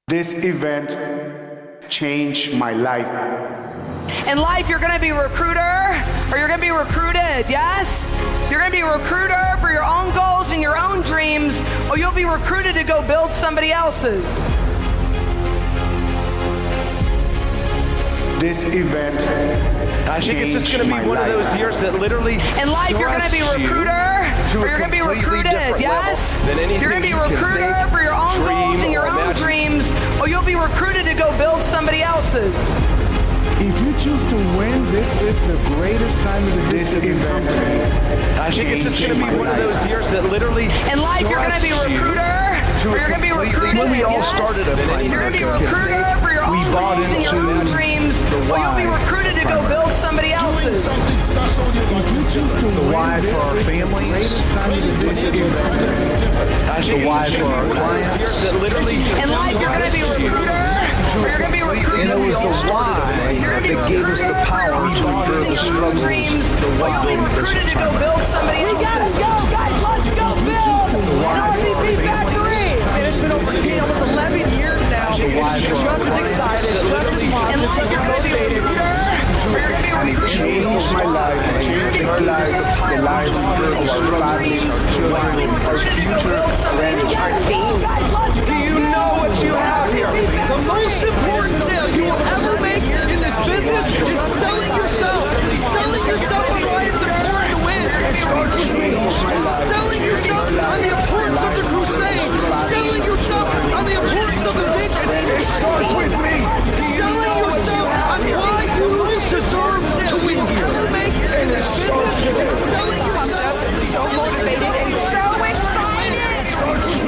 This event changed my life. In life, you're going to be a recruiter or you're going to be recruited, yes? You're going to be a recruiter for your own goals and your own dreams, or you'll be recruited to go build somebody else's. This event I think it's just going to be one of those years that literally in life, you're going to be a recruiter or you're going to be recruited, yes? You're going to be a recruiter for your own goals and your own dreams, or you'll be recruited to go build somebody else's. If you choose to win, this is the greatest time in the history of this company. I think it's just going to be one of those years that literally in life, you're going to be a recruiter or you're going to be recruited, when we all yes? started a You're going to be a recruiter for your own goals and your own dreams, or you'll be recruited to go build somebody else's. If you choose to win, why this for our is family, the greatest time in the history of this company. the why for our clients. That literally In life, you're going to be a recruiter or you're going to be recruited. And it was the why that gave us the power to endure the struggles, the or you'll be recruited to go build somebody else's. We gotta go, guys. Let's go build an RVP factory. And it's been over almost 11 years now. Just as excited, just as In life, you're going to be a recruiter or you're going to be recruited. Changed my life, changed our lives, the lives of our families, our children, our future, Our team. Do you know what you have here? The most important sale you will ever make in this business is selling yourself. Selling yourself on why it's important to win. Selling yourself on the importance of the crusade. Selling yourself on the importance of the ditch. It starts with me. Selling yourself on why you deserve to win here. Make in this business is selling yourself. So motivated and so excited.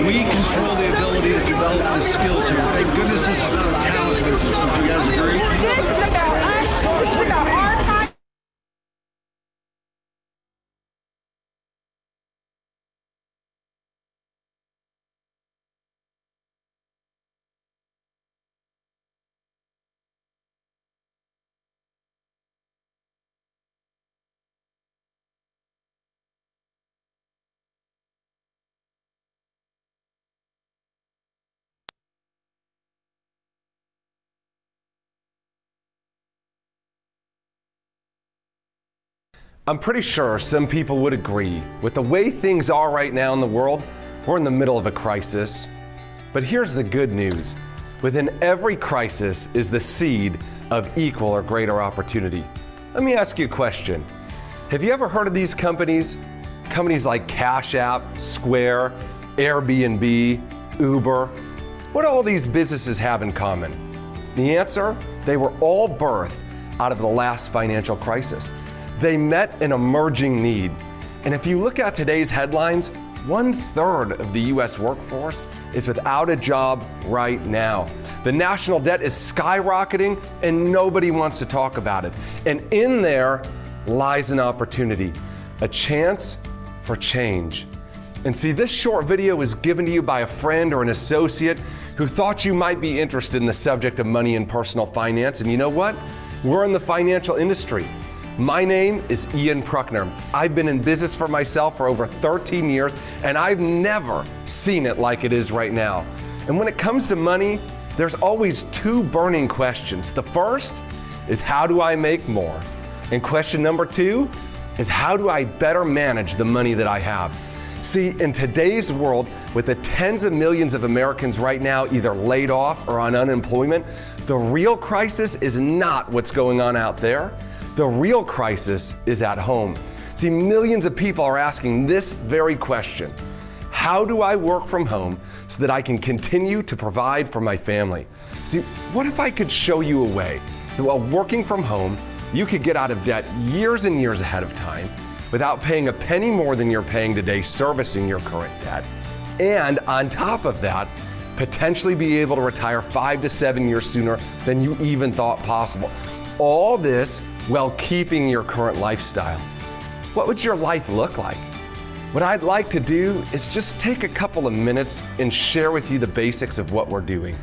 We control the ability to develop the skills here. Thank goodness this is not a talent business. Would you guys agree? This is about us. This is about our time. I'm pretty sure some people would agree with the way things are right now in the world. We're in the middle of a crisis. But here's the good news. Within every crisis is the seed of equal or greater opportunity. Let me ask you a question. Have you ever heard of these companies? Companies like Cash App, Square, Airbnb, Uber. What do all these businesses have in common? The answer? They were all birthed out of the last financial crisis. They met an emerging need. And if you look at today's headlines, 1/3 of the US workforce is without a job right now. The national debt is skyrocketing and nobody wants to talk about it. And in there lies an opportunity, a chance for change. And see, this short video was given to you by a friend or an associate who thought you might be interested in the subject of money and personal finance. And you know what? We're in the financial industry. My name is Ian Pruckner. I've been in business for myself for over 13 years, and I've never seen it like it is right now. And when it comes to money, there's always two burning questions. The first is, how do I make more? And question number two is, how do I better manage the money that I have? See, in today's world, with the tens of millions of Americans right now either laid off or on unemployment, the real crisis is not what's going on out there. The real crisis is at home. See, millions of people are asking this very question. How do I work from home so that I can continue to provide for my family? See, what if I could show you a way that while working from home, you could get out of debt years and years ahead of time without paying a penny more than you're paying today servicing your current debt. And on top of that, potentially be able to retire 5 to 7 years sooner than you even thought possible. All this while keeping your current lifestyle. What would your life look like? What I'd like to do is just take a couple of minutes and share with you the basics of what we're doing.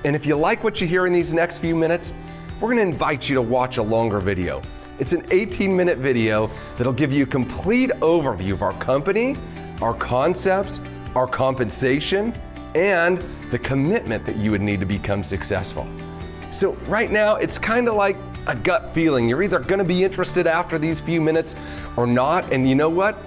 And if you like what you hear in these next few minutes, we're going to invite you to watch a longer video. It's an 18-minute video that'll give you a complete overview of our company, our concepts, our compensation, and the commitment that you would need to become successful. So right now, it's kind of like a gut feeling. You're either going to be interested after these few minutes or not. And you know what?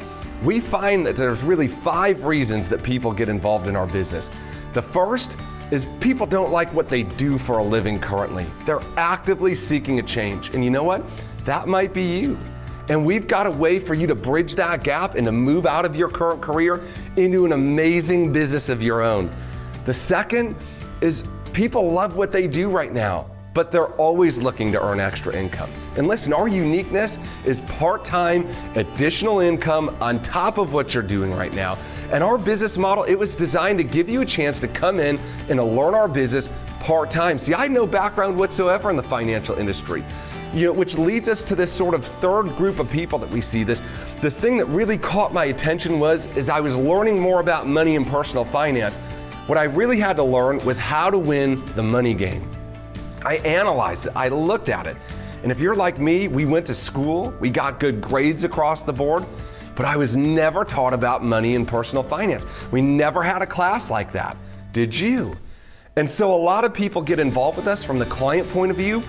We find that there's really 5 reasons that people get involved in our business. The first is people don't like what they do for a living currently. They're actively seeking a change. And you know what? That might be you. And we've got a way for you to bridge that gap and to move out of your current career into an amazing business of your own. The second is people love what they do right now, but they're always looking to earn extra income. And listen, our uniqueness is part-time additional income on top of what you're doing right now. And our business model, it was designed to give you a chance to come in and to learn our business part-time. See, I had no background whatsoever in the financial industry, which leads us to this sort of third group of people that we see. This thing that really caught my attention is I was learning more about money and personal finance. What I really had to learn was how to win the money game. I analyzed it, I looked at it. And if you're like me, we went to school, we got good grades across the board, but I was never taught about money and personal finance. We never had a class like that. Did you? And so a lot of people get involved with us from the client point of view.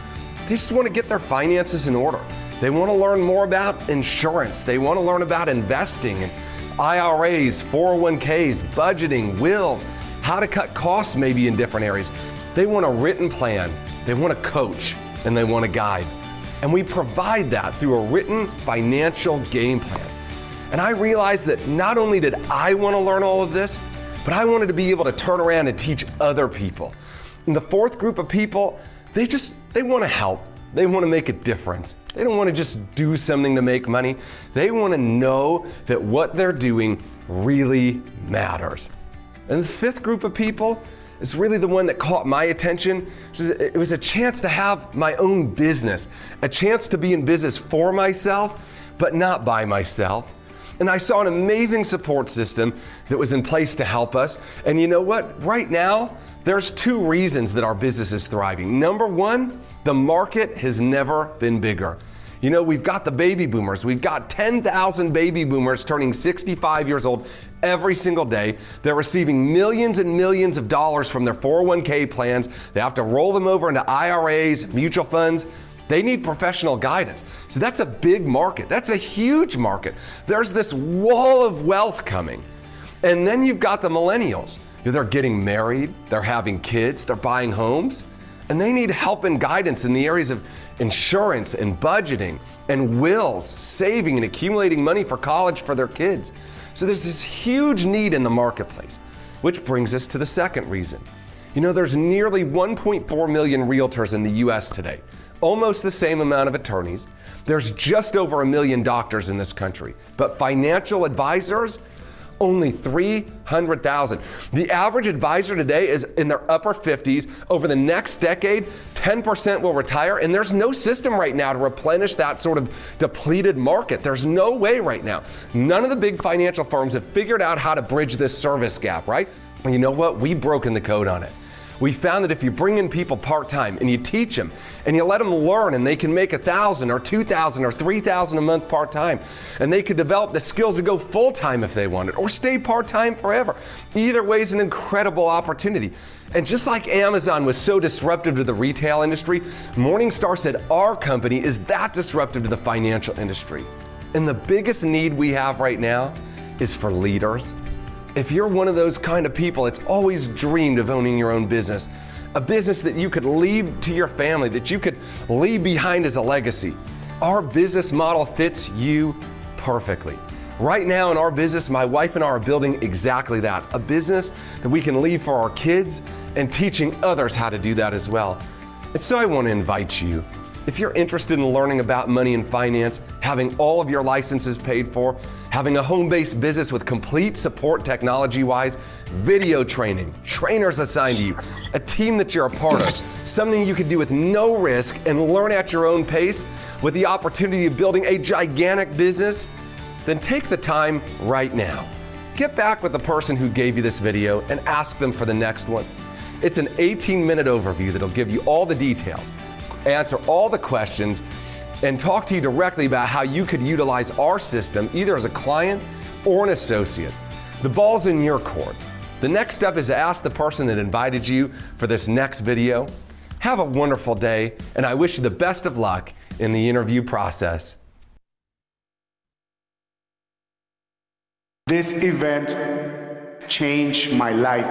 They just want to get their finances in order. They want to learn more about insurance. They want to learn about investing and IRAs, 401ks, budgeting, wills, how to cut costs maybe in different areas. They want a written plan. They want a coach, and they want a guide. And we provide that through a written financial game plan. And I realized that not only did I want to learn all of this, but I wanted to be able to turn around and teach other people. And the fourth group of people, they want to help. They want to make a difference. They don't want to just do something to make money. They want to know that what they're doing really matters. And the fifth group of people is really the one that caught my attention. It was a chance to have my own business, a chance to be in business for myself, but not by myself. And I saw an amazing support system that was in place to help us. And you know what? Right now, there's 2 reasons that our business is thriving. Number 1, the market has never been bigger. You know, we've got the baby boomers. We've got 10,000 baby boomers turning 65 years old every single day. They're receiving millions and millions of dollars from their 401k plans. They have to roll them over into IRAs, mutual funds. They need professional guidance. So that's a big market. That's a huge market. There's this wall of wealth coming. And then you've got the millennials. They're getting married, they're having kids, they're buying homes, and they need help and guidance in the areas of insurance and budgeting and wills, saving and accumulating money for college for their kids. So there's this huge need in the marketplace, which brings us to the second reason. You know, there's nearly 1.4 million realtors in the US today, almost the same amount of attorneys. There's just over 1 million doctors in this country, but financial advisors, only 300,000. The average advisor today is in their upper 50s. Over the next decade, 10% will retire, and there's no system right now to replenish that sort of depleted market. There's no way right now. None of the big financial firms have figured out how to bridge this service gap, right? And you know what? We've broken the code on it. We found that if you bring in people part-time and you teach them and you let them learn and they can make $1,000 or $2,000 or $3,000 a month part-time, and they could develop the skills to go full-time if they wanted or stay part-time forever. Either way is an incredible opportunity. And just like Amazon was so disruptive to the retail industry, Morningstar said our company is that disruptive to the financial industry. And the biggest need we have right now is for leaders. If you're one of those kind of people that's always dreamed of owning your own business, a business that you could leave to your family, that you could leave behind as a legacy, our business model fits you perfectly. Right now in our business, my wife and I are building exactly that, a business that we can leave for our kids and teaching others how to do that as well. And so I want to invite you, if you're interested in learning about money and finance, having all of your licenses paid for, having a home-based business with complete support technology-wise, video training, trainers assigned to you, a team that you're a part of, something you can do with no risk and learn at your own pace with the opportunity of building a gigantic business, then take the time right now. Get back with the person who gave you this video and ask them for the next one. It's an 18-minute overview that'll give you all the details, answer all the questions, and talk to you directly about how you could utilize our system either as a client or an associate. The ball's in your court. The next step is to ask the person that invited you for this next video. Have a wonderful day, and I wish you the best of luck in the interview process. This event changed my life.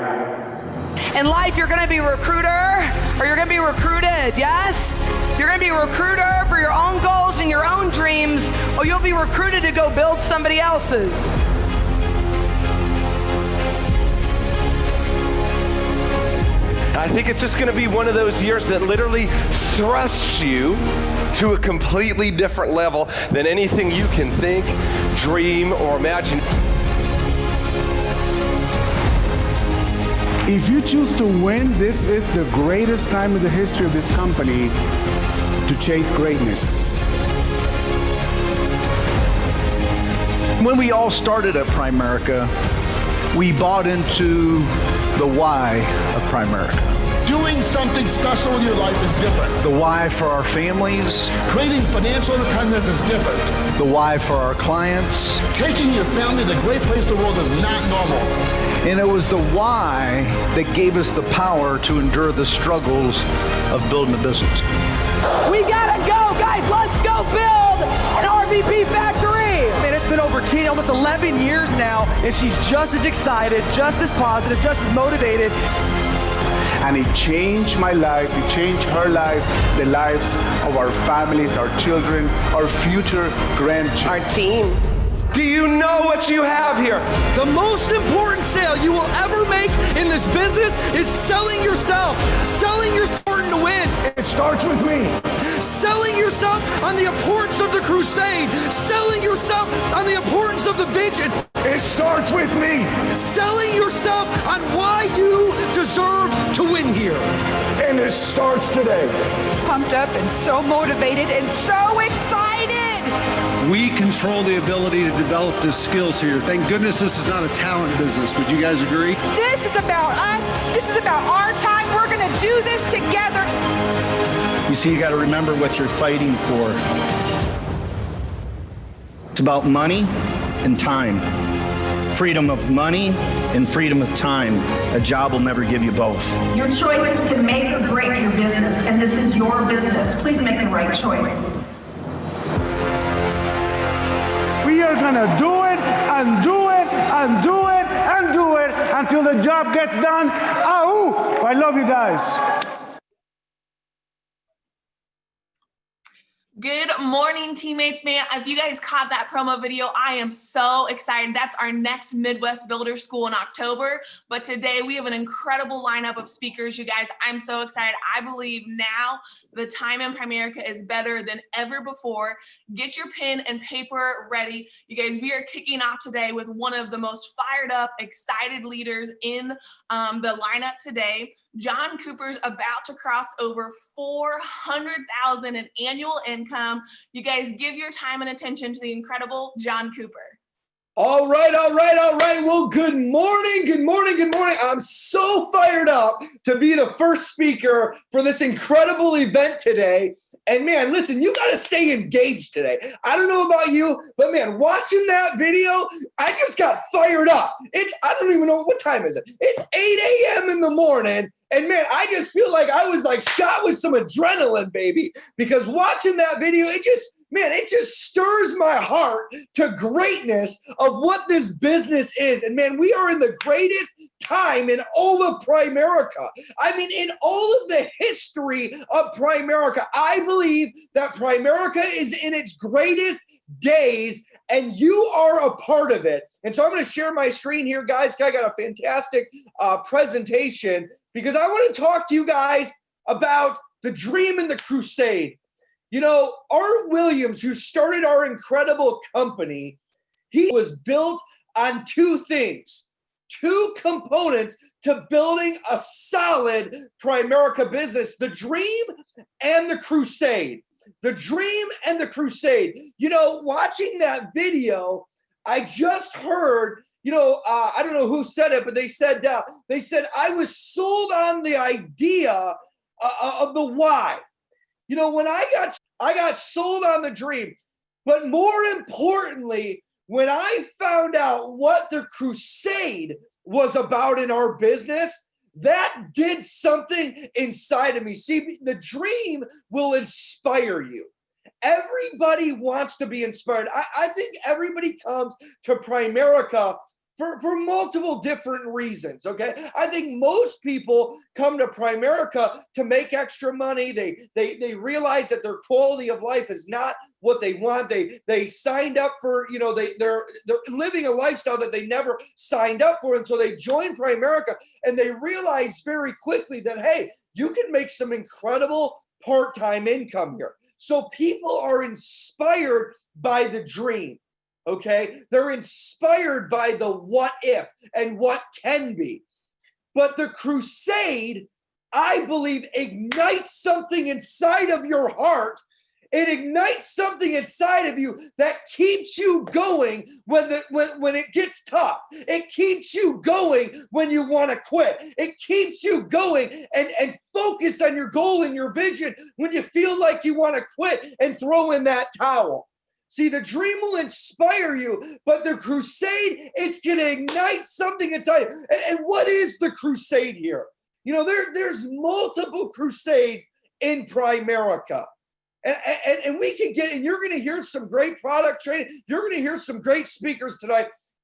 In life, you're going to be a recruiter or you're going to be recruited, yes? You're going to be a recruiter for your own goals and your own dreams, or you'll be recruited to go build somebody else's. I think it's just going to be one of those years that literally thrusts you to a completely different level than anything you can think, dream, or imagine. If you choose to win, this is the greatest time in the history of this company to chase greatness. When we all started at Primerica, we bought into the why of Primerica. Doing something special in your life is different. The why for our families. Creating financial independence is different. The why for our clients. Taking your family to a great place in the world is not normal. And it was the why that gave us the power to endure the struggles of building a business. We gotta go, guys. Let's go build an RVP factory. Man, it's been over 10, almost 11 years now, and she's just as excited, just as positive, just as motivated. And it changed my life, it changed her life, the lives of our families, our children, our future grandchildren. Our team. Do you know what you have here? The most important sale you will ever make in this business is selling yourself. Selling yourself to win. It starts with me. Selling yourself on the importance of the crusade. Selling yourself on the importance of the vision. It starts with me. Selling yourself on why you deserve to win here. And it starts today. Pumped up and so motivated and so excited. We control the ability to develop the skills here. Thank goodness this is not a talent business. Would you guys agree? This is about us. This is about our time. We're going to do this together. You see, you got to remember what you're fighting for. It's about money and time. Freedom of money and freedom of time. A job will never give you both. Your choices can make or break your business, and this is your business. Please make the right choice. We are gonna do it and do it and do it and do it until the job gets done. Ahoo! I love you guys. Good morning, teammates, man. If you guys caught that promo video, I am so excited. That's our next Midwest Builder School in October. But today we have an incredible lineup of speakers, you guys. I'm so excited. I believe now the time in Primerica is better than ever before. Get your pen and paper ready. You guys, we are kicking off today with one of the most fired up, excited leaders in the lineup today. John Cooper's about to cross over $400,000 in annual income. You guys give your time and attention to the incredible John Cooper. All right. Well, good morning. I'm so fired up to be the first speaker for this incredible event today. And man, listen, you got to stay engaged today. I don't know about you, but man, watching that video, I just got fired up. I don't even know, what time is it? It's 8 a.m. in the morning. And man, I just feel like I was like shot with some adrenaline, baby, because watching that video, it just stirs my heart to greatness of what this business is. And man, we are in the greatest time in all of Primerica. I mean, in all of the history of Primerica, I believe that Primerica is in its greatest days, and you are a part of it. And so I'm going to share my screen here, guys. I got a fantastic presentation because I want to talk to you guys about the dream and the crusade. You know, Art Williams, who started our incredible company, he was built on two things, two components to building a solid Primerica business, the dream and the crusade. The dream and the crusade. You know, watching that video, I just heard, I don't know who said it, but they said I was sold on the idea of the why. You know, when I got sold on the dream, but more importantly, when I found out what the crusade was about in our business, that did something inside of me. See, the dream will inspire you. Everybody wants to be inspired. I think everybody comes to Primerica for multiple different reasons, okay? I think most people come to Primerica to make extra money. They realize that their quality of life is not what they want. They signed up for, you know, they're living a lifestyle that they never signed up for, and so they join Primerica, and they realize very quickly that, hey, you can make some incredible part-time income here. So people are inspired by the dream. Okay, they're inspired by the what if and what can be. But the crusade, I believe, ignites something inside of your heart. It ignites something inside of you that keeps you going when it gets tough. It keeps you going when you want to quit. It keeps you going and focus on your goal and your vision when you feel like you want to quit and throw in that towel. See, the dream will inspire you, but the crusade, it's going to ignite something inside. And what is the crusade here? You know, there's multiple crusades in Primerica. And we can get, and you're going to hear some great product training. You're going to hear some great speakers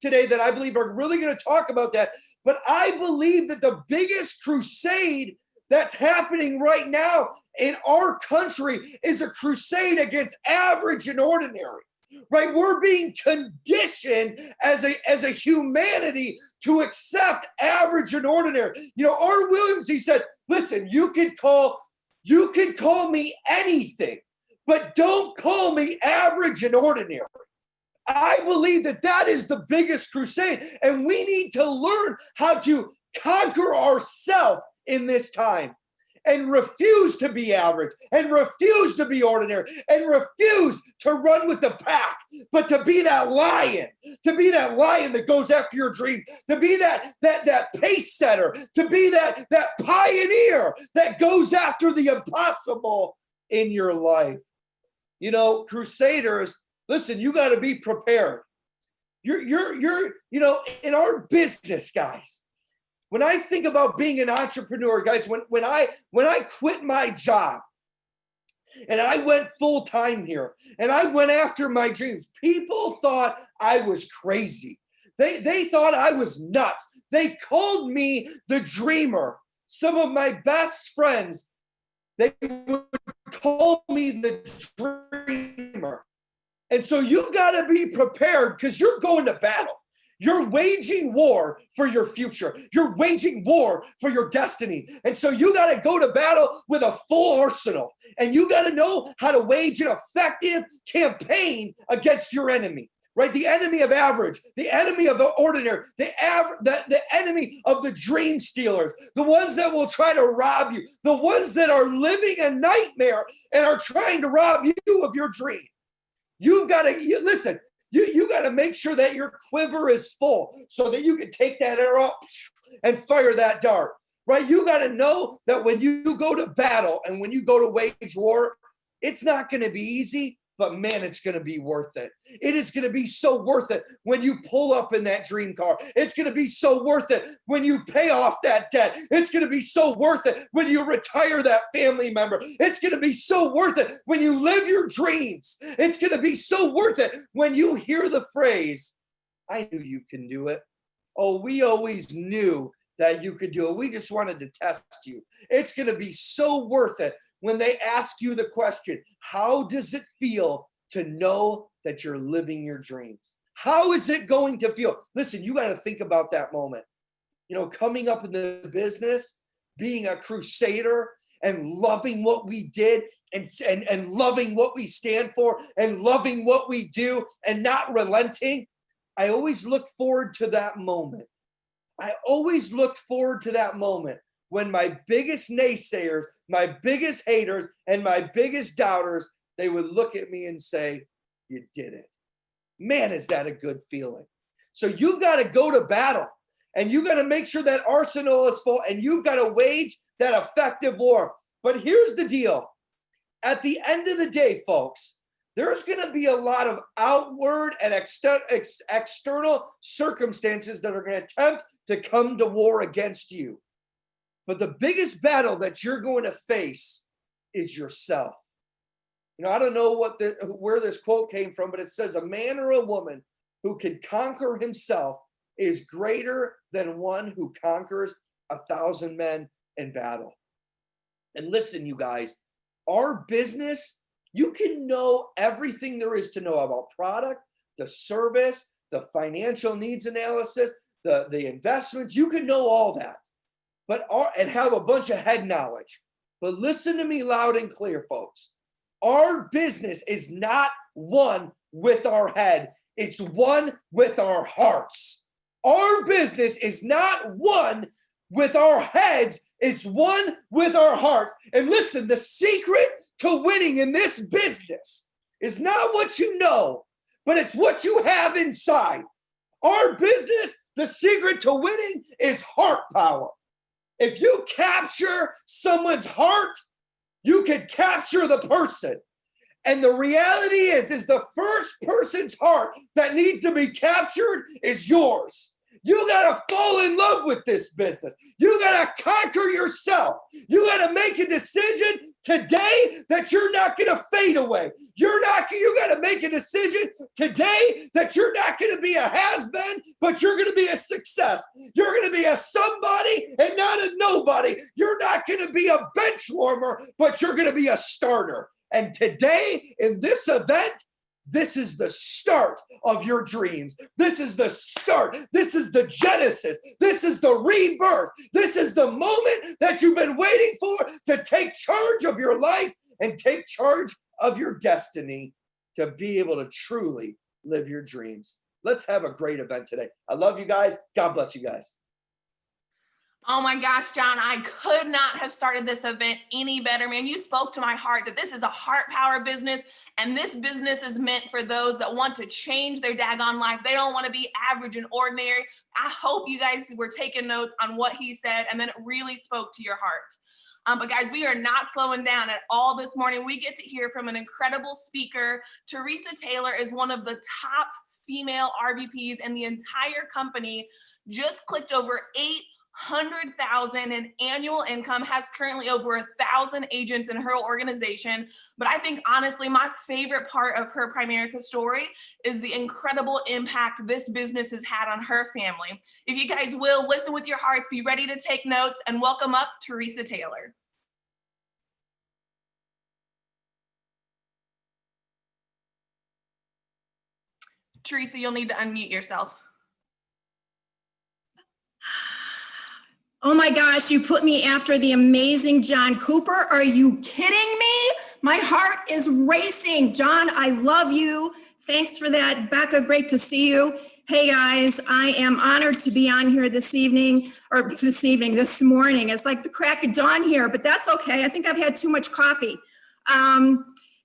today that I believe are really going to talk about that. But I believe that the biggest crusade that's happening right now in our country is a crusade against average and ordinary, right? We're being conditioned as a humanity to accept average and ordinary. You know, R. Williams, he said, listen, you could call me anything, but don't call me average and ordinary. I believe that is the biggest crusade, and we need to learn how to conquer ourselves in this time and refuse to be average and refuse to be ordinary and refuse to run with the pack, but to be that lion that goes after your dream, to be that pace setter, to be that pioneer that goes after the impossible in your life. You know, crusaders, listen, you got to be prepared. You're you know, in our business, guys, when I think about being an entrepreneur, guys, when I quit my job and I went full time here and I went after my dreams, people thought I was crazy. They thought I was nuts. They called me the dreamer. Some of my best friends, they would call me the dreamer. And so you've got to be prepared because you're going to battle. You're waging war for your future. You're waging war for your destiny. And so you got to go to battle with a full arsenal. And you got to know how to wage an effective campaign against your enemy, right? The enemy of average, the enemy of the ordinary, the enemy of the dream stealers, the ones that will try to rob you, the ones that are living a nightmare and are trying to rob you of your dream. You've got to, listen, you got to make sure that your quiver is full so that you can take that arrow and fire that dart, right? You got to know that when you go to battle and when you go to wage war, it's not going to be easy, but man, it's going to be worth it. It is going to be so worth it when you pull up in that dream car. It's going to be so worth it when you pay off that debt. It's going to be so worth it when you retire that family member. It's going to be so worth it when you live your dreams. It's going to be so worth it when you hear the phrase, I knew you can do it. Oh, we always knew that you could do it. We just wanted to test you. It's going to be so worth it when they ask you the question, how does it feel to know that you're living your dreams? How is it going to feel? Listen, you got to think about that moment. You know, coming up in the business, being a crusader and loving what we did and loving what we stand for and loving what we do and not relenting. I always look forward to that moment. I always looked forward to that moment when my biggest naysayers, my biggest haters, and my biggest doubters, they would look at me and say, you did it. Man, is that a good feeling. So you've got to go to battle and you got to make sure that arsenal is full and you've got to wage that effective war. But here's the deal. At the end of the day, folks, There's going to be a lot of outward and external circumstances that are going to attempt to come to war against you. But the biggest battle that you're going to face is yourself. You know, I don't know where this quote came from, but it says a man or a woman who can conquer himself is greater than one who conquers 1,000 men in battle. And listen, you guys, our business, you can know everything there is to know about product, the service, the financial needs analysis, the investments. You can know all that, and have a bunch of head knowledge. But listen to me loud and clear, folks. Our business is not one with our head. It's one with our hearts. Our business is not one with our heads. It's one with our hearts. And listen, the secret to winning in this business is not what you know, but it's what you have inside. Our business, the secret to winning is heart power. If you capture someone's heart, you can capture the person. And the reality is the first person's heart that needs to be captured is yours. You got to fall in love with this business. You got to conquer yourself. You got to make a decision today that you're not going to fade away. You got to make a decision today that you're not going to be a has-been, but you're going to be a success. You're going to be a somebody and not a nobody. You're not going to be a bench warmer, but you're going to be a starter. And today in this event, this is the start of your dreams. This is the start. This is the genesis. This is the rebirth. This is the moment that you've been waiting for to take charge of your life and take charge of your destiny to be able to truly live your dreams. Let's have a great event today. I love you guys. God bless you guys. Oh my gosh, John, I could not have started this event any better, man. You spoke to my heart that this is a heart power business, and this business is meant for those that want to change their daggone life. They don't want to be average and ordinary. I hope you guys were taking notes on what he said, and then it really spoke to your heart. But guys, we are not slowing down at all this morning. We get to hear from an incredible speaker. Teresa Taylor is one of the top female RVPs in the entire company, just clicked over 800,000 in annual income, has currently over 1,000 agents in her organization. But I think honestly, my favorite part of her Primerica story is the incredible impact this business has had on her family. If you guys will listen with your hearts, be ready to take notes, and welcome up Teresa Taylor. Teresa, you'll need to unmute yourself. Oh my gosh, you put me after the amazing John Cooper. Are you kidding me? My heart is racing. John, I love you. Thanks for that. Becca, great to see you. Hey guys, I am honored to be on here this morning. It's like the crack of dawn here, but that's okay. I think I've had too much coffee.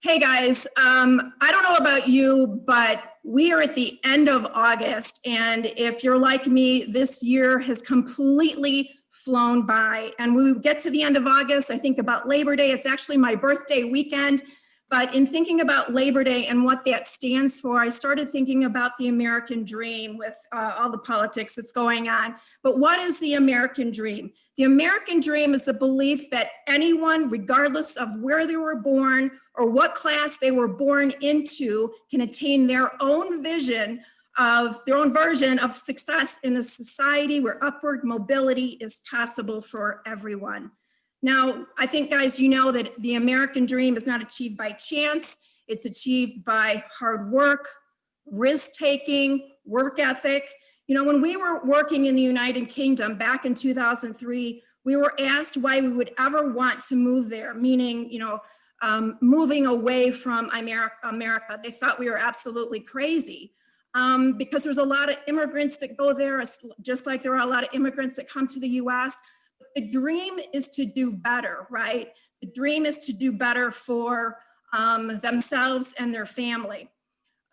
Hey guys, I don't know about you, but we are at the end of August. And if you're like me, this year has completely flown by. And when we get to the end of August, I think about Labor Day. It's actually my birthday weekend. But in thinking about Labor Day and what that stands for, I started thinking about the American dream with all the politics that's going on. But what is the American dream? The American dream is the belief that anyone, regardless of where they were born or what class they were born into, can attain their own version of success in a society where upward mobility is possible for everyone. Now, I think, guys, you know that the American dream is not achieved by chance. It's achieved by hard work, risk-taking, work ethic. You know, when we were working in the United Kingdom back in 2003, we were asked why we would ever want to move there, meaning, moving away from America. They thought we were absolutely crazy because there's a lot of immigrants that go there, just like there are a lot of immigrants that come to the US. The dream is to do better, right? The dream is to do better for themselves and their family.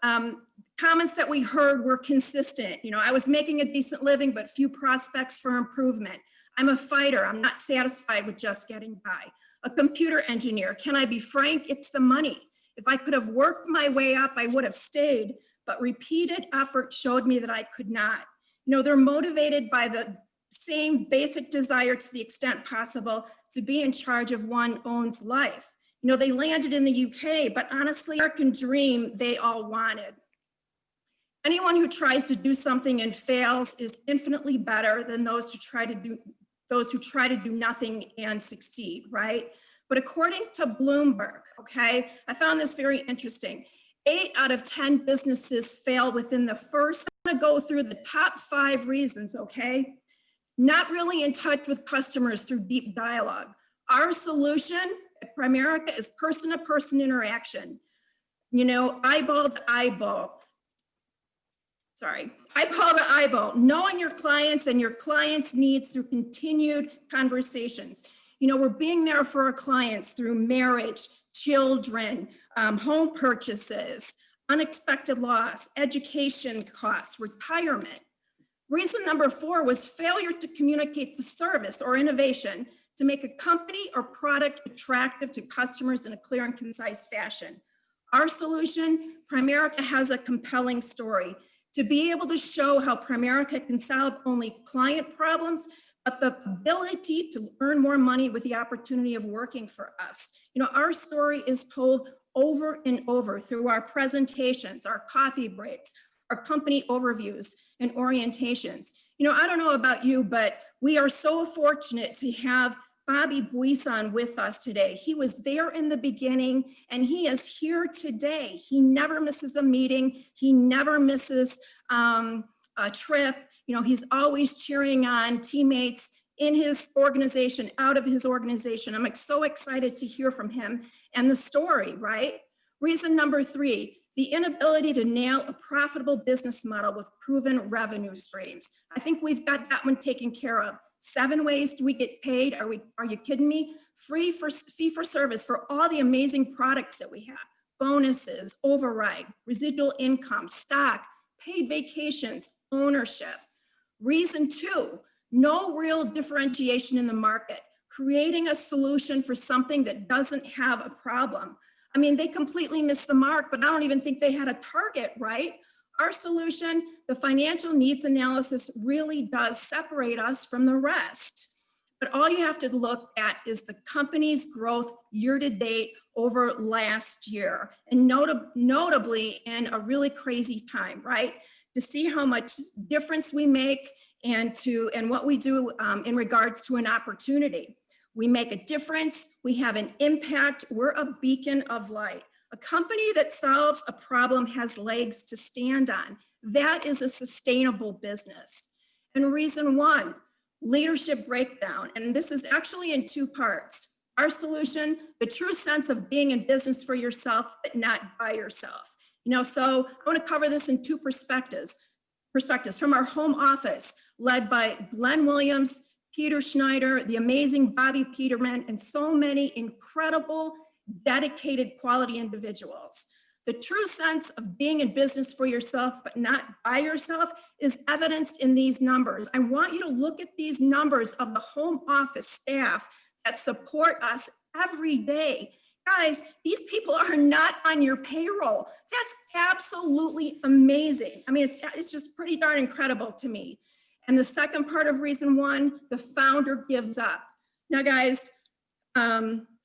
Comments that we heard were consistent. You know, I was making a decent living, but few prospects for improvement. I'm a fighter. I'm not satisfied with just getting by. A computer engineer. Can I be frank? It's the money. If I could have worked my way up, I would have stayed, but repeated effort showed me that I could not. You know, they're motivated by the same basic desire to the extent possible to be in charge of one's own life. You know, they landed in the UK, but honestly, American dream they all wanted. Anyone who tries to do something and fails is infinitely better than those who try to do nothing and succeed, right? But according to Bloomberg, okay, I found this very interesting. 8 out of 10 businesses fail within the first. I'm gonna go through the top 5 reasons, okay? Not really in touch with customers through deep dialogue. Our solution at Primerica is person-to-person interaction. You know, eyeball to eyeball. Eyeball to eyeball, knowing your clients and your clients' needs through continued conversations. You know, we're being there for our clients through marriage, children, home purchases, unexpected loss, education costs, retirement. Reason number 4 was failure to communicate the service or innovation to make a company or product attractive to customers in a clear and concise fashion. Our solution, Primerica has a compelling story. To be able to show how Primerica can solve only client problems, but the ability to earn more money with the opportunity of working for us. You know, our story is told over and over through our presentations, our coffee breaks, our company overviews and orientations. You know, I don't know about you, but we are so fortunate to have Bobby Buisson with us today. He was there in the beginning and he is here today. He never misses a meeting. He never misses a trip. You know, he's always cheering on teammates in his organization, out of his organization. I'm so excited to hear from him and the story, right? Reason number 3, the inability to nail a profitable business model with proven revenue streams. I think we've got that one taken care of. 7 ways do we get paid? Are you kidding me? Fee for service for all the amazing products that we have. Bonuses, override, residual income, stock, paid vacations, ownership. Reason 2, no real differentiation in the market. Creating a solution for something that doesn't have a problem. I mean, they completely missed the mark, but I don't even think they had a target, right? Our solution, the financial needs analysis, really does separate us from the rest. But all you have to look at is the company's growth year to date over last year, and notably in a really crazy time, right? To see how much difference we make and what we do in regards to an opportunity. We make a difference, we have an impact, we're a beacon of light. A company that solves a problem has legs to stand on. That is a sustainable business. And reason 1, leadership breakdown. And this is actually in 2 parts. Our solution, the true sense of being in business for yourself, but not by yourself. You know, so I want to cover this in 2 perspectives. From our home office, led by Glenn Williams, Peter Schneider, the amazing Bobby Peterman, and so many incredible, dedicated quality individuals. The true sense of being in business for yourself, but not by yourself, is evidenced in these numbers. I want you to look at these numbers of the home office staff that support us every day. Guys, these people are not on your payroll. That's absolutely amazing. I mean, it's just pretty darn incredible to me. And the second part of reason 1, the founder gives up. Now, guys,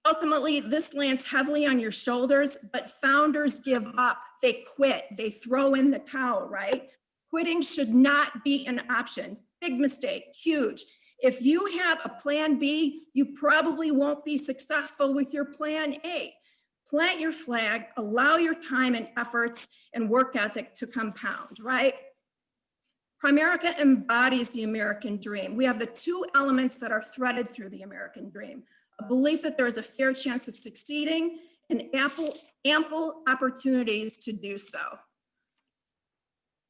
ultimately, this lands heavily on your shoulders, but founders give up. They quit. They throw in the towel, right? Quitting should not be an option. Big mistake, huge. If you have a plan B, you probably won't be successful with your plan A. Plant your flag, allow your time and efforts and work ethic to compound, right? Primerica embodies the American dream. We have the 2 elements that are threaded through the American dream. A belief that there is a fair chance of succeeding and ample opportunities to do so.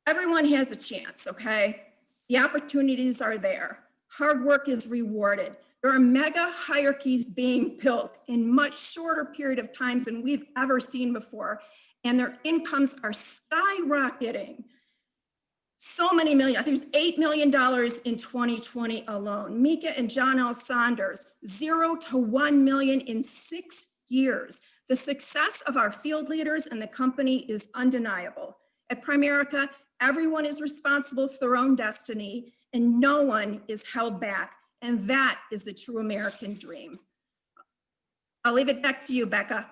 Everyone has a chance, okay? The opportunities are there. Hard work is rewarded. There are mega hierarchies being built in much shorter period of time than we've ever seen before, and their incomes are skyrocketing. So many million, I think it was $8 million in 2020 alone. Mika and John L. Saunders, 0 to 1 million in 6 years. The success of our field leaders and the company is undeniable. At Primerica, everyone is responsible for their own destiny and no one is held back. And that is the true American dream. I'll leave it back to you, Becca.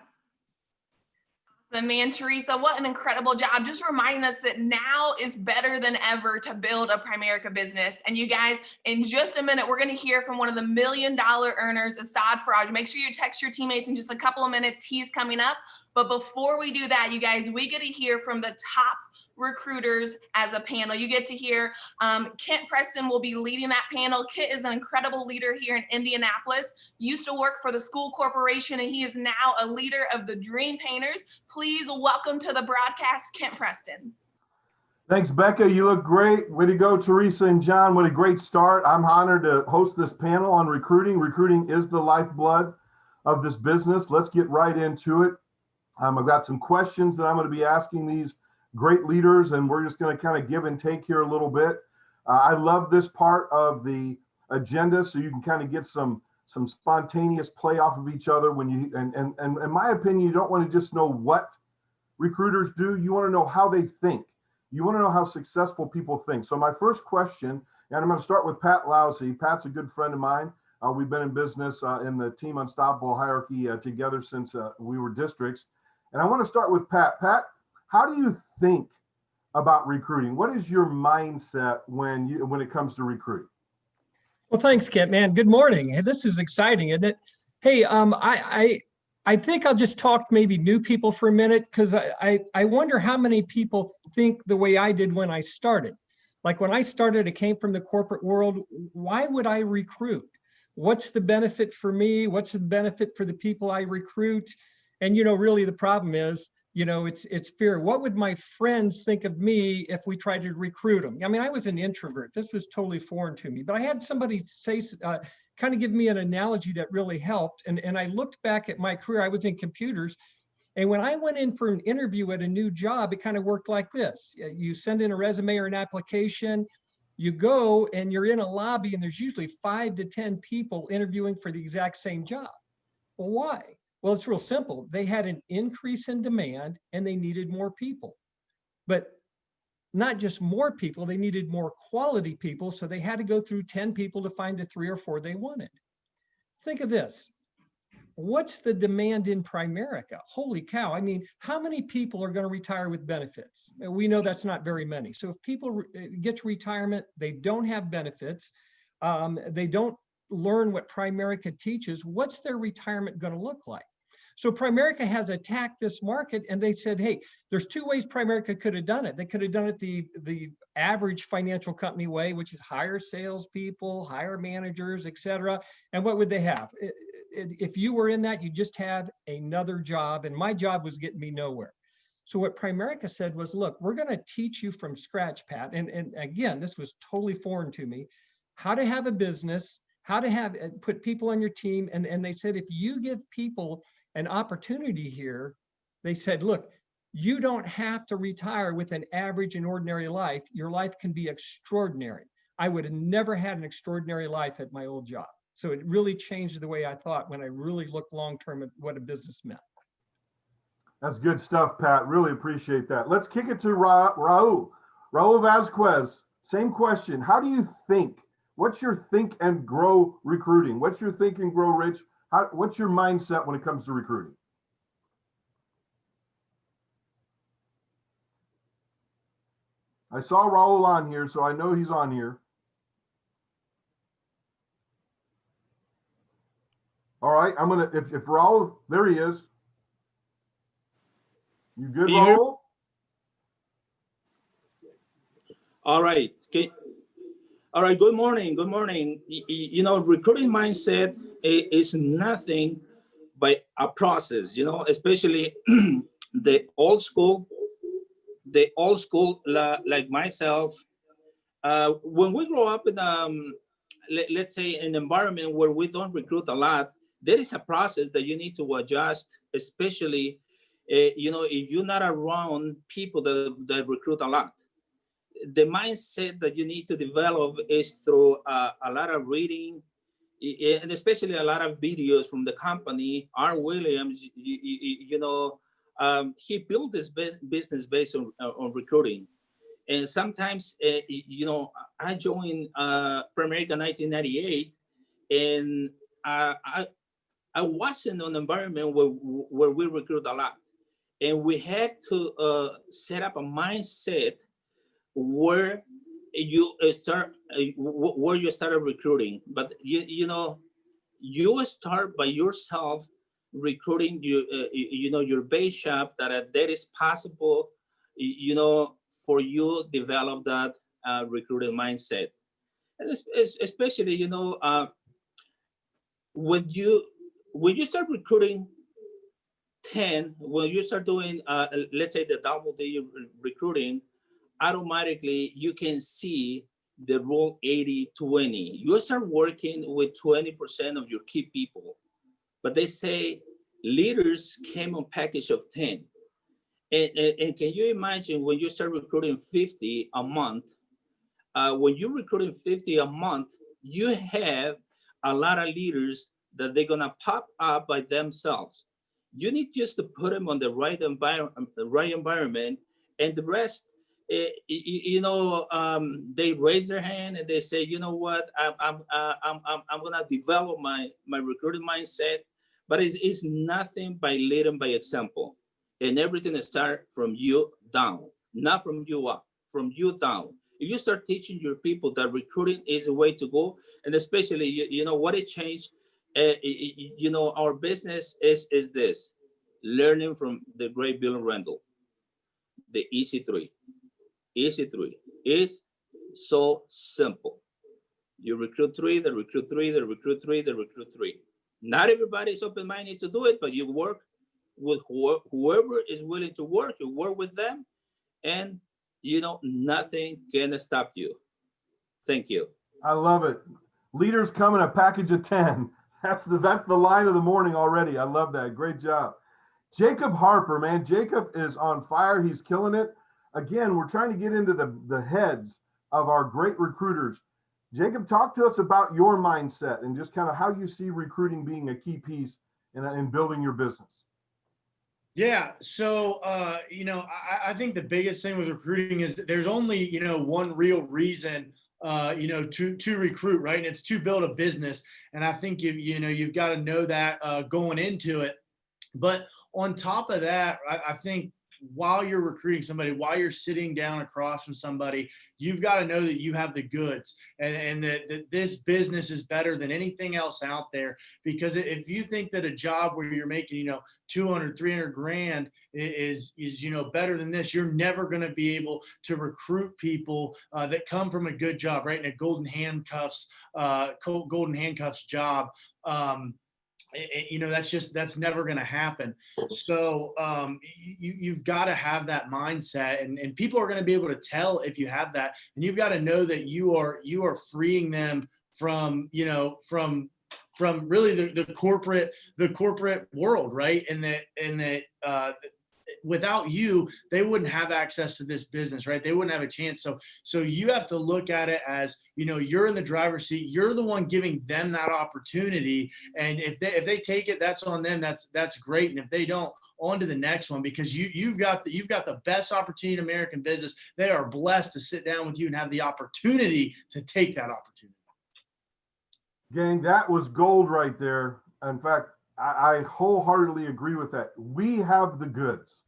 Man, Teresa, what an incredible job. Just reminding us that now is better than ever to build a Primerica business. And you guys, in just a minute, we're going to hear from one of the $1 million earners, Assad Faraj. Make sure you text your teammates in just a couple of minutes. He's coming up. But before we do that, you guys, we get to hear from the top recruiters as a panel. You get to hear Kent Preston will be leading that panel. Kent is an incredible leader here in Indianapolis, used to work for the school corporation, and he is now a leader of the Dream Painters. Please welcome to the broadcast, Kent Preston. Thanks, Becca. You look great. Way to go, Teresa and John. What a great start. I'm honored to host this panel on recruiting. Recruiting is the lifeblood of this business. Let's get right into it. I've got some questions that I'm going to be asking these great leaders, and we're just going to kind of give and take here a little bit. I love this part of the agenda, so you can kind of get some spontaneous play off of each other. When you and in my opinion, you don't want to just know what recruiters do. You want to know how they think. You want to know how successful people think. So my first question, and I'm going to start with Pat Lousy. Pat's a good friend of mine. We've been in business in the Team Unstoppable hierarchy together since we were districts. And I want to start with Pat. Pat, how do you think about recruiting? What is your mindset when it comes to recruiting? Well, thanks, Kent, man. Good morning. Hey, this is exciting, isn't it? Hey, I think I'll just talk maybe new people for a minute, because I wonder how many people think the way I did when I started. Like when I started, I came from the corporate world. Why would I recruit? What's the benefit for me? What's the benefit for the people I recruit? And, really the problem is, it's fear. What would my friends think of me if we tried to recruit them? I mean, I was an introvert. This was totally foreign to me, but I had somebody say, kind of give me an analogy that really helped. And I looked back at my career. I was in computers. And when I went in for an interview at a new job, it kind of worked like this. You send in a resume or an application, you go and you're in a lobby, and there's usually 5 to 10 people interviewing for the exact same job. Well, why? Well, it's real simple. They had an increase in demand and they needed more people. But not just more people, they needed more quality people. So they had to go through 10 people to find the 3 or 4 they wanted. Think of this. What's the demand in Primerica? Holy cow. I mean, how many people are going to retire with benefits? We know that's not very many. So if people get to retirement, they don't have benefits. They don't learn what Primerica teaches. What's their retirement going to look like? So Primerica has attacked this market, and they said, hey, there's 2 ways Primerica could have done it. They could have done it the average financial company way, which is hire salespeople, hire managers, et cetera. And what would they have? If you were in that, you just had another job, and my job was getting me nowhere. So what Primerica said was, look, we're going to teach you from scratch, Pat. And again, this was totally foreign to me, how to have a business, how to put people on your team. And they said, if you give people an opportunity here, they said, look, you don't have to retire with an average and ordinary life. Your life can be extraordinary. I would have never had an extraordinary life at my old job. So it really changed the way I thought when I really looked long-term at what a business meant. That's good stuff, Pat. Really appreciate that. Let's kick it to Raul. Raul Vasquez, same question. How do you think? What's your think and grow recruiting? What's your think and grow rich? What's your mindset when it comes to recruiting? I saw Raul on here, so I know he's on here. All right, I'm gonna, if Raul, there he is. You good, Raul? All right. Okay. All right. Good morning. Good morning. Recruiting mindset is nothing but a process. Especially the old school like myself. When we grow up in let's say an environment where we don't recruit a lot, there is a process that you need to adjust, especially if you're not around people that recruit a lot. The mindset that you need to develop is through a lot of reading, and especially a lot of videos from the company. R. Williams, he built this business based on recruiting. And sometimes, I joined Primerica 1998, and I was in an environment where we recruit a lot. And we have to set up a mindset where you started recruiting. But you start by yourself recruiting your base shop, that is possible, for you develop that recruiting mindset. And especially, when you start recruiting 10, when you start doing, let's say, the double-digit recruiting, automatically you can see the rule 80-20. You start working with 20% of your key people, but they say leaders came on package of 10. And can you imagine when you start recruiting 50 a month? When you're recruiting 50 a month, you have a lot of leaders that they're gonna pop up by themselves. You need just to put them on the right environment, and the rest, they raise their hand and they say, you know what, I'm gonna develop my recruiting mindset. But it's nothing by leading by example, and everything starts from you down, not from you up, from you down. If you start teaching your people that recruiting is the way to go, and especially, what has changed, our business is this, learning from the great Bill Randall, the easy three. Easy three is so simple. You recruit three, they recruit three, they recruit three, they recruit three. Not everybody is open-minded to do it, but you work with whoever is willing to work. You work with them, and nothing can stop you. Thank you. I love it. Leaders come in a package of 10. That's the line of the morning already. I love that. Great job. Jacob Harper, man. Jacob is on fire. He's killing it. Again, we're trying to get into the heads of our great recruiters. Jacob, talk to us about your mindset and just kind of how you see recruiting being a key piece in building your business. Yeah. So, I think the biggest thing with recruiting is that there's only, one real reason, to recruit, right? And it's to build a business. And I think you've got to know that going into it. But on top of that, I think while you're recruiting somebody, while you're sitting down across from somebody, you've got to know that you have the goods, and that this business is better than anything else out there. Because if you think that a job where you're making, 200, 300 grand is better than this, you're never going to be able to recruit people that come from a good job, right? In a golden handcuffs job. That's never going to happen. So you've got to have that mindset, and people are going to be able to tell if you have that, and you've got to know that you are freeing them from really the corporate world, right? And that without you, they wouldn't have access to this business, right? They wouldn't have a chance. So you have to look at it as, you're in the driver's seat. You're the one giving them that opportunity. And if they take it, that's on them. That's great. And if they don't, on to the next one, because you've got the best opportunity in American business. They are blessed to sit down with you and have the opportunity to take that opportunity. Gang, that was gold right there. In fact, I wholeheartedly agree with that. We have the goods.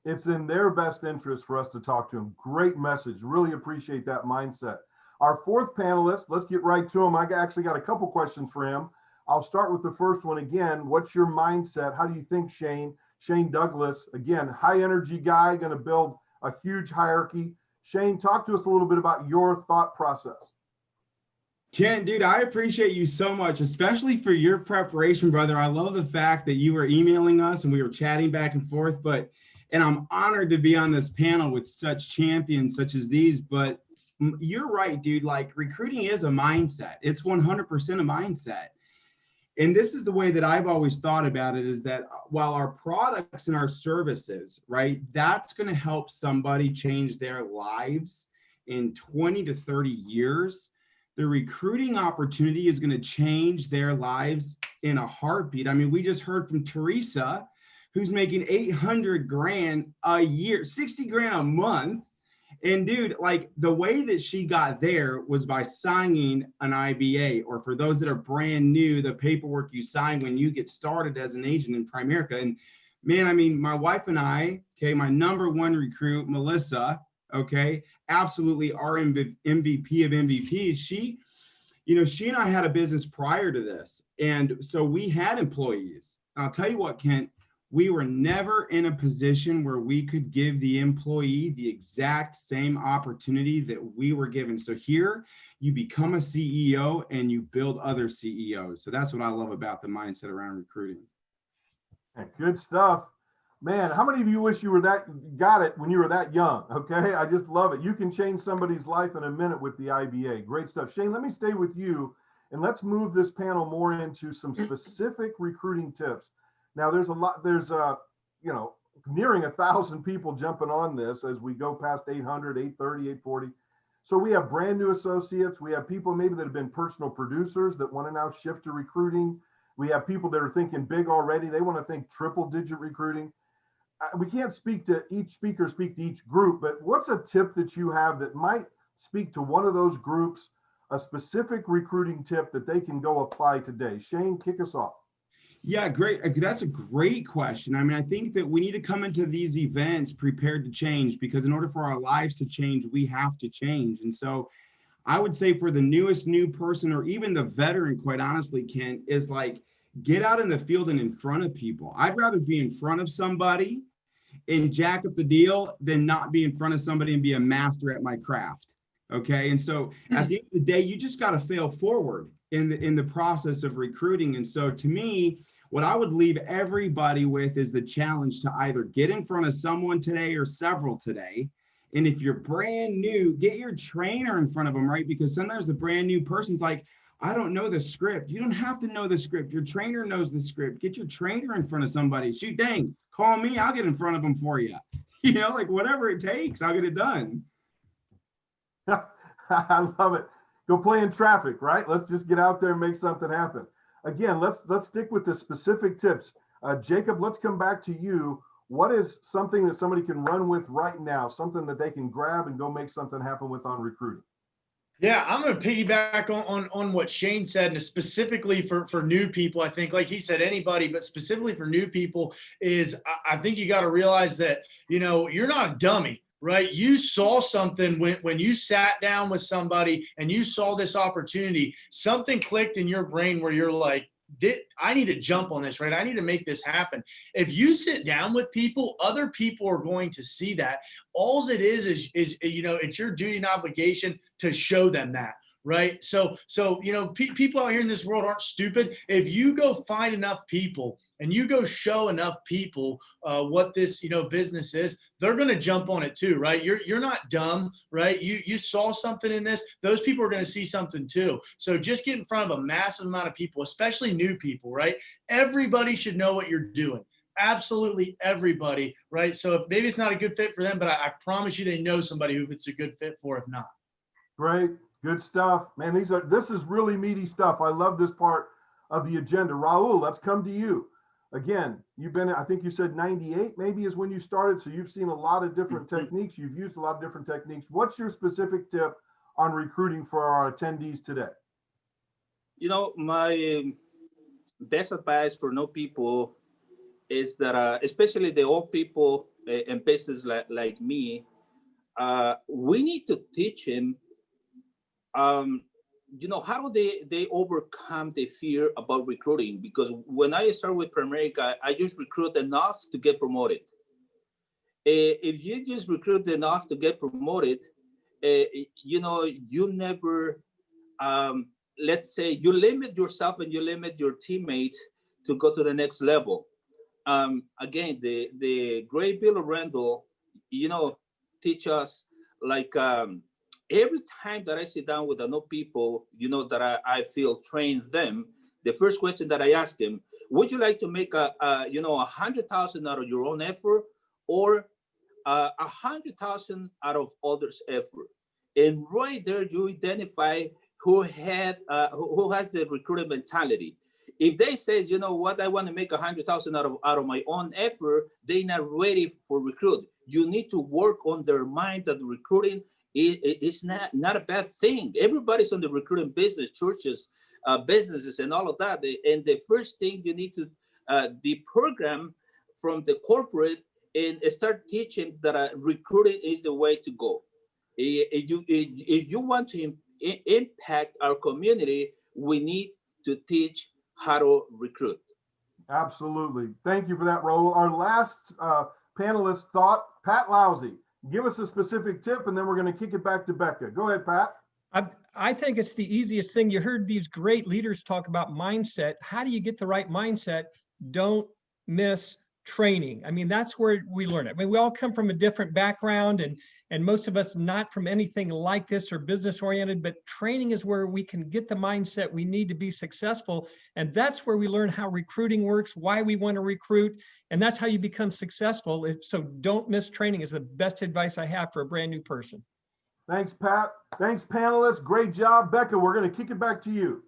It's in their best interest for us to talk to them. Great message. Really appreciate that mindset. Our fourth panelist, let's get right to him. I actually got a couple questions for him. I'll start with the first one again. What's your mindset? How do you think, Shane? Shane Douglas, again, high energy guy, going to build a huge hierarchy. Shane, talk to us a little bit about your thought process. Kent, dude, I appreciate you so much, especially for your preparation, brother. I love the fact that you were emailing us and we were chatting back and forth, and I'm honored to be on this panel with such champions such as these. But you're right, dude, like recruiting is a mindset. It's 100% a mindset. And this is the way that I've always thought about it, is that while our products and our services, right, that's going to help somebody change their lives in 20 to 30 years. the recruiting opportunity is going to change their lives in a heartbeat. I mean, we just heard from Teresa, who's making 800 grand a year, 60 grand a month. And dude, like the way that she got there was by signing an IBA, or for those that are brand new, the paperwork you sign when you get started as an agent in Primerica. And man, I mean, my wife and I, okay, my number one recruit, Melissa, okay, absolutely our MVP of MVPs. She and I had a business prior to this. And so we had employees. I'll tell you what, Kent, we were never in a position where we could give the employee the exact same opportunity that we were given. So here you become a CEO and you build other CEOs. So that's what I love about the mindset around recruiting. Good stuff. Man, how many of you wish you were got it when you were that young? Okay, I just love it. You can change somebody's life in a minute with the IBA. Great stuff. Shane, let me stay with you and let's move this panel more into some specific recruiting tips. Now there's nearing 1,000 people jumping on this as we go past 800, 830, 840. So we have brand new associates. We have people maybe that have been personal producers that want to now shift to recruiting. We have people that are thinking big already. They want to think triple digit recruiting. We can't speak to each speaker, speak to each group, but what's a tip that you have that might speak to one of those groups, a specific recruiting tip that they can go apply today? Shane, kick us off. Yeah, great. That's a great question. I mean, I think that we need to come into these events prepared to change, because in order for our lives to change, we have to change. And so I would say for the new person, or even the veteran, quite honestly, Kent, is like, get out in the field and in front of people. I'd rather be in front of somebody and jack up the deal than not be in front of somebody and be a master at my craft. Okay. And so at the end of the day, you just got to fail forward in the process of recruiting. And so to me, what I would leave everybody with is the challenge to either get in front of someone today or several today. And if you're brand new, get your trainer in front of them, right? Because sometimes the brand new person's like, I don't know the script. You don't have to know the script. Your trainer knows the script. Get your trainer in front of somebody. Shoot, dang, call me. I'll get in front of them for you. Like whatever it takes, I'll get it done. I love it. Go play in traffic, right? Let's just get out there and make something happen. Again, let's stick with the specific tips. Jacob, let's come back to you. What is something that somebody can run with right now, something that they can grab and go make something happen with on recruiting? Yeah, I'm going to piggyback on what Shane said, and specifically for new people. I think, like he said, anybody, but specifically for new people, is I think you got to realize that, you're not a dummy, right? You saw something when you sat down with somebody and you saw this opportunity. Something clicked in your brain where you're like, I need to jump on this, right? I need to make this happen. If you sit down with people, other people are going to see that. All it is it's your duty and obligation to show them that, right? So people out here in this world aren't stupid. If you go find enough people and you go show enough people what this business is, they're going to jump on it too, right? You're not dumb, right? You saw something in this. Those people are going to see something too. So just get in front of a massive amount of people, especially new people, right? Everybody should know what you're doing. Absolutely everybody, right? So if maybe it's not a good fit for them, but I promise you they know somebody who it's a good fit for if not. Great. Good stuff, man. This is really meaty stuff. I love this part of the agenda. Raul, let's come to you. Again, you've been, I think you said 98 maybe is when you started. So you've seen a lot of different techniques. You've used a lot of different techniques. What's your specific tip on recruiting for our attendees today? My best advice for new people is that, especially the old people in business like me, we need to teach them how do they overcome the fear about recruiting? Because when I started with Primerica, I just recruit enough to get promoted. If you just recruit enough to get promoted, you never, let's say, you limit yourself and you limit your teammates to go to the next level. Again, the Great Bill of Randall, teach us like, every time that I sit down with new people, that I feel train them, the first question that I ask them, would you like to make 100,000 out of your own effort or 100,000 out of others' effort? And right there, you identify who has the recruiter mentality. If they say, you know what, I want to make 100,000 out of my own effort, they're not ready for recruit. You need to work on their mind that recruiting is not a bad thing. Everybody's on the recruiting business, churches, businesses, and all of that. And the first thing you need to deprogram from the corporate and start teaching that recruiting is the way to go. If you want to impact our community, we need to teach how to recruit. Absolutely. Thank you for that, Raul. Our last panelist thought, Pat Lousy. Give us a specific tip, and then we're going to kick it back to Becca. Go ahead, Pat. I think it's the easiest thing. You heard these great leaders talk about mindset. How do you get the right mindset? Don't miss training. I mean, that's where we learn it. I mean, we all come from a different background, and most of us not from anything like this or business oriented, but training is where we can get the mindset we need to be successful. And that's where we learn how recruiting works, why we want to recruit, and that's how you become successful. So don't miss training is the best advice I have for a brand new person. Thanks, Pat. Thanks, panelists. Great job. Becca, we're going to kick it back to you.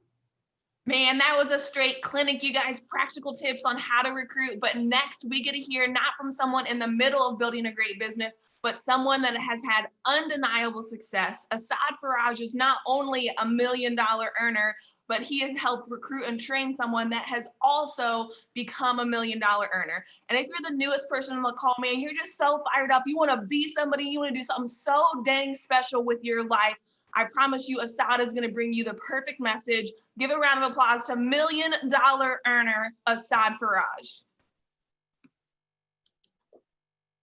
Man, that was a straight clinic, you guys, practical tips on how to recruit. But next, we get to hear not from someone in the middle of building a great business, but someone that has had undeniable success. Assad Faraj is not only a $1 million earner, but he has helped recruit and train someone that has also become a $1 million earner. And if you're the newest person on the call, man, you're just so fired up. You want to be somebody, you want to do something so dang special with your life. I promise you, Assad is going to bring you the perfect message. Give a round of applause to $1 million earner, Assad Faraj.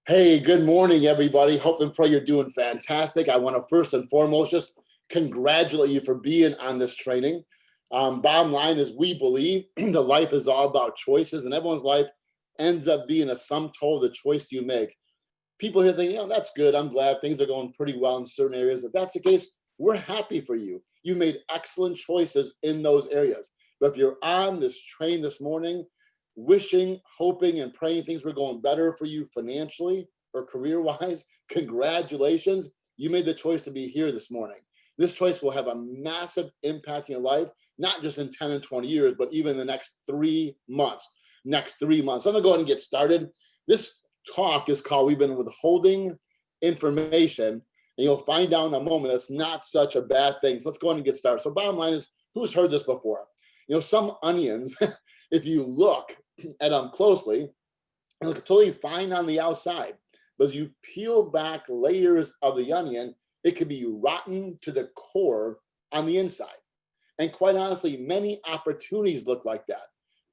Hey, good morning, everybody. Hope and pray you're doing fantastic. I want to first and foremost just congratulate you for being on this training. Bottom line is we believe the life is all about choices, and everyone's life ends up being a sum total of the choice you make. People here think, that's good. I'm glad things are going pretty well in certain areas. If that's the case, we're happy for you. You made excellent choices in those areas. But if you're on this train this morning, wishing, hoping, and praying things were going better for you financially or career-wise, congratulations. You made the choice to be here this morning. This choice will have a massive impact in your life, not just in 10 and 20 years, but even the next 3 months. I'm going to go ahead and get started. This talk is called We've Been Withholding Information. And you'll find out in a moment that's not such a bad thing. So let's go ahead and get started. So bottom line is, who's heard this before? Some onions, if you look at them closely, they look totally fine on the outside. But as you peel back layers of the onion, it could be rotten to the core on the inside. And quite honestly, many opportunities look like that.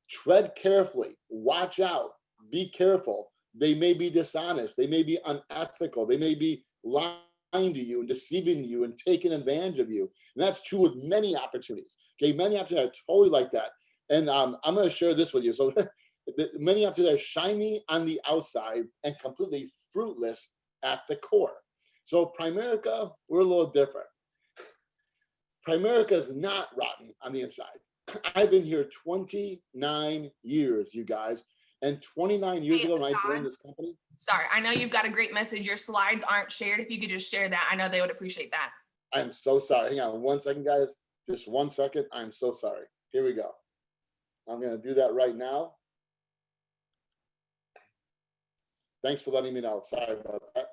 Tread carefully, watch out, be careful. They may be dishonest. They may be unethical. They may be lying to you and deceiving you and taking advantage of you. And that's true with many opportunities. Okay, many opportunities are totally like that. And I'm going to share this with you. So many opportunities are shiny on the outside and completely fruitless at the core. So Primerica, we're a little different. Primerica is not rotten on the inside. I've been here 29 years, you guys. And 29 years ago when I joined this company. Sorry, I know you've got a great message. Your slides aren't shared. If you could just share that, I know they would appreciate that. I'm so sorry. Hang on 1 second, guys. Just 1 second. I'm so sorry. Here we go. I'm going to do that right now. Thanks for letting me know. Sorry about that.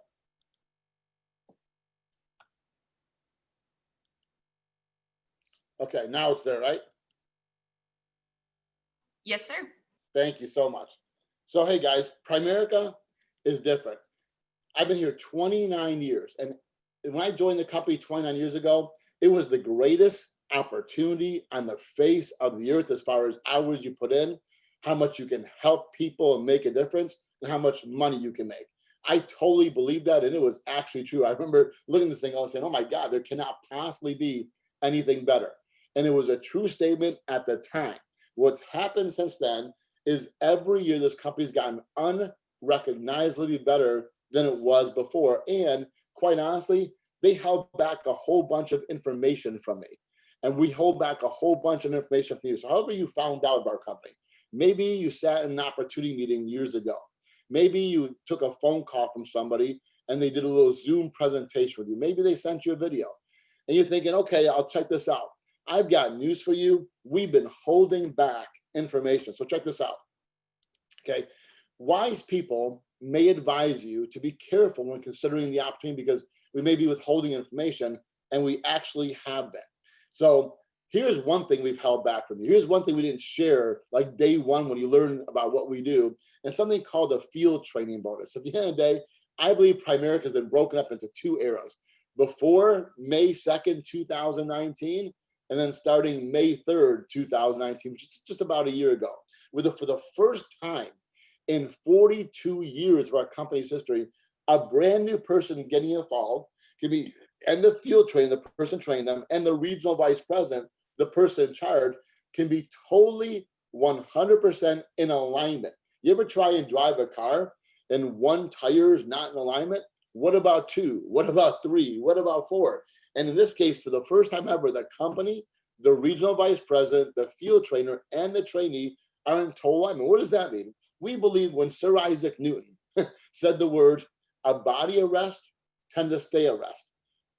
Okay, now it's there, right? Yes, sir. Thank you so much. So, hey guys, Primerica is different. I've been here 29 years. And when I joined the company 29 years ago, it was the greatest opportunity on the face of the earth as far as hours you put in, how much you can help people and make a difference, and how much money you can make. I totally believe that, and it was actually true. I remember looking at this thing and saying, oh my God, there cannot possibly be anything better. And it was a true statement at the time. What's happened since then is every year this company's gotten unrecognizably better than it was before. And quite honestly, they held back a whole bunch of information from me. And we hold back a whole bunch of information from you. So however you found out about our company, maybe you sat in an opportunity meeting years ago. Maybe you took a phone call from somebody and they did a little Zoom presentation with you. Maybe they sent you a video and you're thinking, okay, I'll check this out. I've got news for you. We've been holding back information. So check this out. Okay. Wise people may advise you to be careful when considering the opportunity because we may be withholding information, and we actually have been. So here's one thing we've held back from you. Here's one thing we didn't share like day one when you learn about what we do, and something called a field training bonus. At the end of the day, I believe Primerica has been broken up into two eras. Before May 2nd, 2019, and then starting May 3rd, 2019, which is just about a year ago, for the first time in 42 years of our company's history, a brand new person getting involved can be, and the field training, the person training them, and the regional vice president, the person in charge, can be totally 100% in alignment. You ever try and drive a car and one tire is not in alignment? What about two? What about three? What about four? And in this case, for the first time ever, the company, the regional vice president, the field trainer, and the trainee are in total alignment. What does that mean? We believe when Sir Isaac Newton said the words, a body at rest tends to stay at rest.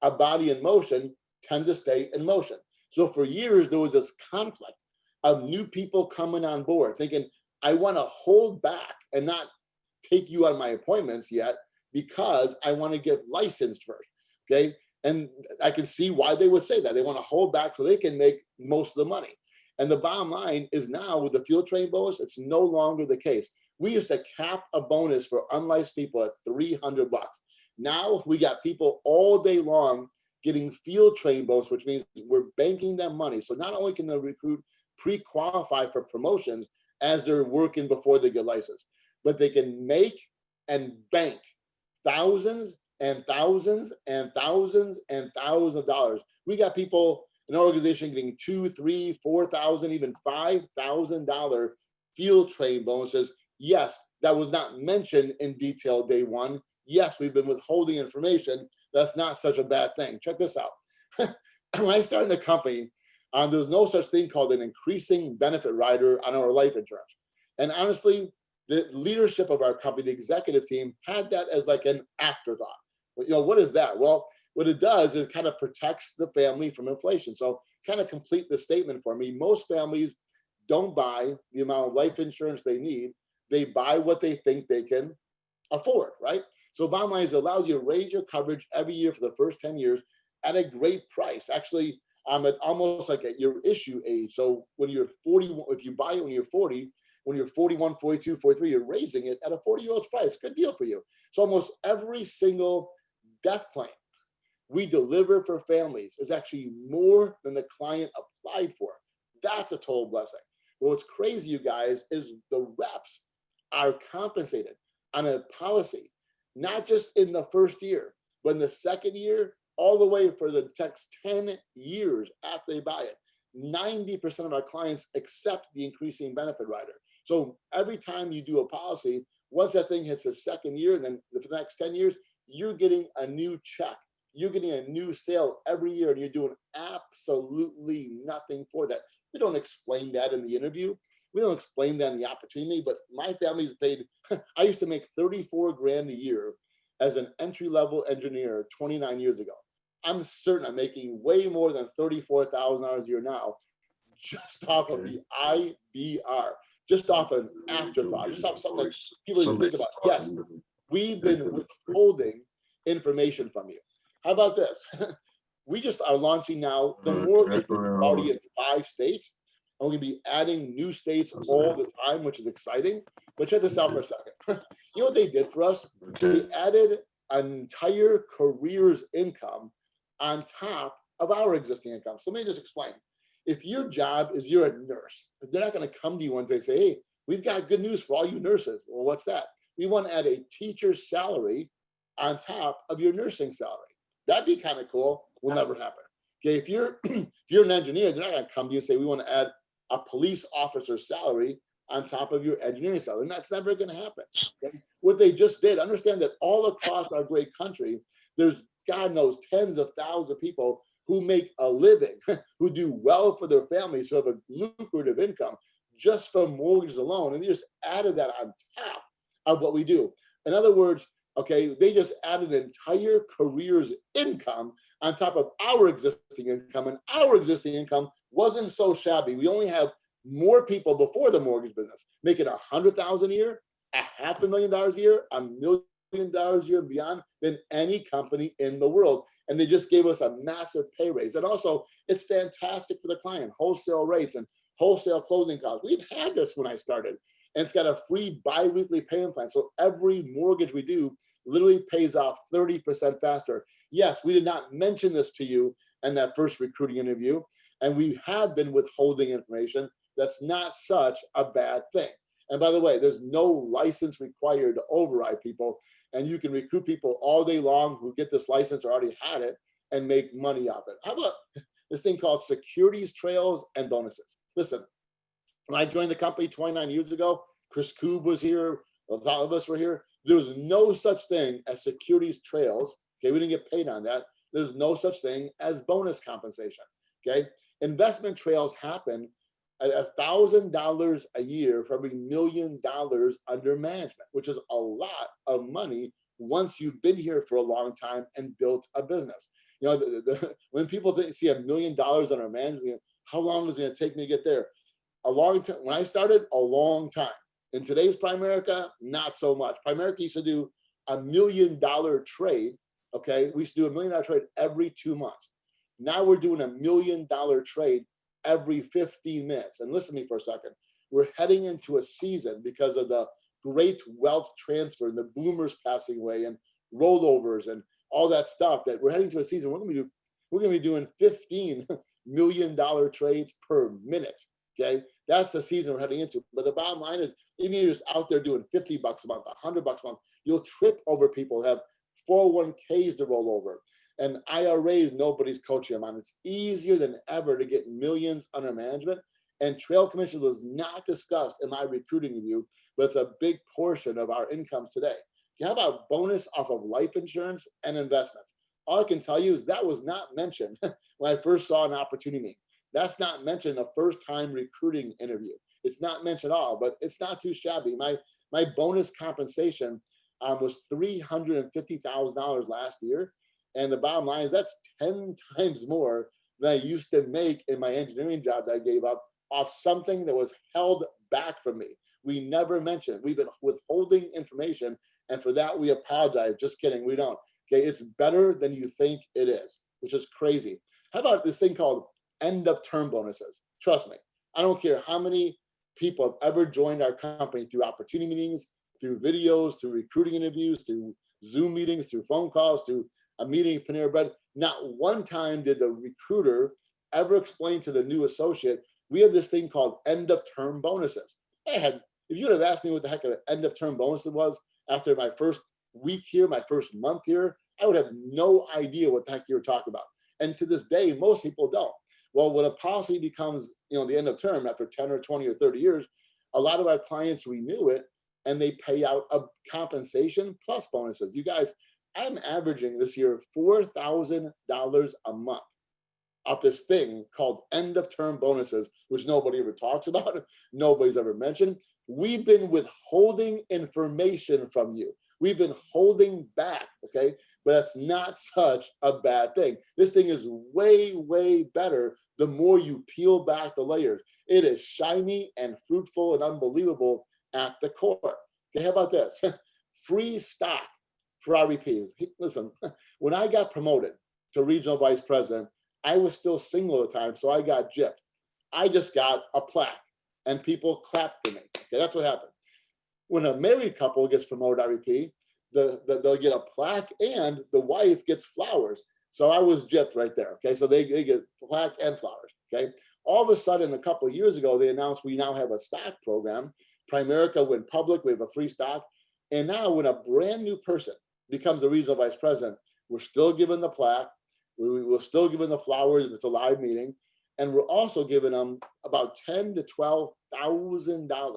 A body in motion tends to stay in motion. So for years, there was this conflict of new people coming on board thinking, I want to hold back and not take you on my appointments yet because I want to get licensed first, okay? And I can see why they would say that. They want to hold back so they can make most of the money. And the bottom line is now with the field training bonus, it's no longer the case. We used to cap a bonus for unlicensed people at $300. Now we got people all day long getting field training bonus, which means we're banking them money. So not only can the recruit pre-qualify for promotions as they're working before they get licensed, but they can make and bank thousands and thousands and thousands and thousands of dollars. We got people in our organization getting $2,000, $3,000, $4,000, even $5,000 field training bonuses. Yes, that was not mentioned in detail day one. Yes, we've been withholding information. That's not such a bad thing. Check this out. When I started the company, there was no such thing called an increasing benefit rider on our life insurance. And honestly, the leadership of our company, the executive team, had that as like an afterthought. You know, what is that? Well, what it does is it kind of protects the family from inflation. So kind of complete the statement for me. Most families don't buy the amount of life insurance they need. They buy what they think they can afford, right? So bottom line is it allows you to raise your coverage every year for the first 10 years at a great price. Actually, at almost like at your issue age. So when you're 40, if you buy it when you're 40, when you're 41, 42, 43, you're raising it at a 40-year-old's price. Good deal for you. So almost every single death claim we deliver for families is actually more than the client applied for. That's a total blessing. Well, what's crazy, you guys, is the reps are compensated on a policy, not just in the first year, but in the second year, all the way for the next 10 years after they buy it. 90% of our clients accept the increasing benefit rider. So every time you do a policy, once that thing hits the second year, and then for the next 10 years, you're getting a new check. You're getting a new sale every year, and you're doing absolutely nothing for that. We don't explain that in the interview. We don't explain that in the opportunity, but my family's paid. I used to make 34 grand a year as an entry-level engineer 29 years ago. I'm certain I'm making way more than $34,000 a year now, just off of the IBR, just off an afterthought, just off something that people didn't think about. Yes, we've been withholding information from you. How about this? We just are launching now the mortgage already in 5 states. And we're going to be adding new states all the time, which is exciting. But check this out for a second. You know what they did for us? They added an entire career's income on top of our existing income. So let me just explain. If your job is you're a nurse, they're not going to come to you one day and say, hey, we've got good news for all you nurses. Well, what's that? We want to add a teacher's salary on top of your nursing salary. That'd be kind of cool. Will never happen. Okay, if you're an engineer, they're not going to come to you and say, we want to add a police officer's salary on top of your engineering salary. And that's never going to happen. Okay? What they just did, understand that all across our great country, there's, God knows, tens of thousands of people who make a living, who do well for their families, who have a lucrative income just from mortgages alone. And they just added that on top of what we do. In other words, Okay, they just added an entire career's income on top of our existing income, and our existing income wasn't so shabby. We only have more people before the mortgage business making $100,000 a year, $500,000 a year, $1 million a year and beyond than any company in the world. And they just gave us a massive pay raise. And also, it's fantastic for the client, wholesale rates and wholesale closing costs. We've had this when I started, and it's got a free bi-weekly payment plan. So every mortgage we do literally pays off 30% faster. Yes, we did not mention this to you in that first recruiting interview, and we have been withholding information. That's not such a bad thing. And by the way, there's no license required to override people, and you can recruit people all day long who get this license or already had it and make money off it. How about this thing called securities trails and bonuses? Listen, when I joined the company 29 years ago, Chris Koob was here, a lot of us were here. There was no such thing as securities trails. Okay, we didn't get paid on that. There's no such thing as bonus compensation. Okay, investment trails happen at $1,000 a year for every $1 million under management, which is a lot of money once you've been here for a long time and built a business. You know, when people see $1 million under management, how long is it going to take me to get there? A long time. When I started, a long time. In today's Primerica, not so much. Primerica used to do $1 million trade. Okay, we used to do $1 million trade every 2 months. Now we're doing $1 million trade every 15 minutes. And listen to me for a second. We're heading into a season because of the great wealth transfer and the boomers passing away and rollovers and all that stuff, that we're heading to a season. We're going to be doing $15 million trades per minute. Okay, that's the season we're heading into. But the bottom line is, even if you're just out there doing $50 a month, $100 a month, you'll trip over people who have 401ks to roll over. And IRAs, nobody's coaching them on. It's easier than ever to get millions under management. And trail commission was not discussed in my recruiting review, but it's a big portion of our incomes today. How about bonus off of life insurance and investments? All I can tell you is that was not mentioned when I first saw an opportunity. That's not mentioned in a first-time recruiting interview. It's not mentioned at all, but it's not too shabby. My bonus compensation was $350,000 last year. And the bottom line is that's 10 times more than I used to make in my engineering job that I gave up off something that was held back from me. We never mentioned. We've been withholding information, and for that we apologize. Just kidding, we don't. Okay, it's better than you think it is, which is crazy. How about this thing called end of term bonuses? Trust me, I don't care how many people have ever joined our company through opportunity meetings, through videos, through recruiting interviews, through Zoom meetings, through phone calls, through a meeting at Panera Bread. Not one time did the recruiter ever explain to the new associate, we have this thing called end of term bonuses. If you would have asked me what the heck an end of term bonus was after my first week here, my first month here, I would have no idea what the heck you were talking about. And to this day, most people don't. Well, when a policy becomes, the end of term after 10 or 20 or 30 years, a lot of our clients renew it and they pay out a compensation plus bonuses. You guys, I'm averaging this year $4,000 a month off this thing called end of term bonuses, which nobody ever talks about. Nobody's ever mentioned. We've been withholding information from you. We've been holding back, okay? But that's not such a bad thing. This thing is way, way better the more you peel back the layers. It is shiny and fruitful and unbelievable at the core. Okay, how about this? Free stock for our VPs. Listen, when I got promoted to regional vice president, I was still single at the time, so I got gypped. I just got a plaque and people clapped for me. Okay, that's what happened. When a married couple gets promoted RVP, they'll get a plaque and the wife gets flowers. So I was gypped right there. Okay, so they get plaque and flowers. Okay, all of a sudden, a couple of years ago, they announced we now have a stock program. Primerica went public. We have a free stock. And now when a brand new person becomes a regional vice president, we're still giving the plaque. We're still giving the flowers if it's a live meeting. And we're also giving them about $10,000 to $12,000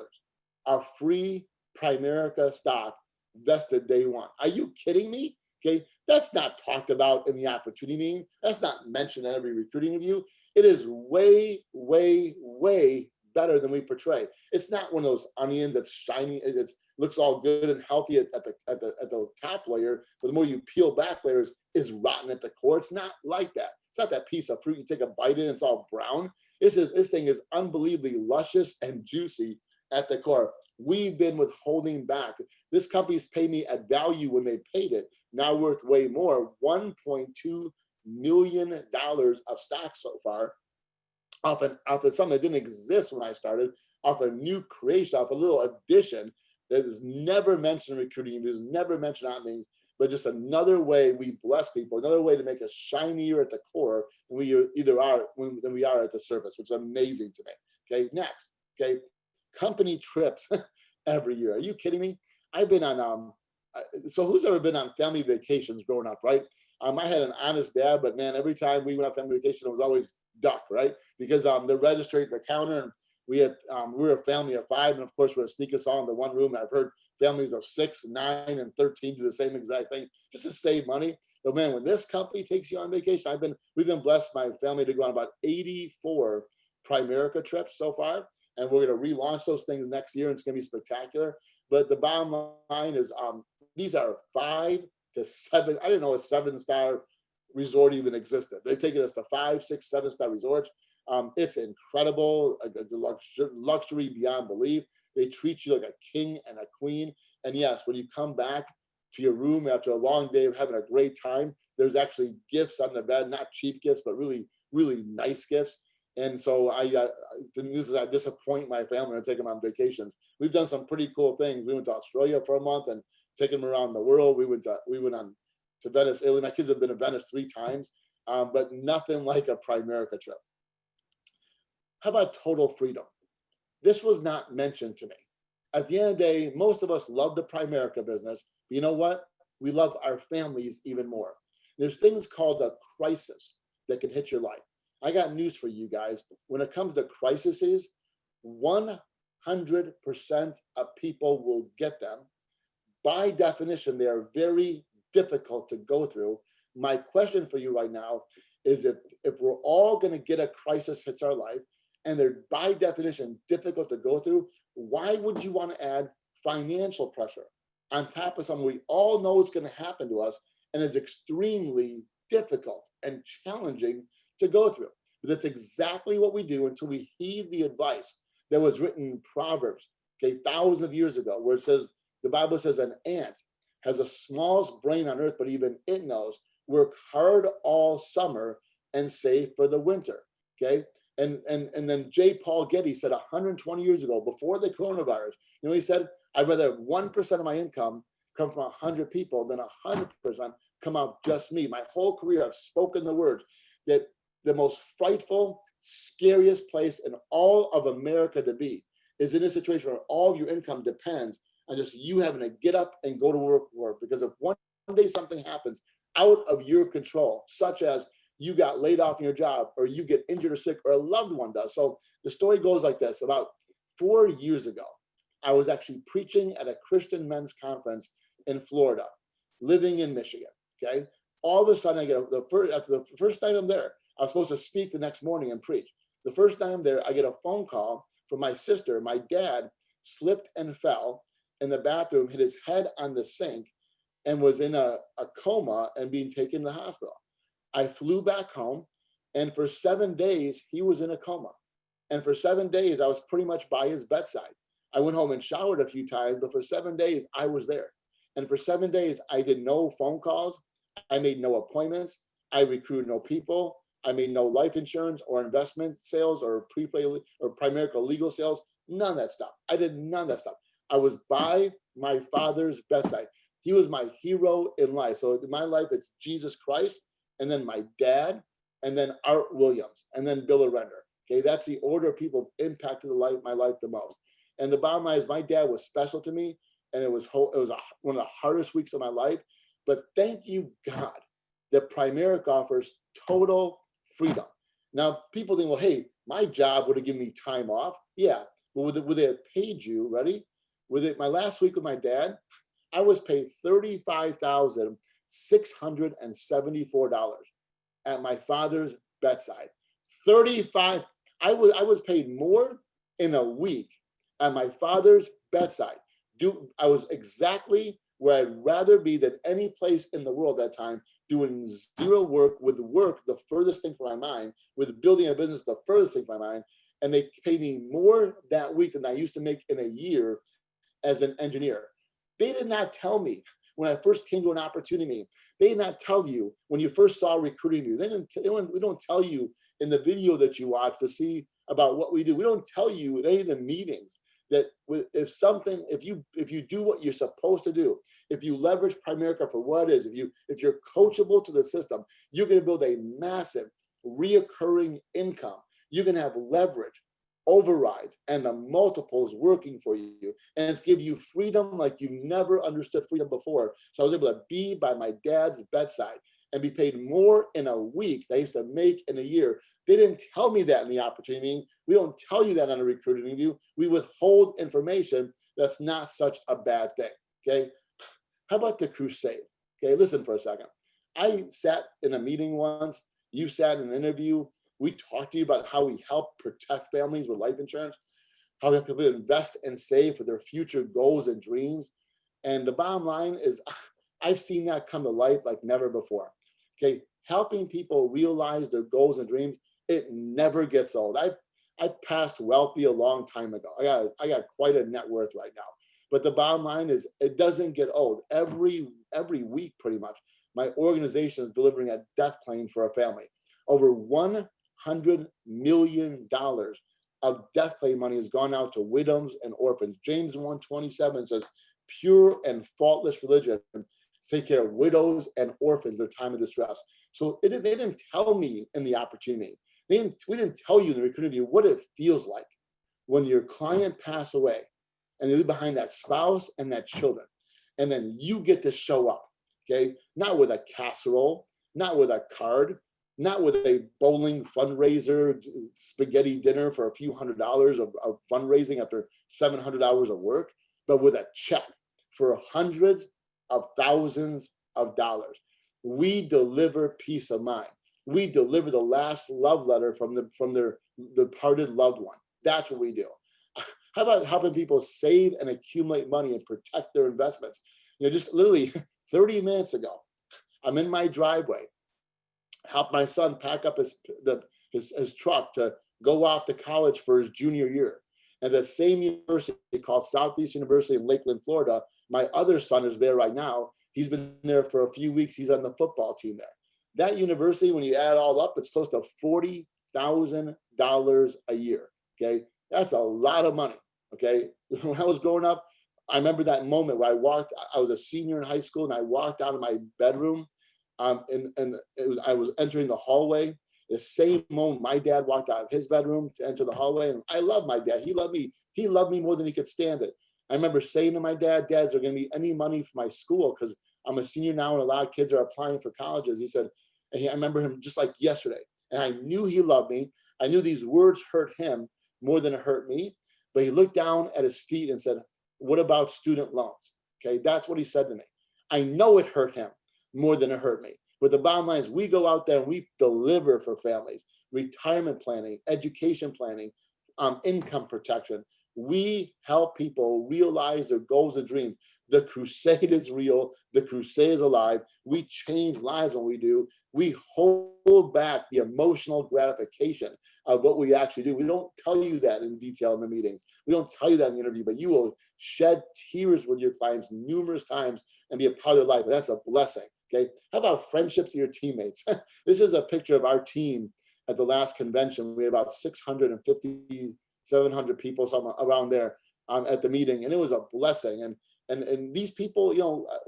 of free Primerica stock vested day one. Are you kidding me? Okay, that's not talked about in the opportunity meeting. That's not mentioned in every recruiting review. It is way, way, way better than we portray. It's not one of those onions that's shiny, it looks all good and healthy at the top layer, but the more you peel back layers, is rotten at the core. It's not like that. It's not that piece of fruit you take a bite in, it's all brown. This thing is unbelievably luscious and juicy at the core. We've been withholding back. This company's paid me at value when they paid it, now worth way more, $1.2 million of stock so far, off of something that didn't exist when I started, off a new creation, off a little addition that is never mentioned in recruiting, is never mentioned on things, but just another way we bless people, another way to make us shinier at the core than we are at the surface, which is amazing to me. Okay, next, okay, company trips every year. Are you kidding me? I've been on, so who's ever been on family vacations growing up, right? I had an honest dad, but man, every time we went on family vacation, it was always duck, right? Because they're registering at the counter, and we were a family of 5, and of course we're gonna sneak us all into one room. I've heard families of 6, 9, and 13 do the same exact thing just to save money. But man, when this company takes you on vacation, we've been blessed, my family, to go on about 84 Primerica trips so far, and we're gonna relaunch those things next year, and it's gonna be spectacular. But the bottom line is, these are 5 to 7. I didn't know a 7-star resort even existed. They've taken us to 5, 6, 7-star resorts. It's incredible, luxury beyond belief. They treat you like a king and a queen. And yes, when you come back to your room after a long day of having a great time, there's actually gifts on the bed, not cheap gifts, but really, really nice gifts. And so I disappoint my family and take them on vacations. We've done some pretty cool things. We went to Australia for a month and taken them around the world. We went on to Venice, Italy. My kids have been to Venice 3 times, but nothing like a Primerica trip. How about total freedom? This was not mentioned to me. At the end of the day, most of us love the Primerica business. But you know what? We love our families even more. There's things called a crisis that can hit your life. I got news for you guys. When it comes to crises, 100% of people will get them. By definition, they are very difficult to go through. My question for you right now is, if we're all going to get a crisis hits our life, and they're by definition difficult to go through, why would you want to add financial pressure on top of something we all know is going to happen to us and is extremely difficult and challenging to go through? But that's exactly what we do until we heed the advice that was written in Proverbs, okay, thousands of years ago, where it says, the Bible says, an ant has the smallest brain on earth, but even it knows, work hard all summer and save for the winter, okay? And then J. Paul Getty said 120 years ago, before the coronavirus, he said, I'd rather have 1% of my income come from 100 people than 100% come out just me. My whole career, I've spoken the word that the most frightful, scariest place in all of America to be is in a situation where all of your income depends on just you having to get up and go to work. Because if one day something happens out of your control, such as you got laid off in your job, or you get injured or sick, or a loved one does. So the story goes like this. About 4 years ago, I was actually preaching at a Christian men's conference in Florida, living in Michigan, okay? All of a sudden, after the first night I'm there, I was supposed to speak the next morning and preach. The first night I'm there, I get a phone call from my sister. My dad slipped and fell in the bathroom, hit his head on the sink, and was in a coma and being taken to the hospital. I flew back home, and for 7 days, he was in a coma. And for 7 days, I was pretty much by his bedside. I went home and showered a few times, but for 7 days, I was there. And for 7 days, I did no phone calls. I made no appointments. I recruited no people. I made no life insurance or investment sales or prepaid or Primerica legal sales. None of that stuff. I did none of that stuff. I was by my father's bedside. He was my hero in life. So in my life, it's Jesus Christ, and then my dad, and then Art Williams, and then Bill Arender. Okay, that's the order of people impacted my life the most. And the bottom line is, my dad was special to me, and it was one of the hardest weeks of my life. But thank you, God, that Primerica offers total freedom. Now, people think, well, hey, my job would have given me time off. Yeah, but would they have paid you? Ready? My last week with my dad, I was paid $35,674 at my father's bedside. I was paid more in a week at my father's bedside. I was exactly where I'd rather be than any place in the world at that time, doing zero work, with work the furthest thing from my mind, with building a business the furthest thing from my mind. And they paid me more that week than I used to make in a year as an engineer. They did not tell me when I first came to an opportunity. They did not tell you when you first saw Recruiting Me. We don't tell you in the video that you watch to see about what we do. We don't tell you in any of the meetings that if you do what you're supposed to do, if you leverage Primerica for what it is, if you're coachable to the system, you're going to build a massive reoccurring income. You're going to have leverage, overrides, and the multiples working for you, and it's give you freedom like you never understood freedom before. So I was able to be by my dad's bedside and be paid more in a week than I used to make in a year. They didn't tell me that in the opportunity. We don't tell you that on a recruiting interview. We withhold information. That's not such a bad thing, okay? How about the crusade? Okay, listen for a second. I sat in a meeting once. You sat in an interview. We talked to you about how we help protect families with life insurance, how we help people invest and save for their future goals and dreams. And the bottom line is I've seen that come to life like never before. Okay, helping people realize their goals and dreams, it never gets old. I passed wealthy a long time ago. I got quite a net worth right now. But the bottom line is it doesn't get old. Every week, pretty much, my organization is delivering a death claim for a family. Over $100 million of death claim money has gone out to widows and orphans. James 1:27 says, pure and faultless religion take care of widows and orphans in their time of distress. So they didn't tell me in the opportunity. We didn't tell you in the recruiting interview what it feels like when your client passed away and you leave behind that spouse and that children. And then you get to show up, okay? Not with a casserole, not with a card, not with a bowling fundraiser, spaghetti dinner for a few $100s of fundraising after 700 hours of work, but with a check for hundreds of thousands of dollars. We deliver peace of mind. We deliver the last love letter from their departed loved one. That's what we do. How about helping people save and accumulate money and protect their investments? Just literally 30 minutes ago, I'm in my driveway, helped my son pack up his truck to go off to college for his junior year. And the same university called Southeast University in Lakeland, Florida, my other son is there right now. He's been there for a few weeks. He's on the football team there. That university, when you add it all up, it's close to $40,000 a year, okay? That's a lot of money, okay? When I was growing up, I remember that moment where I was a senior in high school, and I walked out of my bedroom, and I was entering the hallway. The same moment my dad walked out of his bedroom to enter the hallway, and I love my dad. He loved me more than he could stand it. I remember saying to my dad, "Dad, is there going to be any money for my school? Because I'm a senior now, and a lot of kids are applying for colleges." He said, and I remember him just like yesterday, and I knew he loved me. I knew these words hurt him more than it hurt me, but he looked down at his feet and said, "What about student loans?" Okay, that's what he said to me. I know it hurt him more than it hurt me. But the bottom line is we go out there and we deliver for families, retirement planning, education planning, income protection. We help people realize their goals and dreams. The crusade is real. The crusade is alive. We change lives when we do. We hold back the emotional gratification of what we actually do. We don't tell you that in detail in the meetings. We don't tell you that in the interview, but you will shed tears with your clients numerous times and be a part of their life. And that's a blessing. Okay. How about friendships to your teammates? This is a picture of our team at the last convention. We had about 650, 700 people, something around there at the meeting. And it was a blessing. And these people,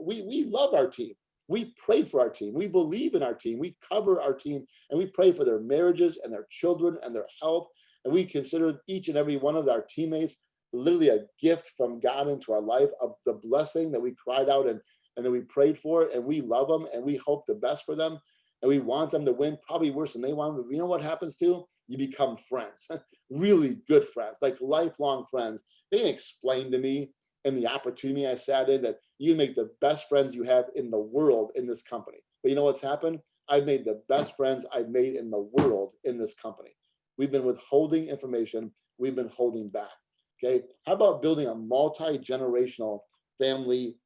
we love our team. We pray for our team. We believe in our team. We cover our team, and we pray for their marriages and their children and their health. And we consider each and every one of our teammates literally a gift from God into our life, of the blessing that we cried out and that we prayed for, and we love them, and we hope the best for them, and we want them to win, probably worse than they want. But you know what happens too? You become friends, really good friends, like lifelong friends. They didn't explain to me in the opportunity I sat in that you make the best friends you have in the world in this company. But you know what's happened? I've made the best friends I've made in the world in this company. We've been withholding information. We've been holding back. Okay. How about building a multi-generational family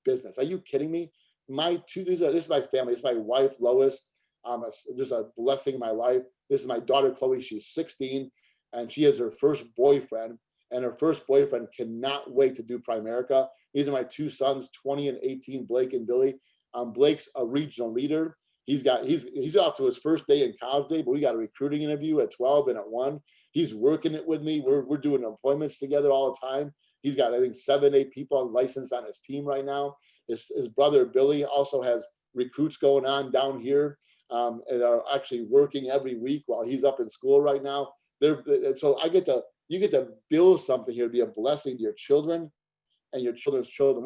business? Are you kidding me? This is my family. This is my wife, Lois. Just a blessing in my life. This is my daughter, Chloe. She's 16 and she has her first boyfriend, and her first boyfriend cannot wait to do Primerica. These are my two sons, 20 and 18, Blake and Billy. Blake's a regional leader. He's off to his first day in college day, but we got a recruiting interview at 12 and at 1. He's working it with me. We're doing appointments together all the time. He's got, I think, 7, 8 people licensed on his team right now. His brother, Billy, also has recruits going on down here and are actually working every week while he's up in school right now. So you get to build something here to be a blessing to your children and your children's children.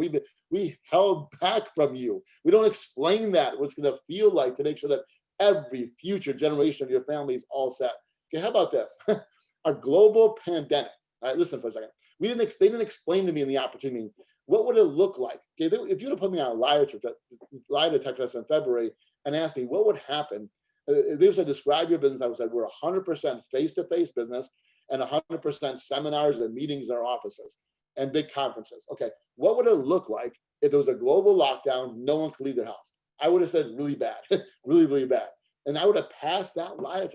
We held back from you. We don't explain that, what it's going to feel like to make sure that every future generation of your family is all set. Okay, how about this? A global pandemic. All right, listen for a second. They didn't explain to me in the opportunity, what would it look like? Okay, if you would have put me on a lie detector test in February and asked me what would happen, if they said describe your business, I would say we're 100% face-to-face business and 100% seminars and meetings in our offices and big conferences. Okay, what would it look like if there was a global lockdown, no one could leave their house? I would have said really bad, really, really bad. And I would have passed that lie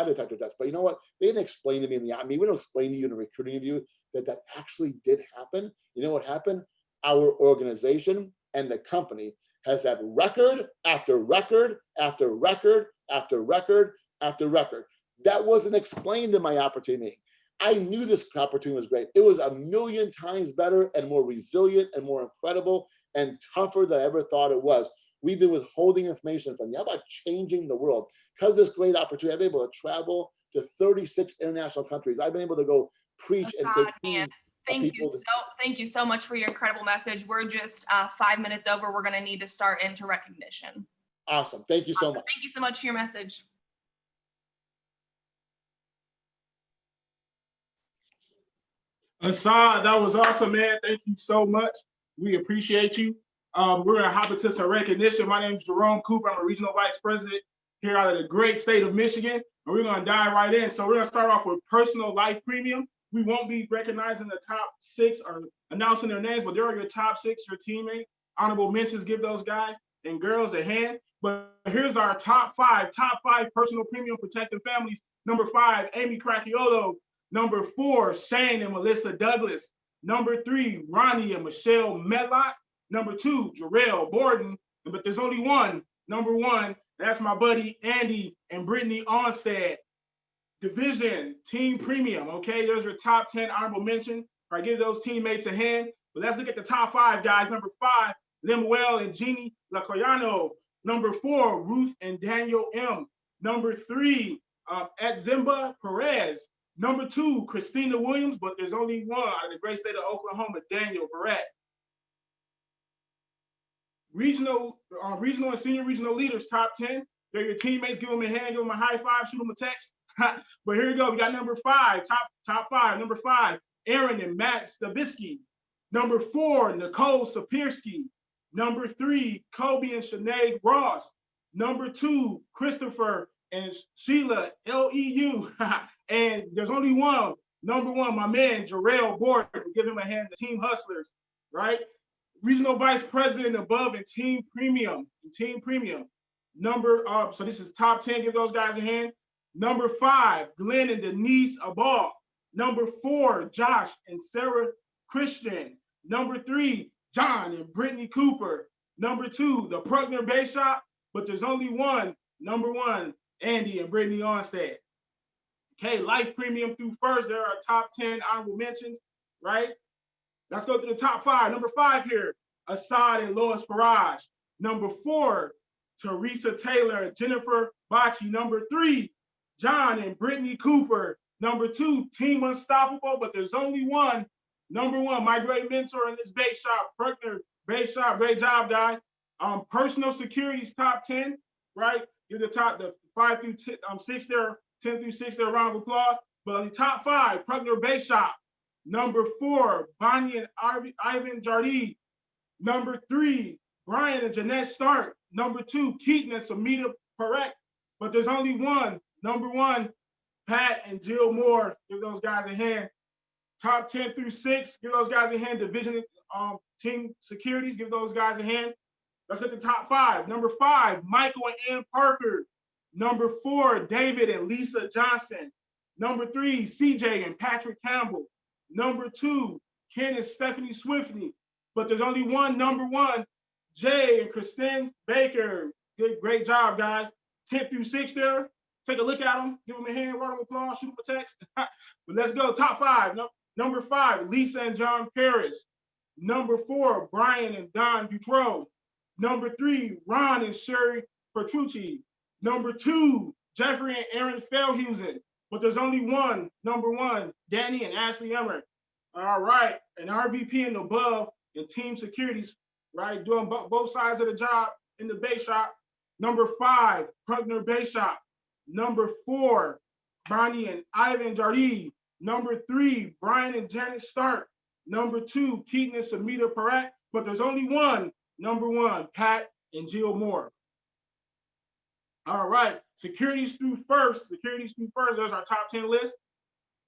detector test. But you know what? They didn't explain to me we don't explain to you in a recruiting interview that actually did happen. You know what happened? Our organization and the company has had record after record after record after record after record. That wasn't explained in my opportunity. I knew this opportunity was great. It was 1,000,000 times better and more resilient and more incredible and tougher than I ever thought it was. We've been withholding information from you. How about changing the world? Because of this great opportunity, I've been able to travel to 36 international countries. I've been able to go preach and take teams. Thank you so much for your incredible message. We're just 5 minutes over. We're going to need to start into recognition. Awesome. Thank you so much. Thank you so much for your message. Assad, that was awesome, man. Thank you so much. We appreciate you. We're going to hop into some recognition. My name is Jerome Cooper. I'm a regional vice president here out of the great state of Michigan, and we're going to dive right in. So we're going to start off with personal life premium. We won't be recognizing the top 6 or announcing their names, but there are your top 6, your teammates. Honorable mentions, give those guys and girls a hand. But here's our top 5 personal premium protected families. Number 5, Amy Cracchiolo. Number 4, Shane and Melissa Douglas. Number 3, Ronnie and Michelle Medlock. Number 2, Jarrell Borden. But there's only one, number 1. That's my buddy Andy and Brittany Onstead. Division, team premium, okay? There's your top 10 honorable mention. I give those teammates a hand. But let's look at the top 5, guys. Number 5, Lemuel and Jeannie Lacoyano. Number 4, Ruth and Daniel M. Number 3, Atzimba Perez. Number 2, Christina Williams, but there's only one out of the great state of Oklahoma, Daniel Barrett. Regional and senior regional leaders, top 10. They're your teammates. Give them a hand, give them a high five, shoot them a text. But here we go. We got number 5, top 5. Number 5, Aaron and Matt Stabisky. Number 4, Nicole Sapirski. Number 3, Kobe and Sinead Ross. Number 2, Christopher and Sheila Leu. And there's only one. Number 1, my man, Jarrell Borden. Give him a hand, the Team Hustlers, right? Regional Vice President above in Team Premium. So this is top 10, give those guys a hand. Number 5, Glenn and Denise Abal. Number 4, Josh and Sarah Christian. Number 3, John and Brittany Cooper. Number 2, the Pruckner Bay Shop, but there's only one. Number 1, Andy and Brittany Onstead. Okay, life premium through first. There are top 10 honorable mentions, right? Let's go to the top 5. Number 5 here, Assad and Lois Farage. Number 4, Teresa Taylor and Jennifer Bocci. Number 3, John and Brittany Cooper. Number 2, Team Unstoppable, but there's only one. Number 1, my great mentor in this bait shop, Pruckner Bait Shop. Great job, guys. Personal security's top 10, right? You're the 5 through 6 there, 10 through 6 there, round of applause. But on the top 5, Pruckner Bait Shop. Number 4, Bonnie and Ivan Jardine. Number 3, Brian and Jeanette Stark. Number 2, Keaton and Samita Parekh. But there's only one. Number 1, Pat and Jill Moore, give those guys a hand. Top 10 through 6, give those guys a hand. Division team securities, give those guys a hand. Let's hit the top 5. Number 5, Michael and Ann Parker. Number 4, David and Lisa Johnson. Number 3, CJ and Patrick Campbell. Number 2, Ken and Stephanie Swiftney. But there's only one number 1, Jay and Kristen Baker. Good, great job, guys. 10 through 6 there. Take a look at them. Give them a hand, round of applause, shoot them a text. But let's go. Top 5. Number 5, Lisa and John Paris. Number 4, Brian and Don Dutro. Number 3, Ron and Sherry Petrucci. Number 2, Jeffrey and Aaron Feldhusen. But there's only one, number 1, Danny and Ashley Emmer. All right, an RVP and above in team securities, right? Doing both sides of the job in the base shop. Number 5, Krugner Base Shop. Number 4, Bonnie and Ivan Jardy. Number 3, Brian and Janet Stark. Number 2, Keaton and Samita Parak. But there's only one, number 1, Pat and Jill Moore. All right, securities through first. There's our top 10 list,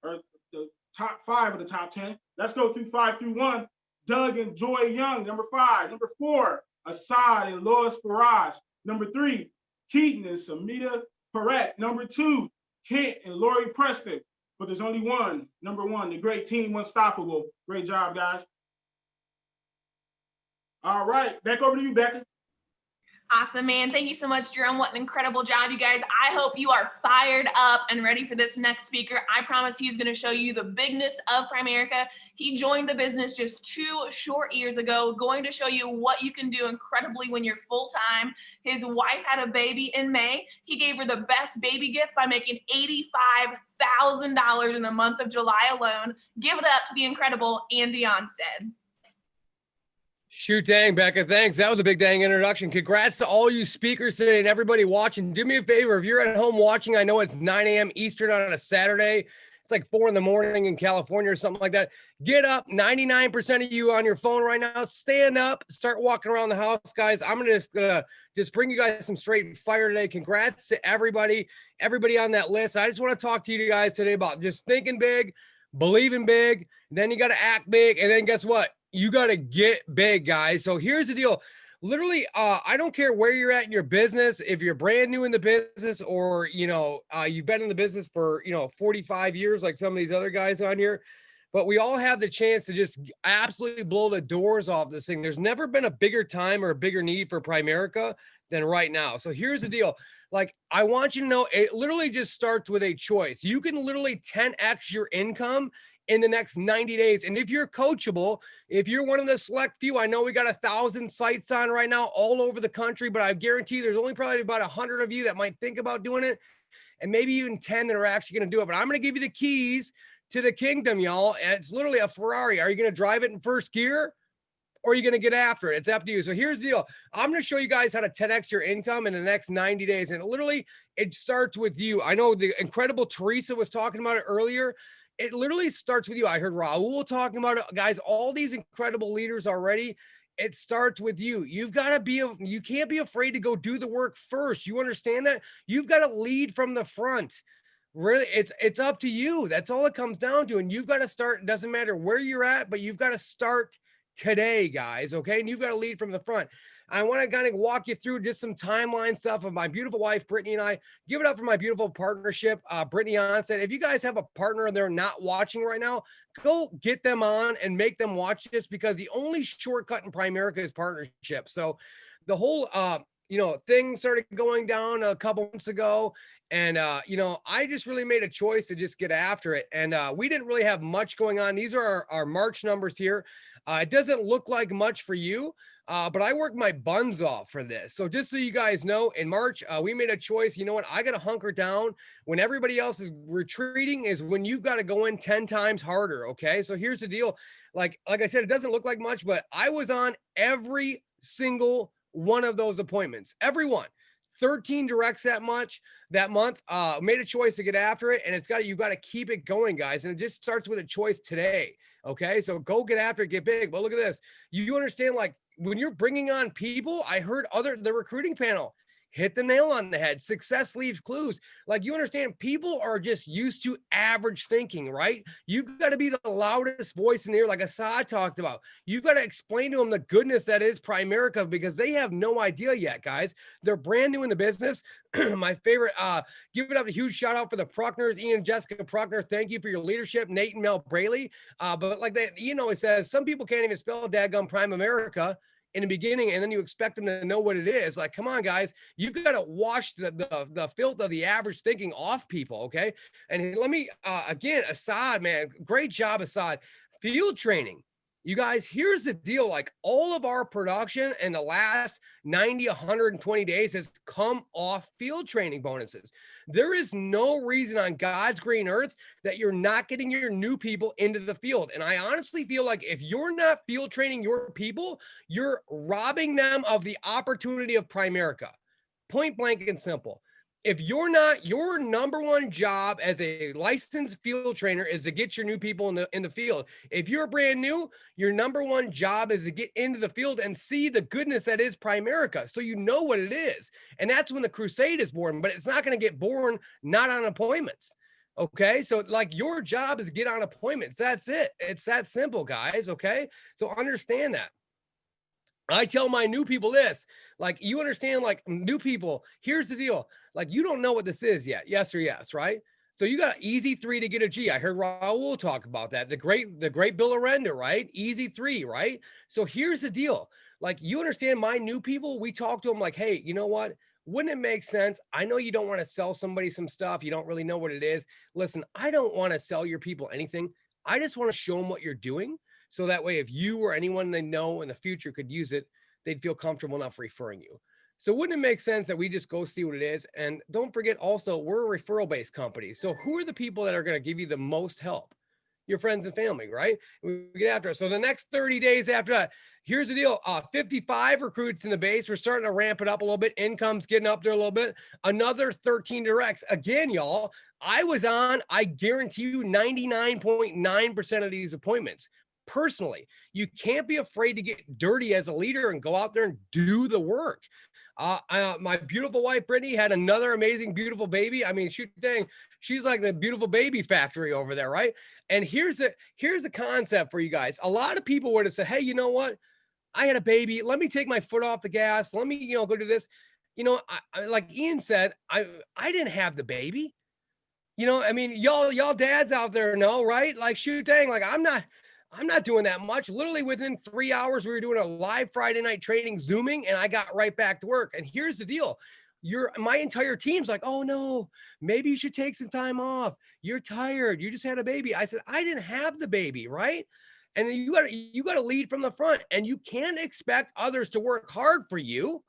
or the top 5 of the top 10. Let's go through 5 through 1. Doug and Joy Young, number 5. Number 4, Assad and Lois Faraj. Number 3, Keaton and Samita Parak. Number 2, Kent and Lori Preston. But there's only one, number 1, the great team, Unstoppable. Great job, guys. All right, back over to you, Becca. Awesome, man. Thank you so much, Jerome. What an incredible job, you guys. I hope you are fired up and ready for this next speaker. I promise he's going to show you the bigness of Primerica. He joined the business just 2 short years ago, going to show you what you can do incredibly when you're full-time. His wife had a baby in May. He gave her the best baby gift by making $85,000 in the month of July alone. Give it up to the incredible Andy Onstead. Shoot dang, Becca, thanks. That was a big dang introduction. Congrats to all you speakers today and everybody watching. Do me a favor, if you're at home watching, I know it's 9 a.m. Eastern on a Saturday. It's like 4 in the morning in California or something like that. Get up. 99% of you on your phone right now. Stand up. Start walking around the house, guys. I'm gonna just bring you guys some straight fire today. Congrats to everybody on that list. I just want to talk to you guys today about just thinking big, believing big, and then you got to act big, and then guess what? You got to get big, guys. So here's the deal. Literally, I don't care where you're at in your business. If you're brand new in the business or, you've been in the business for, 45 years, like some of these other guys on here, but we all have the chance to just absolutely blow the doors off this thing. There's never been a bigger time or a bigger need for Primerica than right now. So here's the deal. Like, I want you to know, it literally just starts with a choice. You can literally 10x your income in the next 90 days. And if you're coachable, if you're one of the select few, I know we got 1,000 sites on right now all over the country, but I guarantee there's only probably about 100 of you that might think about doing it, and maybe even 10 that are actually going to do it. But I'm going to give you the keys to the kingdom, y'all. And it's literally a Ferrari. Are you going to drive it in first gear, or are you going to get after it? It's up to you. So here's the deal. I'm going to show you guys how to 10x your income in the next 90 days. And literally, it starts with you. I know the incredible Teresa was talking about it earlier. It literally starts with you. I heard Raul talking about it. Guys, all these incredible leaders already. It starts with you. You can't be afraid to go do the work first. You understand that? You've got to lead from the front. Really, it's up to you. That's all it comes down to. And you've got to start. It doesn't matter where you're at, but you've got to start today, guys. Okay. And you've got to lead from the front. I want to kind of walk you through just some timeline stuff of my beautiful wife, Brittany, and I. Give it up for my beautiful partnership, Brittany Onstead. If you guys have a partner and they're not watching right now, go get them on and make them watch this, because the only shortcut in Primerica is partnership. So the whole, thing started going down a couple months ago. And, I just really made a choice to just get after it. And we didn't really have much going on. These are our March numbers here. It doesn't look like much for you, but I worked my buns off for this. So just so you guys know, in March, we made a choice. You know what? I got to hunker down. When everybody else is retreating is when you've got to go in 10 times harder. Okay. So here's the deal. Like I said, it doesn't look like much, but I was on every single one of those appointments, every one. 13 directs that month, made a choice to get after it. And you've got to keep it going, guys. And it just starts with a choice today. Okay. So go get after it, get big. But look at this. You understand, like when you're bringing on people, I heard the recruiting panel, hit the nail on the head. Success leaves clues. Like, you understand, people are just used to average thinking, right? You've got to be the loudest voice in the ear, like Assad talked about. You've got to explain to them the goodness that is Primerica, because they have no idea yet, guys. They're brand new in the business. My favorite, give it up a huge shout out for the Pruckners, Ian and Jessica Pruckner. Thank you for your leadership, Nate and Mel Braley. But like Ian always says, some people can't even spell dadgum Primerica in the beginning, and then you expect them to know what it is. Like, come on, guys, you've got to wash the filth of the average thinking off people, okay? And let me, again, Assad, man, great job, Assad. Field training. You guys, here's the deal. Like, all of our production in the last 90, 120 days has come off field training bonuses. There is no reason on God's green earth that you're not getting your new people into the field. And I honestly feel like if you're not field training your people, you're robbing them of the opportunity of Primerica. Point blank and simple. If you're not, your number one job as a licensed field trainer is to get your new people in the field. If you're brand new, your number one job is to get into the field and see the goodness that is Primerica, so you know what it is. And that's when the crusade is born, but it's not going to get born not on appointments. Okay, so like, your job is get on appointments. That's it. It's that simple, guys. Okay, so understand that. I tell my new people this, like, you understand, like, new people, here's the deal. Like, you don't know what this is yet. Yes or yes, right? So you got easy 3 to get a G. I heard Raul talk about that. The great Bill Arenda, right? Easy 3, right? So here's the deal. Like, you understand, my new people, we talk to them like, hey, you know what? Wouldn't it make sense? I know you don't want to sell somebody some stuff. You don't really know what it is. Listen, I don't want to sell your people anything. I just want to show them what you're doing. So that way, if you or anyone they know in the future could use it, they'd feel comfortable enough referring you. So wouldn't it make sense that we just go see what it is? And don't forget also, we're a referral-based company. So who are the people that are going to give you the most help? Your friends and family, right? We get after it. So the next 30 days after that, here's the deal. 55 recruits in the base. We're starting to ramp it up a little bit. Income's getting up there a little bit. Another 13 directs. Again, y'all, I guarantee you 99.9% of these appointments. Personally, you can't be afraid to get dirty as a leader and go out there and do the work. My beautiful wife, Brittany, had another amazing, beautiful baby. I mean, shoot dang, she's like the beautiful baby factory over there, right? And here's the concept for you guys. A lot of people would have said, hey, you know what? I had a baby. Let me take my foot off the gas. Let me, go do this. I like Ian said, I didn't have the baby. I mean, y'all dads out there know, right? Like, shoot dang, like, I'm not doing that much. Literally within 3 hours, we were doing a live Friday night training, Zooming, and I got right back to work. And here's the deal. My entire team's like, oh no, maybe you should take some time off. You're tired. You just had a baby. I said, I didn't have the baby, right? And you got to lead from the front, and you can't expect others to work hard for you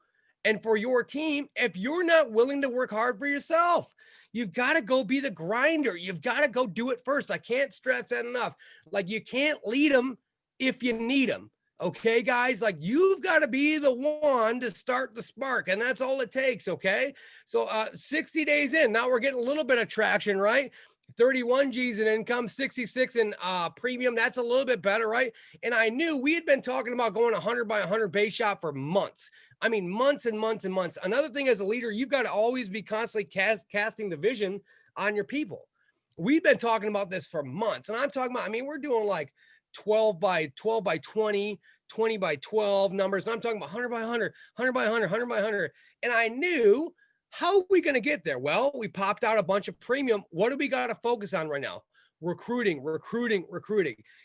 and for your team if you're not willing to work hard for yourself. You've got to go be the grinder. You've got to go do it first. I can't stress that enough. Like, you can't lead them if you need them. Okay, guys? Like, you've got to be the one to start the spark, and that's all it takes, okay? So 60 days in, now we're getting a little bit of traction, right? 31 G's in income, 66 in premium. That's a little bit better, right? And I knew we had been talking about going 100 by 100 base shop for months. I mean, months and months and months. Another thing, as a leader, you've got to always be constantly casting the vision on your people. We've been talking about this for months. And I'm talking about, I mean, we're doing like 12 by 20, 20 by 12 numbers. I'm talking about 100 by 100, 100 by 100, 100 by 100. And I knew, how are we going to get there? Well, we popped out a bunch of premium. What do we got to focus on right now? Recruiting.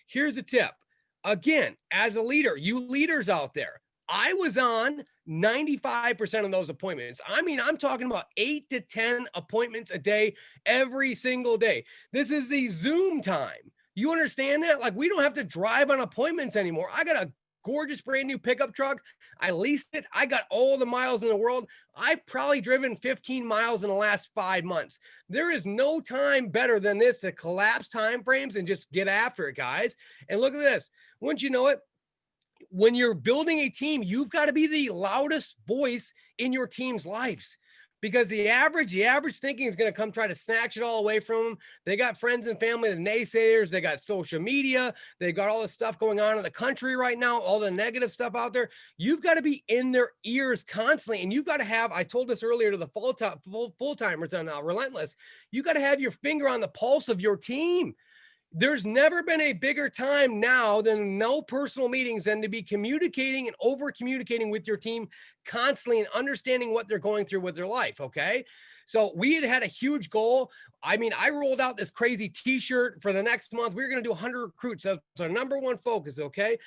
Here's a tip. Again, as a leader, you leaders out there, I was on 95% of those appointments. I mean, I'm talking about 8 to 10 appointments a day, every single day. This is the Zoom time. You understand that? Like, we don't have to drive on appointments anymore. I got a gorgeous brand new pickup truck. I leased it. I got all the miles in the world. I've probably driven 15 miles in the last 5 months. There is no time better than this to collapse time frames and just get after it, guys. And look at this. Wouldn't you know it? When you're building a team, you've got to be the loudest voice in your team's lives. because the average thinking is going to come try to snatch it all away from them. They got friends and family, the naysayers, they got social media, they got all this stuff going on in the country right now, all the negative stuff out there. You've got to be in their ears constantly. And you've got to have, I told this earlier to the full-timers on Relentless, you got to have your finger on the pulse of your team. There's never been a bigger time now than no personal meetings than to be communicating and over communicating with your team constantly and understanding what they're going through with their life. Okay. So we had a huge goal. I mean, I rolled out this crazy t-shirt for the next month. We were going to do 100 recruits. That's our number one focus. Okay.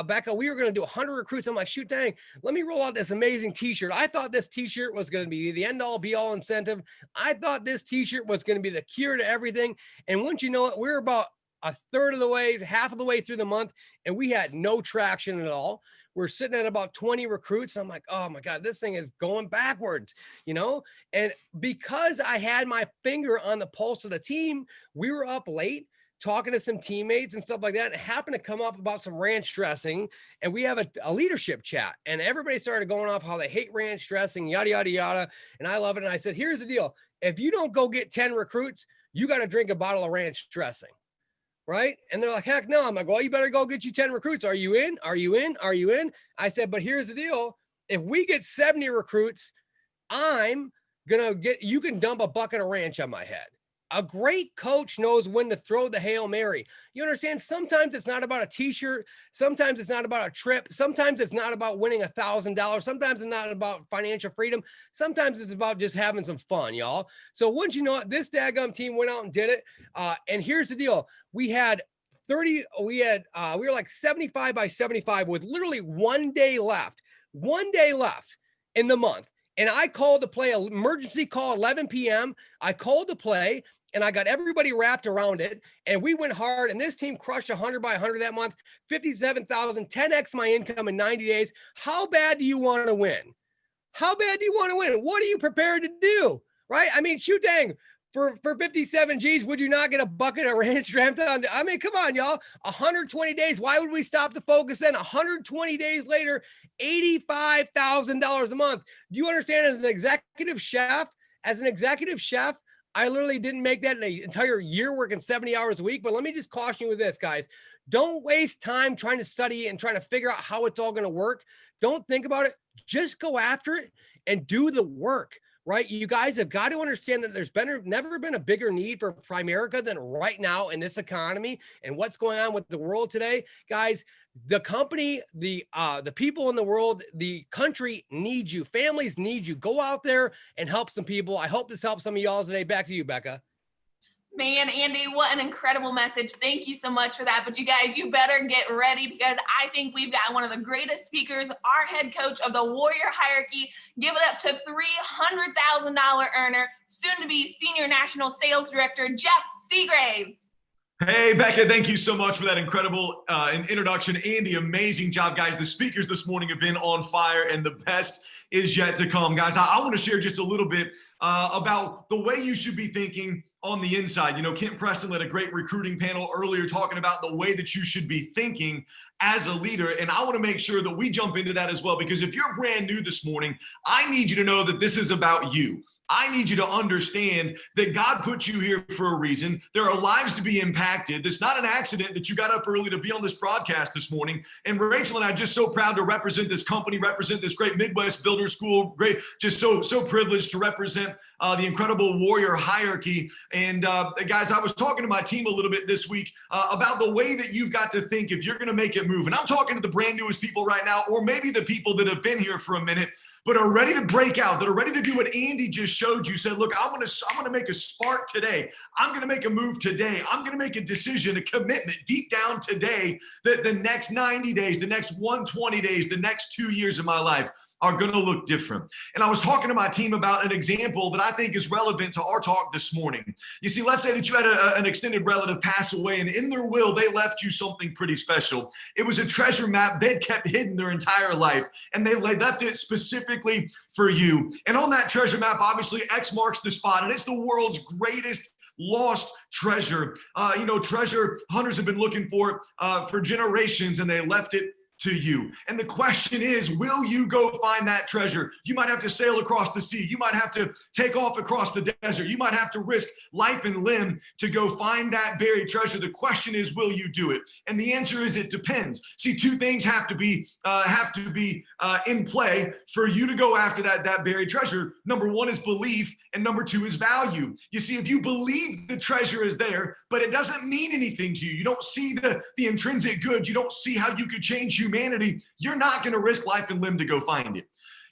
Becca, we were going to do 100 recruits. I'm like, shoot, dang, let me roll out this amazing t-shirt. I thought this t-shirt was going to be the end all be all incentive. I thought this t-shirt was going to be the cure to everything. And once you know it, we're about a third of the way, half of the way through the month, and we had no traction at all. We're sitting at about 20 recruits. I'm like, oh my God, this thing is going backwards, you know? And because I had my finger on the pulse of the team, we were up late talking to some teammates and stuff like that. And it happened to come up about some ranch dressing, and we have a leadership chat, and everybody started going off how they hate ranch dressing, yada, yada, yada. And I love it. And I said, here's the deal. If you don't go get 10 recruits, you got to drink a bottle of ranch dressing. Right? And they're like, heck no. I'm like, well, you better go get you 10 recruits. Are you in? Are you in? Are you in? I said, but here's the deal. If we get 70 recruits, I'm going to get, you can dump a bucket of ranch on my head. A great coach knows when to throw the Hail Mary. You understand? Sometimes it's not about a t-shirt. Sometimes it's not about a trip. Sometimes it's not about winning $1,000. Sometimes it's not about financial freedom. Sometimes it's about just having some fun, y'all. So once you know it, this daggum team went out and did it. And here's the deal. We had 30, we were like 75 by 75 with literally 1 day left in the month. And I called to play an emergency call, 11 p.m. I called to play, and I got everybody wrapped around it, and we went hard, and this team crushed 100 by 100 that month, 57,000, 10x my income in 90 days. How bad do you want to win? How bad do you want to win? What are you prepared to do? Right? I mean, shoot dang, for 57 G's, would you not get a bucket of ranch strapped on? I mean, come on, y'all. 120 days. Why would we stop the focus then? 120 days later, $85,000 a month. Do you understand? As an executive chef, I literally didn't make that in an entire year working 70 hours a week. But let me just caution you with this, guys. Don't waste time trying to study and trying to figure out how it's all going to work. Don't think about it. Just go after it and do the work. Right? You guys have got to understand that there's never been a bigger need for Primerica than right now in this economy and what's going on with the world today. Guys, the company, the people in the world, the country needs you. Families need you. Go out there and help some people. I hope this helps some of y'all today. Back to you, Becca. Man, Andy, what an incredible message. Thank you so much for that. But you guys, you better get ready because I think we've got one of the greatest speakers, our head coach of the Warrior Hierarchy. Give it up to $300,000 earner, soon to be Senior National Sales Director, Jeff Seagrave. Hey, Becca, thank you so much for that incredible introduction. Andy, amazing job, guys. The speakers this morning have been on fire, and the best is yet to come. Guys, I want to share just a little bit about the way you should be thinking on the inside. You know, Kent Preston led a great recruiting panel earlier talking about the way that you should be thinking as a leader. And I want to make sure that we jump into that as well, because if you're brand new this morning, I need you to know that this is about you. I need you to understand that God put you here for a reason. There are lives to be impacted. It's not an accident that you got up early to be on this broadcast this morning. And Rachel and I are just so proud to represent this company, represent this great Midwest Builder School. Great, just so privileged to represent the incredible Warrior Hierarchy. And guys, I was talking to my team a little bit this week about the way that you've got to think if you're going to make it move. And I'm talking to the brand newest people right now, or maybe the people that have been here for a minute, but are ready to break out, that are ready to do what Andy just showed you. Said, look, I'm gonna make a spark today. I'm gonna make a move today. I'm gonna make a decision, a commitment deep down today that the next 90 days, the next 120 days, the next 2 years of my life are going to look different. And I was talking to my team about an example that I think is relevant to our talk this morning. You see, let's say that you had an extended relative pass away, and in their will, they left you something pretty special. It was a treasure map they'd kept hidden their entire life, and they left it specifically for you. And on that treasure map, obviously, X marks the spot, and it's the world's greatest lost treasure. Treasure hunters have been looking for generations, and they left it to you. And the question is, will you go find that treasure? You might have to sail across the sea. You might have to take off across the desert. You might have to risk life and limb to go find that buried treasure. The question is, will you do it? And the answer is, it depends. See, two things have to be in play for you to go after that buried treasure. Number one is belief, and number two is value. You see, if you believe the treasure is there, but it doesn't mean anything to you, you don't see the intrinsic good, you don't see how you could change humanity, you're not going to risk life and limb to go find it.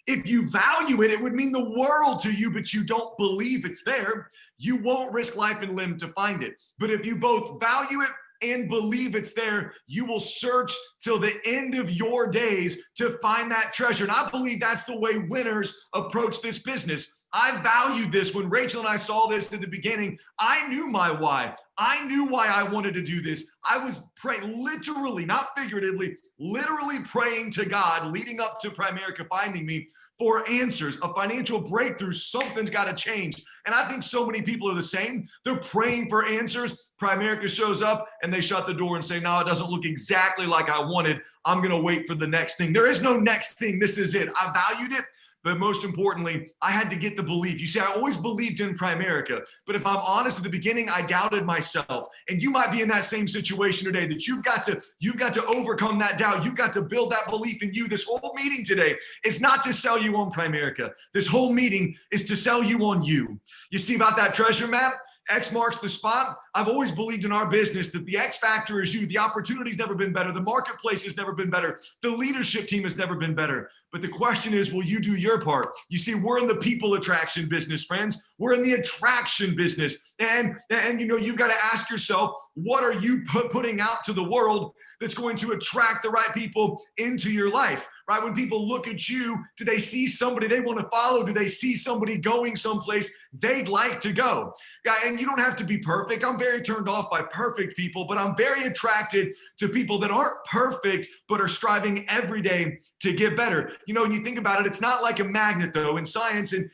If you value it, it would mean the world to you, but you don't believe it's there, you won't risk life and limb to find it. But if you both value it and believe it's there, you will search till the end of your days to find that treasure. And I believe that's the way winners approach this business. I valued this. When Rachel and I saw this at the beginning, I knew my why. I knew why I wanted to do this. I was praying, literally, not figuratively, literally praying to God leading up to Primerica finding me for answers, a financial breakthrough. Something's got to change. And I think so many people are the same. They're praying for answers. Primerica shows up and they shut the door and say, no, it doesn't look exactly like I wanted. I'm going to wait for the next thing. There is no next thing. This is it. I valued it. But most importantly, I had to get the belief. You see, I always believed in Primerica, but if I'm honest, at the beginning, I doubted myself. And you might be in that same situation today, that you've got to overcome that doubt. You've got to build that belief in you. This whole meeting today is not to sell you on Primerica. This whole meeting is to sell you on you. You see about that treasure map? X marks the spot. I've always believed in our business that the X factor is you. The opportunity's never been better. The marketplace has never been better. The leadership team has never been better. But the question is, will you do your part? You see, we're in the people attraction business, friends. We're in the attraction business. And you know, you've got to ask yourself, what are you putting out to the world that's going to attract the right people into your life? Right? When people look at you, do they see somebody they want to follow? Do they see somebody going someplace they'd like to go? Yeah, and you don't have to be perfect. I'm very turned off by perfect people, but I'm very attracted to people that aren't perfect, but are striving every day to get better. You know, when you think about it, it's not like a magnet, though. In science and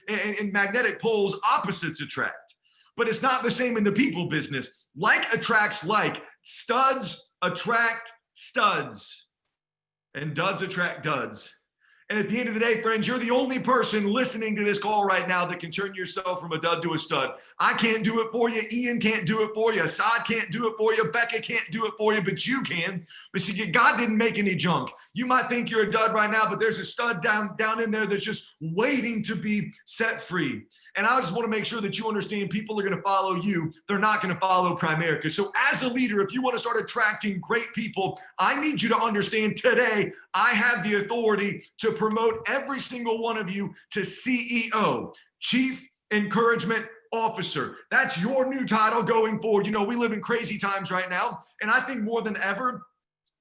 magnetic poles, opposites attract. But it's not the same in the people business. Like attracts like. Studs attract studs. And duds attract duds. And at the end of the day, friends, you're the only person listening to this call right now that can turn yourself from a dud to a stud. I can't do it for you. Ian can't do it for you. Assad can't do it for you. Becca can't do it for you, but you can. But see, God didn't make any junk. You might think you're a dud right now, but there's a stud down in there that's just waiting to be set free. And I just want to make sure that you understand people are going to follow you. They're not going to follow Primerica. So as a leader, if you want to start attracting great people, I need you to understand today, I have the authority to promote every single one of you to CEO, Chief Encouragement Officer. That's your new title going forward. You know, we live in crazy times right now. And I think more than ever,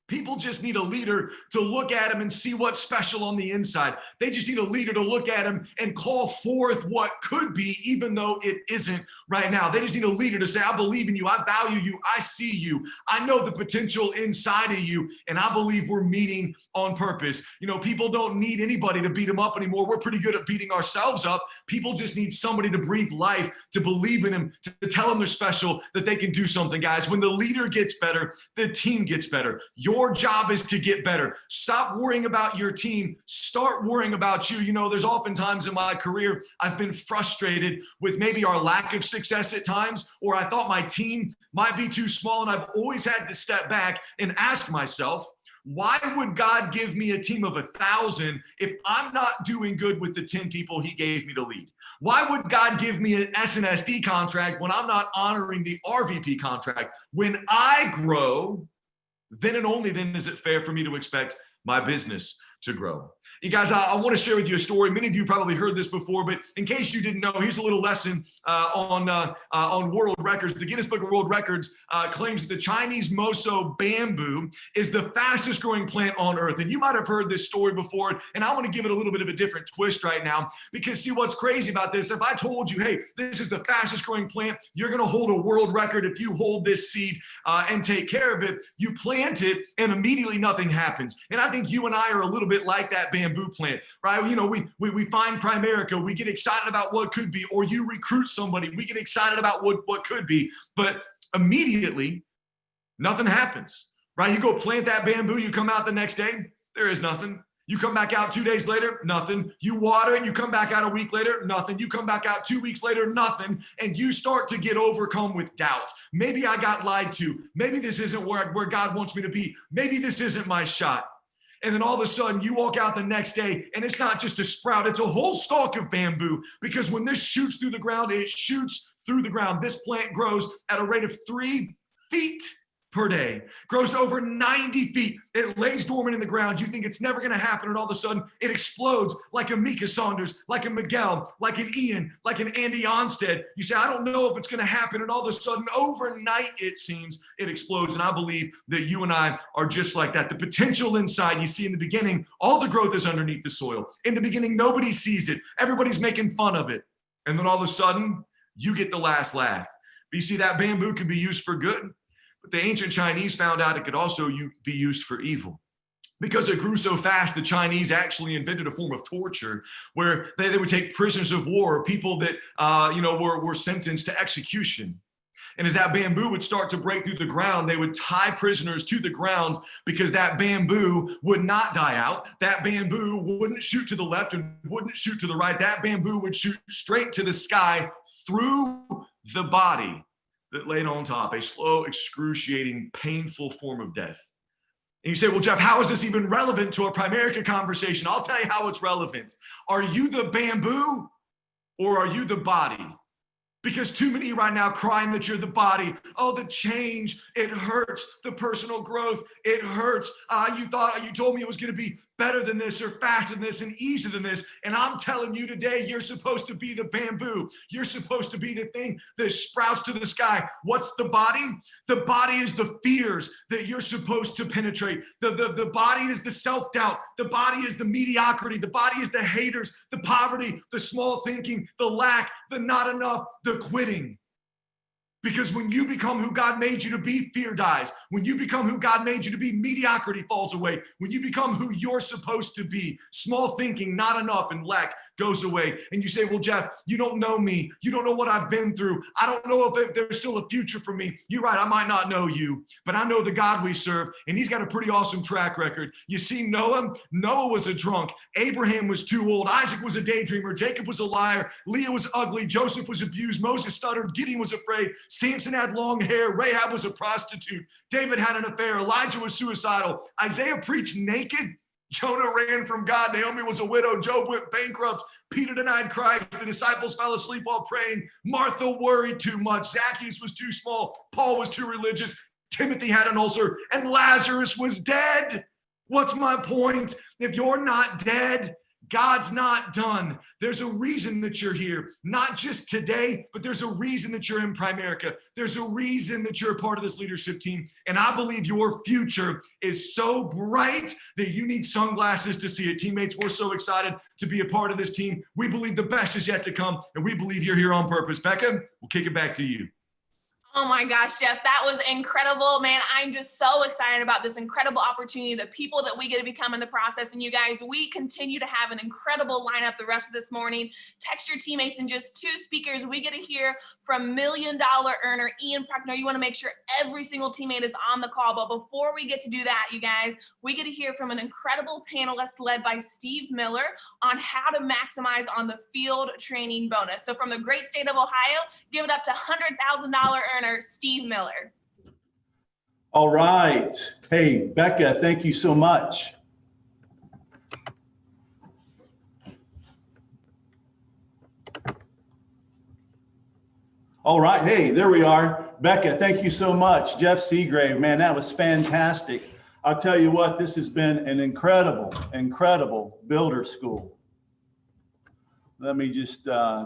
people just need a leader to look at them and see what's special on the inside. They just need a leader to look at them and call forth what could be, even though it isn't right now. They just need a leader to say, I believe in you. I value you. I see you. I know the potential inside of you. And I believe we're meeting on purpose. You know, people don't need anybody to beat them up anymore. We're pretty good at beating ourselves up. People just need somebody to breathe life, to believe in them, to tell them they're special, that they can do something, guys. When the leader gets better, the team gets better. Your job is to get better. Stop worrying about your team. Start worrying about you. You know, there's often times in my career I've been frustrated with maybe our lack of success at times, or I thought my team might be too small, and I've always had to step back and ask myself, why would God give me a team of 1,000 if I'm not doing good with the 10 people he gave me to lead? Why would God give me an SNSD contract when I'm not honoring the RVP contract? When I grow, then and only then is it fair for me to expect my business to grow. You guys, I want to share with you a story. Many of you probably heard this before, but in case you didn't know, here's a little lesson on world records. The Guinness Book of World Records claims that the Chinese Moso bamboo is the fastest growing plant on earth. And you might have heard this story before, and I want to give it a little bit of a different twist right now, because see what's crazy about this, if I told you, hey, this is the fastest growing plant, you're going to hold a world record if you hold this seed and take care of it. You plant it and immediately nothing happens. And I think you and I are a little bit like that bamboo plant, right? You know, we find Primerica, we get excited about what could be, or you recruit somebody, we get excited about what could be, but immediately nothing happens, right? You go plant that bamboo, you come out the next day, There is nothing. You come back out 2 days later, nothing. You water it, you come back out a week later, nothing. You come back out 2 weeks later, nothing. And you start to get overcome with doubt. Maybe I got lied to. Maybe this isn't where God wants me to be. Maybe this isn't my shot. And then all of a sudden you walk out the next day and it's not just a sprout, it's a whole stalk of bamboo. Because when this shoots through the ground, it shoots through the ground. This plant grows at a rate of 3 feet per day, grows to over 90 feet. It lays dormant in the ground. You think it's never going to happen. And all of a sudden it explodes like a Mika Saunders, like a Miguel, like an Ian, like an Andy Onstead. You say, I don't know if it's going to happen. And all of a sudden overnight, it seems it explodes. And I believe that you and I are just like that. The potential inside you see in the beginning, all the growth is underneath the soil. In the beginning, nobody sees it. Everybody's making fun of it. And then all of a sudden you get the last laugh. But you see, that bamboo can be used for good. But the ancient Chinese found out it could also be used for evil. Because it grew so fast, the Chinese actually invented a form of torture where they would take prisoners of war, people that were sentenced to execution. And as that bamboo would start to break through the ground, they would tie prisoners to the ground because that bamboo would not die out. That bamboo wouldn't shoot to the left and wouldn't shoot to the right. That bamboo would shoot straight to the sky through the body that laid on top, a slow, excruciating, painful form of death. And you say, well, Jeff, how is this even relevant to a Primerica conversation? I'll tell you how it's relevant. Are you the bamboo or are you the body? Because too many right now crying that you're the body. Oh, the change, it hurts. The personal growth, it hurts. You told me it was going to be better than this or faster than this and easier than this. And I'm telling you today, you're supposed to be the bamboo. You're supposed to be the thing that sprouts to the sky. What's the body? The body is the fears that you're supposed to penetrate. The body is the self-doubt. The body is the mediocrity. The body is the haters, the poverty, the small thinking, the lack, the not enough, the quitting. Because when you become who God made you to be, fear dies. When you become who God made you to be, mediocrity falls away. When you become who you're supposed to be, small thinking, not enough, and lack goes away. And you say, well, Jeff, you don't know me. You don't know what I've been through. I don't know if there's still a future for me. You're right. I might not know you, but I know the God we serve, and he's got a pretty awesome track record. You see Noah? Noah was a drunk. Abraham was too old. Isaac was a daydreamer. Jacob was a liar. Leah was ugly. Joseph was abused. Moses stuttered. Gideon was afraid. Samson had long hair. Rahab was a prostitute. David had an affair. Elijah was suicidal. Isaiah preached naked. Jonah ran from God. Naomi was a widow. Job went bankrupt. Peter denied Christ. The disciples fell asleep while praying. Martha worried too much. Zacchaeus was too small. Paul was too religious. Timothy had an ulcer. And Lazarus was dead. What's my point? If you're not dead, God's not done. There's a reason that you're here, not just today, but there's a reason that you're in Primerica. There's a reason that you're a part of this leadership team. And I believe your future is so bright that you need sunglasses to see it. Teammates, we're so excited to be a part of this team. We believe the best is yet to come, and we believe you're here on purpose. Becca, we'll kick it back to you. Oh my gosh, Jeff, that was incredible, man. I'm just so excited about this incredible opportunity, the people that we get to become in the process. And you guys, we continue to have an incredible lineup the rest of this morning. Text your teammates and just 2 speakers. We get to hear from $1 Million earner Ian Preckner. You want to make sure every single teammate is on the call. But before we get to do that, you guys, we get to hear from an incredible panelist led by Steve Miller on how to maximize on the field training bonus. So from the great state of Ohio, give it up to $100,000 earner Steve Miller. All right. Hey, Becca, thank you so much. All right. Hey, there we are. Becca, thank you so much. Jeff Seagrave, man, that was fantastic. I'll tell you what, this has been an incredible builder school. Let me just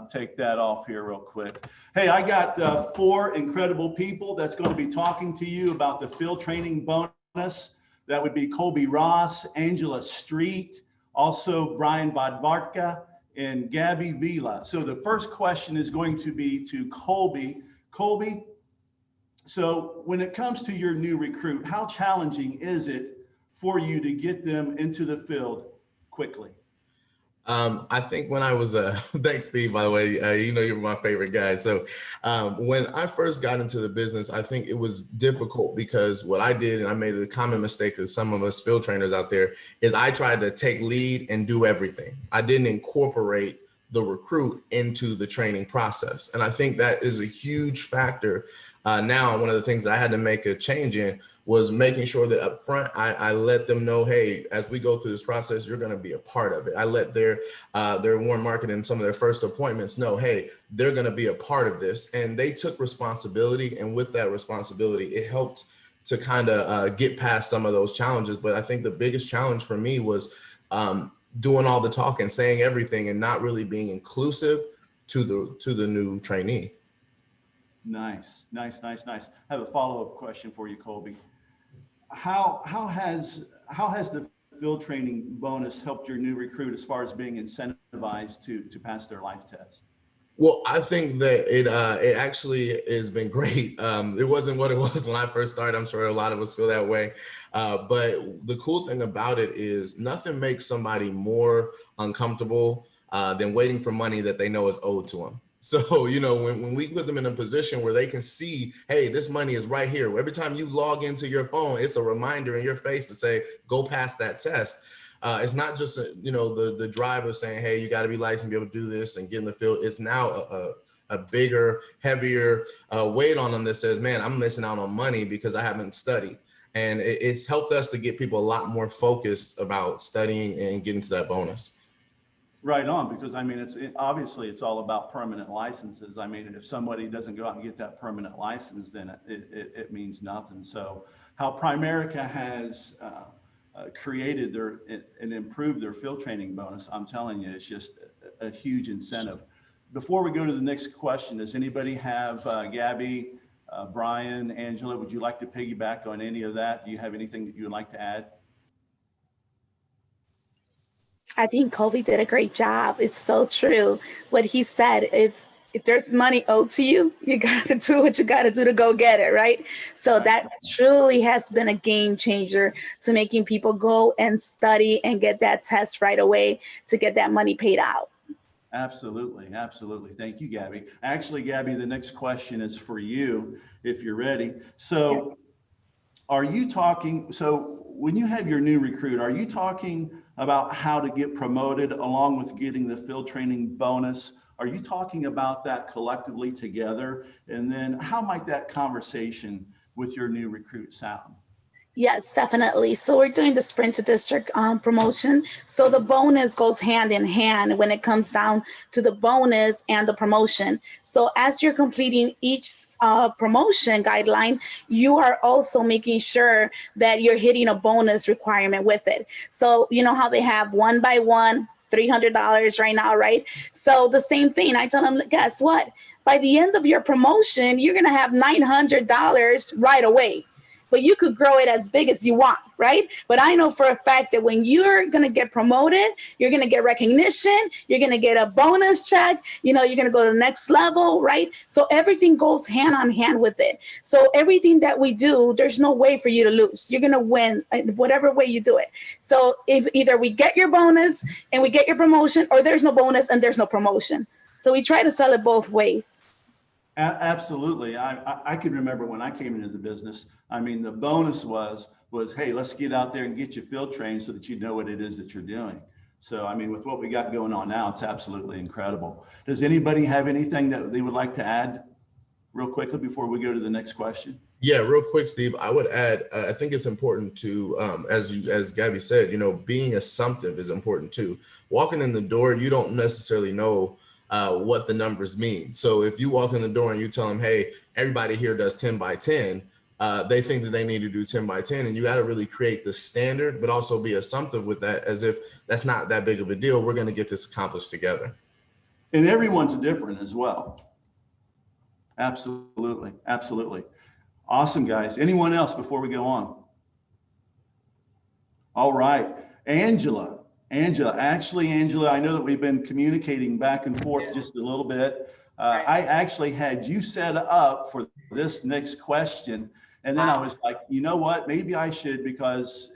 take that off here real quick. Hey, I got 4 incredible people that's going to be talking to you about the field training bonus. That would be Colby Ross, Angela Street, also Brian Bodvarka, and Gabby Vila. So the first question is going to be to Colby. Colby, so when it comes to your new recruit, how challenging is it for you to get them into the field quickly? I think when I was, thanks Steve, by the way, you know, you're my favorite guy. So when I first got into the business, I think it was difficult because what I did, and I made a common mistake as some of us field trainers out there, is I tried to take lead and do everything. I didn't incorporate the recruit into the training process. And I think that is a huge factor. Now, one of the things that I had to make a change in was making sure that up front, I let them know, hey, as we go through this process, you're going to be a part of it. I let their warm market and some of their first appointments know, hey, they're going to be a part of this. And they took responsibility. And with that responsibility, it helped to kind of get past some of those challenges. But I think the biggest challenge for me was doing all the talking, saying everything, and not really being inclusive to the new trainee. Nice. I have a follow-up question for you, Colby. How has the field training bonus helped your new recruit as far as being incentivized to pass their life test? Well, I think that it actually has been great. It wasn't what it was when I first started. I'm sure a lot of us feel that way. But the cool thing about it is nothing makes somebody more uncomfortable than waiting for money that they know is owed to them. So, you know, when we put them in a position where they can see, hey, this money is right here. Every time you log into your phone, it's a reminder in your face to say, go pass that test. It's not just, you know, the drive of saying, hey, you got to be licensed to be able to do this and get in the field. It's now a bigger, heavier weight on them that says, man, I'm missing out on money because I haven't studied. And it's helped us to get people a lot more focused about studying and getting to that bonus. Right on, because I mean, obviously it's all about permanent licenses. I mean, if somebody doesn't go out and get that permanent license, then it means nothing. So how Primerica has created and improved their field training bonus, I'm telling you, it's just a huge incentive. Before we go to the next question, does anybody have, Gabby, Brian, Angela, would you like to piggyback on any of that? Do you have anything that you would like to add? I think Colby did a great job. It's so true what he said. If there's money owed to you, you got to do what you got to do to go get it, right? So that truly has been a game changer to making people go and study and get that test right away to get that money paid out. Absolutely. Thank you, Gabby. Actually, Gabby, the next question is for you, if you're ready. So are you talking, so when you have your new recruit, are you talking about how to get promoted along with getting the field training bonus? Are you talking about that collectively together? And then how might that conversation with your new recruit sound? Yes, definitely. So we're doing the sprint to district promotion. So the bonus goes hand in hand when it comes down to the bonus and the promotion. So as you're completing each promotion guideline, you are also making sure that you're hitting a bonus requirement with it. So you know how they have 1 by 1, $300 right now, right? So the same thing, I tell them, guess what? By the end of your promotion, you're gonna have $900 right away. But you could grow it as big as you want, right? But I know for a fact that when you're going to get promoted, you're going to get recognition, you're going to get a bonus check, you know, you're going to go to the next level, right? So everything goes hand on hand with it. So everything that we do, there's no way for you to lose. You're going to win whatever way you do it. So if either we get your bonus and we get your promotion, or there's no bonus and there's no promotion. So we try to sell it both ways. Absolutely. I can remember when I came into the business, I mean, the bonus was, hey, let's get out there and get you field trained so that you know what it is that you're doing. So, I mean, with what we got going on now, it's absolutely incredible. Does anybody have anything that they would like to add real quickly before we go to the next question? Yeah, real quick, Steve, I would add, I think it's important to, as Gabby said, you know, being assumptive is important too. Walking in the door, you don't necessarily know what the numbers mean. So if you walk in the door and you tell them, hey, everybody here does 10 by 10, they think that they need to do 10 by 10, and you got to really create the standard, but also be assumptive with that, as if that's not that big of a deal. We're going to get this accomplished together. And everyone's different as well. Absolutely. Awesome, guys. Anyone else before we go on? All right, Angela, I know that we've been communicating back and forth just a little bit. I actually had you set up for this next question. And then I was like, you know what, maybe I should, because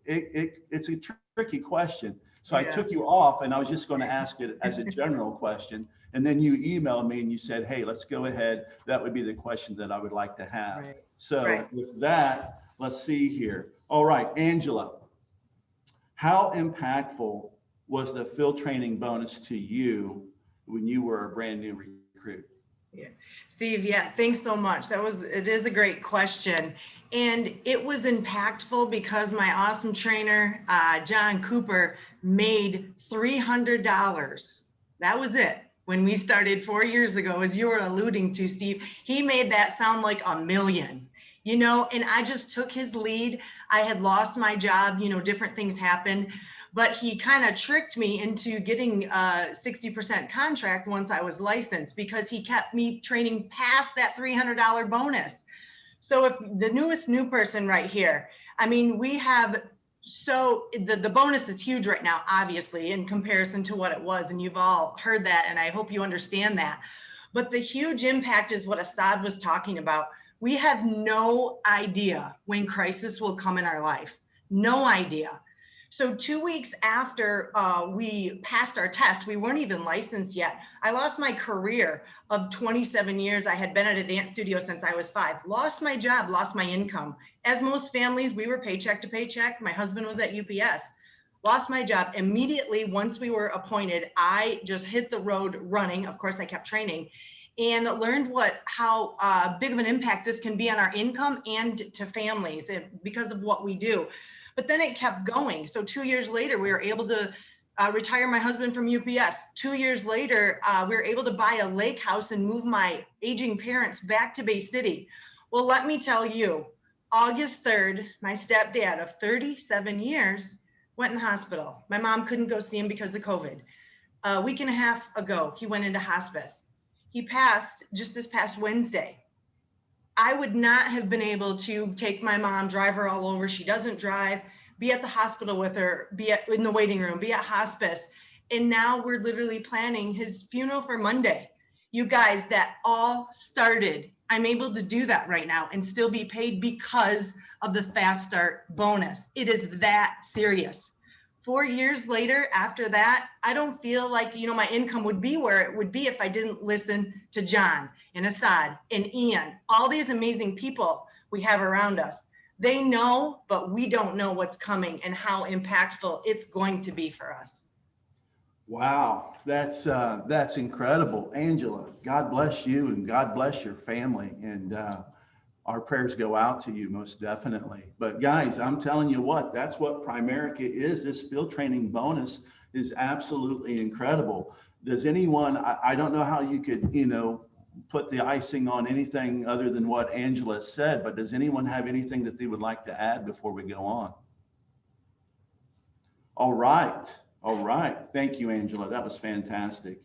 it's a tricky question. So I took you off, and I was just going to ask it as a general question. And then you emailed me and you said, hey, let's go ahead. That would be the question that I would like to have. Right. So Right. with that, let's see here. All right, Angela, how impactful was the field training bonus to you when you were a brand new recruit? Yeah. Steve, yeah, thanks so much. It is a great question. And it was impactful because my awesome trainer, John Cooper, made $300. That was it. When we started 4 years ago, as you were alluding to, Steve, he made that sound like $1 million, you know, and I just took his lead. I had lost my job, you know, different things happened, but he kind of tricked me into getting a 60% contract once I was licensed, because he kept me training past that $300 bonus. So if the new person right here, I mean, we have, so the bonus is huge right now, obviously, in comparison to what it was. And you've all heard that, and I hope you understand that. But the huge impact is what Assad was talking about. We have no idea when crisis will come in our life. No idea. So 2 weeks after we passed our test, we weren't even licensed yet. I lost my career of 27 years. I had been at a dance studio since I was 5. Lost my job, lost my income. As most families, we were paycheck to paycheck. My husband was at UPS. Lost my job. Immediately, once we were appointed, I just hit the road running. Of course, I kept training and learned how big of an impact this can be on our income and to families because of what we do. But then it kept going. So 2 years later, we were able to retire my husband from UPS. 2 years later, we were able to buy a lake house and move my aging parents back to Bay City. Well, let me tell you, August 3rd, my stepdad of 37 years went in the hospital. My mom couldn't go see him because of COVID. A week and a half ago, he went into hospice. He passed just this past Wednesday. I would not have been able to take my mom, drive her all over. She doesn't drive, be at the hospital with her, in the waiting room, be at hospice. And now we're literally planning his funeral for Monday. You guys, that all started. I'm able to do that right now and still be paid because of the Fast Start bonus. It is that serious. 4 years later, after that, I don't feel like, you know, my income would be where it would be if I didn't listen to John and Assad and Ian, all these amazing people we have around us. They know, but we don't know what's coming and how impactful it's going to be for us. Wow, that's incredible. Angela, God bless you and God bless your family. And our prayers go out to you most definitely. But guys, I'm telling you what, that's what Primerica is. This field training bonus is absolutely incredible. Does anyone, I don't know how you could, you know, put the icing on anything other than what Angela said, but does anyone have anything that they would like to add before we go on? All right. All right. Thank you, Angela. That was fantastic.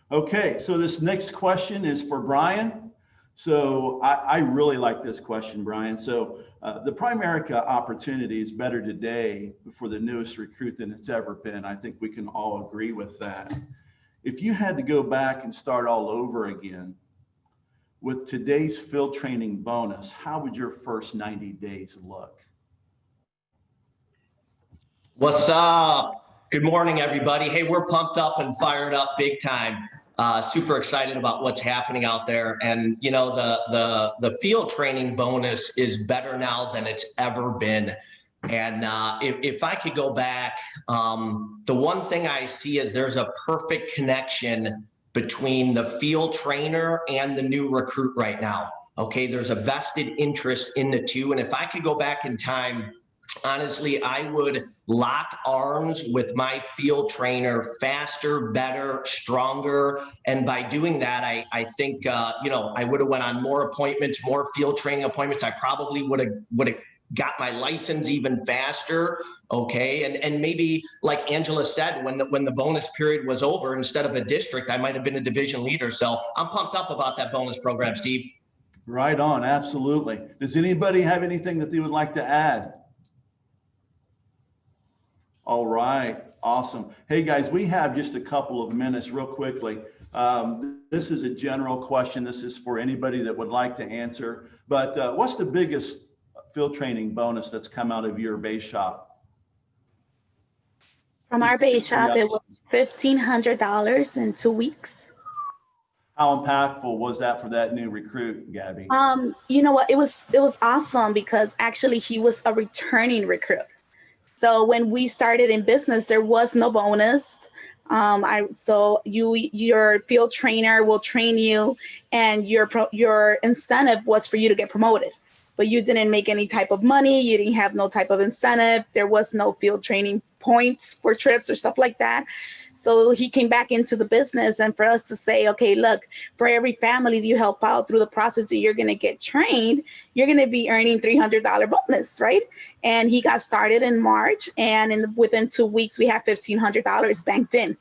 Okay. So this next question is for Brian. So I really like this question, Brian. So the Primerica opportunity is better today for the newest recruit than it's ever been. I think we can all agree with that. If you had to go back and start all over again with today's field training bonus, how would your first 90 days look? What's up? Good morning, everybody. Hey, we're pumped up and fired up big time. Super excited about what's happening out there. And, you know, the field training bonus is better now than it's ever been. And if I could go back, the one thing I see is there's a perfect connection between the field trainer and the new recruit right now. Okay, there's a vested interest in the two. And if I could go back in time, honestly, I would lock arms with my field trainer faster, better, stronger. And by doing that, I think, you know, I would have went on more appointments, more field training appointments. I probably would have got my license even faster. Okay. And maybe like Angela said, when the bonus period was over, instead of a district, I might've been a division leader. So I'm pumped up about that bonus program, Steve. Right on. Absolutely. Does anybody have anything that they would like to add? All right. Awesome. Hey guys, we have just a couple of minutes real quickly. This is a general question. This is for anybody that would like to answer, but what's the biggest field training bonus that's come out of your base shop? From our base shop, it was $1,500 in 2 weeks. How impactful was that for that new recruit, Gabby? You know what? It was awesome because actually he was a returning recruit. So when we started in business, there was no bonus. Your field trainer will train you, and your incentive was for you to get promoted, but you didn't make any type of money. You didn't have no type of incentive. There was no field training points for trips or stuff like that. So he came back into the business, and for us to say, okay, look, for every family that you help out through the process that you're going to get trained, you're going to be earning $300 bonus, right? And he got started in March, and within 2 weeks, we had $1,500 banked in.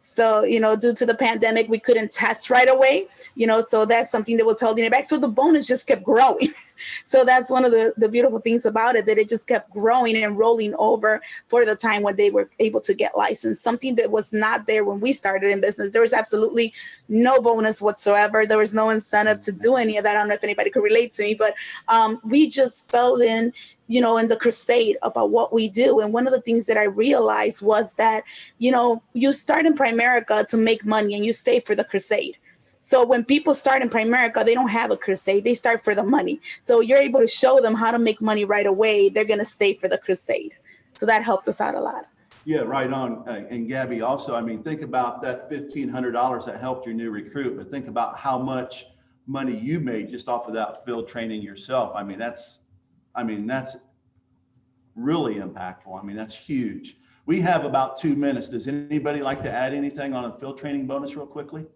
So, due to the pandemic, we couldn't test right away, so that's something that was holding it back. So the bonus just kept growing. So that's one of the beautiful things about it, that it just kept growing and rolling over for the time when they were able to get licensed, something that was not there when we started in business. There was absolutely no bonus whatsoever. There was no incentive to do any of that. I don't know if anybody could relate to me, but we just fell in the crusade about what we do. And one of the things that I realized was that, you start in Primerica to make money and you stay for the crusade. So when people start in Primerica, they don't have a crusade. They start for the money. So you're able to show them how to make money right away. They're going to stay for the crusade. So that helped us out a lot. Yeah, right on. And Gabby, also, think about that $1,500 that helped your new recruit, but think about how much money you made just off of that field training yourself. That's really impactful. That's huge. We have about 2 minutes. Does anybody like to add anything on a field training bonus real quickly?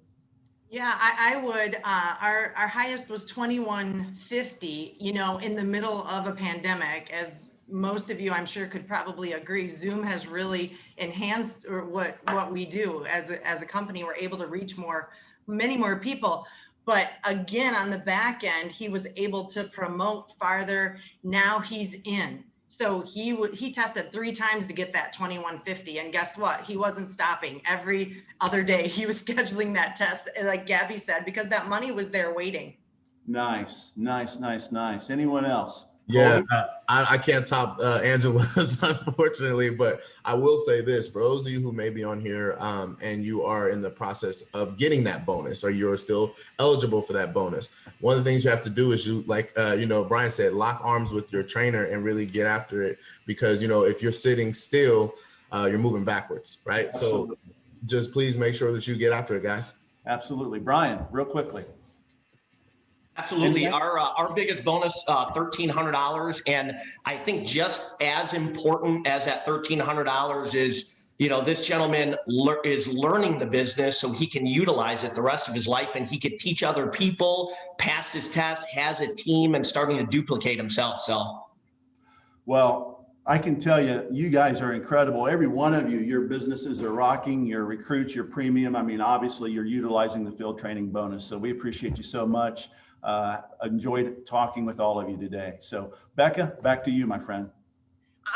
Yeah, I would. Our highest was $2,150, in the middle of a pandemic. As most of you, I'm sure, could probably agree, Zoom has really enhanced what we do as a company. We're able to reach many more people. But again, on the back end, he was able to promote farther. Now he's in. So he tested 3 times to get that 2150, and guess what? He wasn't stopping. Every other day he was scheduling that test, like Gabby said, because that money was there waiting. Nice. Anyone else? Yeah, I can't top Angela's, unfortunately, but I will say this: for those of you who may be on here and you are in the process of getting that bonus, or you're still eligible for that bonus, one of the things you have to do is Brian said, lock arms with your trainer and really get after it, because if you're sitting still, you're moving backwards, right? Absolutely. So just please make sure that you get after it, guys. Absolutely. Brian, real quickly. Absolutely. Our biggest bonus, $1,300. And I think just as important as that $1,300 is, this gentleman is learning the business so he can utilize it the rest of his life, and he could teach other people, passed his test, has a team, and starting to duplicate himself. So, well, I can tell you, you guys are incredible. Every one of you, your businesses are rocking, your recruits, your premium. Obviously you're utilizing the field training bonus. So we appreciate you so much. Enjoyed talking with all of you today. So Becca, back to you, my friend.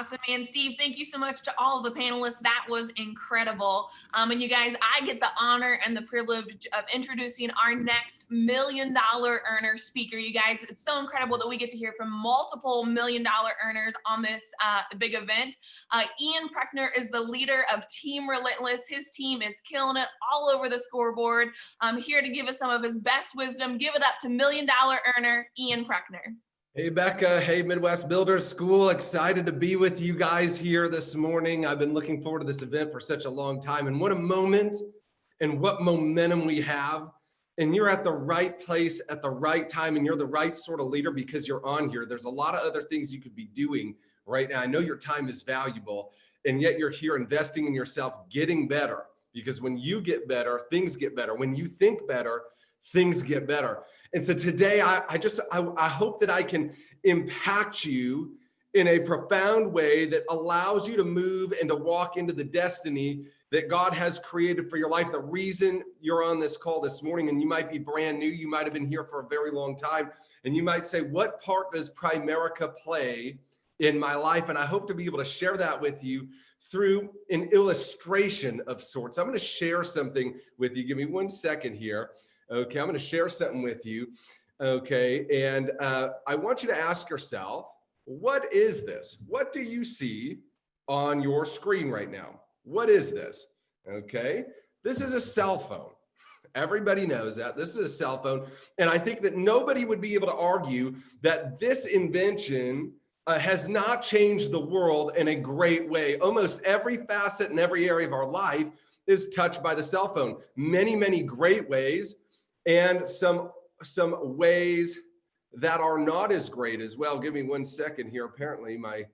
Awesome, man. Steve, thank you so much to all of the panelists. That was incredible. And you guys, I get the honor and the privilege of introducing our next $1 million earner speaker. You guys, it's so incredible that we get to hear from multiple $1 million earners on this big event. Ian Preckner is the leader of Team Relentless. His team is killing it all over the scoreboard. Here to give us some of his best wisdom. Give it up to $1 million earner, Ian Preckner. Hey, Becca. Hey, Midwest Builders School. Excited to be with you guys here this morning. I've been looking forward to this event for such a long time. And what a moment and what momentum we have. And you're at the right place at the right time, and you're the right sort of leader because you're on here. There's a lot of other things you could be doing right now. I know your time is valuable, and yet you're here investing in yourself, getting better. Because when you get better, things get better. When you think better, things get better. And so today, I hope that I can impact you in a profound way that allows you to move and to walk into the destiny that God has created for your life. The reason you're on this call this morning, and you might be brand new, you might have been here for a very long time, and you might say, what part does Primerica play in my life? And I hope to be able to share that with you through an illustration of sorts. I'm going to share something with you. Give me 1 second here. Okay, I'm going to share something with you. Okay, and I want you to ask yourself, what is this? What do you see on your screen right now? What is this? Okay, this is a cell phone. Everybody knows that. This is a cell phone. And I think that nobody would be able to argue that this invention has not changed the world in a great way. Almost every facet and every area of our life is touched by the cell phone. Many, many great ways, and some ways that are not as great as well. Give me 1 second here. Apparently my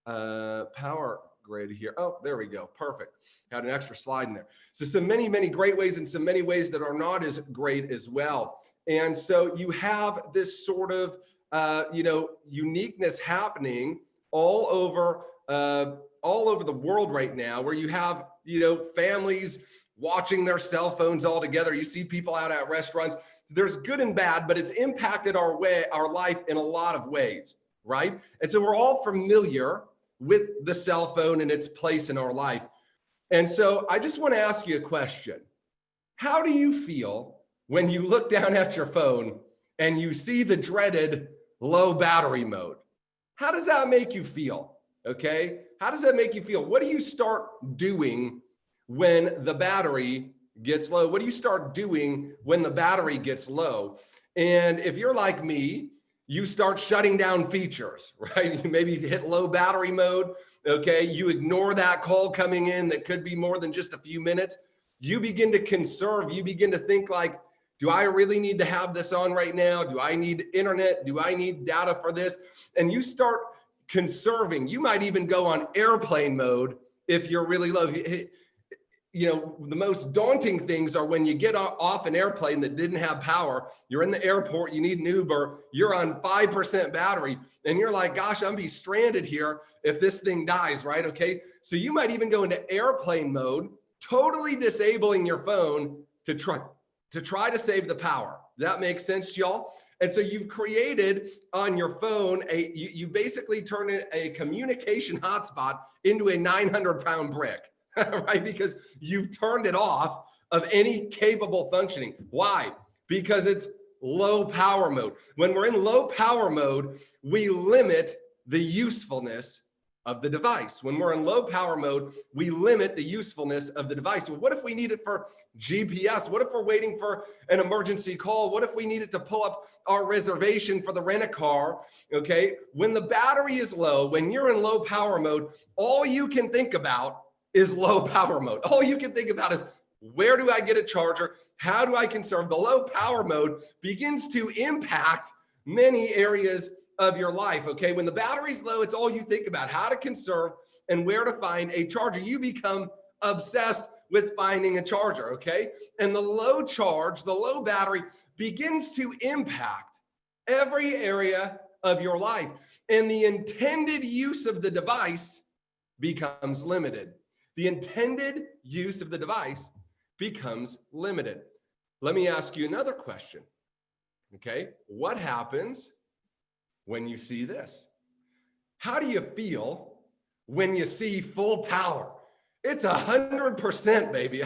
power grid here. Oh, there we go. Perfect. Got an extra slide in there. So some many, many great ways and some many ways that are not as great as well. And so you have this sort of, uniqueness happening all over the world right now, where you have, families watching their cell phones all together. You see people out at restaurants. There's good and bad, but it's impacted our life in a lot of ways, right? And so we're all familiar with the cell phone and its place in our life. And so I just want to ask you a question. How do you feel when you look down at your phone and you see the dreaded low battery mode? How does that make you feel? Okay. How does that make you feel? What do you start doing when the battery gets low? What do you start doing when the battery gets low? And if you're like me, you start shutting down features, right? You maybe hit low battery mode. Okay. You ignore that call coming in that could be more than just a few minutes. You begin to conserve. You begin to think like, do I really need to have this on right now? Do I need internet? Do I need data for this? And you start conserving. You might even go on airplane mode if you're really low. The most daunting things are when you get off an airplane that didn't have power. You're in the airport, you need an Uber, you're on 5% battery, and you're like, gosh, I'm gonna be stranded here if this thing dies, right? Okay, so you might even go into airplane mode, totally disabling your phone to try to save the power. Does that make sense to y'all? And so you've created on your phone, you basically turn a communication hotspot into a 900-pound brick, right? Because you've turned it off of any capable functioning. Why? Because it's low power mode. When we're in low power mode, we limit the usefulness of the device. When we're in low power mode, we limit the usefulness of the device. Well, what if we need it for GPS? What if we're waiting for an emergency call? What if we need it to pull up our reservation for the rent-a-car? Okay, when the battery is low, when you're in low power mode, all you can think about is low power mode. All you can think about is, where do I get a charger? How do I conserve? The low power mode begins to impact many areas of your life. Okay, when the battery's low, it's all you think about, how to conserve and where to find a charger. You become obsessed with finding a charger. Okay, and the low charge, the low battery begins to impact every area of your life, and the intended use of the device becomes limited. The intended use of the device becomes limited. Let me ask you another question. Okay, what happens when you see this? How do you feel when you see full power? It's 100%, baby.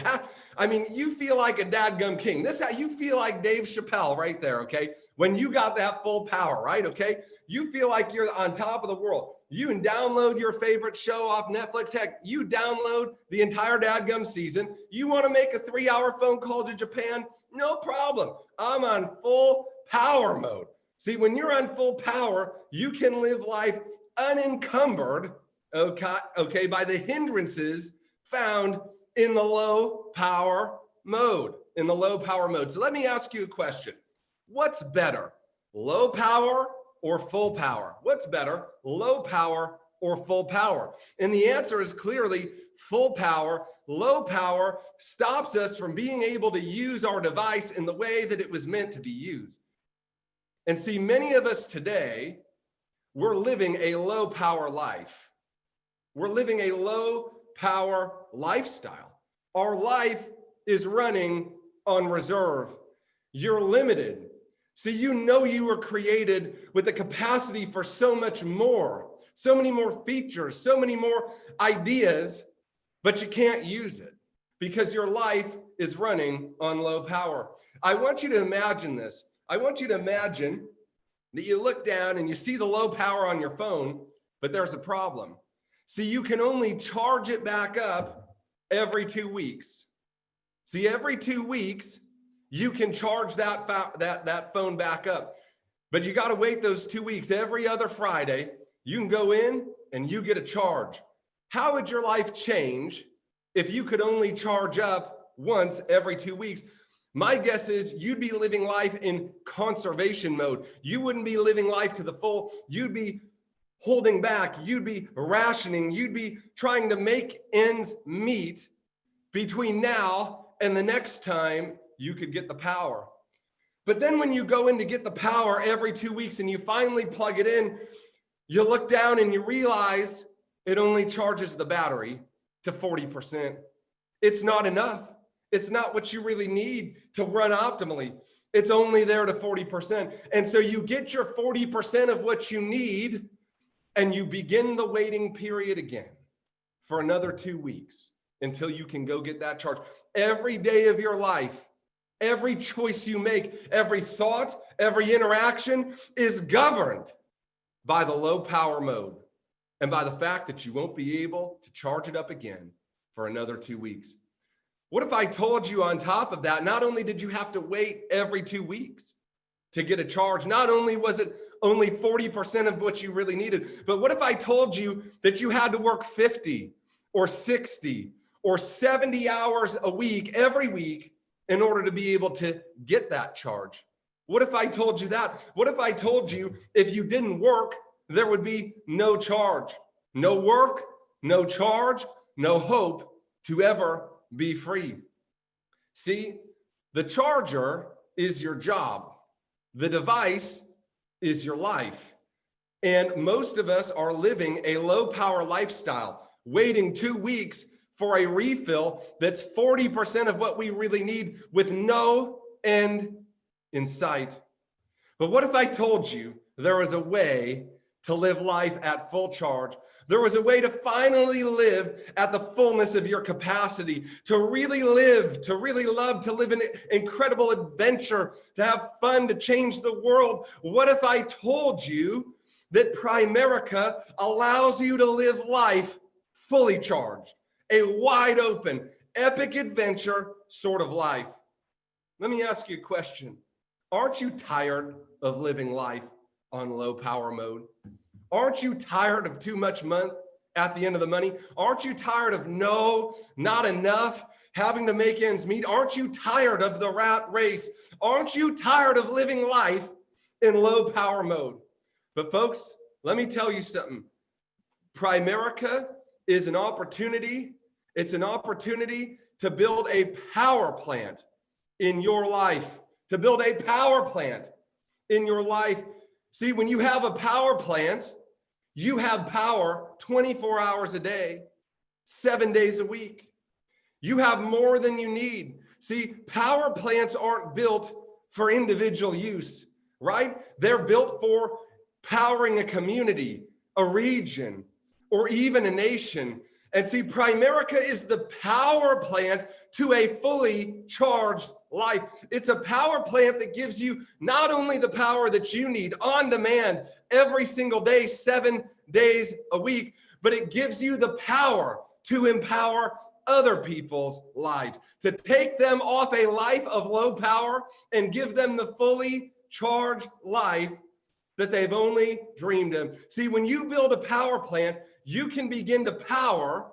I mean, you feel like a dadgum king. This is how you feel, like Dave Chappelle right there, okay? When you got that full power, right, okay? You feel like you're on top of the world. You can download your favorite show off Netflix. Heck, you download the entire dadgum season. You want to make a 3-hour phone call to Japan? No problem. I'm on full power mode. See, when you're on full power, you can live life unencumbered, okay, by the hindrances found in the low power mode, So let me ask you a question. What's better, low power or full power? What's better, low power or full power? And the answer is clearly full power. Low power stops us from being able to use our device in the way that it was meant to be used. And see, many of us today, we're living a low power life. We're living a low power lifestyle. Our life is running on reserve. You're limited. See, you know you were created with the capacity for so much more, so many more features, so many more ideas, but you can't use it because your life is running on low power. I want you to imagine this. I want you to imagine that you look down and you see the low power on your phone, but there's a problem. See, you can only charge it back up every 2 weeks. See, every 2 weeks, you can charge that phone back up. But you got to wait those 2 weeks. Every other Friday, you can go in and you get a charge. How would your life change if you could only charge up once every 2 weeks? My guess is you'd be living life in conservation mode. You wouldn't be living life to the full. You'd be holding back. You'd be rationing. You'd be trying to make ends meet between now and the next time you could get the power. But then when you go in to get the power every 2 weeks and you finally plug it in, you look down and you realize it only charges the battery to 40%. It's not enough. It's not what you really need to run optimally. It's only there to 40%. And so you get your 40% of what you need and you begin the waiting period again for another 2 weeks until you can go get that charge. Every day of your life, every choice you make, every thought, every interaction is governed by the low power mode and by the fact that you won't be able to charge it up again for another 2 weeks. What if I told you on top of that, not only did you have to wait every 2 weeks to get a charge, not only was it only 40% of what you really needed, but what if I told you that you had to work 50 or 60 or 70 hours a week, every week, in order to be able to get that charge? What if I told you that? What if I told you if you didn't work, there would be no charge, no work, no charge, no hope to ever be free? See, the charger is your job. The device is your life. And most of us are living a low power lifestyle, waiting 2 weeks for a refill that's 40% of what we really need with no end in sight. But what if I told you there was a way to live life at full charge? There was a way to finally live at the fullness of your capacity, to really live, to really love, to live an incredible adventure, to have fun, to change the world. What if I told you that Primerica allows you to live life fully charged, a wide open, epic adventure sort of life? Let me ask you a question. Aren't you tired of living life on low power mode? Aren't you tired of too much month at the end of the money? Aren't you tired of no, not enough, having to make ends meet? Aren't you tired of the rat race? Aren't you tired of living life in low power mode? But folks, let me tell you something. Primerica is an opportunity. It's an opportunity to build a power plant in your life, to build a power plant in your life. See, when you have a power plant, you have power 24 hours a day, 7 days a week. You have more than you need. See, power plants aren't built for individual use, right? They're built for powering a community, a region, or even a nation. And see, Primerica is the power plant to a fully charged life. It's a power plant that gives you not only the power that you need on demand every single day, 7 days a week, but it gives you the power to empower other people's lives, to take them off a life of low power and give them the fully charged life that they've only dreamed of. See, when you build a power plant, you can begin to power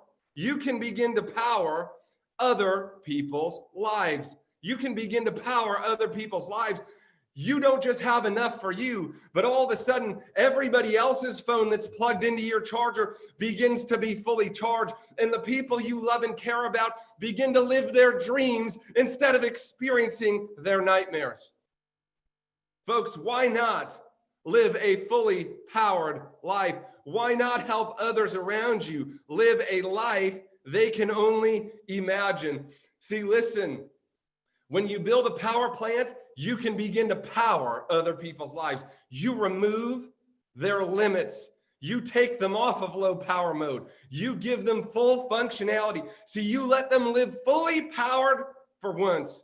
other people's lives. You can begin to power other people's lives. You don't just have enough for you, but all of a sudden, everybody else's phone that's plugged into your charger begins to be fully charged, and the people you love and care about begin to live their dreams instead of experiencing their nightmares. Folks, why not live a fully powered life? Why not help others around you live a life they can only imagine? See, listen, when you build a power plant, you can begin to power other people's lives. You remove their limits. You take them off of low power mode. You give them full functionality. See, you let them live fully powered for once.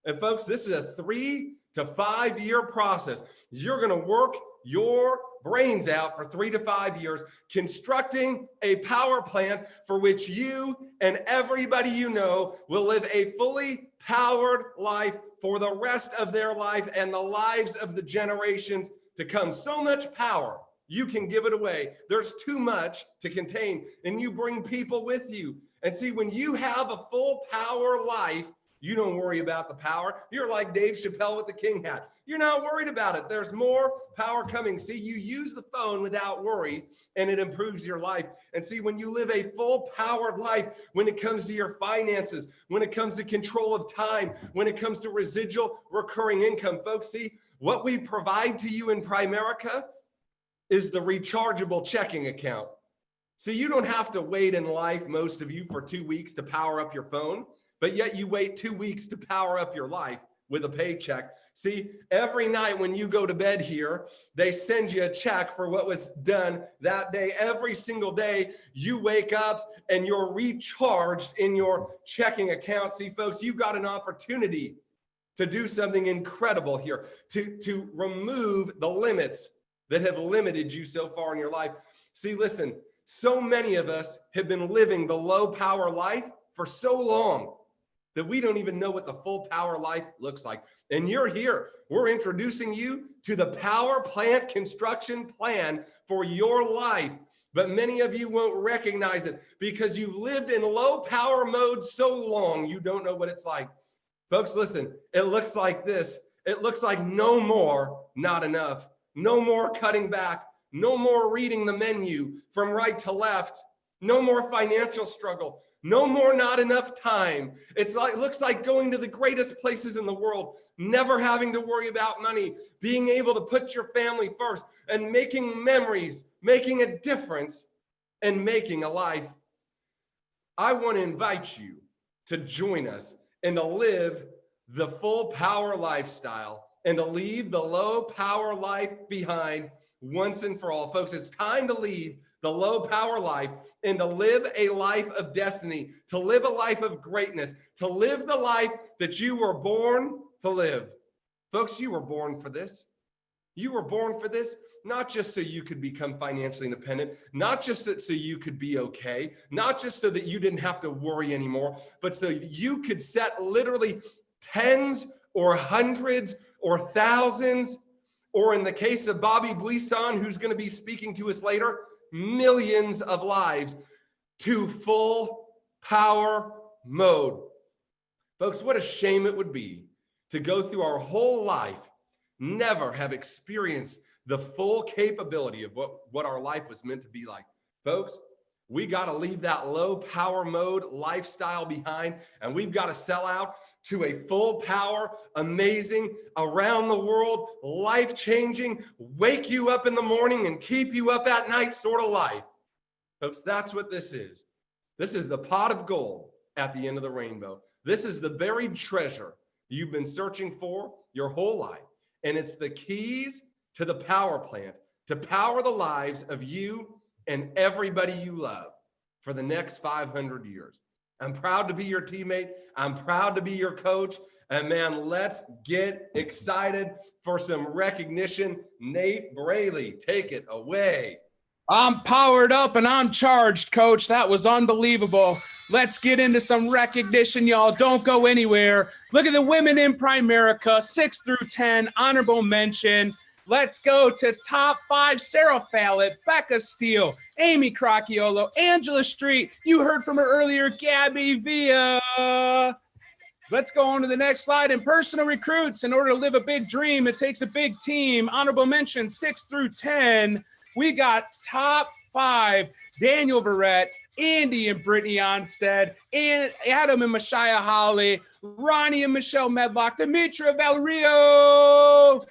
And folks, this is a 3 to 5 year process. You're going to work your brains out for 3 to 5 years, constructing a power plant for which you and everybody you know will live a fully powered life for the rest of their life and the lives of the generations to come. So much power, you can give it away. There's too much to contain, and you bring people with you. And see, when you have a full power life, you don't worry about the power. You're like Dave Chappelle with the king hat. You're not worried about it. There's more power coming. See, you use the phone without worry, and it improves your life. And see, when you live a full powered life, when it comes to your finances, when it comes to control of time, when it comes to residual recurring income, folks, see, what we provide to you in Primerica is the rechargeable checking account. See, you don't have to wait in life, most of you, for 2 weeks to power up your phone. But yet you wait 2 weeks to power up your life with a paycheck. See, every night when you go to bed here, they send you a check for what was done that day. Every single day you wake up and you're recharged in your checking account. See, folks, you've got an opportunity to do something incredible here, to remove the limits that have limited you so far in your life. See, listen, so many of us have been living the low power life for so long that we don't even know what the full power life looks like. And you're here. We're introducing you to the power plant construction plan for your life. But many of you won't recognize it because you've lived in low power mode so long, you don't know what it's like. Folks, listen, it looks like this. It looks like no more, not enough. No more cutting back. No more reading the menu from right to left. No more financial struggle. No more not enough time. It looks like going to the greatest places in the world, never having to worry about money, being able to put your family first, and making memories, making a difference, and making a life. I want to invite you to join us and to live the full power lifestyle and to leave the low power life behind once and for all. Folks, it's time to leave the low power life and to live a life of destiny, to live a life of greatness, to live the life that you were born to live. Folks, you were born for this. You were born for this, not just so you could become financially independent, not just so you could be okay, not just so that you didn't have to worry anymore, but so you could set literally tens or hundreds or thousands, or in the case of Bobby Buisson, who's going to be speaking to us later, millions of lives to full power mode. Folks, what a shame it would be to go through our whole life, never have experienced the full capability of what our life was meant to be like. Folks, we got to leave that low power mode lifestyle behind, and we've got to sell out to a full power, amazing, around the world, life-changing, wake you up in the morning and keep you up at night sort of life. Folks, that's what this is. This is the pot of gold at the end of the rainbow. This is the buried treasure you've been searching for your whole life. And it's the keys to the power plant to power the lives of you and everybody you love for the next 500 years. I'm proud to be your teammate. I'm proud to be your coach. And man, let's get excited for some recognition. Nate Braley, take it away. I'm powered up and I'm charged, Coach. That was unbelievable. Let's get into some recognition, y'all. Don't go anywhere. Look at the women in Primerica, 6 through 10, honorable mention. Let's go to top 5, Sarah Fallett, Becca Steele, Amy Crocchiolo, Angela Street. You heard from her earlier, Gabby Villa. Let's go on to the next slide. In personal recruits, in order to live a big dream, it takes a big team. Honorable mention, 6 through 10. We got top 5, Daniel Verrett, Andy and Brittany Onstead, and Adam and Mashia Holly, Ronnie and Michelle Medlock, Demetra Valerio.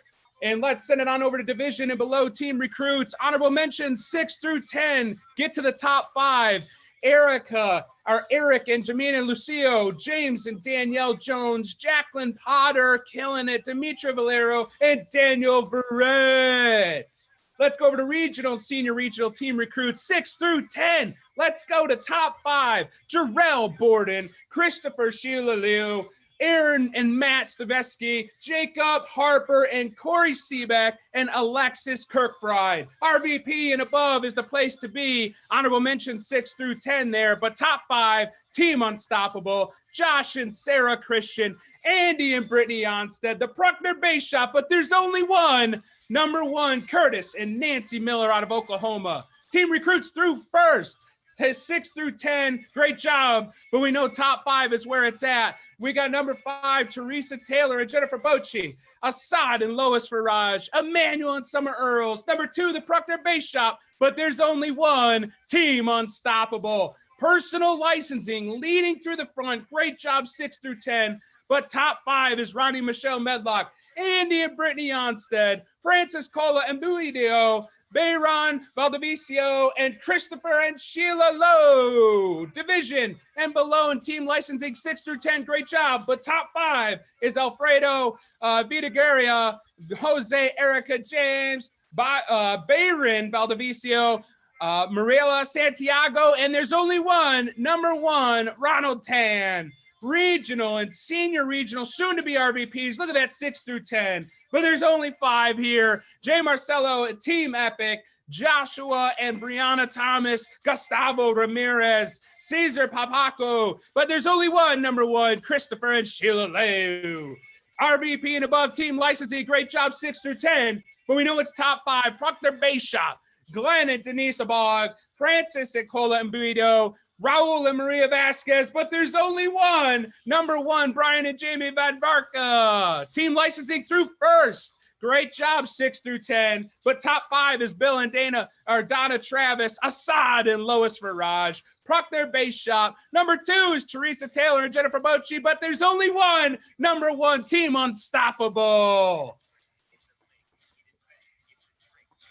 And let's send it on over to division and below team recruits. Honorable mentions 6 through 10. Get to the top 5. Eric and Jamina Lucio, James and Danielle Jones, Jacqueline Potter, killing it, Demetra Valero, and Daniel Verrett. Let's go over to regional and senior regional team recruits, 6 through 10. Let's go to top 5. Jarrell Borden, Christopher Sheila Liu, Aaron and Matt Stavesky, Jacob Harper and Corey Seebeck, and Alexis Kirkbride. RVP and above is the place to be. Honorable mention 6 through 10 there, but top 5, Team Unstoppable, Josh and Sarah Christian, Andy and Brittany Onstead, the Bruckner Base Shop, but there's only one, number 1, Curtis and Nancy Miller out of Oklahoma. Team recruits through first. Says 6 through 10, great job, but we know top 5 is where it's at. We got number 5, Teresa Taylor and Jennifer Bocci, Assad and Lois Faraj, Emmanuel and Summer Earls. Number 2, the Bruckner Base Shop, but there's only one, Team Unstoppable. Personal licensing leading through the front, great job 6 through 10, but top 5 is Ronnie Michelle Medlock, Andy and Brittany Onstead, Francis Cola and Buidio, Bayron Valdivieso, and Christopher and Sheila Lowe. Division and below in team licensing 6 through 10, great job. But top 5 is Alfredo Vitagaria, Jose Erica James, Bayron Valdivieso, Mariela Santiago, and there's only one, number 1, Ronald Tan. Regional and senior regional, soon to be RVPs. Look at that 6 through 10. But there's only 5 here. Jay Marcelo, Team Epic, Joshua and Brianna Thomas, Gustavo Ramirez, Cesar Papaco. But there's only one, number 1, Christopher and Sheila Leu. RVP and above team licensing, great job 6 through 10. But we know it's top 5, Bruckner Base Shop, Glenn and Denise Abog, Francis and Cola and Buido, Raul and Maria Vasquez, but there's only one, number 1, Brian and Jamie Van Varka. Team licensing through first. Great job 6 through 10, but top 5 is Bill and Donna Travis, Assad and Lois Faraj. Bruckner Base Shop. Number 2 is Teresa Taylor and Jennifer Bocci, but there's only one, number 1, Team Unstoppable.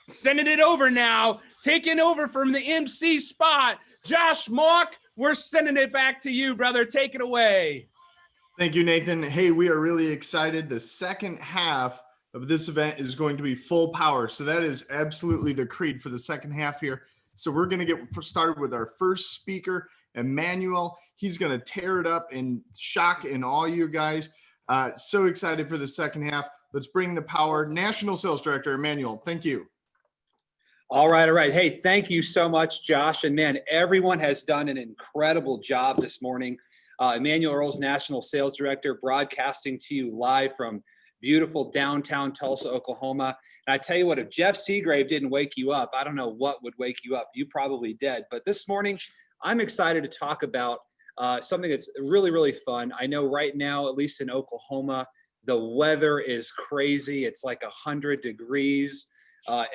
Sending it over now, taking over from the MC spot, Josh Mock, we're sending it back to you, brother. Take it away. Thank you, Nathan. Hey, we are really excited. The second half of this event is going to be full power. So that is absolutely the creed for the second half here. So we're going to get started with our first speaker, Emmanuel. He's going to tear it up and shock in all you guys. So excited for the second half. Let's bring the power. National Sales Director, Emmanuel, thank you. All right, all right. Hey, thank you so much, Josh. And man, everyone has done an incredible job this morning. Emmanuel Earls, National Sales Director, broadcasting to you live from beautiful downtown Tulsa, Oklahoma. And I tell you what, if Jeff Seagrave didn't wake you up, I don't know what would wake you up. You probably did. But this morning, I'm excited to talk about something that's really, really fun. I know right now, at least in Oklahoma, the weather is crazy. It's like 100 degrees.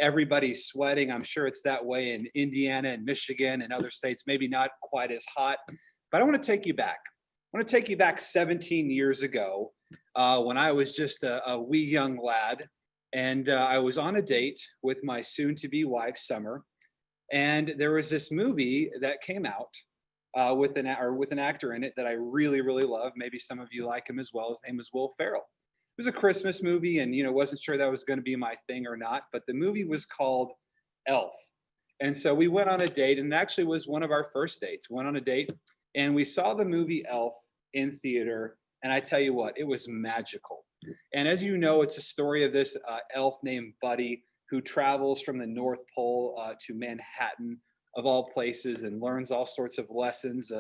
Everybody's sweating. I'm sure it's that way in Indiana and Michigan and other states, maybe not quite as hot. But I want to take you back. I want to take you back 17 years ago when I was just a wee young lad. And I was on a date with my soon-to-be wife, Summer. And there was this movie that came out with an actor in it that I really, really love. Maybe some of you like him as well. His name was Will Ferrell. It was a Christmas movie, and wasn't sure that was going to be my thing or not, but the movie was called Elf. And so we went on a date, and it actually was one of our first dates. We went on a date, and we saw the movie Elf in theater, and I tell you what, it was magical. And as you know, it's a story of this elf named Buddy who travels from the North Pole to Manhattan, of all places, and learns all sorts of lessons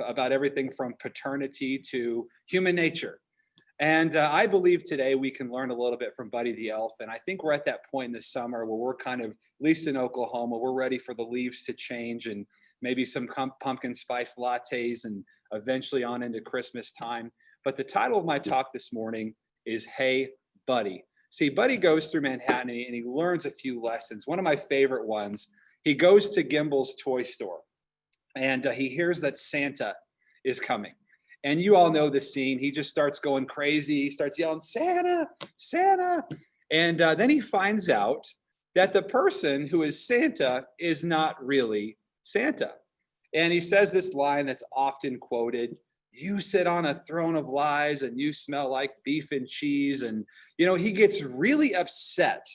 about everything from paternity to human nature. And I believe today we can learn a little bit from Buddy the Elf. And I think we're at that point in the summer where we're kind of, at least in Oklahoma, we're ready for the leaves to change and maybe some pumpkin spice lattes and eventually on into Christmas time. But the title of my talk this morning is Hey, Buddy. See, Buddy goes through Manhattan and he learns a few lessons. One of my favorite ones, he goes to Gimbel's toy store and he hears that Santa is coming. And you all know the scene. He just starts going crazy. He starts yelling, Santa, Santa. And then he finds out that the person who is Santa is not really Santa. And he says this line that's often quoted, you sit on a throne of lies and you smell like beef and cheese. And, he gets really upset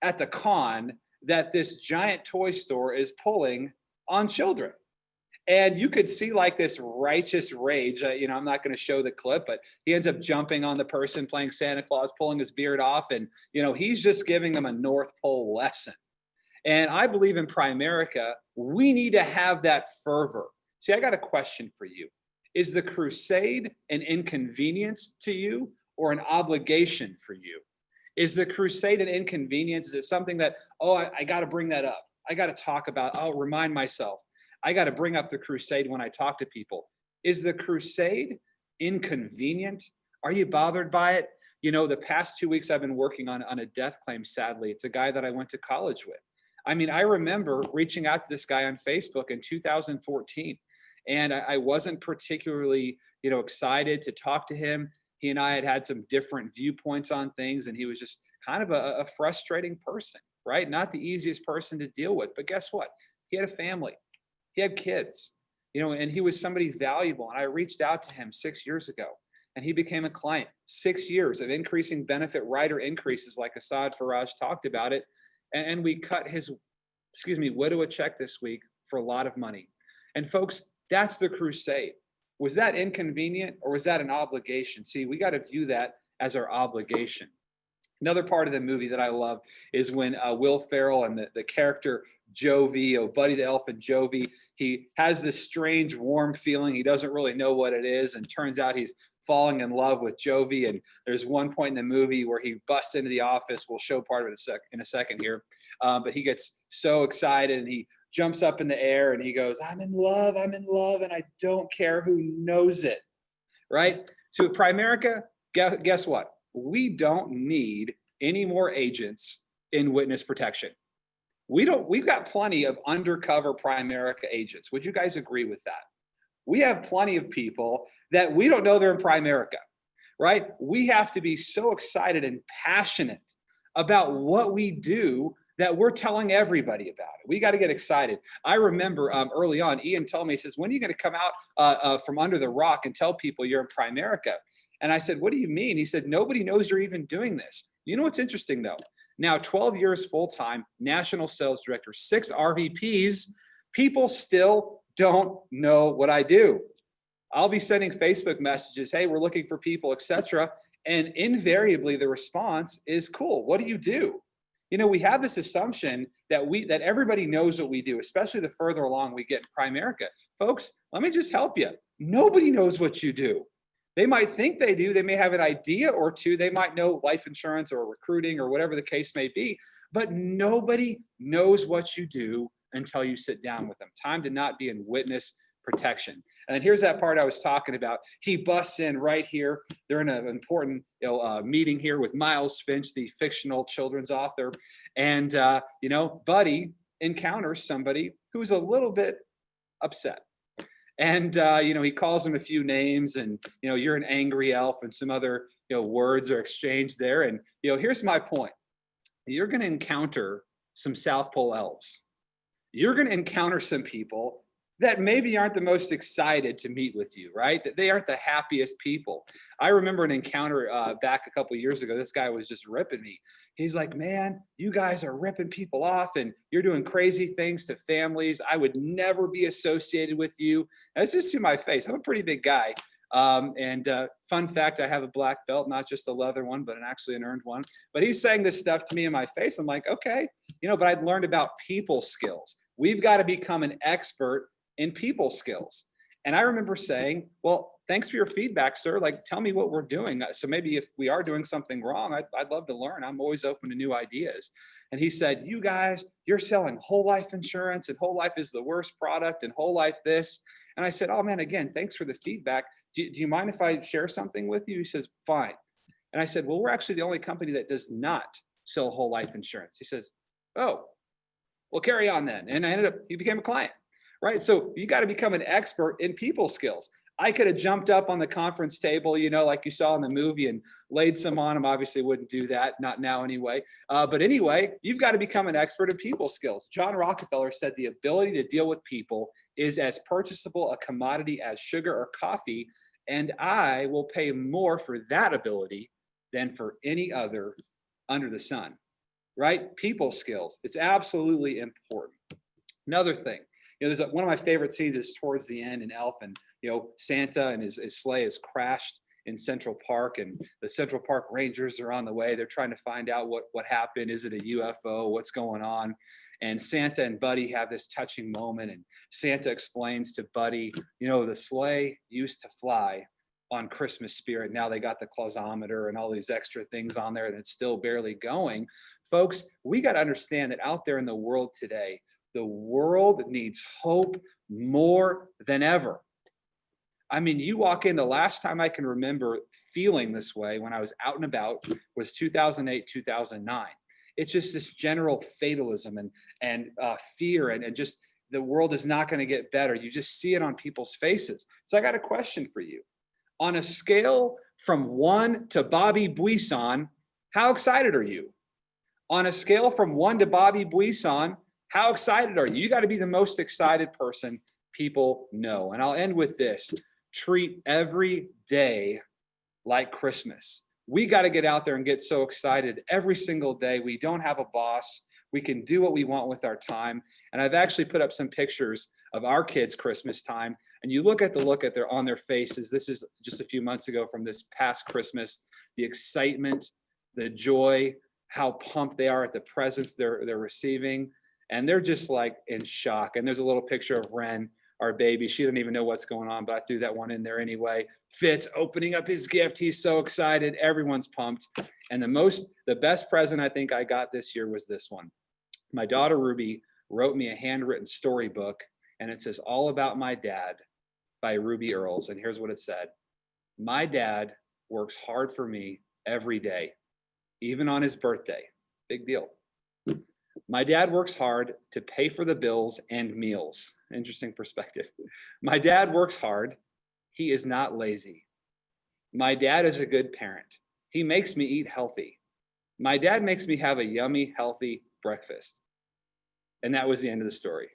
at the con that this giant toy store is pulling on children. And you could see like this righteous rage. I'm not going to show the clip, but he ends up jumping on the person playing Santa Claus, pulling his beard off. And, he's just giving them a North Pole lesson. And I believe in Primerica, we need to have that fervor. See, I got a question for you. Is the crusade an inconvenience to you or an obligation for you? Is the crusade an inconvenience? Is it something that, I got to bring that up. I got to talk about, I'll remind myself. I got to bring up the crusade when I talk to people. Is the crusade inconvenient? Are you bothered by it? The past 2 weeks I've been working on a death claim, sadly. It's a guy that I went to college with. I mean, I remember reaching out to this guy on Facebook in 2014, and I wasn't particularly, excited to talk to him. He and I had some different viewpoints on things, and he was just kind of a frustrating person, right? Not the easiest person to deal with, but guess what? He had a family. He had kids, and he was somebody valuable. And I reached out to him 6 years ago, and he became a client. 6 years of increasing benefit rider increases like Asad Faraj talked about it. And we cut his, widow a check this week for a lot of money. And folks, that's the crusade. Was that inconvenient or was that an obligation? See, we got to view that as our obligation. Another part of the movie that I love is when Will Ferrell and the character Jovi, Buddy the Elf and Jovi, he has this strange warm feeling. He doesn't really know what it is. And turns out he's falling in love with Jovi. And there's one point in the movie where he busts into the office. We'll show part of it in a second here. But he gets so excited and he jumps up in the air and he goes, I'm in love, and I don't care who knows it, right? So at Primerica, guess what? We don't need any more agents in witness protection. We've got plenty of undercover Primerica agents. Would you guys agree with that? We have plenty of people that we don't know they're in Primerica, right? We have to be so excited and passionate about what we do that we're telling everybody about it. We got to get excited. I remember early on, Ian told me, he says, when are you going to come out from under the rock and tell people you're in Primerica? And I said, what do you mean? He said, nobody knows you're even doing this. You know what's interesting though? Now, 12 years full-time, national sales director, 6 RVPs, people still don't know what I do. I'll be sending Facebook messages, hey, we're looking for people, etc. And invariably the response is, cool, what do you do? We have this assumption that everybody knows what we do, especially the further along we get in Primerica. Folks, let me just help you. Nobody knows what you do. They might think they do. They may have an idea or two. They might know life insurance or recruiting or whatever the case may be, but nobody knows what you do until you sit down with them. Time to not be in witness protection. And then here's that part I was talking about. He busts in right here. They're in an important meeting here with Miles Finch, the fictional children's author. And, Buddy encounters somebody who's a little bit upset. And, he calls him a few names and, you're an angry elf and some other, words are exchanged there. And, here's my point. You're going to encounter some South Pole elves. You're going to encounter some people that maybe aren't the most excited to meet with you, right? They aren't the happiest people. I remember an encounter back a couple of years ago. This guy was just ripping me. He's like, man, you guys are ripping people off and you're doing crazy things to families. I would never be associated with you. And it's just to my face. I'm a pretty big guy. Fun fact, I have a black belt, not just a leather one, but actually an earned one. But he's saying this stuff to me in my face. I'm like, okay, but I'd learned about people skills. We've got to become an expert in people skills. And I remember saying, well, thanks for your feedback, sir. Like, tell me what we're doing. So maybe if we are doing something wrong, I'd love to learn. I'm always open to new ideas. And he said, you guys, you're selling whole life insurance and whole life is the worst product and whole life this. And I said, oh man, again, thanks for the feedback. Do you mind if I share something with you? He says, fine. And I said, well, we're actually the only company that does not sell whole life insurance. He says, oh, well, carry on then. And he became a client. Right. So you got to become an expert in people skills. I could have jumped up on the conference table, like you saw in the movie and laid some on him. Obviously wouldn't do that. Not now anyway. But anyway, you've got to become an expert in people skills. John Rockefeller said the ability to deal with people is as purchasable a commodity as sugar or coffee. And I will pay more for that ability than for any other under the sun. Right. People skills. It's absolutely important. Another thing. You know, one of my favorite scenes is towards the end in Elf, and Santa and his sleigh is crashed in Central Park, and the Central Park Rangers are on the way. They're trying to find out what happened. Is it a UFO? What's going on? And Santa and Buddy have this touching moment, and Santa explains to Buddy, the sleigh used to fly on Christmas spirit. Now they got the clausometer and all these extra things on there, and it's still barely going. Folks, we got to understand that out there in the world today, the world needs hope more than ever. I mean, you walk in, the last time I can remember feeling this way when I was out and about was 2008, 2009. It's just this general fatalism and fear and just the world is not going to get better. You just see it on people's faces. So I got a question for you. On a scale from 1 to Bobby Buisson, how excited are you? On a scale from 1 to Bobby Buisson, how excited are you? You got to be the most excited person people know. And I'll end with this. Treat every day like Christmas. We got to get out there and get so excited every single day. We don't have a boss. We can do what we want with our time. And I've actually put up some pictures of our kids' Christmas time. And you look at on their faces. This is just a few months ago from this past Christmas, the excitement, the joy, how pumped they are at the presents they're receiving. And they're just like in shock. And there's a little picture of Ren, our baby. She doesn't even know what's going on, but I threw that one in there anyway. Fitz opening up his gift. He's so excited. Everyone's pumped. And the best present I think I got this year was this one. My daughter Ruby wrote me a handwritten storybook, and it says All About My Dad by Ruby Earls. And here's what it said. My dad works hard for me every day, even on his birthday. Big deal. My dad works hard to pay for the bills and meals. Interesting perspective. My dad works hard. He is not lazy. My dad is a good parent. He makes me eat healthy. My dad makes me have a yummy, healthy breakfast. And that was the end of the story.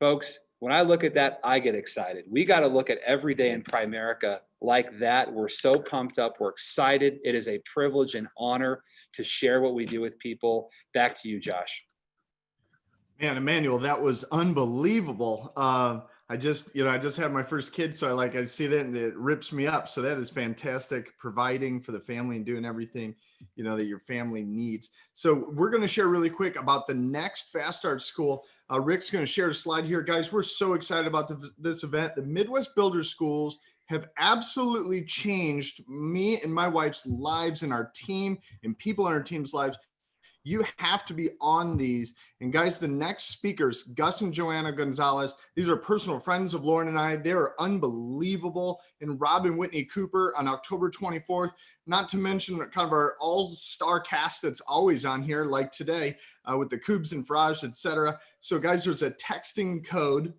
Folks, when I look at that, I get excited. We got to look at every day in Primerica like that. We're so pumped up. We're excited. It is a privilege and honor to share what we do with people. Back to you, Josh. Man, Emmanuel, that was unbelievable. I just had my first kid, so I see that and it rips me up. So that is fantastic, providing for the family and doing everything, that your family needs. So we're going to share really quick about the next Fast Start School. Rick's going to share a slide here. Guys, we're so excited about this event. The Midwest Builder Schools have absolutely changed me and my wife's lives and our team and people in our team's lives. You have to be on these. And guys, the next speakers, Gus and Joanna Gonzalez, these are personal friends of Lauren and I. They are unbelievable. And Rob and Whitney Cooper on October 24th, not to mention kind of our all-star cast that's always on here, like today with the Coobs and Farage, etc. So guys, there's a texting code.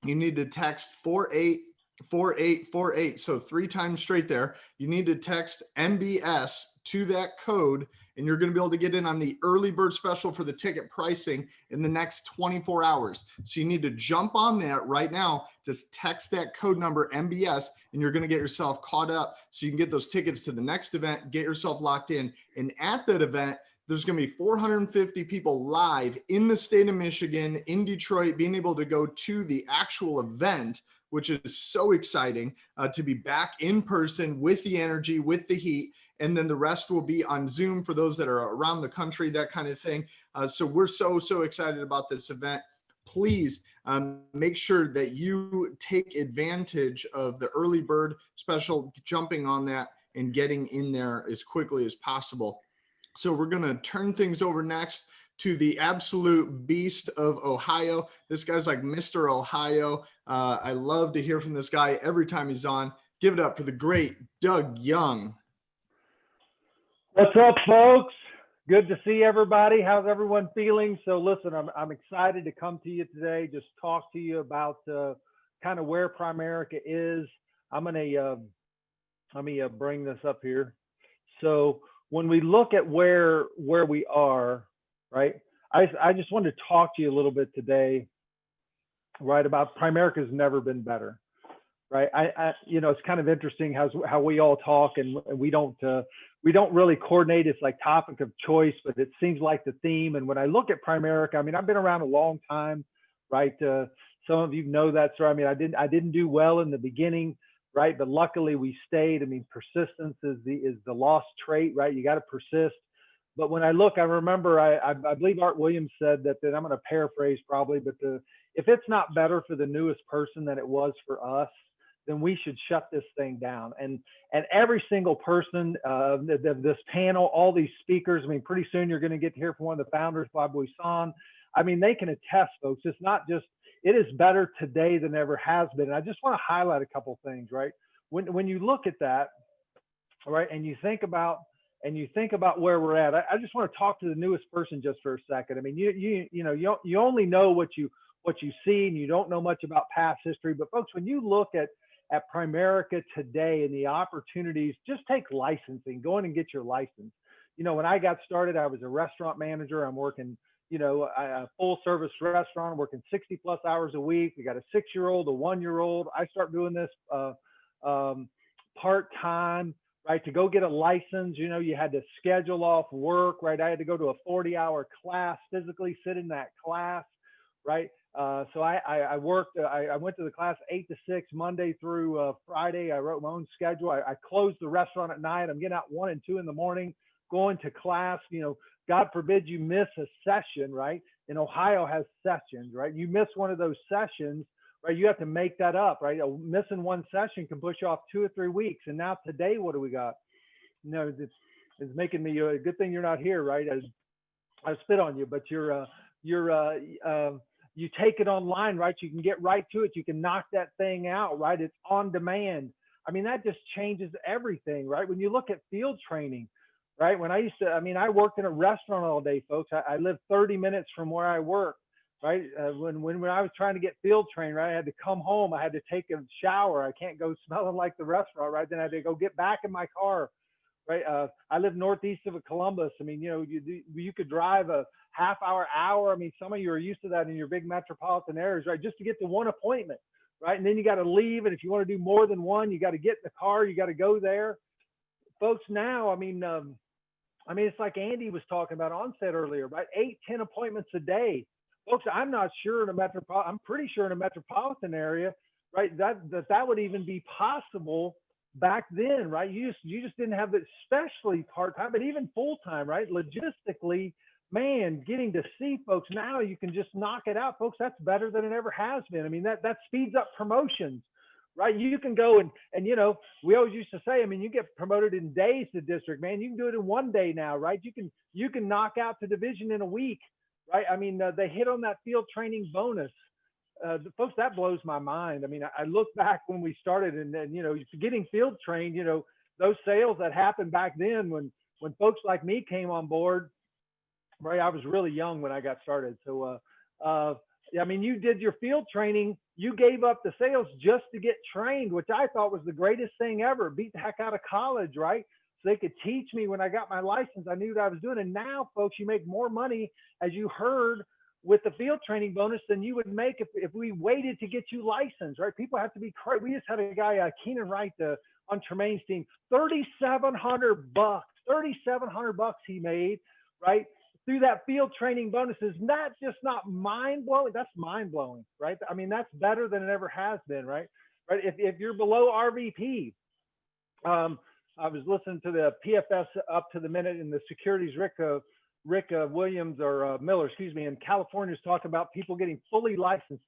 You need to text 484848. So 3 times straight there. You need to text MBS to that code, and you're going to be able to get in on the early bird special for the ticket pricing in the next 24 hours. So you need to jump on that right now. Just text that code number MBS, and you're going to get yourself caught up so you can get those tickets to the next event, get yourself locked in. And at that event, there's going to be 450 people live in the state of Michigan, in Detroit, being able to go to the actual event, which is so exciting to be back in person with the energy, with the heat. And then the rest will be on Zoom for those that are around the country, that kind of thing. So we're so excited about this event. Please make sure that you take advantage of the early bird special, jumping on that and getting in there as quickly as possible. So we're going to turn things over next to the absolute beast of Ohio. This guy's like Mr. Ohio. I love to hear from this guy every time he's on. Give it up for the great Doug Young. What's up, folks? Good to see everybody. How's everyone feeling? So listen, I'm excited to come to you today, just talk to you about kind of where Primerica is. Let me bring this up here. So when we look at where we are, right, I just wanted to talk to you a little bit today, right, about Primerica's never been better, right? It's kind of interesting how we all talk and we don't really coordinate. It's like topic of choice, but it seems like the theme. And when I look at Primerica, I mean, I've been around a long time, right? Some of you know that story. I mean, I didn't do well in the beginning, right? But luckily we stayed. I mean, persistence is the lost trait, right? You got to persist. But when I look, I remember I believe Art Williams said that I'm going to paraphrase probably, but if it's not better for the newest person than it was for us, then we should shut this thing down. And every single person, this panel, all these speakers, I mean, pretty soon you're going to get to hear from one of the founders, Bob Buisson. I mean, they can attest, folks. It's not just, it is better today than ever has been. And I just want to highlight a couple things, right? When you look at that, right, and you think about where we're at, I just want to talk to the newest person just for a second. I mean, you only know what you see, and you don't know much about past history. But folks, when you look at Primerica today and the opportunities, just take licensing, go in and get your license. You know, when I got started, I was a restaurant manager. I'm working, a full service restaurant, working 60 plus hours a week. We got a 6-year-old, a 1-year-old. I start doing this part-time, right? To go get a license, you had to schedule off work, right? I had to go to a 40-hour class, physically sit in that class, right? So I worked, I went to the class 8 to 6, Monday through Friday. I wrote my own schedule. I closed the restaurant at night. I'm getting out 1 and 2 in the morning, going to class. God forbid you miss a session, right? And Ohio has sessions, right? You miss one of those sessions, right? You have to make that up, right? Missing one session can push you off 2 or 3 weeks. And now today, what do we got? It's making me a good thing you're not here, right? I spit on you, but you take it online, right? You can get right to it. You can knock that thing out, right? It's on demand. I mean, that just changes everything, right? When you look at field training, right? When I worked in a restaurant all day, folks. I lived 30 minutes from where I work, right? When I was trying to get field trained, right? I had to come home. I had to take a shower. I can't go smelling like the restaurant, right? Then I had to go get back in my car, right? I live northeast of Columbus. I mean, you could drive a half hour. I mean, some of you are used to that in your big metropolitan areas, right? Just to get to one appointment, right? And then you got to leave. And if you want to do more than one, you got to get in the car. You got to go there, folks. Now, I mean, it's like Andy was talking about onset earlier, right? 8-10 appointments a day, folks. I'm not sure I'm pretty sure in a metropolitan area, right? That would even be possible back then, right? You just didn't have it, especially part-time, but even full-time, right? Logistically, man, getting to see folks now, you can just knock it out, folks. That's better than it ever has been. I mean, that speeds up promotions, right? You can go and we always used to say, I mean, you get promoted in days to district, man. You can do it in 1 day now, right? You can knock out the division in a week, right? I mean, they hit on that field training bonus. Folks, that blows my mind. I mean, I look back when we started and getting field trained, those sales that happened back then when folks like me came on board, right? I was really young when I got started. So, I mean, you did your field training, you gave up the sales just to get trained, which I thought was the greatest thing ever. Beat the heck out of college, right? So they could teach me when I got my license. I knew what I was doing. And now, folks, you make more money, as you heard, with the field training bonus than you would make if we waited to get you licensed, right? People have to be crazy. We just had a guy, Keenan Wright, on Tremaine's team, $3,700, $3,700 he made, right? Through that field training bonus. Is not just not mind blowing. That's mind blowing, right? I mean, that's better than it ever has been, right? Right. If you're below RVP, I was listening to the PFS up to the minute, and the securities Rick Williams or Miller, excuse me, in California is talking about people getting fully licensed,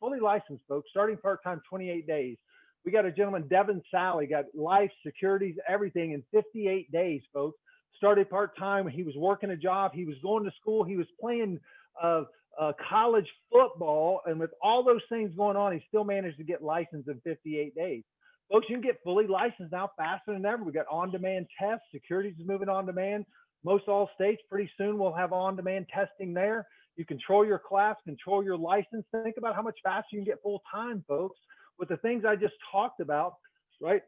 folks, starting part-time 28 days. We got a gentleman, Devin Sally, got life, securities, everything in 58 days, folks. Started part-time. He was working a job. He was going to school. He was playing college football. And with all those things going on, he still managed to get licensed in 58 days. Folks, you can get fully licensed now faster than ever. We got on-demand tests. Securities is moving on demand. Most all states pretty soon will have on-demand testing there. You control your class, control your license. Think about how much faster you can get full-time, folks. With the things I just talked about, right?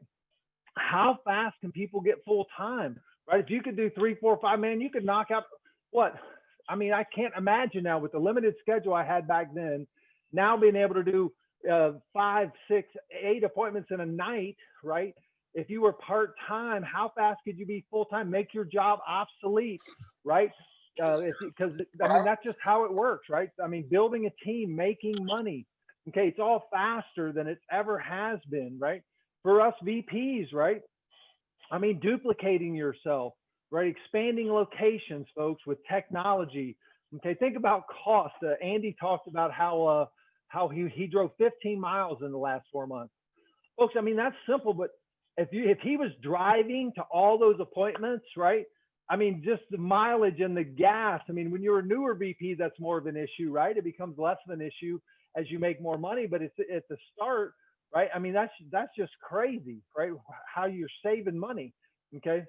How fast can people get full-time, right? If you could do 3, 4, 5, man, you could knock out what? I mean, I can't imagine now with the limited schedule I had back then, now being able to do 5, 6, 8 appointments in a night, right? If you were part-time, how fast could you be full-time? Make your job obsolete, right? Because I mean, that's just how it works, right? I mean, building a team, making money, Okay, it's all faster than it ever has been, right? For us VPs, right? I mean, duplicating yourself, right? Expanding locations, folks, with technology. Okay, think about cost. Andy talked about how he drove 15 miles in the last 4 months. Folks, I mean, that's simple, but if he was driving to all those appointments, right? I mean, just the mileage and the gas. I mean, when you're a newer VP, that's more of an issue, right? It becomes less of an issue as you make more money, but it's at the start, right? I mean, that's just crazy, right? How you're saving money. Okay.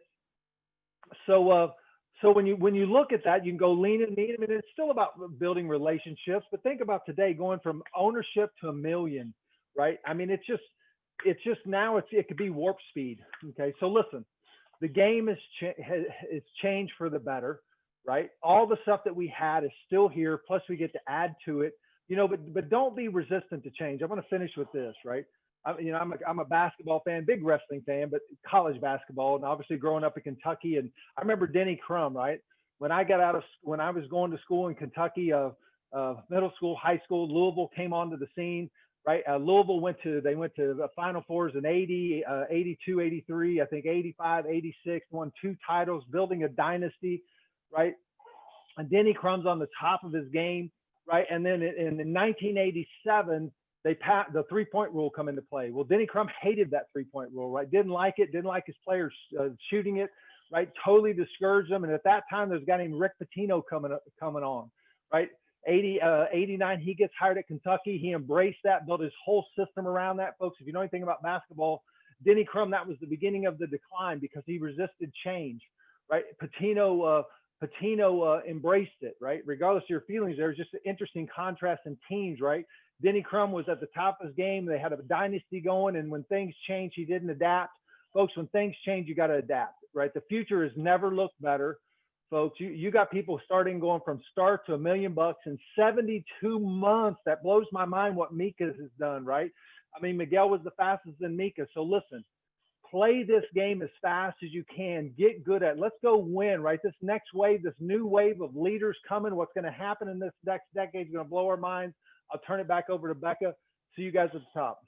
So when you look at that, you can go lean and mean. I mean, it's still about building relationships, but think about today going from ownership to $1 million, right? I mean, it's just now it could be warp speed. Okay. So listen, the game is changed for the better, right? All the stuff that we had is still here. Plus we get to add to it, you know, but don't be resistant to change. I'm going to finish with this, right? I'm a basketball fan, big wrestling fan, but college basketball, and obviously growing up in Kentucky. And I remember Denny Crum, right? When I was going to school in Kentucky, middle school, high school, Louisville came onto the scene, right? Louisville went to the Final Fours in 80, 82, 83, I think 85, 86, won 2 titles, building a dynasty, right? And Denny Crum's on the top of his game, right? And then in 1987, the 3-point rule come into play. Well, Denny Crum hated that 3-point rule, right? Didn't like it, didn't like his players shooting it, right? Totally discouraged them. And at that time, there's a guy named Rick Pitino coming on, right? 89, he gets hired at Kentucky. He embraced that, built his whole system around that. Folks, if you know anything about basketball, Denny Crum, that was the beginning of the decline because he resisted change, right? Pitino embraced it, right? Regardless of your feelings, there was just an interesting contrast in teams, right? Denny Crum was at the top of his game. They had a dynasty going, and when things changed, he didn't adapt. Folks, when things change, you got to adapt, right? The future has never looked better. Folks, you got people going from start to $1 million in 72 months. That blows my mind what Mika has done, right? I mean, Miguel was the fastest in Mika. So listen, play this game as fast as you can. Get good at it. Let's go win, right? This next wave, this new wave of leaders coming. What's going to happen in this next decade is going to blow our minds. I'll turn it back over to Becca. See you guys at the top.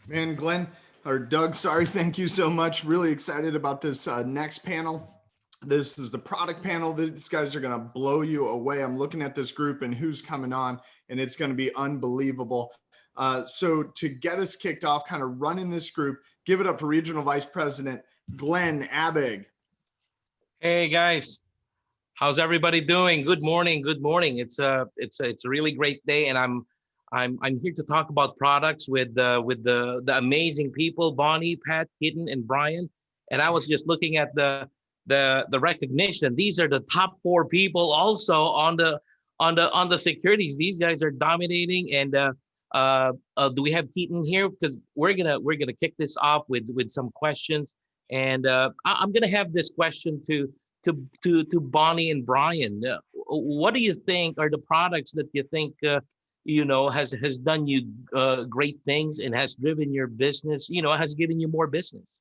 Man, Glenn, or Doug, sorry, thank you so much. Really excited about this next panel. This is the product panel. These guys are going to blow you away. I'm looking at this group and who's coming on, and it's going to be unbelievable. So to get us kicked off, kind of running this group, give it up for Regional Vice President Glenn Abig. Hey guys, how's everybody doing? Good morning. Good morning. It's a really great day, and I'm here to talk about products with the amazing people, Bonnie, Pat, Kitten, and Brian. And I was just looking at the recognition. These are the top 4 people also on the securities. These guys are dominating. And do we have Keaton here? Because we're gonna kick this off with some questions. And I'm gonna have this question to Bonnie and Brian. What do you think are the products that you think has done you great things and has driven your business? Has given you more business.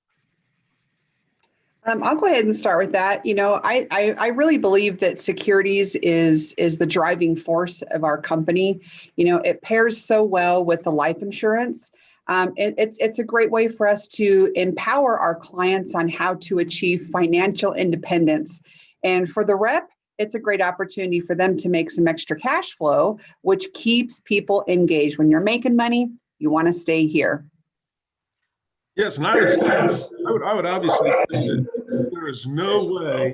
I'll go ahead and start with that. I really believe that securities is the driving force of our company. It pairs so well with the life insurance. It's a great way for us to empower our clients on how to achieve financial independence. And for the rep, it's a great opportunity for them to make some extra cash flow, which keeps people engaged. When you're making money, you want to stay here. Yes, and I would say, I would obviously say that there is no way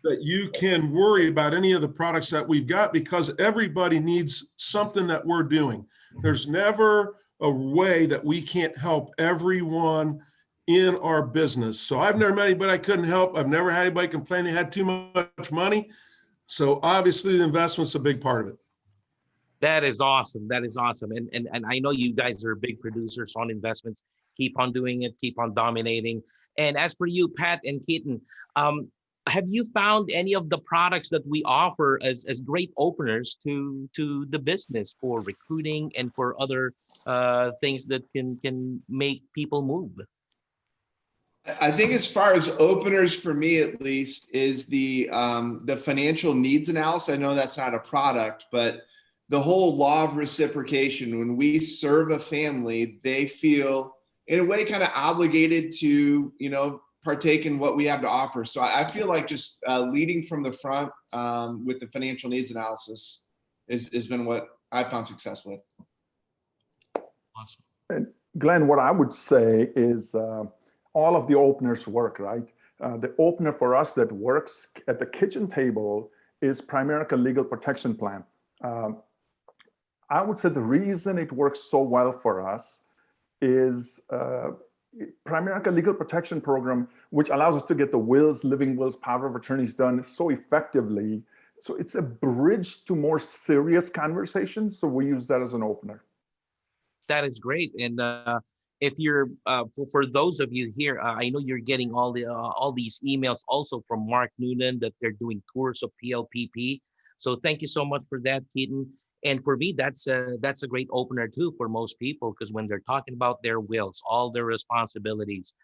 that you can worry about any of the products that we've got because everybody needs something that we're doing. There's never a way that we can't help everyone in our business. So I've never met anybody I couldn't help. I've never had anybody complain they had too much money. So obviously the investment's a big part of it. That is awesome. That is awesome. And I know you guys are big producers on investments. Keep on doing it. Keep on dominating. And as for you, Pat and Keaton, have you found any of the products that we offer as great openers to the business for recruiting and for other things that can make people move? I think as far as openers for me, at least, is the financial needs analysis. I know that's not a product, but the whole law of reciprocation, when we serve a family, they feel in a way kind of obligated to, partake in what we have to offer. So I feel like just leading from the front with the financial needs analysis has been what I found success with. Awesome. And Glenn, what I would say is all of the openers work, right? The opener for us that works at the kitchen table is Primerica Legal Protection Plan. I would say the reason it works so well for us is Primerica Legal Protection Program, which allows us to get the wills, living wills, power of attorneys done so effectively. So it's a bridge to more serious conversations. So we use that as an opener. That is great. And if you're for those of you here, I know you're getting all these emails also from Mark Noonan that they're doing tours of PLPP. So thank you so much for that, Keaton. And for me, that's a great opener too for most people, because when they're talking about their wills, all their responsibilities,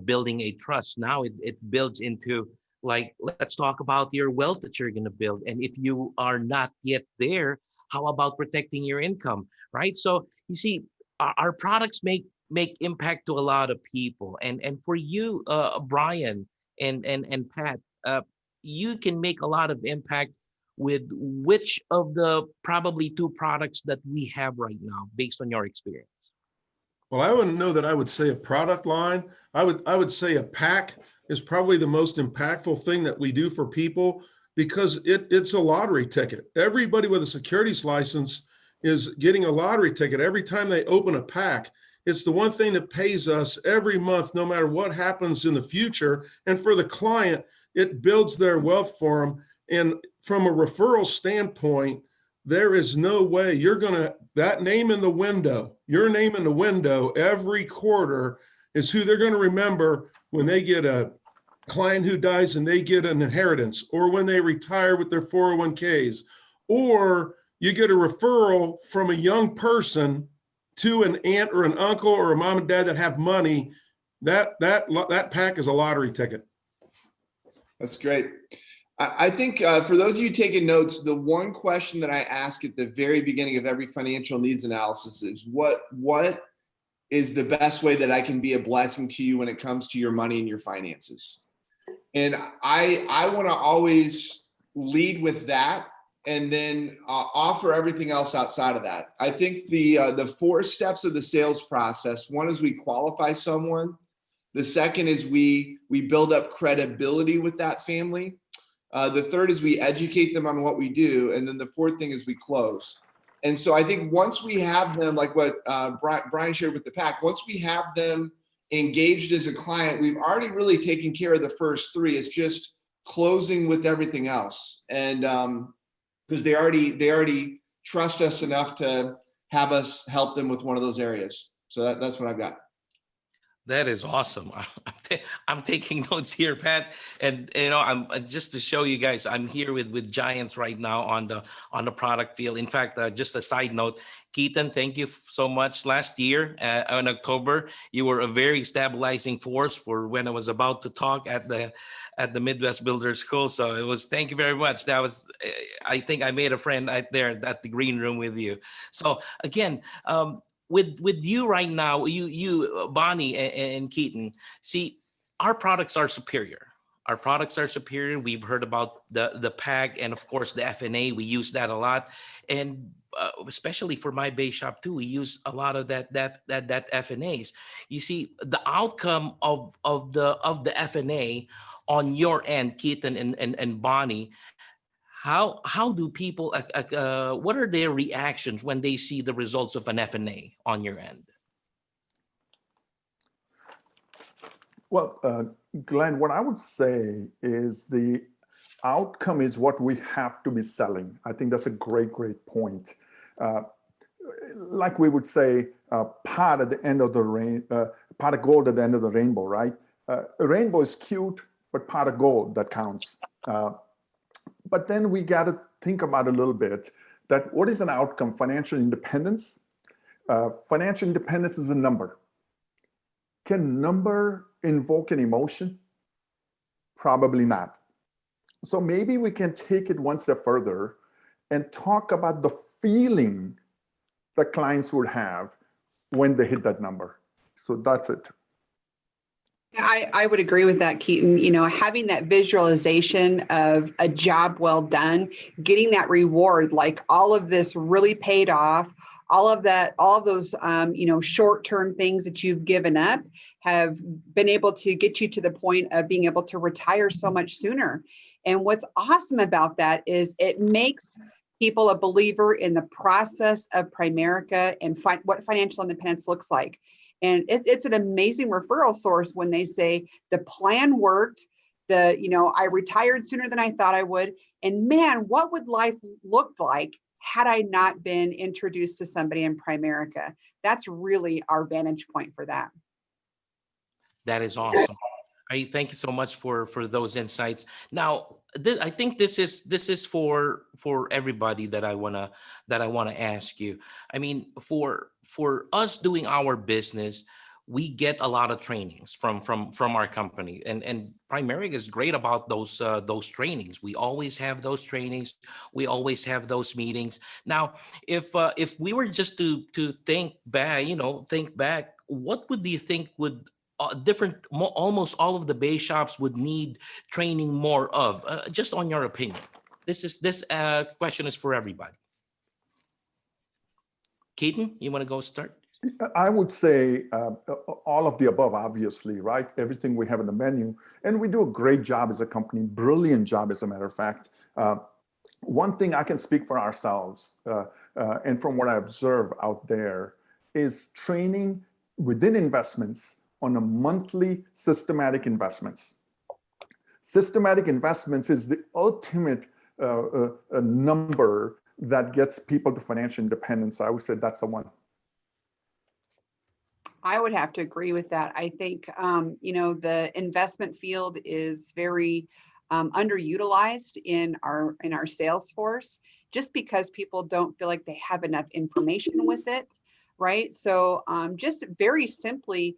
building a trust, now it builds into like, let's talk about your wealth that you're going to build. And if you are not yet there, how about protecting your income, right? So you see, our products make impact to a lot of people. And for you, Brian and Pat, you can make a lot of impact with which of the probably two products that we have right now, based on your experience? Well, I wouldn't know that I would say a product line. I would say a pack is probably the most impactful thing that we do for people, because it's a lottery ticket. Everybody with a securities license is getting a lottery ticket every time they open a pack. It's the one thing that pays us every month, no matter what happens in the future. And for the client, it builds their wealth for them. And from a referral standpoint, there is no way that name in the window, your name in the window every quarter is who they're going to remember when they get a client who dies and they get an inheritance, or when they retire with their 401ks, or you get a referral from a young person to an aunt or an uncle or a mom and dad that have money. That pack is a lottery ticket. That's great. I think for those of you taking notes, the one question that I ask at the very beginning of every financial needs analysis is what is the best way that I can be a blessing to you when it comes to your money and your finances? And I want to always lead with that, and then offer everything else outside of that. I think the 4 steps of the sales process, one is we qualify someone. The second is we build up credibility with that family. The third is we educate them on what we do. And then the fourth thing is we close. And so I think once we have them, like what Brian shared with the pack, once we have them engaged as a client, we've already really taken care of the first 3. It's just closing with everything else. And because they already trust us enough to have us help them with one of those areas. So that's what I've got. That is awesome. I'm taking notes here, Pat, and I'm just to show you guys, I'm here with Giants right now on the product field. In fact, just a side note, Keaton, thank you so much. Last year in October, you were a very stabilizing force for when I was about to talk at the Midwest Builder School. So it was, thank you very much. That was, I think I made a friend right there at the green room with you. So again, with you right now, you Bonnie and Keaton, see, our products are superior. Our products are superior. We've heard about the PAG and of course the FNA. We use that a lot, and especially for my base shop too, we use a lot of that FNAs. You see, the outcome of the FNA on your end, Keaton and Bonnie. How do people, what are their reactions when they see the results of an FNA on your end? Well, Glenn, what I would say is the outcome is what we have to be selling. I think that's a great point. Like we would say, pot at the end of the pot of gold at the end of the rainbow, right? A rainbow is cute, but pot of gold, that counts. But then we got to think about a little bit that what is an outcome? Financial independence. Financial independence is a number. Can number invoke an emotion? Probably not. So maybe we can take it one step further and talk about the feeling that clients would have when they hit that number. So that's it. I would agree with that, Keaton. You know, having that visualization of a job well done, getting that reward, like all of this really paid off, all of those, you know, short-term things that you've given up have been able to get you to the point of being able to retire so much sooner. And what's awesome about that is it makes people a believer in the process of Primerica and what financial independence looks like. And it's an amazing referral source when they say the plan worked, you know, I retired sooner than I thought I would. And man, what would life look like had I not been introduced to somebody in Primerica? That's really our vantage point for that. That is awesome. Thank you so much for those insights. Now, I think this is for everybody that I wanna ask you. I mean, for us doing our business, we get a lot of trainings from our company, and Primerica is great about those trainings. We always have those trainings. We always have those meetings. Now, if we were just to think back, what would you think would almost all of the base shops would need training more of, just on your opinion? This question is for everybody. Keaton, you want to go start? I would say all of the above, obviously, right? Everything we have in the menu, and we do a great job as a company, brilliant job, as a matter of fact. One thing I can speak for ourselves, and from what I observe out there, is training within investments on a monthly systematic investments. Systematic investments is the ultimate number that gets people to financial independence. I would say that's the one. I would have to agree with that. I think, you know, the investment field is very underutilized in our sales force, just because people don't feel like they have enough information with it, right? So just very simply,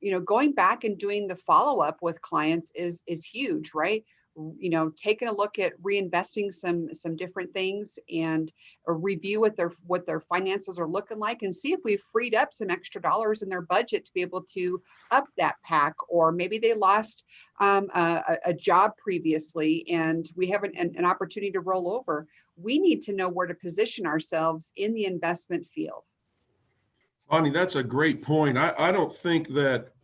you know, going back and doing the follow-up with clients is huge, right? You know, taking a look at reinvesting some different things and review what their finances are looking like, and see if we've freed up some extra dollars in their budget to be able to up that pack, or maybe they lost a job previously and we have an opportunity to roll over. We need to know where to position ourselves in the investment field. Bonnie, that's a great point. I don't think that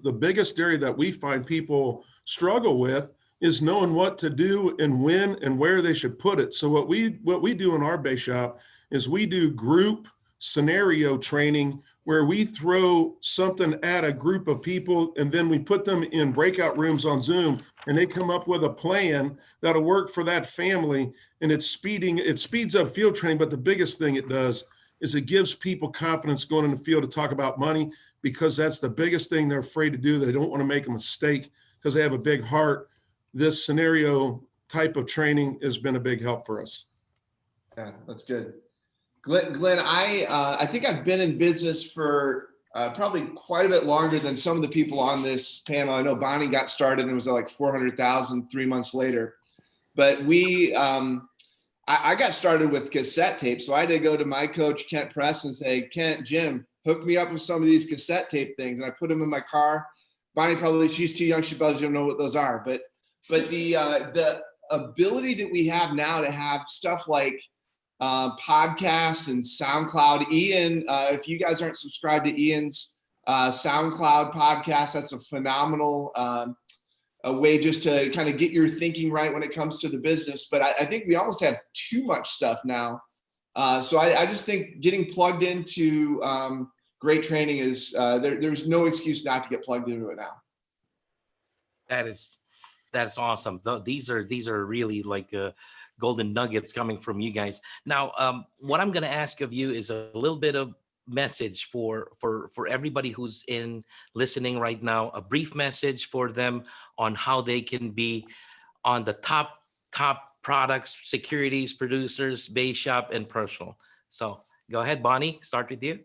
the biggest area that we find people struggle with is knowing what to do and when and where they should put it. So what we do in our base shop is we do group scenario training, where we throw something at a group of people and then we put them in breakout rooms on Zoom, and they come up with a plan that'll work for that family. And it speeds up field training. But the biggest thing it does is it gives people confidence going in the field to talk about money, because that's the biggest thing they're afraid to do. They don't want to make a mistake because they have a big heart. This scenario type of training has been a big help for us. Yeah, that's good. Glenn, I think I've been in business for probably quite a bit longer than some of the people on this panel. I know Bonnie got started and it was like 400,000 3 months later, but I got started with cassette tape. So I had to go to my coach, Kent Press, and say, Kent, Jim, hook me up with some of these cassette tape things. And I put them in my car. Bonnie, probably, she's too young. She probably doesn't know what those are. But the ability that we have now to have stuff like podcasts and SoundCloud. Ian, if you guys aren't subscribed to Ian's SoundCloud podcast, that's a phenomenal a way just to kind of get your thinking right when it comes to the business. But I think we almost have too much stuff now. So I just think getting plugged into great training is there's no excuse not to get plugged into it now. That's awesome. These are really like golden nuggets coming from you guys. Now, what I'm going to ask of you is a little bit of message for everybody who's listening right now, a brief message for them on how they can be on the top products, securities, producers, base shop, and personal. So go ahead, Bonnie, start with you.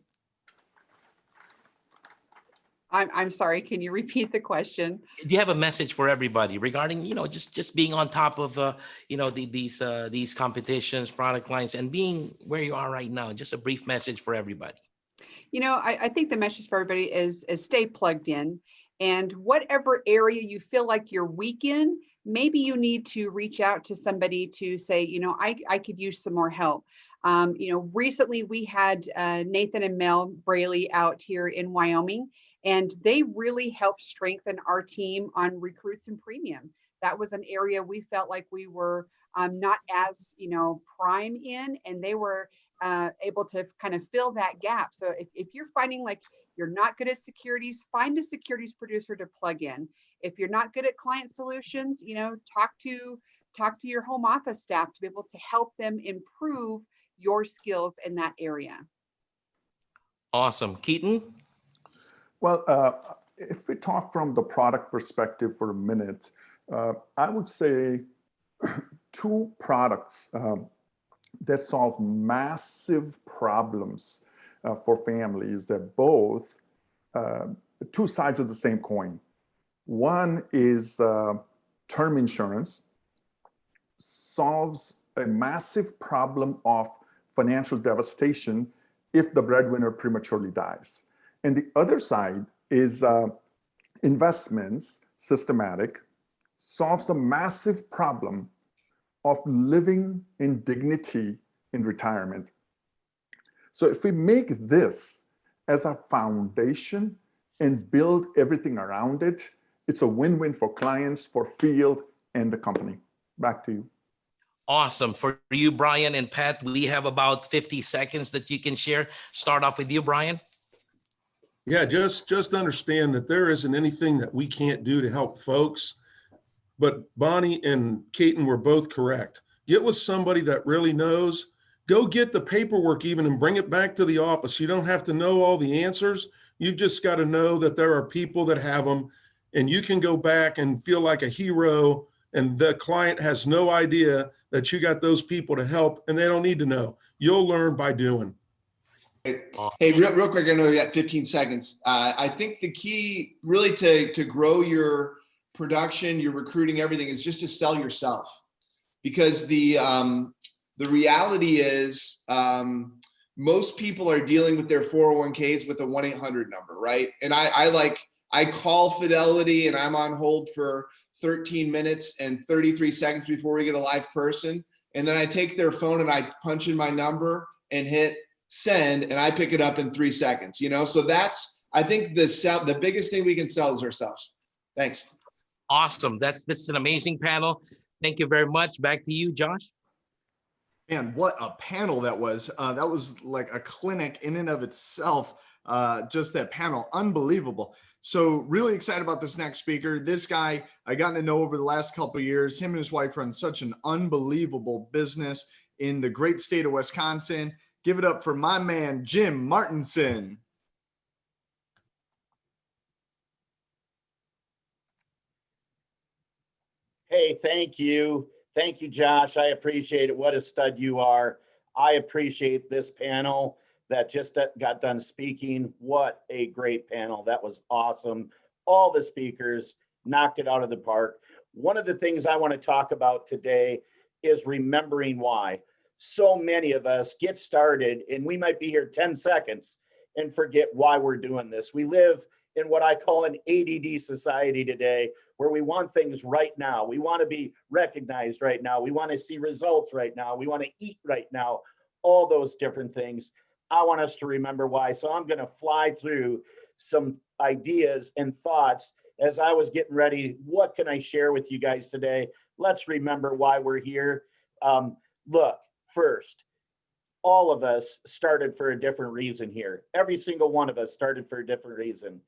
I'm sorry, can you repeat the question? Do you have a message for everybody regarding, just being on top of, these competitions, product lines, and being where you are right now? Just a brief message for everybody. I think the message for everybody is stay plugged in, and whatever area you feel like you're weak in, maybe you need to reach out to somebody to say, I could use some more help. Recently we had Nathan and Mel Braley out here in Wyoming, and they really helped strengthen our team on recruits and premium. That was an area we felt like we were not as, prime in, and they were able to kind of fill that gap. So if you're finding like you're not good at securities, find a securities producer to plug in. If you're not good at client solutions, talk to your home office staff to be able to help them improve your skills in that area. Awesome. Keaton? Well, if we talk from the product perspective for a minute, I would say two products that solve massive problems for families. They're both two sides of the same coin. One is term insurance, solves a massive problem of financial devastation if the breadwinner prematurely dies. And the other side is investments, systematic, solves a massive problem of living in dignity in retirement. So if we make this as a foundation and build everything around it, it's a win-win for clients, for field, and the company. Back to you. Awesome. For you, Brian and Pat, we have about 50 seconds that you can share. Start off with you, Brian. Yeah, just understand that there isn't anything that we can't do to help folks. But Bonnie and Keaton were both correct. Get with somebody that really knows. Go get the paperwork even and bring it back to the office. You don't have to know all the answers. You've just got to know that there are people that have them, and you can go back and feel like a hero, and the client has no idea that you got those people to help, and they don't need to know. You'll learn by doing. Hey, real quick, I know we got 15 seconds. I think the key really to grow your production, your recruiting, everything is just to sell yourself. Because the reality is most people are dealing with their 401ks with a 1-800 number, right? And I call Fidelity and I'm on hold for 13 minutes and 33 seconds before we get a live person. And then I take their phone and I punch in my number and hit send, and I pick it up in 3 seconds, So that's, I think the biggest thing we can sell is ourselves. Thanks. Awesome. This is an amazing panel. Thank you very much. Back to you, Josh. Man, what a panel that was. That was like a clinic in and of itself. Just that panel, unbelievable. So really excited about this next speaker. This guy I gotten to know over the last couple of years. Him and his wife run such an unbelievable business in the great state of Wisconsin. Give it up for my man, Jim Martinson. Hey, thank you. Thank you, Josh. I appreciate it. What a stud you are. I appreciate this panel that just got done speaking. What a great panel. That was awesome. All the speakers knocked it out of the park. One of the things I want to talk about today is remembering why. So many of us get started and we might be here 10 seconds and forget why we're doing this. We live in what I call an ADD society today, where we want things right now. We want to be recognized right now. We want to see results right now. We want to eat right now, all those different things. I want us to remember why. So I'm going to fly through some ideas and thoughts as I was getting ready. What can I share with you guys today? Let's remember why we're here. Look, first, all of us started for a different reason here. Every single one of us started for a different reason.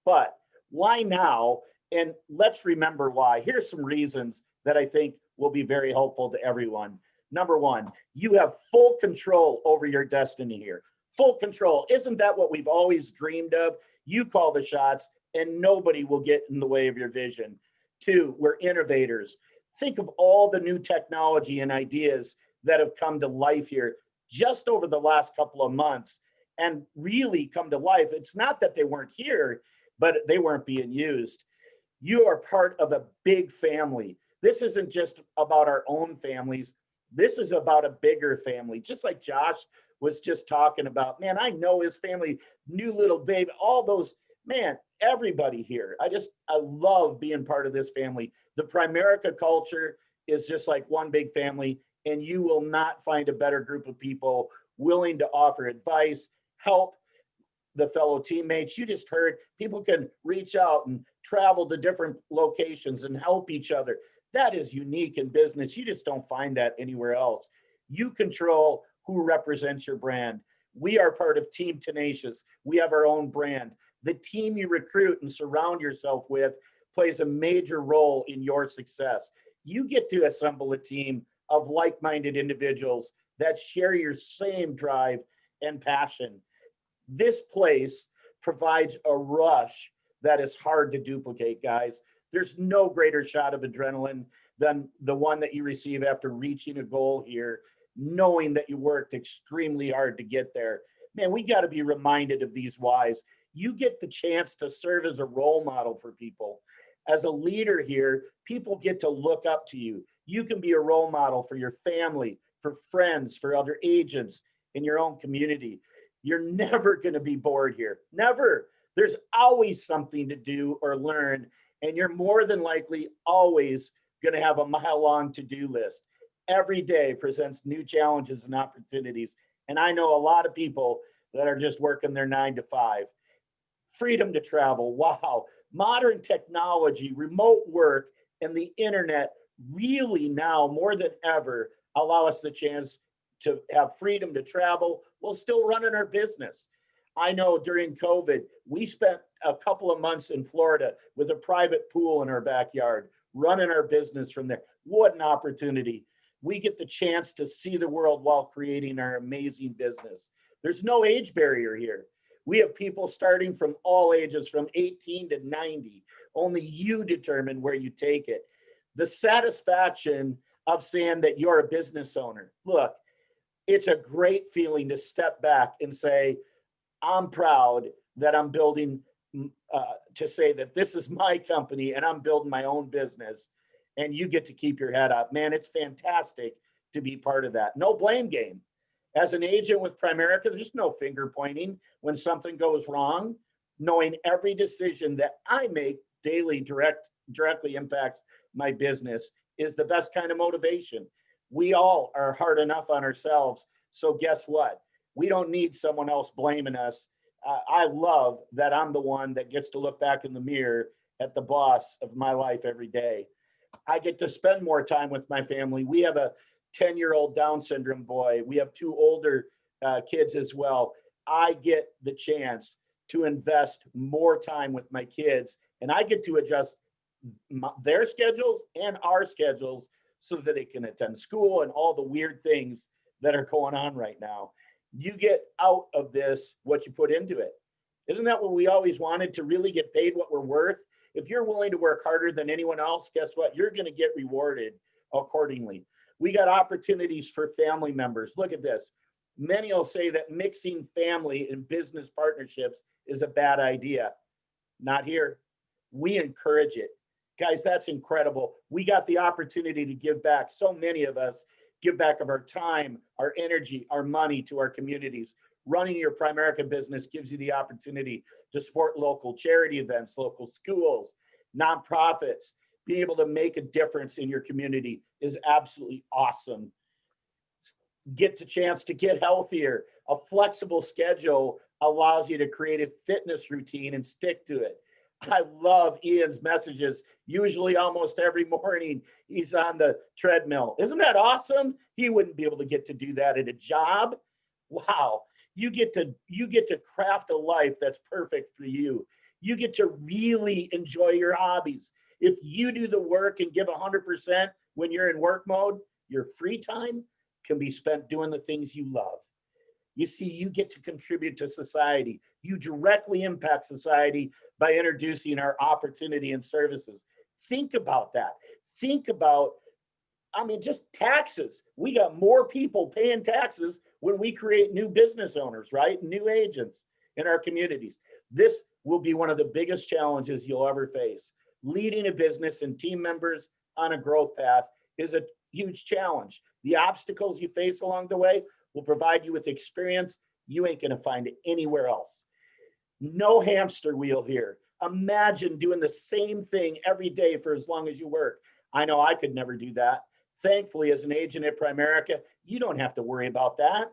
But why now? And let's remember why. Here's some reasons that I think will be very helpful to everyone. Number one, you have full control over your destiny here. Full control. Isn't that what we've always dreamed of? You call the shots and nobody will get in the way of your vision. Two, we're innovators. Think of all the new technology and ideas that have come to life here just over the last couple of months and really come to life. It's not that they weren't here. but they weren't being used. You are part of a big family. This isn't just about our own families. This is about a bigger family, just like Josh was just talking about. Man, I know his family, new little baby, all those, man, everybody here. I love being part of this family. The Primerica culture is just like one big family, and you will not find a better group of people willing to offer advice, help the fellow teammates. You just heard people can reach out and travel to different locations and help each other. That is unique in business. You just don't find that anywhere else. You control who represents your brand. We are part of Team Tenacious. We have our own brand. The team you recruit and surround yourself with plays a major role in your success. You get to assemble a team of like-minded individuals that share your same drive and passion. This place provides a rush that is hard to duplicate, guys. There's no greater shot of adrenaline than the one that you receive after reaching a goal here, knowing that you worked extremely hard to get there. Man, we got to be reminded of these whys. You get the chance to serve as a role model for people. As a leader here, people get to look up to you. You can be a role model for your family, for friends, for other agents in your own community. You're never going to be bored here. Never. There's always something to do or learn, and you're more than likely always going to have a mile-long to-do list. Every day presents new challenges and opportunities, and I know a lot of people that are just working their 9 to 5. Freedom to travel. Wow. Modern technology, remote work, and the internet really now more than ever allow us the chance to have freedom to travel while still running our business. I know during COVID, we spent a couple of months in Florida with a private pool in our backyard, running our business from there. What an opportunity. We get the chance to see the world while creating our amazing business. There's no age barrier here. We have people starting from all ages, from 18 to 90. Only you determine where you take it. The satisfaction of saying that you're a business owner. Look, it's a great feeling to step back and say, I'm proud that I'm building, to say that this is my company and I'm building my own business, and you get to keep your head up. Man, it's fantastic to be part of that. No blame game. As an agent with Primerica, there's no finger pointing when something goes wrong. Knowing every decision that I make daily directly impacts my business is the best kind of motivation. We all are hard enough on ourselves. So guess what? We don't need someone else blaming us. I love that I'm the one that gets to look back in the mirror at the boss of my life every day. I get to spend more time with my family. We have a 10-year-old Down syndrome boy. We have 2 older kids as well. I get the chance to invest more time with my kids, and I get to adjust their schedules and our schedules so that they can attend school and all the weird things that are going on right now. You get out of this what you put into it. Isn't that what we always wanted, to really get paid what we're worth? If you're willing to work harder than anyone else, guess what? You're going to get rewarded accordingly. We got opportunities for family members. Look at this. Many will say that mixing family and business partnerships is a bad idea. Not here. We encourage it. Guys, that's incredible. We got the opportunity to give back. So many of us give back of our time, our energy, our money to our communities. Running your Primerica business gives you the opportunity to support local charity events, local schools, nonprofits. Being able to make a difference in your community is absolutely awesome. Get the chance to get healthier. A flexible schedule allows you to create a fitness routine and stick to it. I love Ian's messages. Usually almost every morning he's on the treadmill. Isn't that awesome? He wouldn't be able to get to do that at a job. Wow. You get to craft a life that's perfect for you. You get to really enjoy your hobbies. If you do the work and give 100% when you're in work mode, your free time can be spent doing the things you love. You see, you get to contribute to society. You directly impact society by introducing our opportunity and services. Think about that. Think about, just taxes. We got more people paying taxes when we create new business owners, right? New agents in our communities. This will be one of the biggest challenges you'll ever face. Leading a business and team members on a growth path is a huge challenge. The obstacles you face along the way will provide you with experience you ain't gonna find anywhere else. No hamster wheel here. Imagine doing the same thing every day for as long as you work. I know I could never do that. Thankfully, as an agent at Primerica, you don't have to worry about that.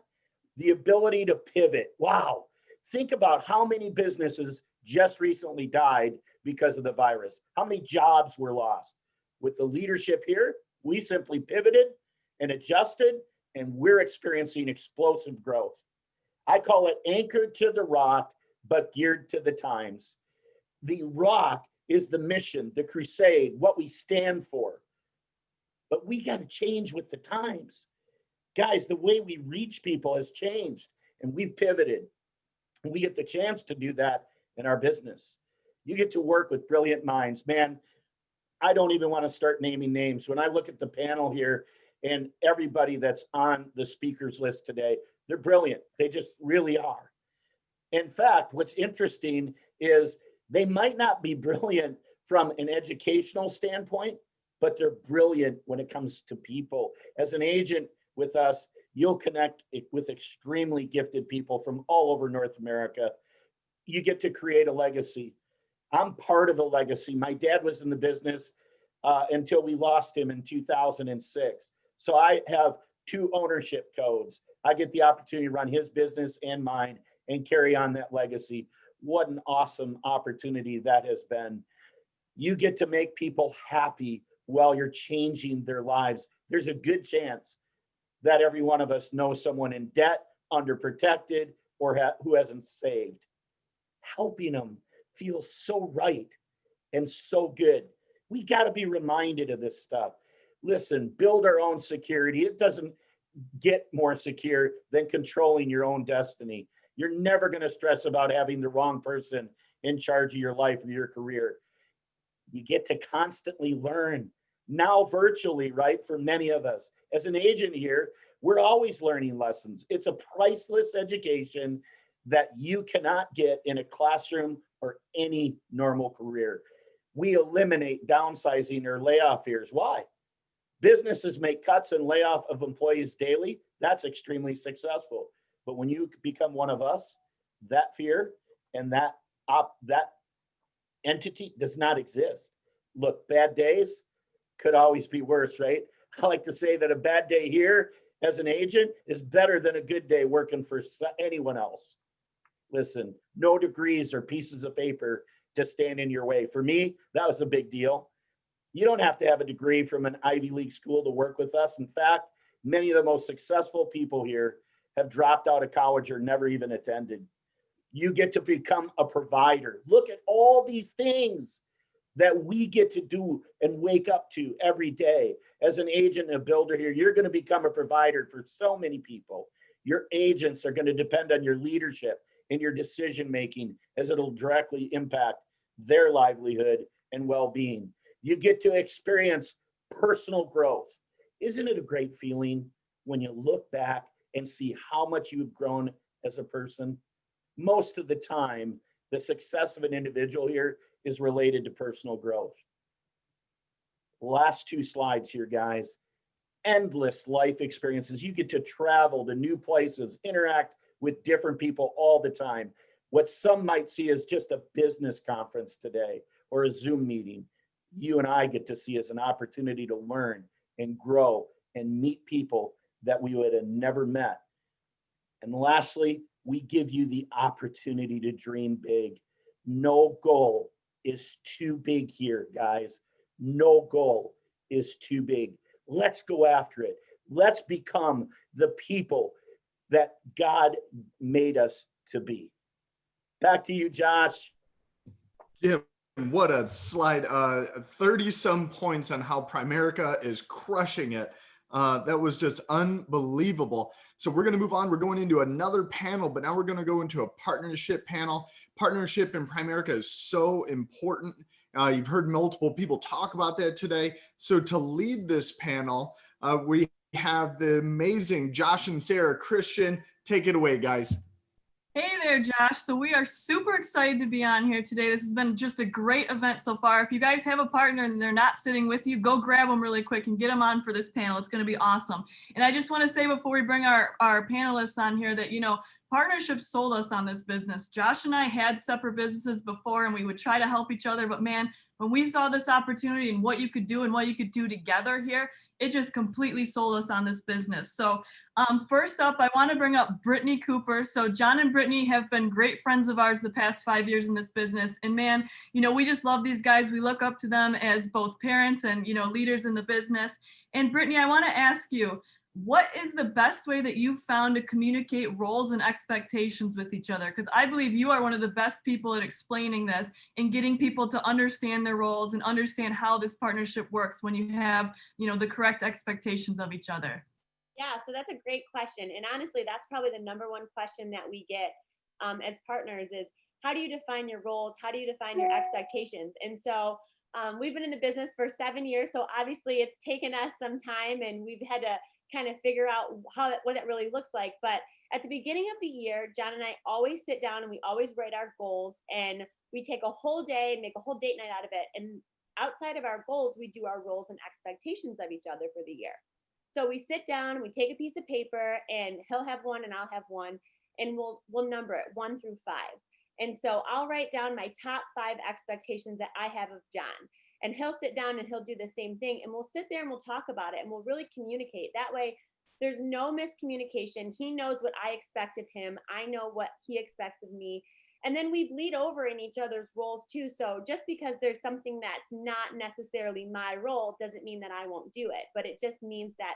The ability to pivot. Wow. Think about how many businesses just recently died because of the virus. How many jobs were lost? With the leadership here, we simply pivoted and adjusted, and we're experiencing explosive growth. I call it anchored to the rock, but geared to the times. The rock is the mission, the crusade, what we stand for. But we got to change with the times. Guys, the way we reach people has changed, and we've pivoted. And we get the chance to do that in our business. You get to work with brilliant minds. Man, I don't even want to start naming names. When I look at the panel here and everybody that's on the speakers list today, they're brilliant. They just really are. In fact, what's interesting is they might not be brilliant from an educational standpoint, but they're brilliant when it comes to people. As an agent with us, you'll connect with extremely gifted people from all over North America. You get to create a legacy. I'm part of a legacy. My dad was in the business until we lost him in 2006. So I have 2 ownership codes. I get the opportunity to run his business and mine and carry on that legacy. What an awesome opportunity that has been. You get to make people happy while you're changing their lives. There's a good chance that every one of us knows someone in debt, underprotected, or who hasn't saved. Helping them feel so right and so good. We got to be reminded of this stuff. Listen, build our own security. It doesn't get more secure than controlling your own destiny. You're never going to stress about having the wrong person in charge of your life or your career. You get to constantly learn. Now virtually, right, for many of us. As an agent here, we're always learning lessons. It's a priceless education that you cannot get in a classroom or any normal career. We eliminate downsizing or layoff fears. Why? Businesses make cuts and layoff of employees daily. That's extremely successful. But when you become one of us, that fear and that entity does not exist. Look, bad days could always be worse, right? I like to say that a bad day here as an agent is better than a good day working for anyone else. Listen, no degrees or pieces of paper to stand in your way. For me, that was a big deal. You don't have to have a degree from an Ivy League school to work with us. In fact, many of the most successful people here have dropped out of college or never even attended. You get to become a provider. Look at all these things that we get to do and wake up to every day. As an agent and a builder here, you're going to become a provider for so many people. Your agents are going to depend on your leadership and your decision-making, as it'll directly impact their livelihood and well-being. You get to experience personal growth. Isn't it a great feeling when you look back and see how much you've grown as a person? Most of the time, the success of an individual here is related to personal growth. Last 2 slides here, guys. Endless life experiences. You get to travel to new places, interact with different people all the time. What some might see as just a business conference today or a Zoom meeting, you and I get to see as an opportunity to learn and grow and meet people that we would have never met. And lastly, we give you the opportunity to dream big. No goal is too big here, guys. No goal is too big. Let's go after it. Let's become the people that God made us to be. Back to you, Josh. Jim, what a slide. 30 some points on how Primerica is crushing it. That was just unbelievable. So we're going to move on. We're going into another panel, but now we're going to go into a partnership panel. Partnership in Primerica is so important. You've heard multiple people talk about that today. So to lead this panel, we have the amazing Josh and Sarah Christian. Take it away, guys. Hey there, Josh. So we are super excited to be on here today. This has been just a great event so far. If you guys have a partner and they're not sitting with you, go grab them really quick and get them on for this panel. It's going to be awesome. And I just want to say before we bring our panelists on here that, partnerships sold us on this business. Josh and I had separate businesses before and we would try to help each other. But man, when we saw this opportunity and what you could do and what you could do together here, it just completely sold us on this business. So first up, I want to bring up Brittany Cooper. So John and Brittany have been great friends of ours the past 5 years in this business. And man, we just love these guys. We look up to them as both parents and, leaders in the business. And Brittany, I want to ask you, what is the best way that you've found to communicate roles and expectations with each other? Because I believe you are one of the best people at explaining this and getting people to understand their roles and understand how this partnership works when you have, the correct expectations of each other. Yeah, so that's a great question. And honestly, that's probably the number one question that we get as partners is, how do you define your roles? How do you define your expectations? And so we've been in the business for 7 years. So obviously it's taken us some time and we've had to kind of figure out what that really looks like. But at the beginning of the year, John and I always sit down and we always write our goals and we take a whole day and make a whole date night out of it. And outside of our goals, we do our roles and expectations of each other for the year. So we sit down and we take a piece of paper and he'll have one and I'll have one and we'll number it 1 through 5. And so I'll write down my top 5 expectations that I have of John. And he'll sit down and he'll do the same thing. And we'll sit there and we'll talk about it and we'll really communicate. That way, there's no miscommunication. He knows what I expect of him. I know what he expects of me. And then we bleed over in each other's roles too. So just because there's something that's not necessarily my role doesn't mean that I won't do it. But it just means that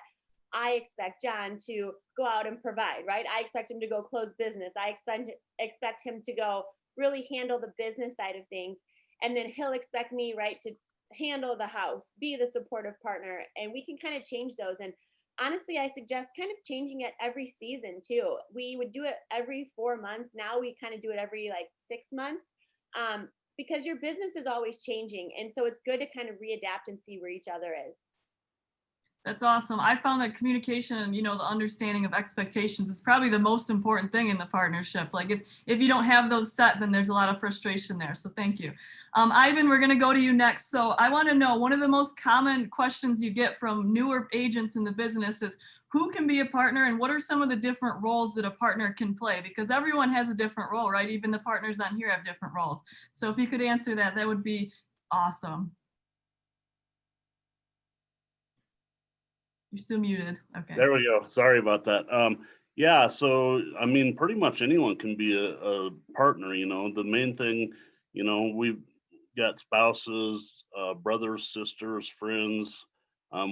I expect John to go out and provide, right? I expect him to go close business. I expect him to go really handle the business side of things. And then he'll expect me, right, to handle the house, be the supportive partner, and we can kind of change those. And honestly, I suggest kind of changing it every season too. We would do it every 4 months. Now we kind of do it every 6 months because your business is always changing. And so it's good to kind of readapt and see where each other is. That's awesome. I found that communication and, the understanding of expectations is probably the most important thing in the partnership. Like if you don't have those set, then there's a lot of frustration there. So thank you. Ivan, we're going to go to you next. So I want to know, one of the most common questions you get from newer agents in the business is, who can be a partner and what are some of the different roles that a partner can play? Because everyone has a different role, right? Even the partners on here have different roles. So if you could answer that, that would be awesome. You're still muted. Okay. There we go. Sorry about that. Yeah, so I mean, pretty much anyone can be a partner. The main thing, we've got spouses, brothers, sisters, friends.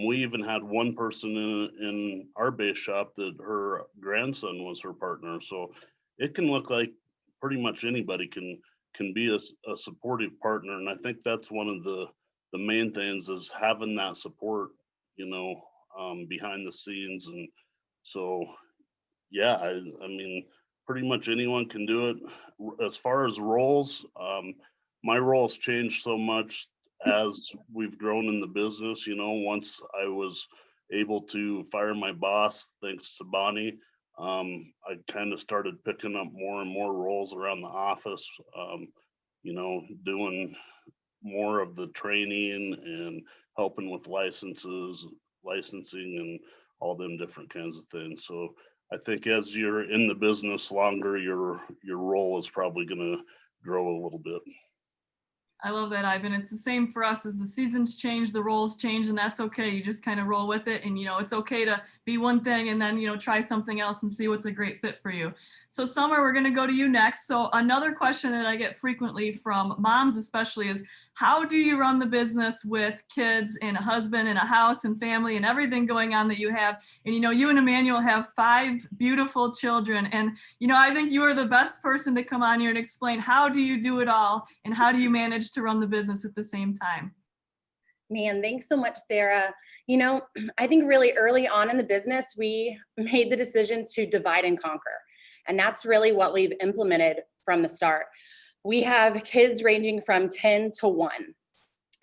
We even had one person in our base shop that her grandson was her partner. So it can look like pretty much anybody can be a supportive partner, and I think that's one of the main things is having that support. Behind the scenes. And so, yeah, I mean, pretty much anyone can do it. As far as roles, my roles changed so much as we've grown in the business. Once I was able to fire my boss, thanks to Bonnie, I kind of started picking up more and more roles around the office, doing more of the training and helping with licensing and all them different kinds of things. So I think as you're in the business longer, your role is probably going to grow a little bit. I love that, Ivan. It's the same for us. As the seasons change, the roles change, and that's okay. You just kind of roll with it, and it's okay to be one thing and then try something else and see what's a great fit for you. So Summer, we're going to go to you next. So another question that I get frequently from moms especially is, how do you run the business with kids and a husband and a house and family and everything going on that you have? And you and Emmanuel have 5 beautiful children, and I think you are the best person to come on here and explain, how do you do it all and how do you manage to run the business at the same time? Man, thanks so much, Sarah. I think really early on in the business, we made the decision to divide and conquer. And that's really what we've implemented from the start. We have kids ranging from 10 to 1.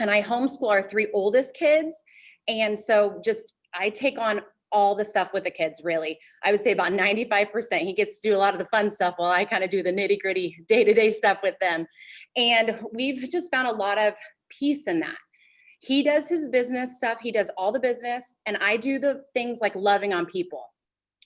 And I homeschool our 3 oldest kids. And so I take on all the stuff with the kids, really. I would say about 95%. He gets to do a lot of the fun stuff while I kind of do the nitty gritty day-to-day stuff with them. And we've just found a lot of peace in that. He does his business stuff. He does all the business. And I do the things like loving on people.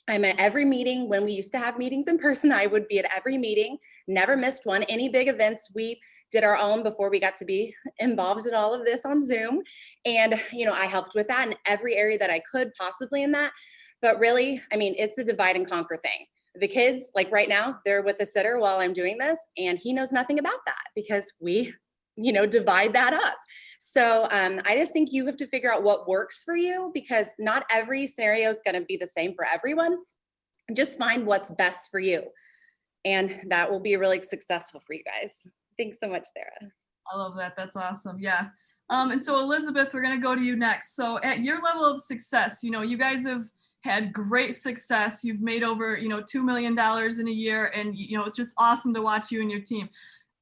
I'm at every meeting. When we used to have meetings in person, I would be at every meeting, never missed one. Any big events, we did our own before we got to be involved in all of this on Zoom. And, you know, I helped with that in every area that I could possibly in that. But really, I mean, it's a divide and conquer thing. The kids, like right now, they're with the sitter while I'm doing this, and he knows nothing about that because we, you know, divide that up. So I just think you have to figure out what works for you, because not every scenario is going to be the same for everyone. Just find what's best for you. And that will be really successful for you guys. Thanks so much, Sarah. I love that. That's awesome. Yeah. And so Elizabeth, we're going to go to you next. So at your level of success, you know, you guys have had great success. You've made over, you know, $2 million in a year. And, you know, it's just awesome to watch you and your team.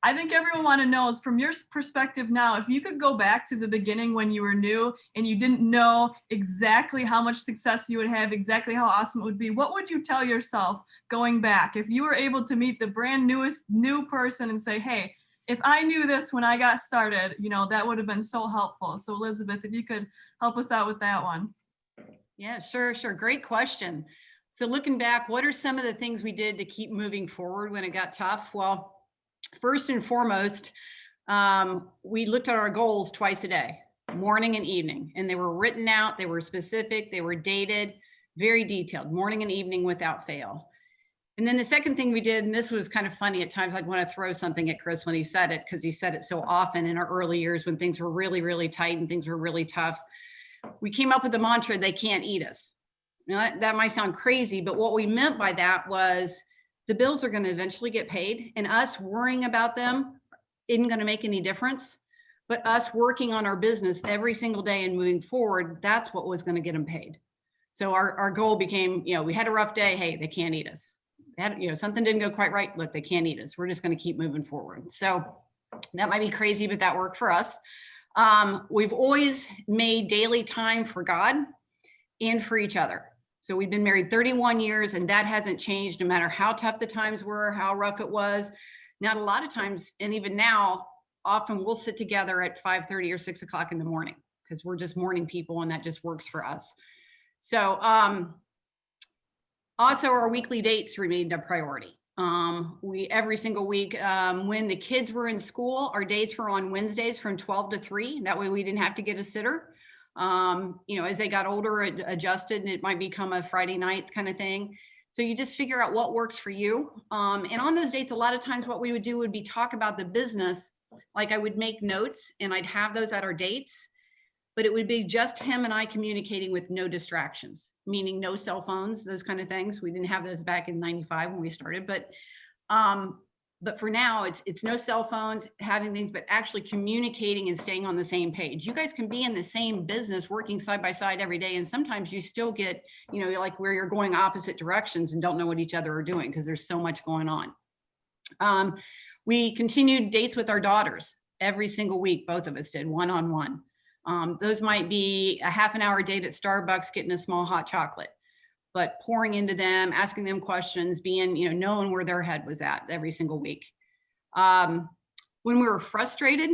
I think everyone want to know is from your perspective now, if you could go back to the beginning when you were new and you didn't know exactly how much success you would have, exactly how awesome it would be, what would you tell yourself going back? If you were able to meet the brand new person and say, hey, if I knew this when I got started, you know, that would have been so helpful. So Elizabeth, if you could help us out with that one. Yeah, sure. Great question. So looking back, what are some of the things we did to keep moving forward when it got tough? Well, first and foremost, we looked at our goals twice a day, morning and evening, and they were written out, they were specific, they were dated, very detailed, morning and evening without fail. And then the second thing we did, and this was kind of funny at times, I'd want to throw something at Chris when he said it, because he said it so often in our early years when things were really, really tight and things were really tough. We came up with the mantra, they can't eat us. Now, that might sound crazy, but what we meant by that was the bills are going to eventually get paid, and us worrying about them isn't going to make any difference. But us working on our business every single day and moving forward, that's what was going to get them paid. So our goal became, you know, we had a rough day. Hey, they can't eat us. You know, something didn't go quite right. Look, they can't eat us. We're just going to keep moving forward. So that might be crazy, but that worked for us. We've always made daily time for God and for each other. So we've been married 31 years, and that hasn't changed no matter how tough the times were, how rough it was. Not a lot of times, and even now, often we'll sit together at 5:30 or 6 o'clock in the morning because we're just morning people, and that just works for us. So also our weekly dates remained a priority. We every single week, when the kids were in school, our dates were on Wednesdays from 12 to 3. That way we didn't have to get a sitter. You know, as they got older, it adjusted, and it might become a Friday night kind of thing. So you just figure out what works for you. And on those dates, a lot of times what we would do would be talk about the business. Like I would make notes and I'd have those at our dates, but it would be just him and I communicating with no distractions, meaning no cell phones, those kind of things. We didn't have those back in 95 when we started, but for now it's no cell phones, having things, but actually communicating and staying on the same page. You guys can be in the same business working side by side every day. And sometimes you still get, you know, like where you're going opposite directions and don't know what each other are doing because there's so much going on. We continued dates with our daughters every single week. Both of us did one-on-one. Those might be a half an hour date at Starbucks, getting a small hot chocolate, but pouring into them, asking them questions, being, you know, knowing where their head was at every single week. When we were frustrated,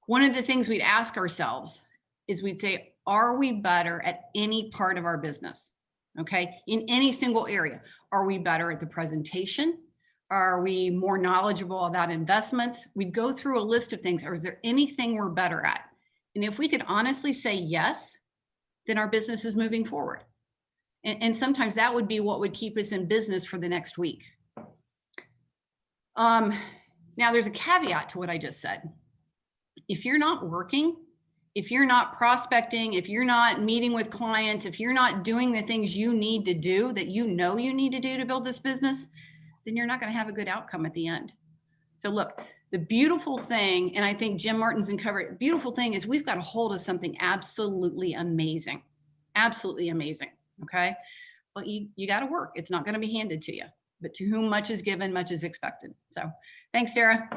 one of the things we'd ask ourselves is we'd say, are we better at any part of our business? Okay, in any single area. Are we better at the presentation? Are we more knowledgeable about investments? We'd go through a list of things. Or is there anything we're better at? And if we could honestly say yes, then our business is moving forward. And sometimes that would be what would keep us in business for the next week. Now there's a caveat to what I just said. If you're not working, if you're not prospecting, if you're not meeting with clients, if you're not doing the things you need to do that you know you need to do to build this business, then you're not going to have a good outcome at the end. So look, the beautiful thing, and I think Jim Martin's uncovered, beautiful thing is we've got a hold of something absolutely amazing, okay? But you got to work. It's not going to be handed to you, but to whom much is given, much is expected. So thanks, Sarah.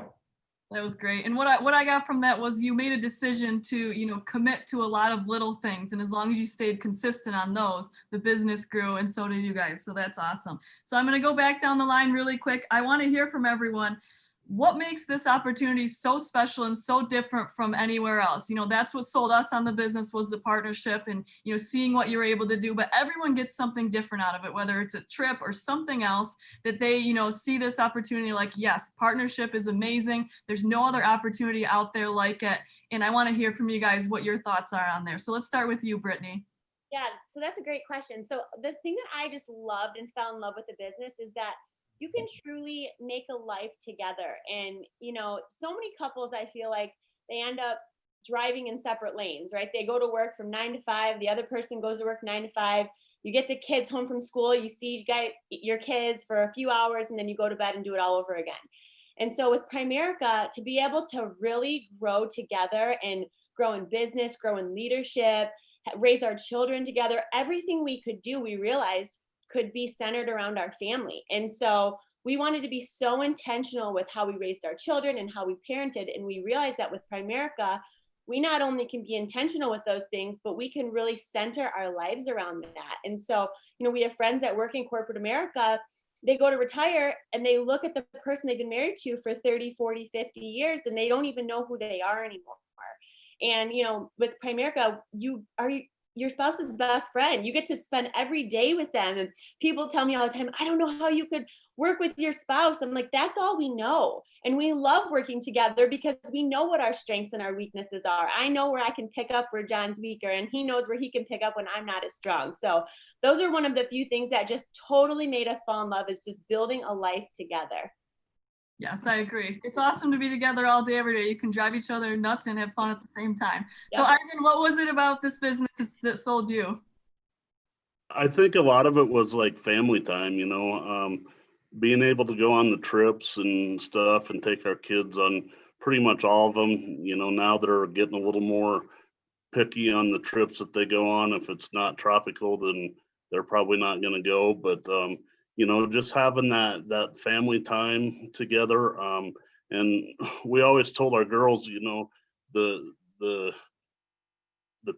That was great. And what I got from that was you made a decision to, you know, commit to a lot of little things. And as long as you stayed consistent on those, the business grew, and so did you guys. So that's awesome. So I'm going to go back down the line really quick. I want to hear from everyone. What makes this opportunity so special and so different from anywhere else? You know, that's what sold us on the business, was the partnership and, you know, seeing what you're able to do, but everyone gets something different out of it, whether it's a trip or something else that they, you know, see this opportunity like, yes, partnership is amazing. There's no other opportunity out there like it. And I want to hear from you guys what your thoughts are on there. So let's start with you, Brittany. Yeah, so that's a great question. So the thing that I just loved and fell in love with the business is that you can truly make a life together. And, you know, so many couples, I feel like they end up driving in separate lanes, right? They go to work from 9 to 5. The other person goes to work 9 to 5. You get the kids home from school. You see your kids for a few hours, and then you go to bed and do it all over again. And so with Primerica, to be able to really grow together and grow in business, grow in leadership, raise our children together, everything we could do, we realized could be centered around our family. And so we wanted to be so intentional with how we raised our children and how we parented. And we realized that with Primerica, we not only can be intentional with those things, but we can really center our lives around that. And so, you know, we have friends that work in corporate America. They go to retire and they look at the person they've been married to for 30, 40, 50 years, and they don't even know who they are anymore. And, you know, with Primerica, you are your spouse's best friend. You get to spend every day with them. And people tell me all the time, I don't know how you could work with your spouse. I'm like, that's all we know. And we love working together because we know what our strengths and our weaknesses are. I know where I can pick up where John's weaker, and he knows where he can pick up when I'm not as strong. So those are one of the few things that just totally made us fall in love, is just building a life together. Yes, I agree. It's awesome to be together all day, every day. You can drive each other nuts and have fun at the same time. Yep. So Ivan, what was it about this business that sold you? I think a lot of it was like family time, you know, being able to go on the trips and stuff and take our kids on pretty much all of them. You know, now they're getting a little more picky on the trips that they go on. If it's not tropical, then they're probably not going to go. But you know, just having that family time together. And we always told our girls, you know, the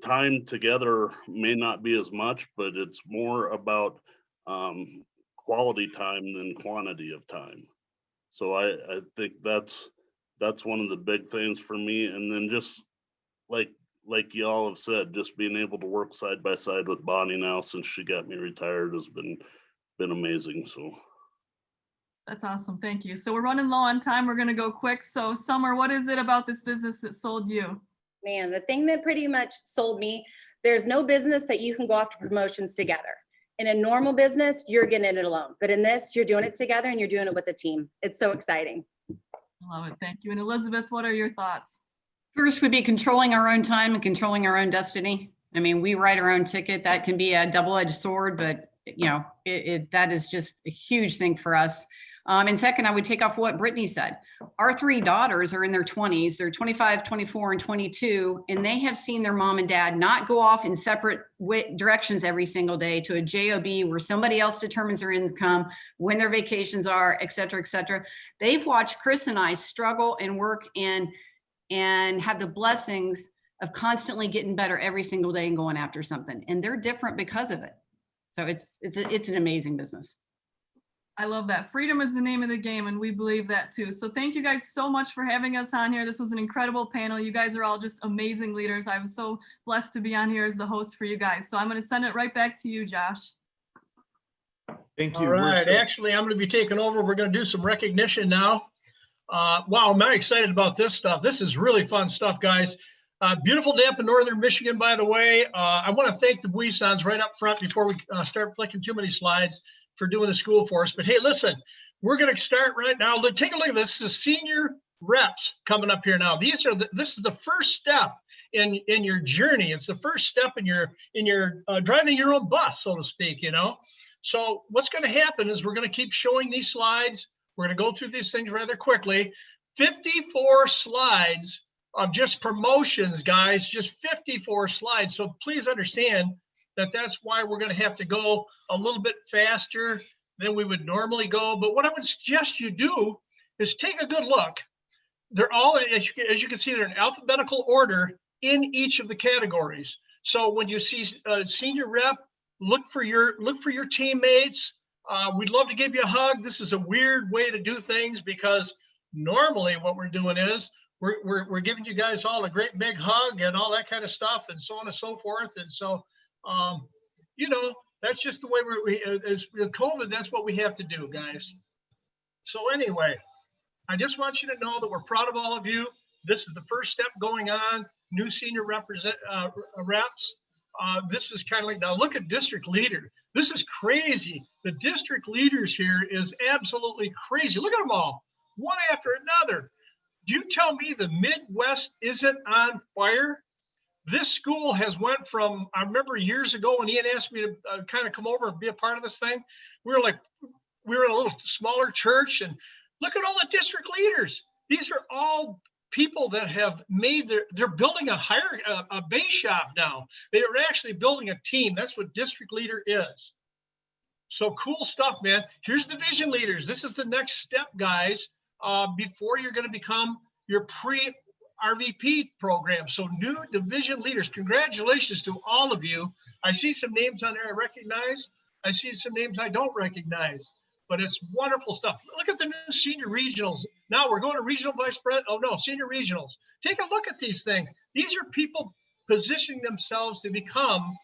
time together may not be as much, but it's more about quality time than quantity of time. So I think that's one of the big things for me. And then just like y'all have said, just being able to work side by side with Bonnie now since she got me retired has been amazing. So that's awesome. Thank you. So we're running low on time. We're going to go quick. So Summer, what is it about this business that sold you? Man, the thing that pretty much sold me, there's no business that you can go after promotions together. In a normal business, you're getting it alone. But in this, you're doing it together and you're doing it with a team. It's so exciting. I love it. Thank you. And Elizabeth, what are your thoughts? First would be controlling our own time and controlling our own destiny. I mean, we write our own ticket. That can be a double-edged sword, but you know, that is just a huge thing for us. And second, I would take off what Brittany said. Our 3 daughters are in their 20s. They're 25, 24, and 22, and they have seen their mom and dad not go off in separate directions every single day to a job where somebody else determines their income, when their vacations are, et cetera, et cetera. They've watched Chris and I struggle and work and have the blessings of constantly getting better every single day and going after something. And they're different because of it. So it's an amazing business. I love that. Freedom is the name of the game, and we believe that too. So thank you guys so much for having us on here. This was an incredible panel. You guys are all just amazing leaders. I was so blessed to be on here as the host for you guys. So I'm going to send it right back to you, Josh. Thank you. All right. Actually, I'm going to be taking over. We're going to do some recognition now. Wow, I'm very excited about this stuff. This is really fun stuff, guys. Beautiful day up in northern Michigan, by the way. I want to thank the Buissons right up front before we start flicking too many slides for doing the school for us. But hey, listen, we're going to start right now. Take a look at this. The senior reps coming up here now. This is the first step in your journey. It's the first step in your driving your own bus, so to speak, you know. So what's going to happen is we're going to keep showing these slides. We're going to go through these things rather quickly. 54 slides of just promotions, guys, just 54 slides. So please understand that that's why we're going to have to go a little bit faster than we would normally go. But what I would suggest you do is take a good look. they're all, as you can see, they're in alphabetical order in each of the categories. So when you see a senior rep, look for your teammates. We'd love to give you a hug. This is a weird way to do things because normally what we're doing is we're giving you guys all a great big hug and all that kind of stuff and so on and so forth. And so, you know, that's just the way as COVID, that's what we have to do, guys. So anyway, I just want you to know that we're proud of all of you. This is the first step going on. New senior reps. This is kind of like, now look at district leader. This is crazy. The district leaders here is absolutely crazy. Look at them all, one after another. Do you tell me the Midwest isn't on fire? This school has went from, I remember years ago when Ian asked me to kind of come over and be a part of this thing. We were in a little smaller church, and look at all the district leaders. These are all people that have made they're building a base shop now. They are actually building a team. That's what district leader is. So cool stuff, man. Here's division leaders. This is the next step, guys, before you're going to become your pre-RVP program. So new division leaders, congratulations to all of you. I see some names on there I recognize. I see some names I don't recognize. But it's wonderful stuff. Look at the new senior regionals. Now we're going to regional vice president. Oh no, senior regionals. Take a look at these things. These are people positioning themselves to become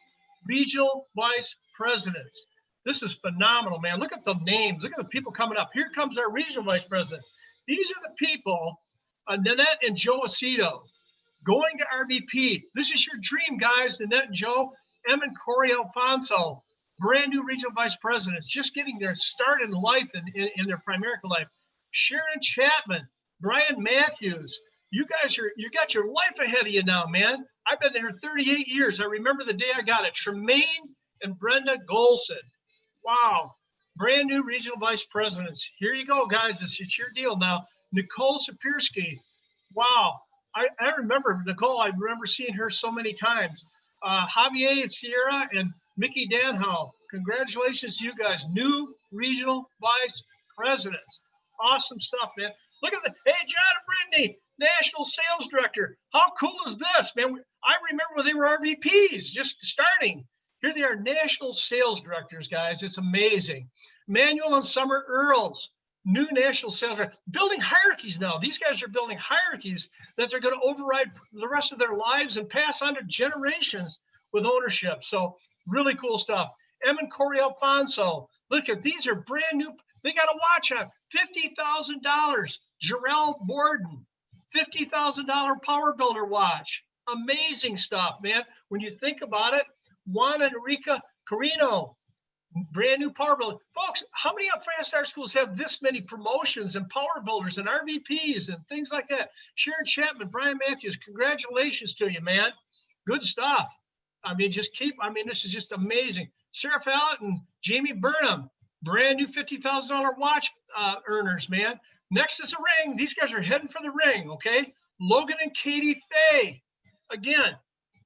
regional vice presidents. This is phenomenal, man. Look at the names. Look at the people coming up. Here comes our regional vice president. These are the people, Nanette and Joe Aceto, going to RVP. This is your dream, guys. Nanette and Joe, Em and Corey Alfonso. Brand new regional vice presidents, just getting their start in life in their Primerica life. Sharon Chapman, Brian Matthews, you got your life ahead of you now, man. I've been there 38 years. I remember the day I got it. Tremaine and Brenda Golson. Wow. Brand new regional vice presidents. Here you go, guys. It's your deal now. Nicole Sapirski. Wow. I remember Nicole. I remember seeing her so many times. Javier Sierra and Mickey Danhow, congratulations to you guys, new regional vice presidents. Awesome stuff, man. Look at hey, John and Brittany, national sales director. How cool is this, man? I remember when they were RVPs, just starting. Here they are, national sales directors, guys. It's amazing. Manuel and Summer Earls, new national sales director. Building hierarchies now. These guys are building hierarchies that they're going to override the rest of their lives and pass on to generations with ownership. So really cool stuff. Em and Corey Alfonso. Look at these are brand new. They got a watch on $50,000. Jarrell Borden, $50,000 Power Builder watch. Amazing stuff, man. When you think about it, Juan and Enrica Carino, brand new Power Builder. Folks, how many Fast Start schools have this many promotions and Power Builders and RVPs and things like that? Sharon Chapman, Brian Matthews, congratulations to you, man. Good stuff. I mean, this is just amazing. Sarah Fallett and Jamie Burnham, brand new $50,000 watch earners, man. Next is a ring. These guys are heading for the ring, okay? Logan and Katie Fay, again,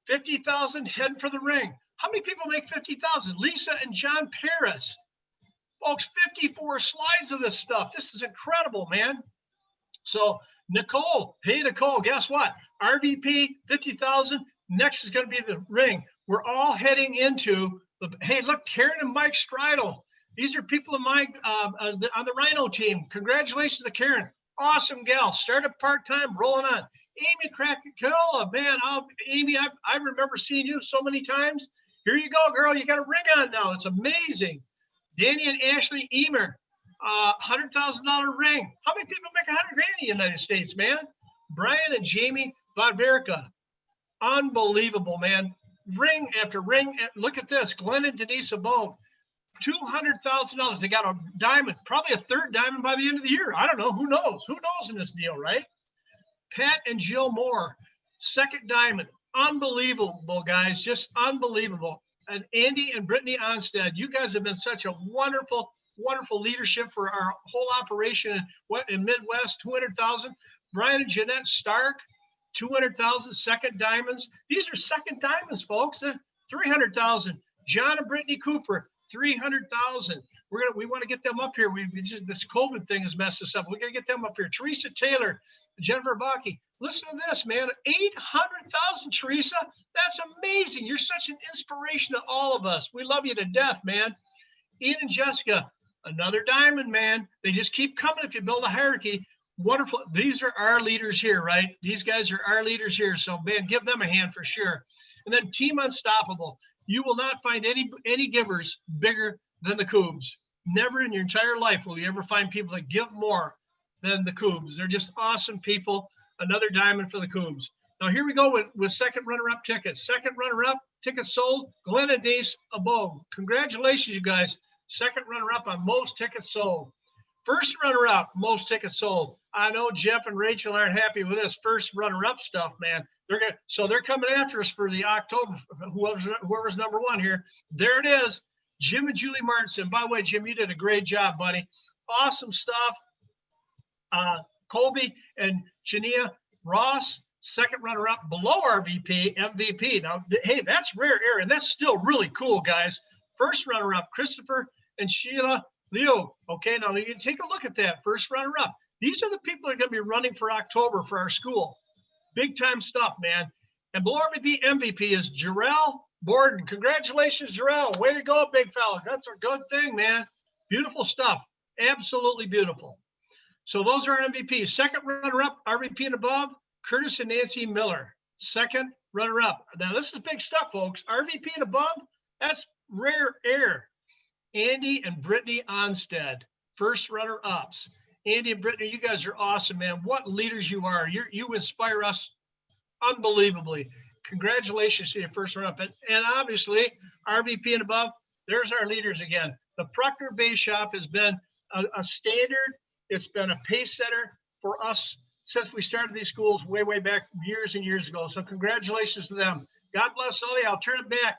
$50,000 heading for the ring. How many people make $50,000? Lisa and John Paris. Folks, 54 slides of this stuff. This is incredible, man. So Nicole, hey, Nicole, guess what? RVP, 50,000. Next is going to be the ring. We're all heading into hey, look, Karen and Mike Stridle. These are people of mine on the Rhino team. Congratulations to Karen. Awesome gal. Started part-time, rolling on. Amy Krakatola, man. Amy, I remember seeing you so many times. Here you go, girl. You got a ring on now. It's amazing. Danny and Ashley Emer, $100,000 ring. How many people make $100,000 in the United States, man? Brian and Jamie Bodverica. Unbelievable, man. Ring after ring. Look at this. Glenn and Denise Abone. $200,000. They got a diamond, probably a third diamond by the end of the year. I don't know. Who knows? Who knows in this deal, right? Pat and Jill Moore, second diamond. Unbelievable, guys. Just unbelievable. And Andy and Brittany Onstead, you guys have been such a wonderful, wonderful leadership for our whole operation in Midwest. 200,000. Brian and Jeanette Stark, 200,000. Second diamonds. These are second diamonds, folks. 300,000. John and Brittany Cooper, 300,000. We want to get them up here. This COVID thing has messed us up. We're gonna get them up here. Teresa Taylor, Jennifer Baki. Listen to this, man. 800,000, Teresa. That's amazing. You're such an inspiration to all of us. We love you to death, man. Ian and Jessica, another diamond, man. They just keep coming if you build a hierarchy. Wonderful. These are our leaders here, right? These guys are our leaders here. So, man, give them a hand for sure. And then Team Unstoppable. You will not find any givers bigger than the Coobs. Never in your entire life will you ever find people that give more than the Coobs. They're just awesome people. Another diamond for the Coobs. Now, here we go with second runner-up tickets. Second runner-up tickets sold, Glenn and Dace Above. Congratulations, you guys. Second runner-up on most tickets sold. First runner-up, most tickets sold. I know Jeff and Rachel aren't happy with this first runner-up stuff, man. They're coming after us for the October, whoever's number one here. There it is, Jim and Julie Martinson. By the way, Jim, you did a great job, buddy. Awesome stuff. Colby and Jania Ross, second runner-up below our MVP. Now, hey, that's rare air, and that's still really cool, guys. First runner-up, Christopher and Sheila Leo. Okay, now you take a look at that. First runner-up. These are the people that are going to be running for October for our school. Big time stuff, man. And below our MVP is Jarrell Borden. Congratulations, Jarrell. Way to go, big fella. That's a good thing, man. Beautiful stuff. Absolutely beautiful. So those are our MVPs. Second runner-up, RVP and above, Curtis and Nancy Miller. Second runner-up. Now, this is big stuff, folks. RVP and above, that's rare air. Andy and Brittany Onstead, first runner-ups. Andy and Brittany, you guys are awesome, man. What leaders you are. You inspire us unbelievably. Congratulations to your first runner-up. And obviously, RVP and above, there's our leaders again. The Proctor Bay Shop has been a standard. It's been a pace setter for us since we started these schools way, way back years and years ago. So congratulations to them. God bless all of you. I'll turn it back.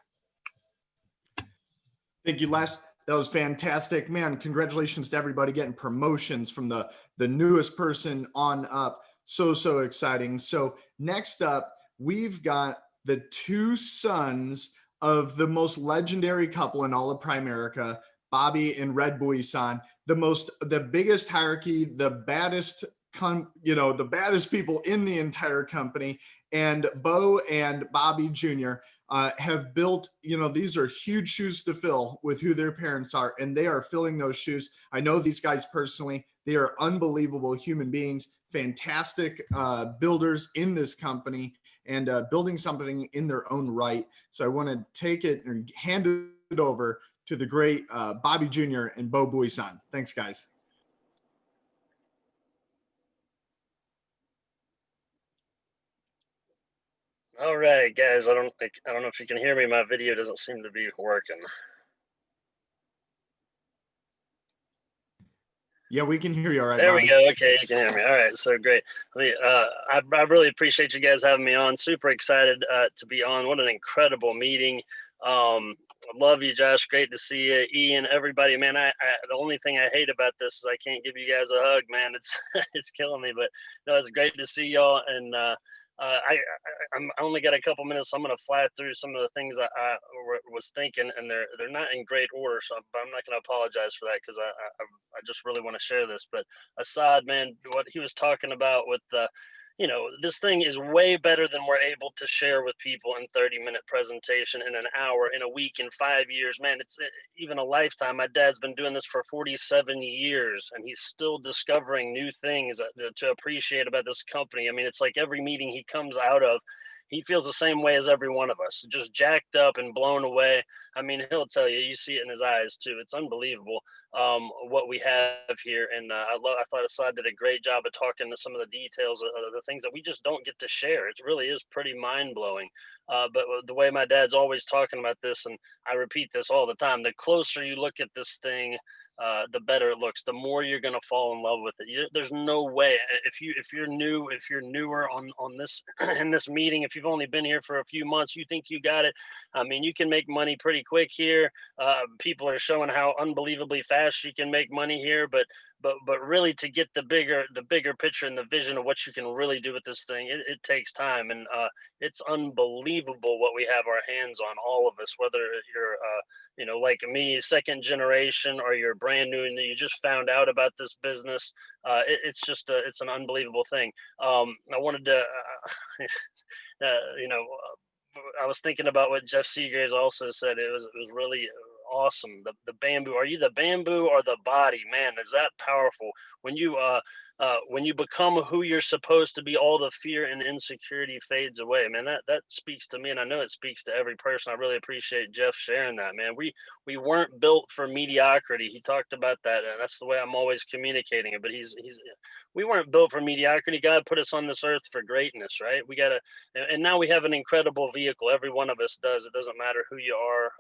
Thank you, Les. That was fantastic, man. Congratulations to everybody getting promotions from the newest person on up. So exciting. So next up, we've got the two sons of the most legendary couple in all of Primerica, Bobby and Red Buisson, the biggest hierarchy, the baddest the baddest people in the entire company. And Bo and Bobby Jr. Have built, these are huge shoes to fill with who their parents are, and they are filling those shoes. I know these guys personally. They are unbelievable human beings, fantastic builders in this company, and building something in their own right. So I want to take it and hand it over to the great Bobby Jr. and Bo Buisson. Thanks, guys. All right, guys. I don't know if you can hear me. My video doesn't seem to be working. Yeah, we can hear you all right. There Bobby. we go. Okay, you can hear me. All right, so great. I really appreciate you guys having me on. Super excited to be on. What an incredible meeting. I love you, Josh. Great to see you, Ian. Everybody, man. The only thing I hate about this is I can't give you guys a hug, man. It's killing me. But no, it's great to see y'all. And I only got a couple minutes, so I'm going to fly through some of the things I was thinking, and they're not in great order, so I'm not going to apologize for that because I just really want to share this. But Assad, man, what he was talking about with this thing is way better than we're able to share with people in 30-minute presentation, in an hour, in a week, in 5 years. Man, it's even a lifetime. My dad's been doing this for 47 years, and he's still discovering new things to appreciate about this company. I mean, it's like every meeting he comes out of, he feels the same way as every one of us, just jacked up and blown away. I mean, he'll tell you, you see it in his eyes too. It's unbelievable what we have here. And I thought Assad did a great job of talking to some of the details of the things that we just don't get to share. It really is pretty mind blowing. But the way my dad's always talking about this, and I repeat this all the time, the closer you look at this thing, the better it looks, the more you're going to fall in love with it. There's no way, if you're newer on this in this meeting, if you've only been here for a few months, you think you got it. I mean, you can make money pretty quick here. People are showing how unbelievably fast you can make money here, but but really to get the bigger picture and the vision of what you can really do with this thing, it takes time. And it's unbelievable what we have our hands on, all of us, whether you're like me, second generation, or you're brand new and you just found out about this business. It's just it's an unbelievable thing. I wanted to I was thinking about what Jeff Seagraves also said. It was really awesome. The bamboo. Are you the bamboo or the body? Man, is that powerful? When you become who you're supposed to be, all the fear and insecurity fades away. Man, that speaks to me, and I know it speaks to every person. I really appreciate Jeff sharing that. Man, we weren't built for mediocrity. He talked about that, and that's the way I'm always communicating it. But we weren't built for mediocrity. God put us on this earth for greatness, right? We gotta, and now we have an incredible vehicle. Every one of us does. It doesn't matter who you are,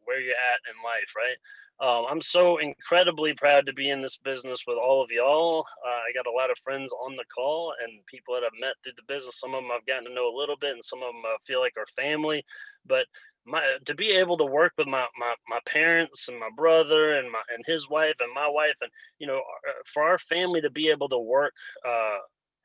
where you're at in life, right? I'm so incredibly proud to be in this business with all of y'all. I got a lot of friends on the call and people that I've met through the business. Some of them I've gotten to know a little bit, and some of them I feel like are family. But to be able to work with my parents and my brother and his wife and my wife, and for our family to be able to work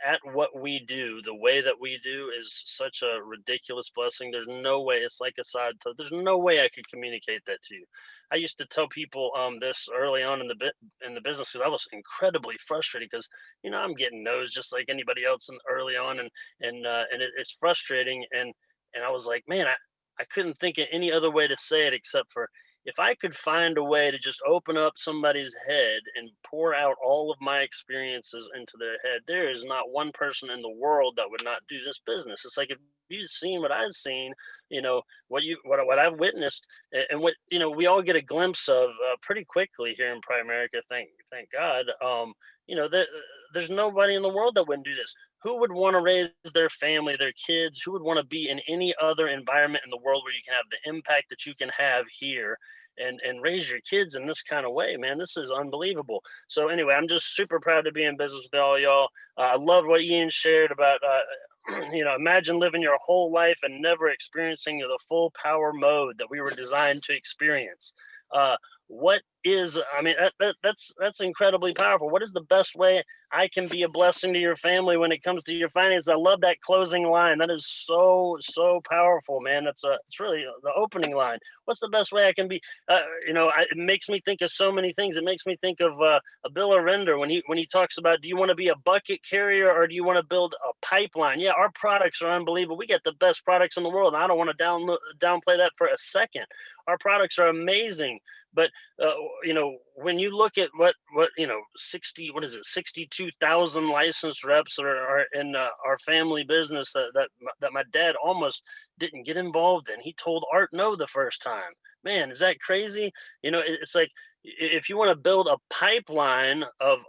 at what we do the way that we do is such a ridiculous blessing. There's no way. It's like a side to, there's no way I could communicate that to you. I used to tell people this early on in the business, because I was incredibly frustrated, because I'm getting no's just like anybody else early on, and it's frustrating, and I was like, man, I couldn't think of any other way to say it except for, if I could find a way to just open up somebody's head and pour out all of my experiences into their head, there is not one person in the world that would not do this business. It's like, if you've seen what I've seen, what I've witnessed, and what we all get a glimpse of pretty quickly here in Primerica. Thank God. There's nobody in the world that wouldn't do this. Who would want to raise their family, their kids? Who would want to be in any other environment in the world where you can have the impact that you can have here, and raise your kids in this kind of way? Man, this is unbelievable. So anyway, I'm just super proud to be in business with all y'all. I love what Ian shared about, imagine living your whole life and never experiencing the full power mode that we were designed to experience. That's incredibly powerful. What is the best way I can be a blessing to your family when it comes to your finances? I love that closing line. That is so powerful, man. It's really the opening line. What's the best way I can be? It makes me think of so many things. It makes me think of a Bill Arender when he talks about, do you want to be a bucket carrier or do you want to build a pipeline? Yeah, our products are unbelievable. We get the best products in the world, and I don't want to downplay that for a second. Our products are amazing. But when you look at what 62,000 licensed reps are in our family business that my dad almost didn't get involved in. He told Art no the first time. Man, is that crazy? It's like, if you want to build a pipeline of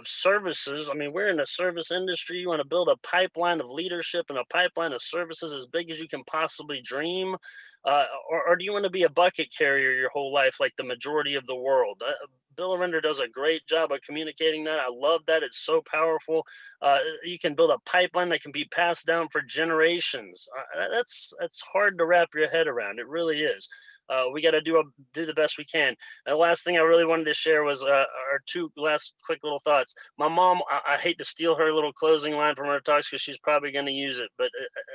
services. I mean, we're in the service industry. You want to build a pipeline of leadership and a pipeline of services as big as you can possibly dream. Or do you want to be a bucket carrier your whole life like the majority of the world? Bill Arender does a great job of communicating that. I love that. It's so powerful. You can build a pipeline that can be passed down for generations. That's hard to wrap your head around. It really is. We got to do the best we can. And the last thing I really wanted to share was our two last quick little thoughts. My mom, I hate to steal her little closing line from her talks because she's probably going to use it, but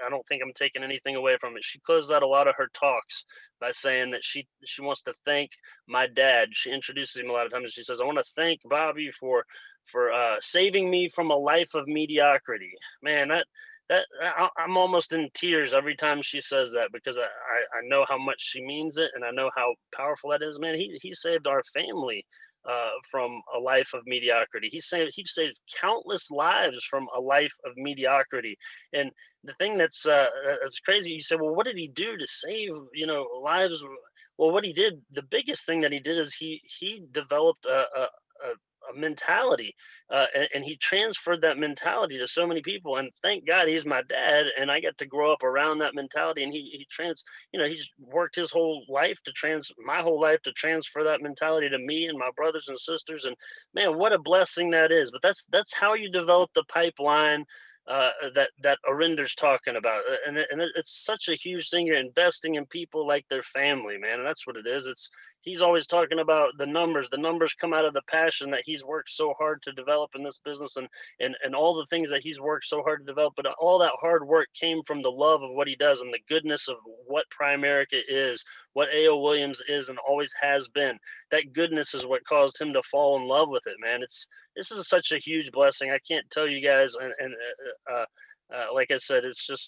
I don't think I'm taking anything away from it. She closed out a lot of her talks by saying that she wants to thank my dad. She introduces him a lot of times. She says, I want to thank Bobby for saving me from a life of mediocrity. Man, I'm almost in tears every time she says that, because I know how much she means it, and I know how powerful that is. Man, he saved our family from a life of mediocrity. He saved countless lives from a life of mediocrity. And the thing that's crazy, you say, well, what did he do to save lives? Well, what he did, the biggest thing that he did is he developed a mentality, and he transferred that mentality to so many people. And thank God he's my dad, and I get to grow up around that mentality. And he's worked his whole life my whole life to transfer that mentality to me and my brothers and sisters. And man, what a blessing that is. But that's how you develop the pipeline that Arinder's talking about, and it's such a huge thing. You're investing in people like their family, man, and that's what it is. He's always talking about the numbers. The numbers come out of the passion that he's worked so hard to develop in this business, and all the things that he's worked so hard to develop. But all that hard work came from the love of what he does and the goodness of what Primerica is, what A.O. Williams is and always has been. That goodness is what caused him to fall in love with it, man. This is such a huge blessing. I can't tell you guys, like I said, it's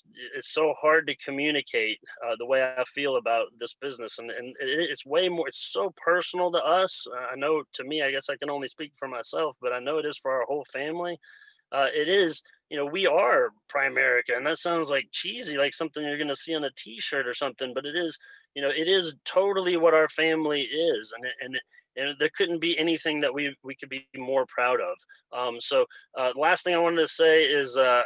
so hard to communicate the way I feel about this business, and it's way more. It's so personal to us. I know, to me, I guess I can only speak for myself, but I know it is for our whole family. It is, we are Primerica, and that sounds like cheesy, like something you're going to see on a T-shirt or something, but it is, it is totally what our family is, and there couldn't be anything that we could be more proud of. So last thing I wanted to say is, I've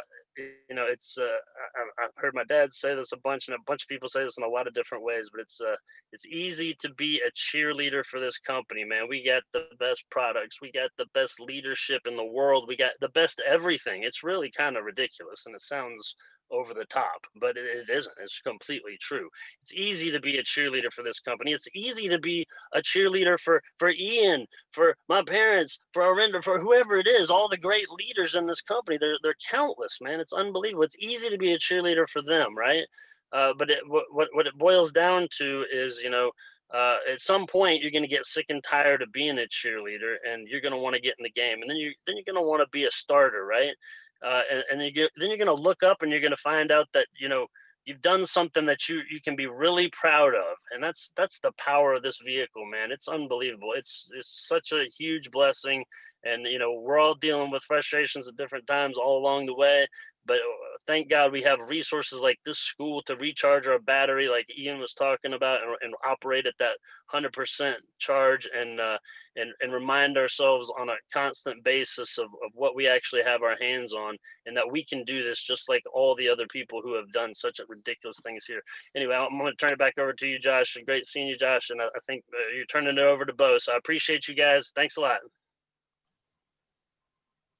heard my dad say this a bunch, and a bunch of people say this in a lot of different ways, but it's easy to be a cheerleader for this company, man. We got the best products, we got the best leadership in the world, we got the best everything. It's really kind of ridiculous, and it sounds over the top, but it isn't. It's completely true. It's easy to be a cheerleader for this company. It's easy to be a cheerleader for Ian, for my parents, for Arinder, for whoever it is, all the great leaders in this company. They're countless, man. It's unbelievable. It's easy to be a cheerleader for them, right? But what it boils down to is, at some point you're going to get sick and tired of being a cheerleader, and you're going to want to get in the game, and then you're going to want to be a starter, right? And then you're going to look up and you're going to find out that, you've done something that you can be really proud of. And that's the power of this vehicle, man. It's unbelievable. It's such a huge blessing. And, we're all dealing with frustrations at different times all along the way. But thank God we have resources like this school to recharge our battery, like Ian was talking about, and operate at that 100% charge, and remind ourselves on a constant basis of what we actually have our hands on, and that we can do this just like all the other people who have done such ridiculous things here. Anyway, I'm going to turn it back over to you, Josh. Great seeing you, Josh. And I think you're turning it over to Bo. So I appreciate you guys. Thanks a lot.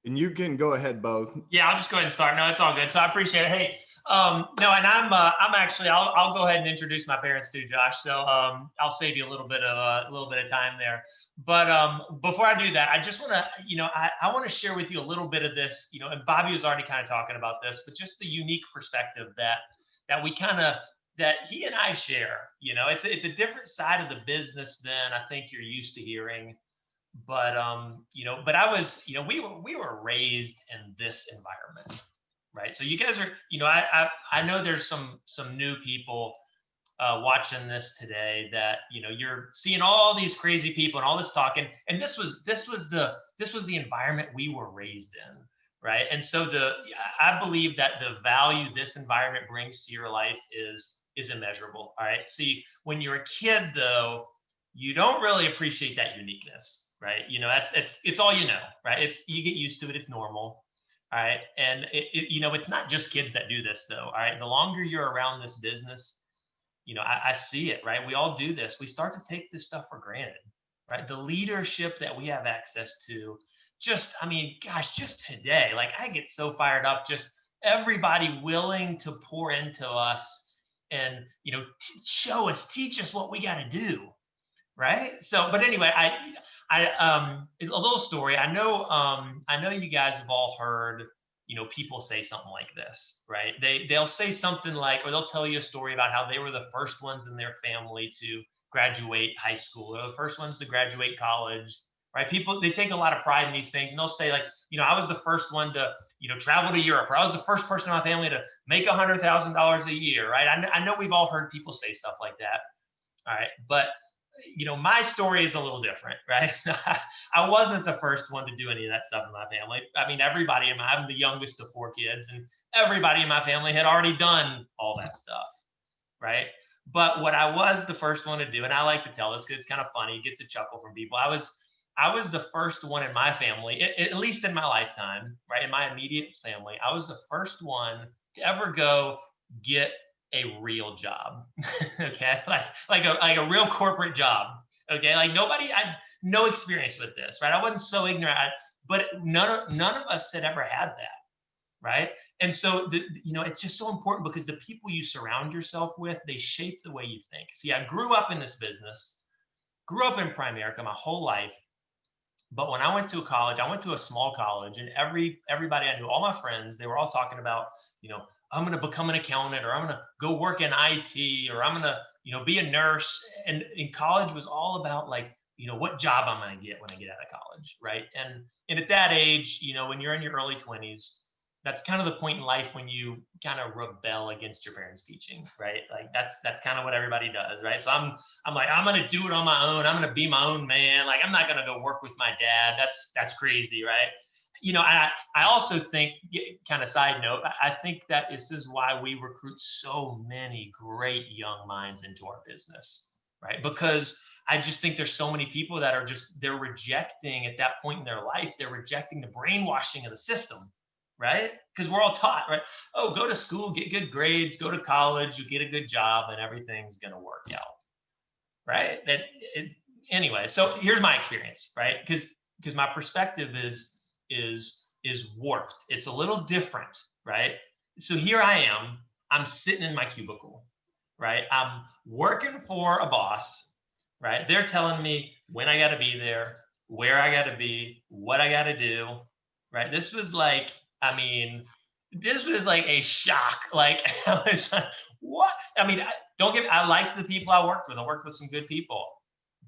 And you can go ahead, Bo. Yeah, I'll just go ahead and start. No, it's all good. So I appreciate it. Hey, no, and I'm actually, I'll go ahead and introduce my parents too, Josh. So I'll save you a little bit of time there. But before I do that, I just want to, I want to share with you a little bit of this, and Bobby was already kind of talking about this, but just the unique perspective that we that he and I share. It's a different side of the business than I think you're used to hearing. But but I was, we were raised in this environment, right? So you guys are, I know there's some new people watching this today that, you're seeing all these crazy people and all this talking, and this was the environment we were raised in, right? And so I believe that the value this environment brings to your life is immeasurable. All right. See, when you're a kid though, you don't really appreciate that uniqueness, right? It's all right? You get used to it. It's normal, all right? And it's not just kids that do this though, all right? The longer you're around this business, I see it, right? We all do this. We start to take this stuff for granted, right? The leadership that we have access to, just today, like I get so fired up, just everybody willing to pour into us and, show us, teach us what we got to do. Right. So, but anyway, a little story. I know you guys have all heard, people say something like this, right? They'll say something like, or they'll tell you a story about how they were the first ones in their family to graduate high school, or the first ones to graduate college, right? People, they take a lot of pride in these things, and they'll say like, I was the first one to, travel to Europe, or I was the first person in my family to make $100,000 a year, right? I know we've all heard people say stuff like that. All right. But my story is a little different, right? I wasn't the first one to do any of that stuff in my family. I mean, I'm the youngest of 4 kids, and everybody in my family had already done all that stuff, right? But what I was the first one to do, and I like to tell this because it's kind of funny, it gets a chuckle from people. I was the first one in my family, at least in my lifetime, right? In my immediate family, I was the first one to ever go get a real job. Okay, like a real corporate job. Okay, like I had no experience with this, right? I wasn't so ignorant, but none of us had ever had that, right? And so, it's just so important because the people you surround yourself with, they shape the way you think. See, I grew up in this business, grew up in Primerica my whole life. But when I went to college, I went to a small college, and everybody I knew, all my friends, they were all talking about, I'm going to become an accountant, or I'm going to go work in IT, or I'm going to, be a nurse. And in college was all about like, what job I'm going to get when I get out of college, right? And at that age, when you're in your early 20s, that's kind of the point in life when you kind of rebel against your parents' teaching, right? Like that's kind of what everybody does, right? So I'm like, I'm gonna do it on my own. I'm gonna be my own man. Like I'm not gonna go work with my dad. That's crazy, right? I also think, kind of side note, I think that this is why we recruit so many great young minds into our business, right? Because I just think there's so many people that are they're rejecting at that point in their life, they're rejecting the brainwashing of the system, right? Because we're all taught, right? Oh, go to school, get good grades, go to college, you get a good job, and everything's gonna work out, right? Anyway. So here's my experience, right? Because my perspective is warped. It's a little different, right? So here I am. I'm sitting in my cubicle, right? I'm working for a boss, right? They're telling me when I got to be there, where I got to be, what I got to do, right? This was like a shock. Like, I was like, what? I like the people I worked with. I worked with some good people,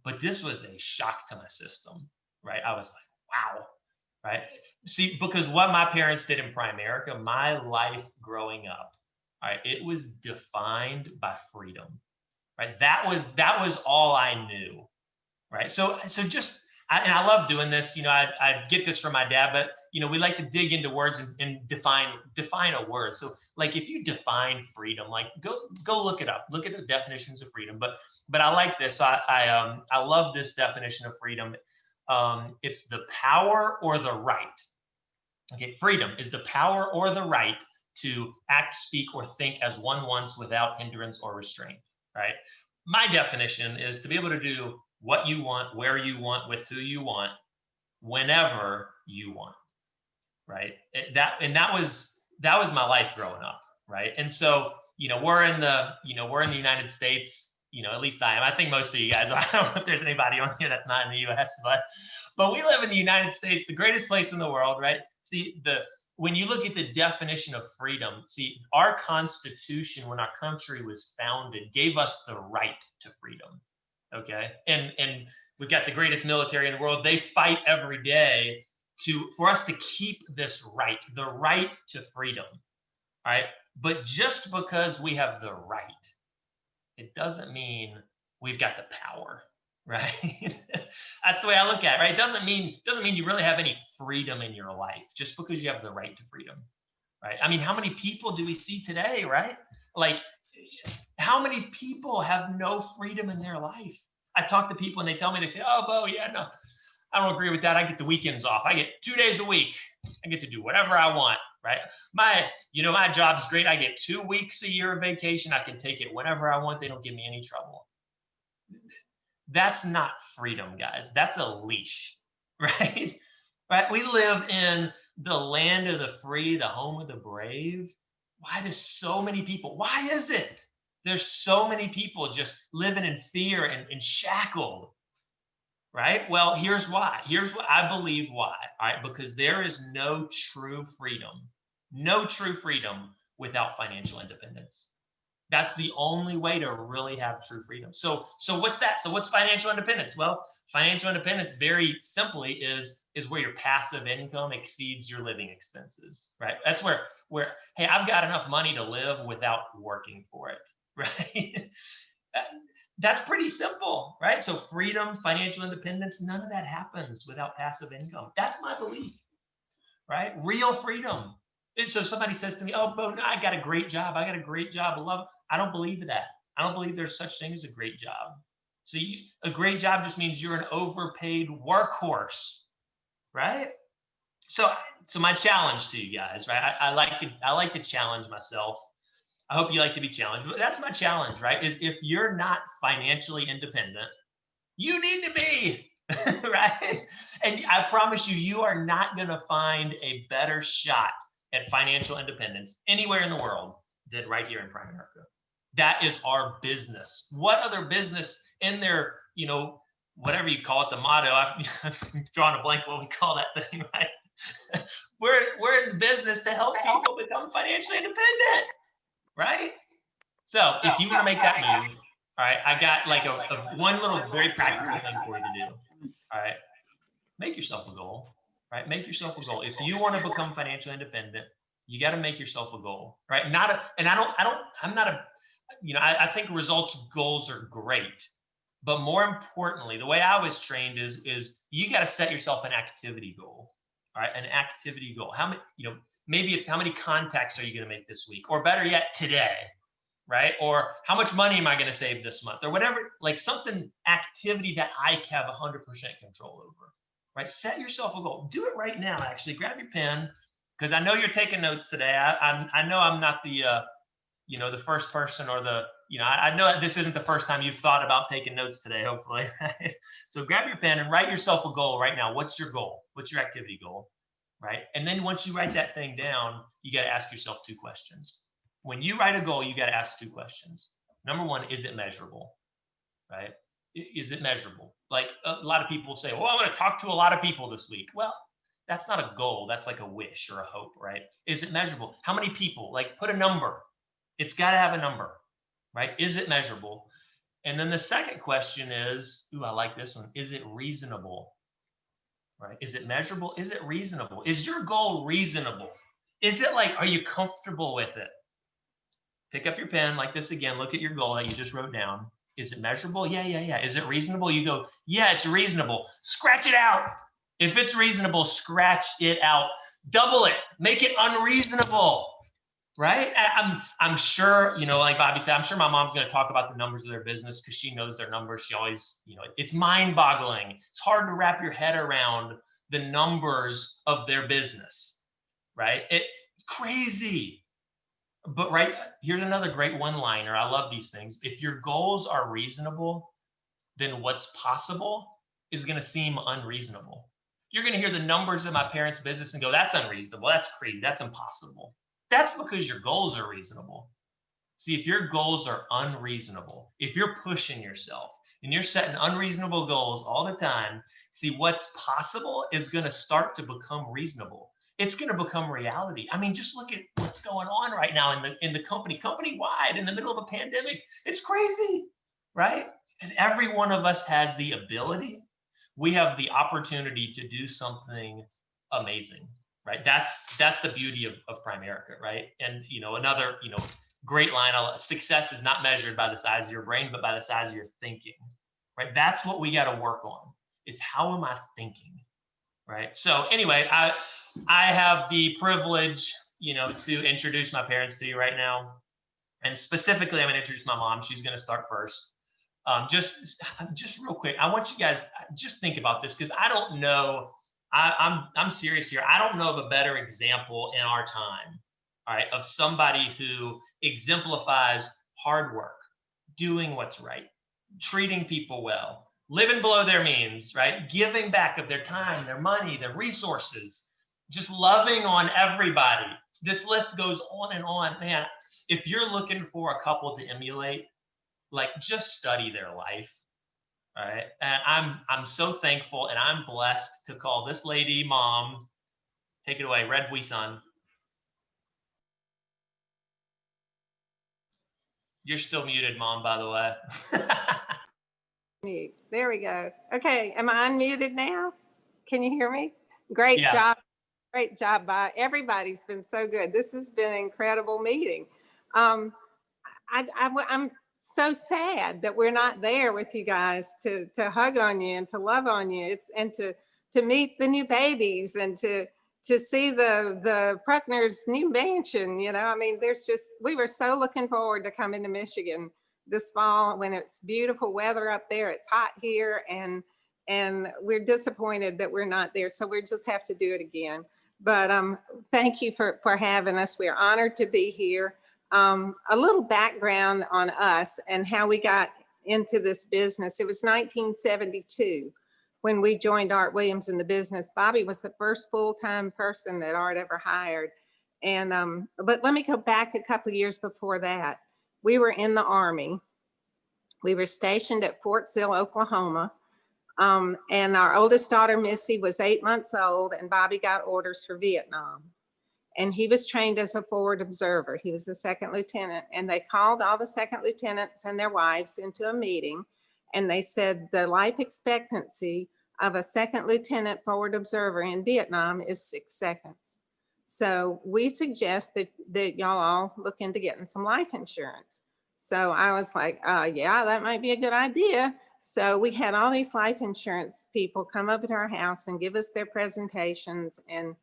but this was a shock to my system, right? I was like, wow, right? See, because what my parents did in Primerica, my life growing up, right, it was defined by freedom, right? That was all I knew, right? So I love doing this. I get this from my dad, but we like to dig into words and define a word. So like if you define freedom, like go look it up, look at the definitions of freedom. But I like this. I love this definition of freedom. It's the power or the right. Okay, freedom is the power or the right to act, speak, or think as one wants without hindrance or restraint, right? My definition is to be able to do what you want, where you want, with who you want, whenever you want, right? That was my life growing up, right? And so, we're in the United States, at least I am. I think most of you guys, I don't know if there's anybody on here that's not in the US, but we live in the United States, the greatest place in the world, right? See, when you look at the definition of freedom, see, our Constitution, when our country was founded, gave us the right to freedom. Okay. And we've got the greatest military in the world. They fight every day for us to keep this right, the right to freedom. All right. But just because we have the right, it doesn't mean we've got the power, right? That's the way I look at it, right? It doesn't mean you really have any freedom in your life just because you have the right to freedom, right? How many people do we see today, right? Like, how many people have no freedom in their life? I talk to people and they tell me, they say, oh, Bo, yeah, no, I don't agree with that. I get the weekends off. I get 2 days a week. I get to do whatever I want, right? My job's great. I get 2 weeks a year of vacation. I can take it whenever I want. They don't give me any trouble. That's not freedom, guys. That's a leash, right? Right? We live in the land of the free, the home of the brave. Why is it there's so many people just living in fear and shackled, right? Well, here's why. Here's what I believe why, all right? Because there is no true freedom without financial independence. That's the only way to really have true freedom. So what's that? So what's financial independence? Well, financial independence, very simply, is where your passive income exceeds your living expenses, right? That's where, hey, I've got enough money to live without working for it, right? That's pretty simple, right? So freedom, financial independence, none of that happens without passive income. That's my belief, right? Real freedom. And so if somebody says to me, oh, Bo, no, I got a great job. I love it. I don't believe that. I don't believe there's such thing as a great job. See, a great job just means you're an overpaid workhorse, right? So my challenge to you guys, right? I like to challenge myself. I hope you like to be challenged, but that's my challenge, right? Is if you're not financially independent, you need to be, right? And I promise you, you are not going to find a better shot at financial independence anywhere in the world than right here in Primerica. That is our business. What other business in their, you know, whatever you call it, the motto, I've drawn a blank what we call that thing, right? We're in business to help people become financially independent, right? So if you want to make that move, all right, I got like a one little very practical thing for you to do. All right, make yourself a goal, right? Make yourself a goal. If you want to become financially independent, you got to make yourself a goal, right? I'm not a, you know, I think results goals are great, but more importantly, the way I was trained is you got to set yourself an activity goal, all right? An activity goal. How many, you know, maybe it's how many contacts are you going to make this week, or better yet, today, right? Or how much money am I going to save this month, or whatever, like something activity that I have 100% control over, right? Set yourself a goal. Do it right now. Actually, grab your pen, because I know you're taking notes today. I know I'm not the, you know, the first person, or the, you know, I know that this isn't the first time you've thought about taking notes today, hopefully. So grab your pen and write yourself a goal right now. What's your goal? What's your activity goal, right? And then once you write that thing down, you got to ask yourself 2 questions. When you write a goal, you got to ask 2 questions. Number 1, is it measurable, right? Is it measurable? Like a lot of people say, well, I'm going to talk to a lot of people this week. Well, that's not a goal. That's like a wish or a hope, right? Is it measurable? How many people? Like put a number. It's got to have a number, right? Is it measurable? And then the second question is, ooh, I like this one. Is it reasonable, right? Is it measurable? Is it reasonable? Is your goal reasonable? Is it like, are you comfortable with it? Pick up your pen like this again. Look at your goal that you just wrote down. Is it measurable? Yeah. Is it reasonable? You go, yeah, it's reasonable. Scratch it out. If it's reasonable, scratch it out. Double it. Make it unreasonable, right? I'm sure, you know, like Bobby said, I'm sure my mom's going to talk about the numbers of their business because she knows their numbers. She always, you know, it's mind-boggling. It's hard to wrap your head around the numbers of their business, right? Crazy. But right, here's another great one-liner. I love these things. If your goals are reasonable, then what's possible is going to seem unreasonable. You're going to hear the numbers of my parents' business and go, that's unreasonable. That's crazy. That's impossible. That's because your goals are reasonable. See, if your goals are unreasonable, if you're pushing yourself and you're setting unreasonable goals all the time, see, what's possible is going to start to become reasonable. It's going to become reality. I mean, just look at what's going on right now in the company-wide, in the middle of a pandemic. It's crazy, right? And every one of us has the ability. We have the opportunity to do something amazing, right? That's the beauty of Primerica, right? And, you know, another, you know, great line, success is not measured by the size of your brain, but by the size of your thinking, right? That's what we got to work on, is how am I thinking, right? So anyway, I have the privilege, you know, to introduce my parents to you right now. And specifically, I'm going to introduce my mom. She's going to start first. Just real quick, I want you guys just think about this, because I don't know. I'm serious here. I don't know of a better example in our time, all right, of somebody who exemplifies hard work, doing what's right, treating people well, living below their means, right, giving back of their time, their money, their resources, just loving on everybody. This list goes on and on. Man, if you're looking for a couple to emulate, like just study their life. All right. And I'm so thankful and I'm blessed to call this lady mom. Take it away, Red Buisson. You're still muted, Mom, by the way. There we go. Okay, am I unmuted now? Can you hear me? Great job. Great job by everybody's been so good. This has been an incredible meeting. I'm so sad that we're not there with you guys to hug on you and to love on you. And to meet the new babies and to see the Pruckner's new mansion. You know, I mean, we were so looking forward to coming to Michigan this fall when it's beautiful weather up there. It's hot here, and we're disappointed that we're not there. So we just have to do it again. But thank you for having us. We're honored to be here. A little background on us and how we got into this business. It was 1972 when we joined Art Williams in the business. Bobby was the first full-time person that Art ever hired. And but let me go back a couple of years before that. We were in the Army. We were stationed at Fort Sill, Oklahoma. And our oldest daughter, Missy, was 8 months old, and Bobby got orders for Vietnam. And he was trained as a forward observer. He was a second lieutenant, and they called all the second lieutenants and their wives into a meeting, and they said the life expectancy of a second lieutenant forward observer in Vietnam is 6 seconds. So we suggest that y'all all look into getting some life insurance. So I was like, yeah, that might be a good idea. So we had all these life insurance people come over to our house and give us their presentations. And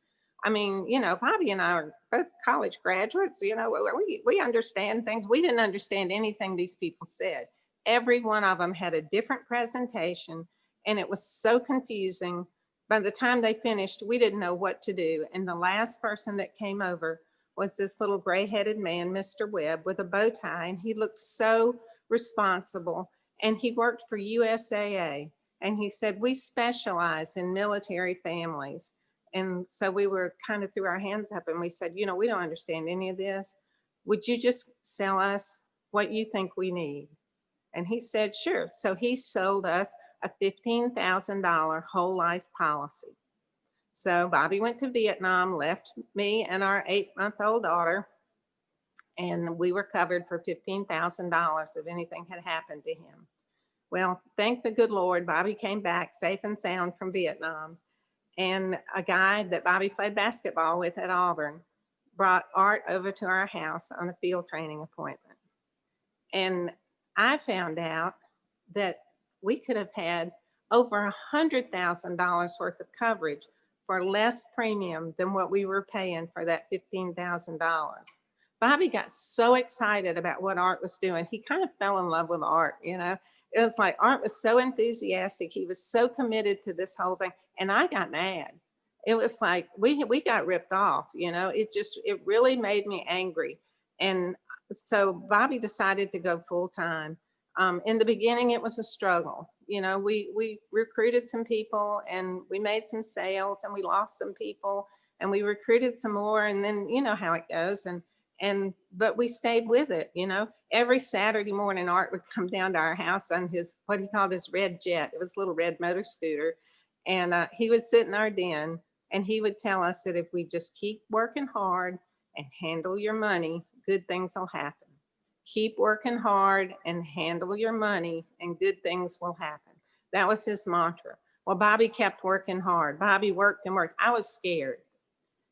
I mean, you know, Bobby and I are both college graduates, you know, we understand things. We didn't understand anything these people said. Every one of them had a different presentation, and it was so confusing. By the time they finished, we didn't know what to do. And the last person that came over was this little gray-headed man, Mr. Webb, with a bow tie, and he looked so responsible. And he worked for USAA, and he said, we specialize in military families. And so we were kind of threw our hands up, and we said, you know, we don't understand any of this. Would you just sell us what you think we need? And he said, sure. So he sold us a $15,000 whole life policy. So Bobby went to Vietnam, left me and our 8-month-old daughter, and we were covered for $15,000 if anything had happened to him. Well, thank the good Lord, Bobby came back safe and sound from Vietnam. And a guy that Bobby played basketball with at Auburn brought Art over to our house on a field training appointment. And I found out that we could have had over $100,000 worth of coverage for less premium than what we were paying for that $15,000. Bobby got so excited about what Art was doing. He kind of fell in love with Art, you know. It was like Art was so enthusiastic. He was so committed to this whole thing. And I got mad. It was like we got ripped off, you know. It really made me angry. And so Bobby decided to go full time. In the beginning, it was a struggle. You know, we recruited some people and we made some sales, and we lost some people, and we recruited some more, and then you know how it goes. But we stayed with it, you know. Every Saturday morning, Art would come down to our house on his, what he called his red jet. It was a little red motor scooter. And he would sit in our den, and he would tell us that if we just keep working hard and handle your money, good things will happen. Keep working hard and handle your money, and good things will happen. That was his mantra. Well, Bobby kept working hard. Bobby worked and worked. I was scared.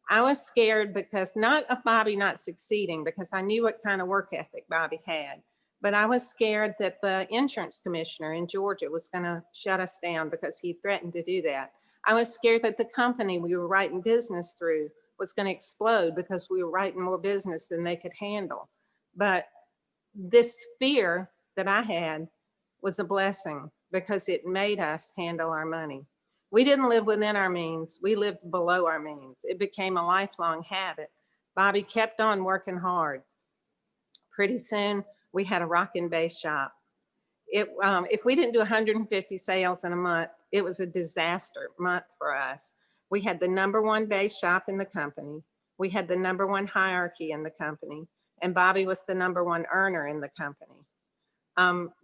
I was scared because not of Bobby not succeeding, because I knew what kind of work ethic Bobby had, but I was scared that the insurance commissioner in Georgia was going to shut us down because he threatened to do that. I was scared that the company we were writing business through was going to explode because we were writing more business than they could handle. But this fear that I had was a blessing because it made us handle our money. We didn't live within our means. We lived below our means. It became a lifelong habit. Bobby kept on working hard. Pretty soon, we had a rock and bass shop. If we didn't do 150 sales in a month, it was a disaster month for us. We had the #1 bass shop in the company. We had the #1 hierarchy in the company, and Bobby was the #1 earner in the company.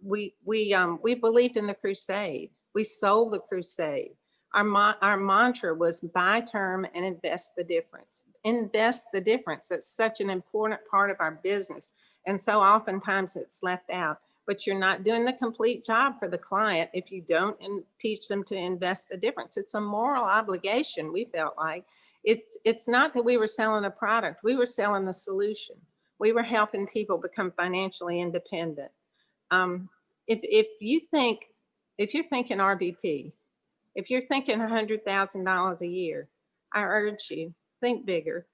We believed in the crusade. We sold the crusade. Our mantra was buy term and invest the difference. Invest the difference. It's such an important part of our business. And so oftentimes it's left out, but you're not doing the complete job for the client if you don't teach them to invest the difference. It's a moral obligation, we felt like. It's not that we were selling a product, we were selling the solution. We were helping people become financially independent. If you're thinking RBP, if you're thinking $100,000 a year, I urge you, think bigger,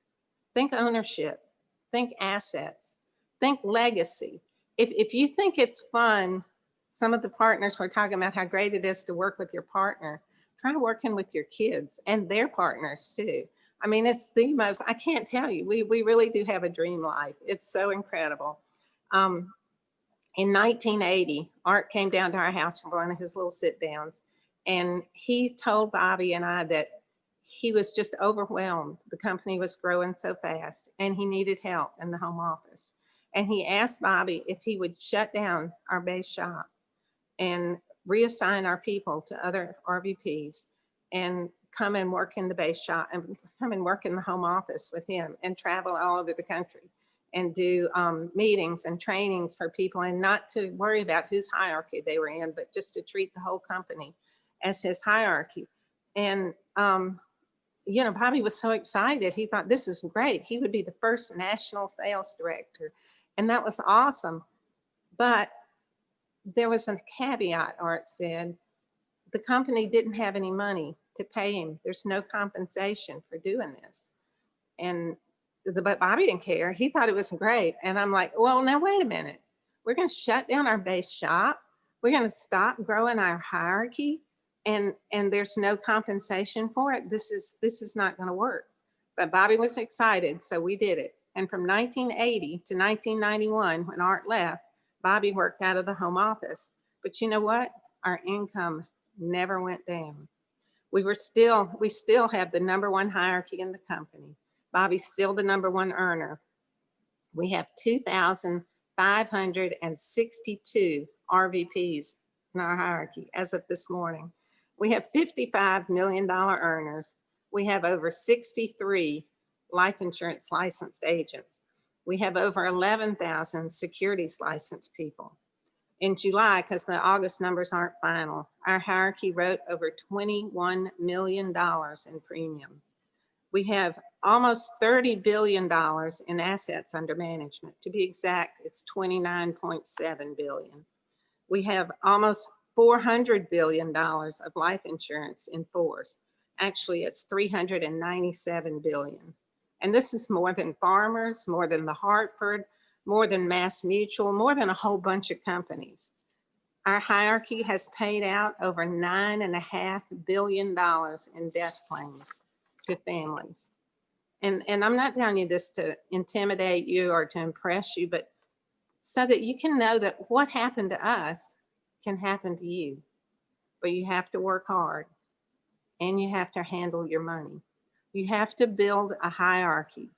think ownership, think assets, think legacy. If you think it's fun, some of the partners were talking about how great it is to work with your partner. Try working with your kids and their partners too. I mean, it's the most, I can't tell you, we really do have a dream life. It's so incredible. In 1980, Art came down to our house for one of his little sit downs, and he told Bobby and I that he was just overwhelmed. The company was growing so fast and he needed help in the home office. And he asked Bobby if he would shut down our base shop and reassign our people to other RVPs and come and work in the base shop and come and work in the home office with him and travel all over the country and do meetings and trainings for people, and not to worry about whose hierarchy they were in, but just to treat the whole company as his hierarchy. And, you know, Bobby was so excited. He thought, this is great. He would be the first national sales director. And that was awesome. But there was a caveat, Art said. The company didn't have any money to pay him. There's no compensation for doing this. And but Bobby didn't care. He thought it was great. And I'm like, well, now wait a minute. We're going to shut down our base shop. We're going to stop growing our hierarchy, and there's no compensation for it. This is not going to work. But Bobby was excited, so we did it. And from 1980 to 1991, when Art left, Bobby worked out of the home office. But you know what? Our income never went down. We still have the #1 hierarchy in the company. Bobby's still the #1 earner. We have 2,562 RVPs in our hierarchy as of this morning. We have $55 million earners. We have over 63 life insurance licensed agents. We have over 11,000 securities licensed people. In July, because the August numbers aren't final, our hierarchy wrote over $21 million in premium. We have almost $30 billion in assets under management. To be exact, it's 29.7 billion. We have almost $400 billion of life insurance in force. Actually, it's 397 billion. And this is more than Farmers, more than the Hartford, more than Mass Mutual, more than a whole bunch of companies. Our hierarchy has paid out over $9.5 billion in death claims to families. And I'm not telling you this to intimidate you or to impress you, but so that you can know that what happened to us can happen to you. But you have to work hard and you have to handle your money. You have to build a hierarchy.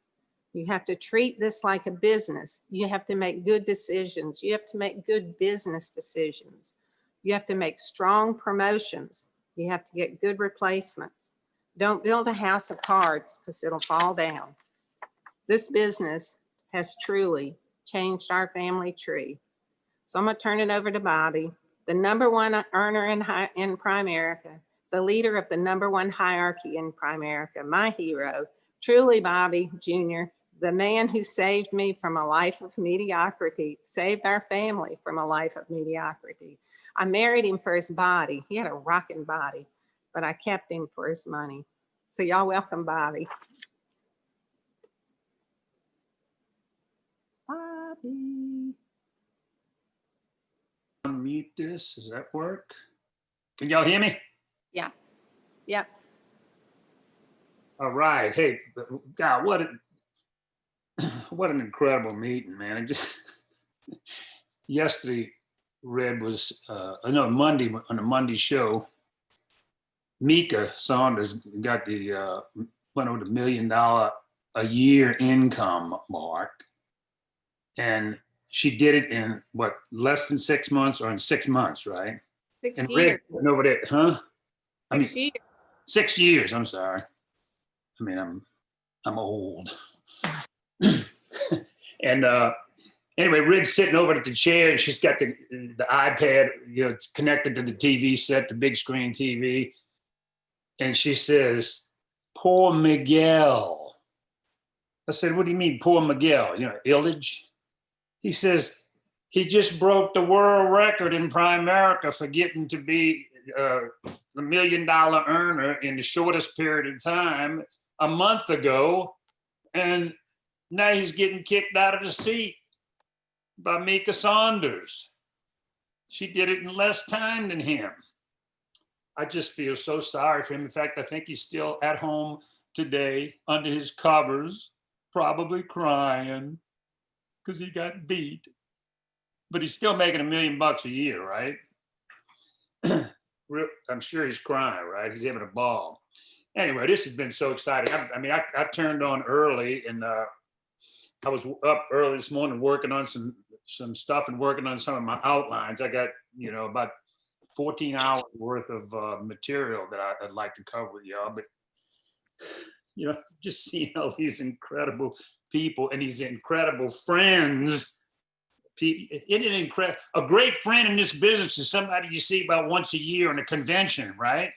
You have to treat this like a business. You have to make good decisions. You have to make good business decisions. You have to make strong promotions. You have to get good replacements. Don't build a house of cards because it'll fall down. This business has truly changed our family tree. So I'm gonna turn it over to Bobby, the #1 earner in Primerica, the leader of the #1 hierarchy in Primerica, my hero, truly Bobby Jr., the man who saved me from a life of mediocrity, saved our family from a life of mediocrity. I married him for his body. He had a rocking body, but I kept him for his money. So y'all welcome Bobby. Bobby. Unmute this, does that work? Can y'all hear me? Yeah. Yep. All right, hey, God, what an incredible meeting, man. Yesterday, Red was, Monday, on the Monday show, Mika Saunders got went over the $1 million a year income mark. And she did it in what, less than 6 months, or in 6 months, right? 6 and years. Red over there, huh? 6 years. 6 years, I'm sorry. I mean, I'm old. And anyway, Red's sitting over at the chair, and she's got the iPad, it's connected to the TV set, the big screen TV. And she says, "Poor Miguel." I said, "What do you mean, poor Miguel? Illage?" He says, "He just broke the world record in Primerica for getting to be the $1 million earner in the shortest period of time a month ago. And now he's getting kicked out of the seat by Mika Saunders. She did it in less time than him." I just feel so sorry for him. In fact, I think he's still at home today under his covers, probably crying because he got beat. But he's still making $1 million a year, right? I'm sure he's crying, right? He's having a ball. anyway, this has been so exciting. I turned on early, and I was up early this morning working on some stuff and working on some of my outlines. I got, about 14 hours worth of material that I'd like to cover with y'all. But, just seeing all these incredible people and these incredible friends. A great friend in this business is somebody you see about once a year in a convention, right?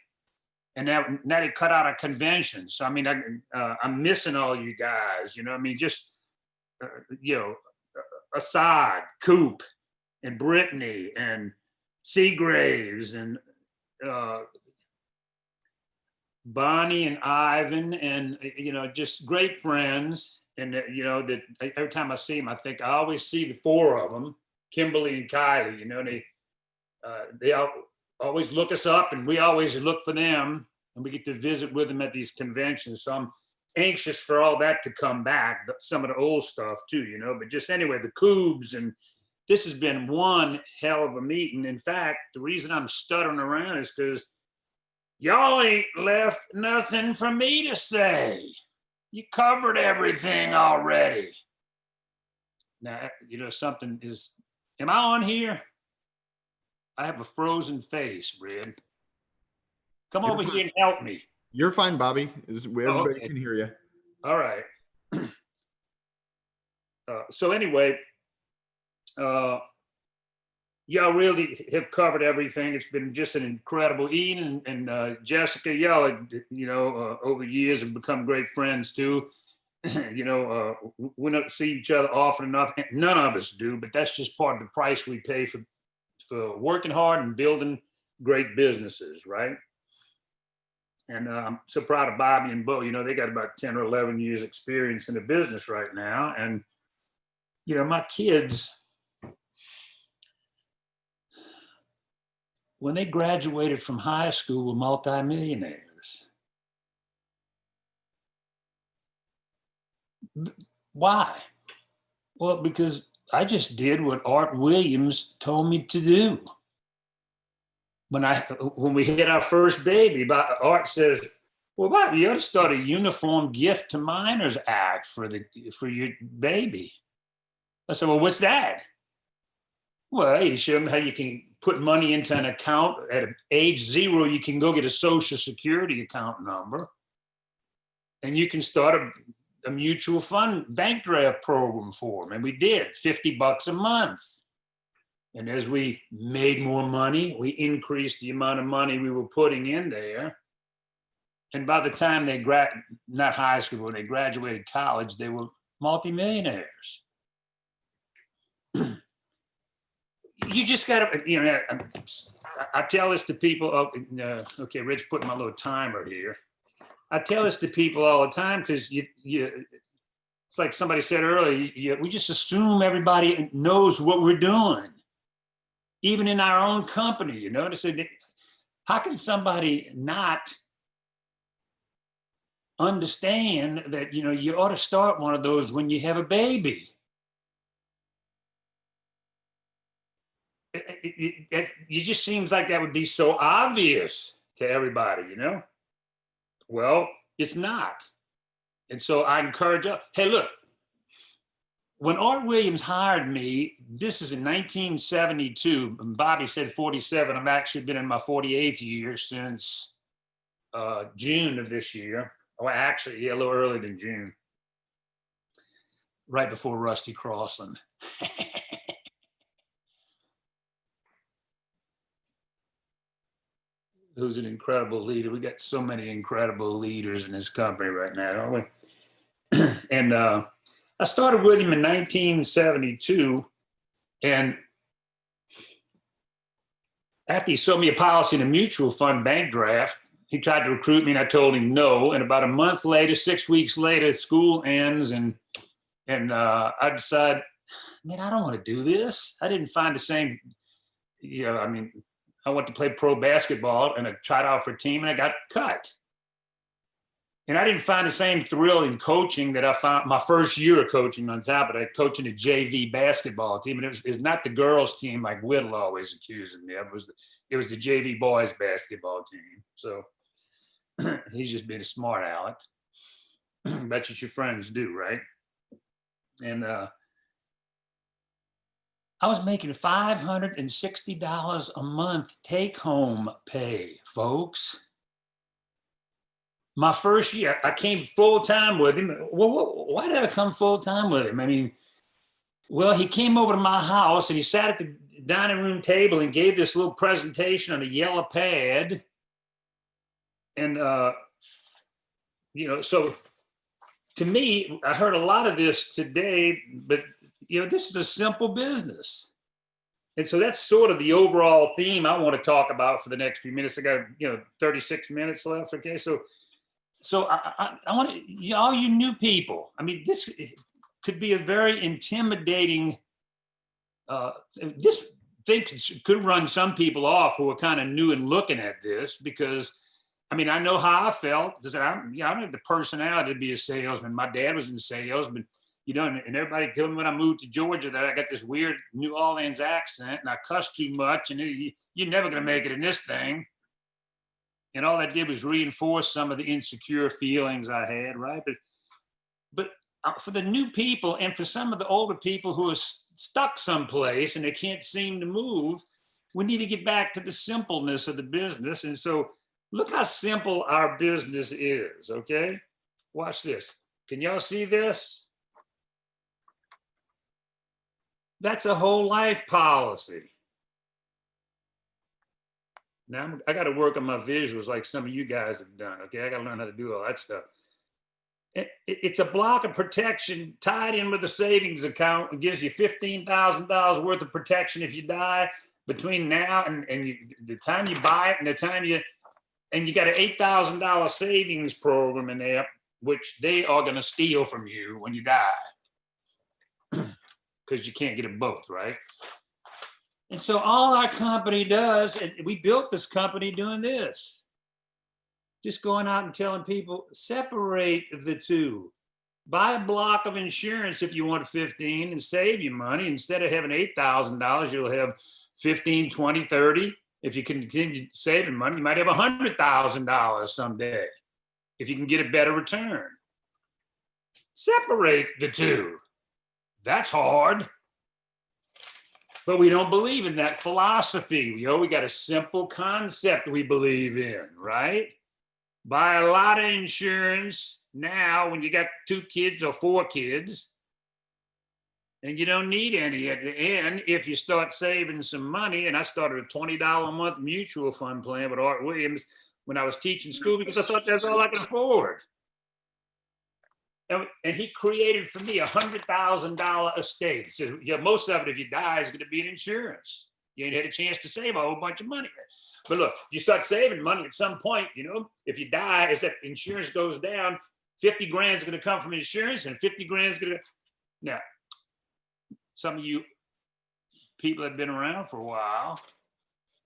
And now they cut out a convention. So, I'm missing all you guys, just, Assad, Coop, and Brittany, and Seagraves, and Bonnie and Ivan, and, just great friends. And, that every time I see them, I always see the four of them, Kimberly and Kylie, they always look us up, and we always look for them, and we get to visit with them at these conventions. So I'm anxious for all that to come back, some of the old stuff too, but just anyway, the Coobs, and this has been one hell of a meeting. In fact, the reason I'm stuttering around is because y'all ain't left nothing for me to say. You covered everything already. Now, am I on here? I have a frozen face, Red. Come over here and help me. You're fine, Bobby. Everybody okay. can hear you. All right. So anyway, y'all really have covered everything. It's been just an incredible. Ian and Jessica, y'all, over years have become great friends too. We don't see each other often enough. None of us do, but that's just part of the price we pay for working hard and building great businesses, right? And I'm so proud of Bobby and Bo. They got about 10 or 11 years experience in the business right now. And, my kids, when they graduated from high school, were multimillionaires. Why? Well, because I just did what Art Williams told me to do. When we had our first baby, Art says, well, Bob, you ought to start a Uniform Gift to Minors Act for your baby. I said, well, what's that? Well, he showed me how you can put money into an account at age 0. You can go get a Social Security account number, and you can start a mutual fund bank draft program for them. And we did $50 a month. And as we made more money, we increased the amount of money we were putting in there. And by the time they not high school, when they graduated college, they were multimillionaires. You just got to, I tell this to people. Okay, Rich, put my little timer here. I tell this to people all the time because it's like somebody said earlier, we just assume everybody knows what we're doing. Even in our own company, how can somebody not understand that, you ought to start one of those when you have a baby? It just seems like that would be so obvious to everybody, Well, it's not. And so I encourage you, hey, look, when Art Williams hired me, this is in 1972, and Bobby said 47. I've actually been in my 48th year since June of this year. Oh, actually, a little earlier than June. Right before Rusty Crossland. Who's an incredible leader. We got so many incredible leaders in this company right now, don't we? And I started with him in 1972, and after he sold me a policy in a mutual fund bank draft, he tried to recruit me, and I told him no. And about a month later, 6 weeks later, school ends, and I decided, man, I don't want to do this. I didn't find the same, I went to play pro basketball, and I tried out for a team, and I got cut. And I didn't find the same thrill in coaching that I found my first year of coaching. On top of that, coaching a JV basketball team. And it was not the girls' team like Whittle always accusing me. It was the JV boys basketball team. So He's just being a smart aleck. Bet you your friends do, right? And I was making $560 a month take home pay, folks. My first year, I came full time with him. Well, why did I come full time with him? I mean, well, he came over to my house and he sat at the dining room table and gave this little presentation on a yellow pad. And, you know, so to me, I heard a lot of this today, but, you know, this is a simple business. And so that's sort of the overall theme I want to talk about for the next few minutes. I got, 36 minutes left. Okay. So I want to, all you new people, I mean, this could be a very intimidating, this thing could run some people off who are kind of new and looking at this, because I mean, I know how I felt. I don't have the personality to be a salesman. My dad was in sales, but and everybody told me when I moved to Georgia that I got this weird New Orleans accent and I cuss too much, and you're never going to make it in this thing. And all that did was reinforce some of the insecure feelings I had, right? But for the new people and for some of the older people who are stuck someplace and they can't seem to move, we need to get back to the simpleness of the business. And so look how simple our business is, okay? Watch this. Can y'all see this? That's a whole life policy. Now I got to work on my visuals like some of you guys have done, okay? I got to learn how to do all that stuff. It's a block of protection tied in with a savings account. It gives you $15,000 worth of protection if you die between now and the time you buy it and the time you got an $8,000 savings program in there, which they are going to steal from you when you die. Because you can't get them both, right? And so all our company does, and we built this company doing this, just going out and telling people, separate the two. Buy a block of insurance if you want 15 and save you money. Instead of having $8,000, you'll have 15, 20, 30. If you continue saving money, you might have $100,000 someday if you can get a better return. Separate the two. That's hard. But we don't believe in that philosophy. We got a simple concept we believe in, right? Buy a lot of insurance now when you got 2 kids or 4 kids, and you don't need any at the end if you start saving some money. And I started a $20 a month mutual fund plan with Art Williams when I was teaching school because I thought that's all I could afford. And he created for me $100,000 estate. He says, most of it, if you die, is going to be in insurance. You ain't had a chance to save a whole bunch of money. But look, if you start saving money at some point, if you die, as that insurance goes down, 50 grand is going to come from insurance and 50 grand is going to. Now, some of you people that have been around for a while,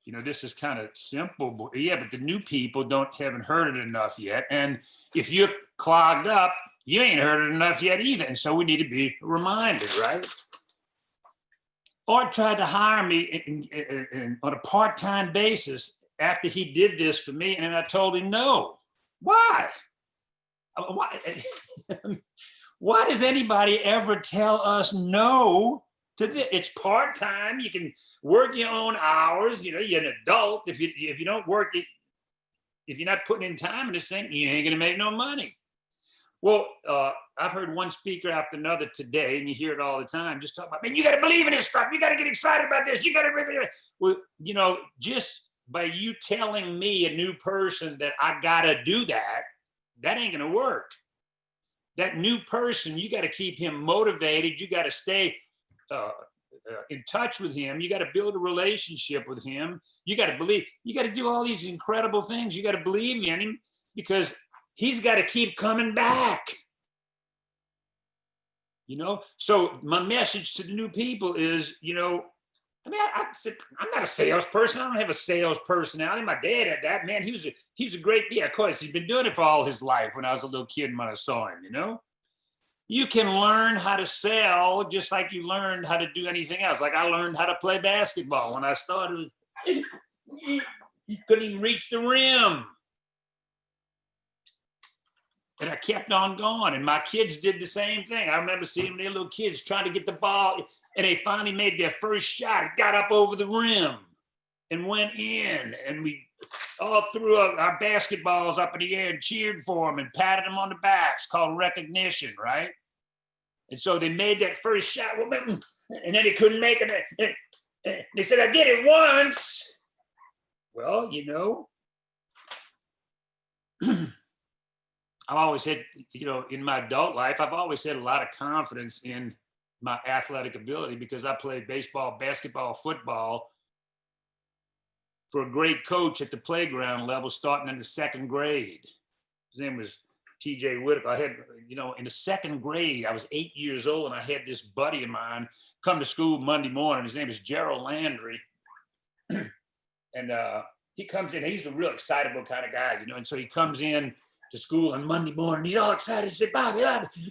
this is kind of simple, but the new people haven't heard it enough yet. And if you're clogged up, you ain't heard it enough yet either. And so we need to be reminded, right? Art tried to hire me on a part-time basis after he did this for me. And I told him no. Why? Why does anybody ever tell us no to this? It's part-time. You can work your own hours. You're an adult. If you don't work it, if you're not putting in time in this thing, you ain't gonna make no money. Well, I've heard one speaker after another today, and you hear it all the time, just talk about, man, you got to believe in this stuff. You got to get excited about this. You got to, well, just by you telling me, a new person, that I got to do that, that ain't going to work. That new person, you got to keep him motivated. You got to stay in touch with him. You got to build a relationship with him. You got to believe. You got to do all these incredible things. You got to believe in him because he's got to keep coming back. So my message to the new people is, I'm not a salesperson. I don't have a sales personality. My dad had that. Man, he was a great, of course, he's been doing it for all his life when I was a little kid and when I saw him, You can learn how to sell just like you learned how to do anything else. Like I learned how to play basketball. When I started, you couldn't even reach the rim. And I kept on going, and my kids did the same thing. I remember seeing their little kids trying to get the ball, and they finally made their first shot. It got up over the rim and went in, and we all threw our basketballs up in the air and cheered for them and patted them on the backs, called recognition, right? And so they made that first shot, and then they couldn't make it. They said, I did it once. Well, you know, I've always had, you know, in my adult life, I've always had a lot of confidence in my athletic ability because I played baseball, basketball, football for a great coach at the playground level starting in the second grade. His name was TJ Whitaker. I had, you know, in the second grade, I was 8 years old, and I had this buddy of mine come to school Monday morning. His name is Gerald Landry. And he comes in, he's a real excitable kind of guy, you know, and so he comes in to school on Monday morning. He's all excited. He said, Bobby,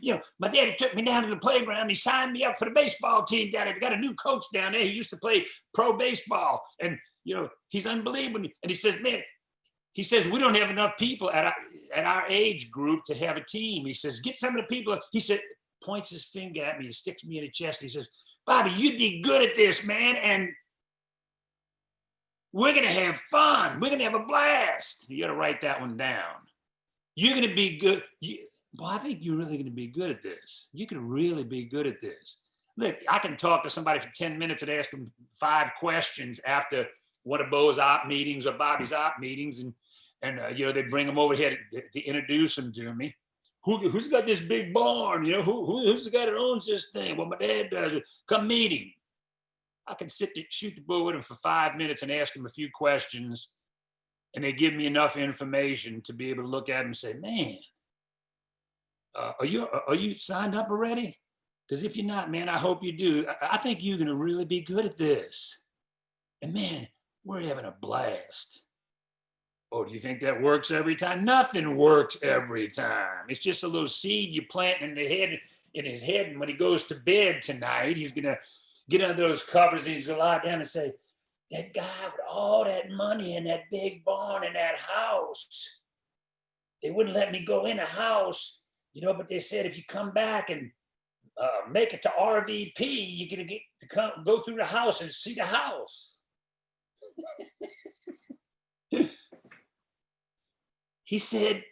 you know, my daddy took me down to the playground. He signed me up for the baseball team down there. They got a new coach down there. He used to play pro baseball. And, you know, he's unbelievable. And he says, man, he says, we don't have enough people at our age group to have a team. He says, get some of the people. He said, points his finger at me and sticks me in the chest. He says, Bobby, you'd be good at this, man. And we're going to have fun. We're going to have a blast. You got to write that one down. You're going to be good. Well, I think you're really going to be good at this. You can really be good at this. Look, I can talk to somebody for 10 minutes and ask them 5 questions after one of Bo's op meetings or Bobby's op meetings. And you know, they bring them over here to introduce them to me. Who's got this big barn? You know, who's the guy that owns this thing? Well, my dad does it. Come meet him. I can shoot the bull with him for 5 minutes and ask him a few questions, and they give me enough information to be able to look at him and say, man, are you signed up already? Because if you're not, man, I hope you do. I think you're going to really be good at this. And man, we're having a blast. Oh, do you think that works every time? Nothing works every time. It's just a little seed you plant in his head. And when he goes to bed tonight, he's going to get under those covers and he's going to lie down and say, that guy with all that money and that big barn and that house, they wouldn't let me go in the house, you know, but they said, if you come back and make it to RVP, you're going to get to go through the house and see the house. He said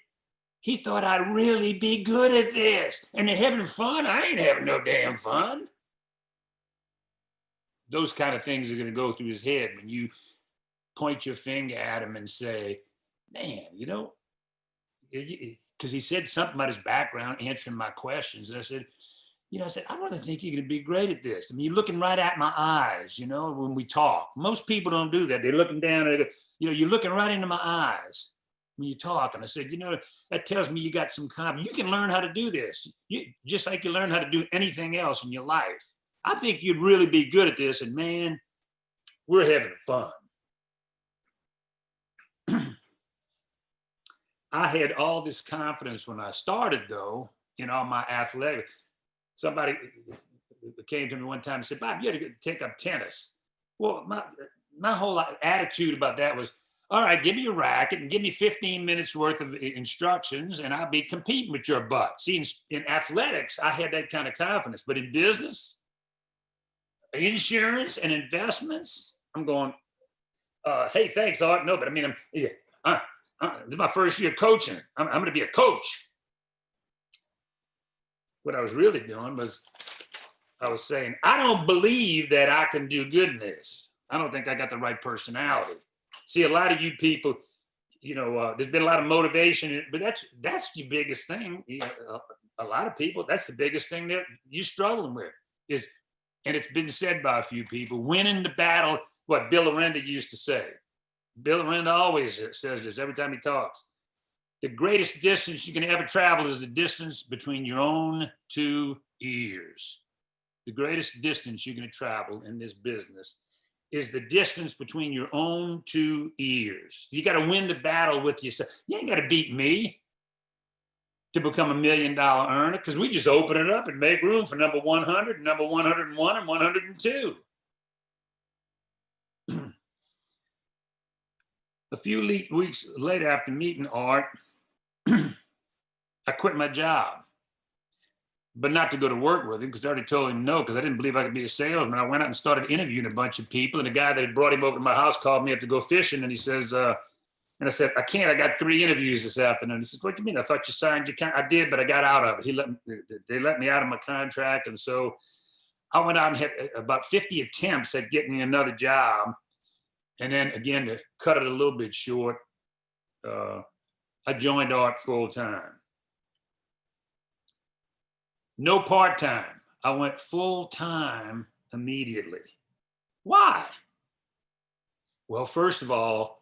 he thought I'd really be good at this. And they're having fun. I ain't having no damn fun. Those kind of things are going to go through his head when you point your finger at him and say, man, you know, because he said something about his background, answering my questions. And I said, you know, I really think you're going to be great at this. I mean, you're looking right at my eyes, you know, when we talk. Most people don't do that. They're looking down and, you know, you're looking right into my eyes when you talk. And I said, you know, that tells me you got some confidence. You can learn how to do this. Just like you learn how to do anything else in your life. I think you'd really be good at this. And man, we're having fun. I had all this confidence when I started, though, in all my athletic. Somebody came to me one time and said, Bob, you had to take up tennis. Well, my whole attitude about that was, all right, give me a racket and give me 15 minutes worth of instructions and I'll be competing with your butt. See, in athletics, I had that kind of confidence, but in business, insurance and investments, I'm going, hey, thanks, Art. No, but I mean, this is my first year coaching. I'm going to be a coach. What I was really doing was I was saying, I don't believe that I can do good in this. I don't think I got the right personality. See, a lot of you people, you know, there's been a lot of motivation, but that's the biggest thing. You know, a lot of people, that's the biggest thing that you're struggling with is, and it's been said by a few people, winning the battle, what Bill Arenda used to say. Bill Arenda always says this every time he talks. The greatest distance you can ever travel is the distance between your own 2 ears. The greatest distance you're going to travel in this business is the distance between your own 2 ears. You got to win the battle with yourself. You ain't got to beat me to become $1 million earner because we just open it up and make room for number 100, number 101, and 102. A few weeks later after meeting Art, I I quit my job, but not to go to work with him because I already told him no, because I didn't believe I could be a salesman. I went out and started interviewing a bunch of people, and the guy that had brought him over to my house called me up to go fishing, and he says, and I said, I can't, I got 3 interviews this afternoon. He says, what do you mean? I thought you signed your contract. I did, but I got out of it. They let me out of my contract. And so I went out and had about 50 attempts at getting another job. And then again, to cut it a little bit short, I joined Art full time. No part-time. I went full time immediately. Why? Well, first of all,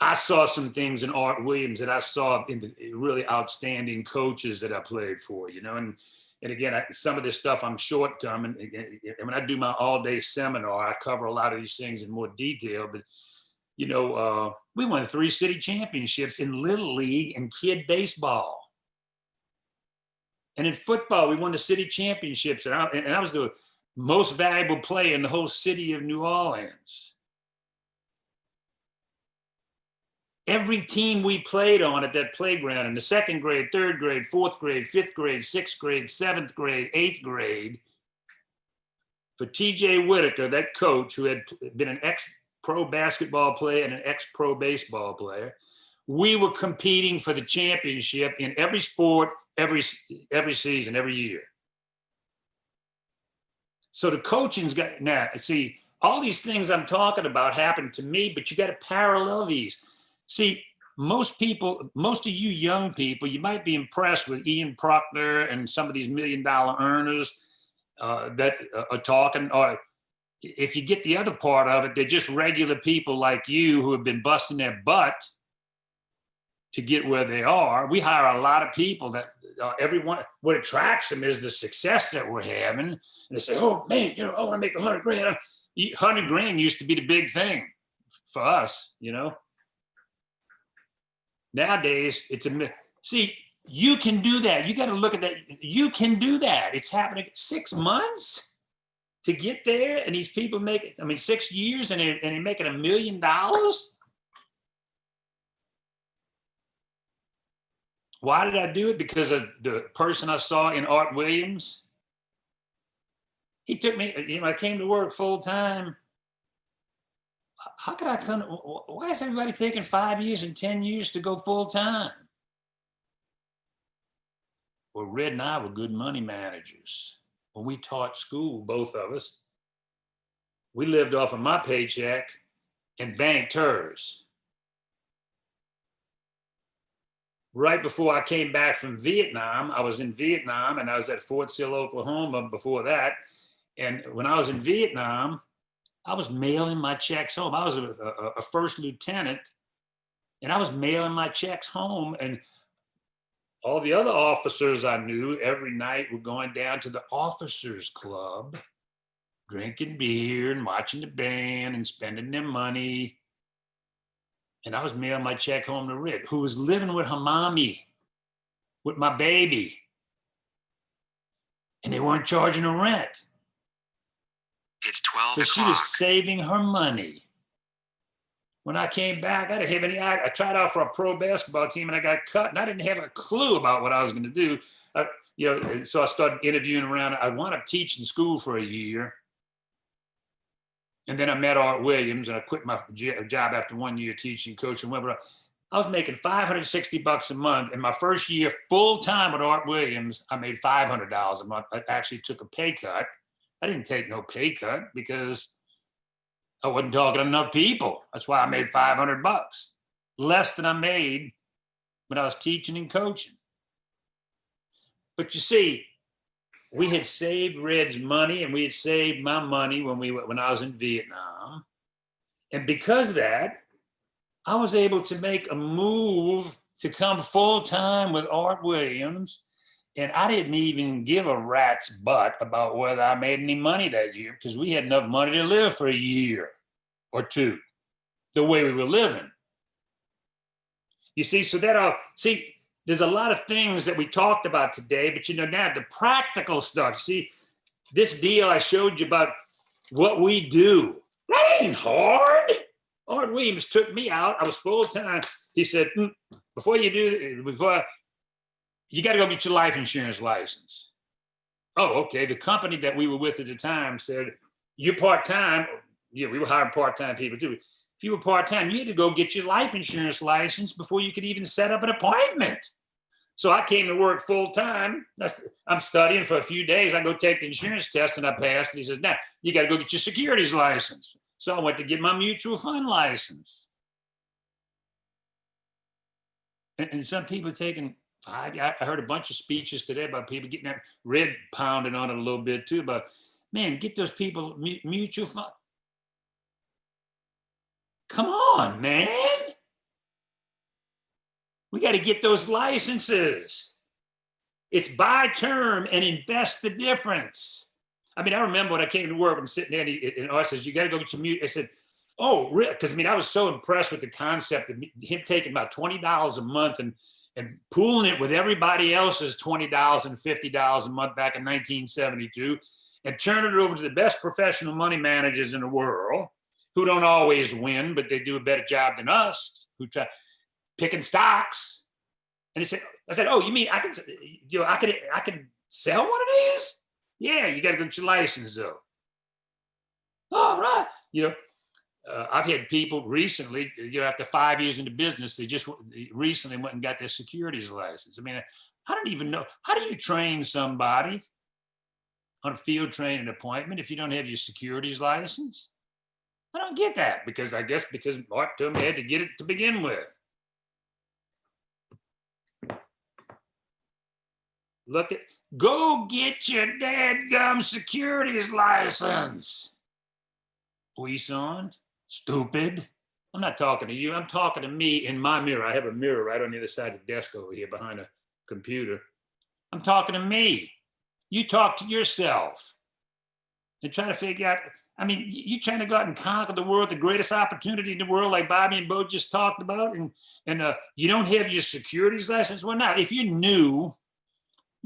I saw some things in Art Williams that I saw in the really outstanding coaches that I played for, you know, and again, some of this stuff I'm short term, and when I do my all-day seminar, I cover a lot of these things in more detail, but you know, we won 3 city championships in Little League and kid baseball. And in football, we won the city championships, and I was the most valuable player in the whole city of New Orleans. Every team we played on at that playground in the 2nd grade, 3rd grade, 4th grade, 5th grade, 6th grade, 7th grade, 8th grade, for TJ Whitaker, that coach who had been an ex-pro basketball player and an ex-pro baseball player, we were competing for the championship in every sport, every season, every year. So the coaching's got, now, see, all these things I'm talking about happened to me, but you got to parallel these. See, most people, most of you young people, you might be impressed with Ian Proctor and some of these $1 million earners that are talking, or if you get the other part of it, they're just regular people like you who have been busting their butt to get where they are. We hire a lot of people that everyone, what attracts them is the success that we're having. And they say, oh man, you know, I want to make 100 grand. 100 grand used to be the big thing for us, you know. Nowadays, it's see, you can do that. You got to look at that. You can do that. It's happening 6 months to get there. And these people make, I mean, 6 years and they're making $1 million. Why did I do it? Because of the person I saw in Art Williams. He took me, you know, I came to work full time. How could I come? Why is everybody taking 5 years and 10 years to go full time? Well, Red and I were good money managers. When we taught school, both of us, we lived off of my paycheck and banked hers. Right before I came back from Vietnam, I was in Vietnam and I was at Fort Sill, Oklahoma before that. And when I was in Vietnam, I was mailing my checks home. I was a first lieutenant and I was mailing my checks home, and all the other officers I knew every night were going down to the officers club, drinking beer and watching the band and spending their money. And I was mailing my check home to Rit, who was living with her mommy, with my baby. And they weren't charging her rent. It's 12 o'clock. So she was saving her money. When I came back, I didn't have any, I tried out for a pro basketball team and I got cut, and I didn't have a clue about what I was going to do. You know, so I started interviewing around. I wound up teaching school for a year. And then I met Art Williams and I quit my job after 1 year teaching, coaching, whatever. I was making $560 a month. In my first year full time with Art Williams, I made $500 a month. I actually took a pay cut. I didn't take no pay cut because I wasn't talking to enough people. That's why I made $500, less than I made when I was teaching and coaching. But you see, we had saved Red's money and we had saved my money when I was in Vietnam. And because of that, I was able to make a move to come full time with Art Williams. And I didn't even give a rat's butt about whether I made any money that year because we had enough money to live for a year or two, the way we were living. You see, so there's a lot of things that we talked about today, but you know, now the practical stuff, see, this deal I showed you about what we do, that ain't hard. Art Williams took me out. I was full time. He said, before you got to go get your life insurance license. Oh, okay. The company that we were with at the time said, you're part-time. Yeah, we were hiring part-time people too. If you were part-time, you had to go get your life insurance license before you could even set up an appointment. So I came to work full-time. I'm studying for a few days. I go take the insurance test and I passed. And he says, now you got to go get your securities license. So I went to get my mutual fund license. And some people taking, I heard a bunch of speeches today about people getting that red pounded on it a little bit too, but man, get those people mutual fund. Come on, man. We got to get those licenses. It's buy term and invest the difference. I mean, I remember when I came to work, I'm sitting there and I says, you got to go get your mute. I said, oh, really? Because I mean, I was so impressed with the concept of him taking about $20 a month and pooling it with everybody else's $20 and $50 a month back in 1972 and turning it over to the best professional money managers in the world who don't always win, but they do a better job than us, who try picking stocks. And he said, I said, oh, you mean I could sell one of these? Yeah, you got to get your license though. All right. I've had people recently, after 5 years into business, they just recently went and got their securities license. I mean, I don't even know, how do you train somebody on a field training appointment if you don't have your securities license? I don't get that, because I guess because Mark told me I had to get it to begin with. Go get your dadgum securities license. Buisson, stupid. I'm not talking to you. I'm talking to me in my mirror. I have a mirror right on the other side of the desk over here behind a computer. I'm talking to me. You talk to yourself and try to figure out, I mean, you trying to go out and conquer the world, the greatest opportunity in the world, like Bobby and Bo just talked about, and you don't have your securities license? Well, now, if you're new,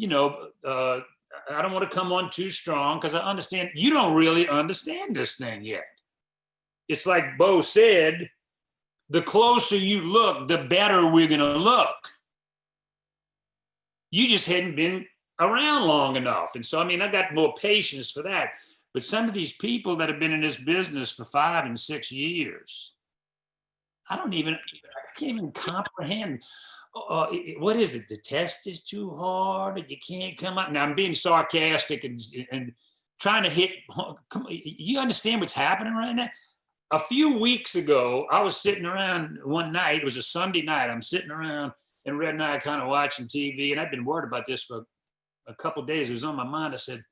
I don't want to come on too strong because I understand you don't really understand this thing yet. It's like Bo said, the closer you look, the better we're going to look. You just hadn't been around long enough. And so, I mean, I got more patience for that. But some of these people that have been in this business for 5 and 6 years, I can't even comprehend. What is it? The test is too hard, and you can't come up. Now I'm being sarcastic and trying to hit. You understand what's happening right now? A few weeks ago, I was sitting around one night. It was a Sunday night. I'm sitting around, and Red and I kind of watching TV, and I've been worried about this for a couple of days. It was on my mind. I said,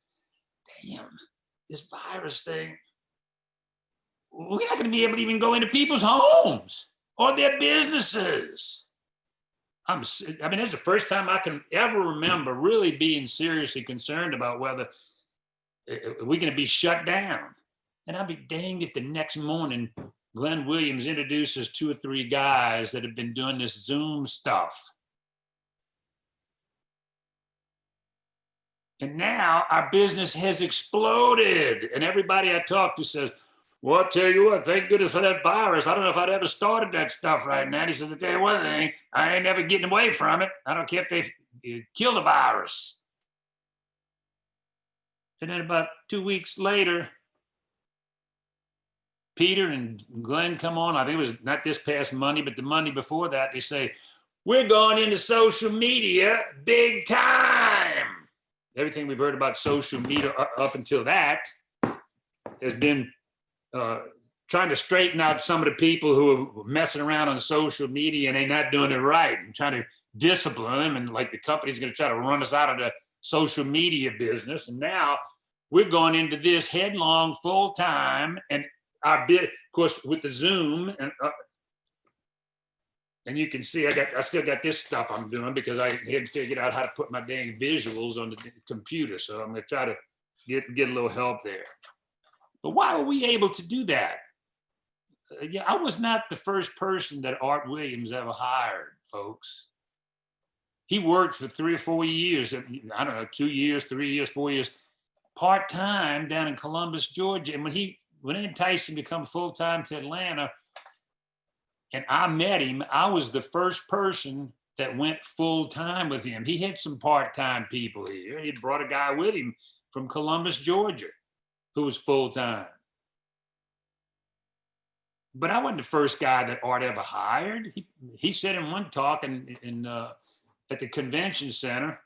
damn, this virus thing, we're not going to be able to even go into people's homes or their businesses. I mean, that's the first time I can ever remember really being seriously concerned about whether we're going to be shut down. And I'll be danged if the next morning Glenn Williams introduces 2 or 3 guys that have been doing this Zoom stuff. And now our business has exploded. And everybody I talk to says, well, I'll tell you what, thank goodness for that virus. I don't know if I'd ever started that stuff right now. And he says, I'll tell you one thing, I ain't never getting away from it. I don't care if they kill the virus. And then about 2 weeks later, Peter and Glenn come on. I think it was not this past Monday, but the Monday before that, they say, we're going into social media big time. Everything we've heard about social media up until that has been trying to straighten out some of the people who are messing around on social media and they're not doing it right, and trying to discipline them. And like the company's going to try to run us out of the social media business. And now we're going into this headlong full time. And our bit, of course, with the Zoom and you can see I still got this stuff I'm doing because I hadn't figured out how to put my dang visuals on the computer. So I'm going to try to get a little help there. But why were we able to do that? Yeah, I was not the first person that Art Williams ever hired, folks. He worked for 3 or 4 years, I don't know, 2 years, 3 years, 4 years, part-time down in Columbus, Georgia. And when I enticed him to come full-time to Atlanta, and I met him, I was the first person that went full time with him. He had some part-time people here. He brought a guy with him from Columbus, Georgia, who was full time. But I wasn't the first guy that Art ever hired. He said in one talk at the convention center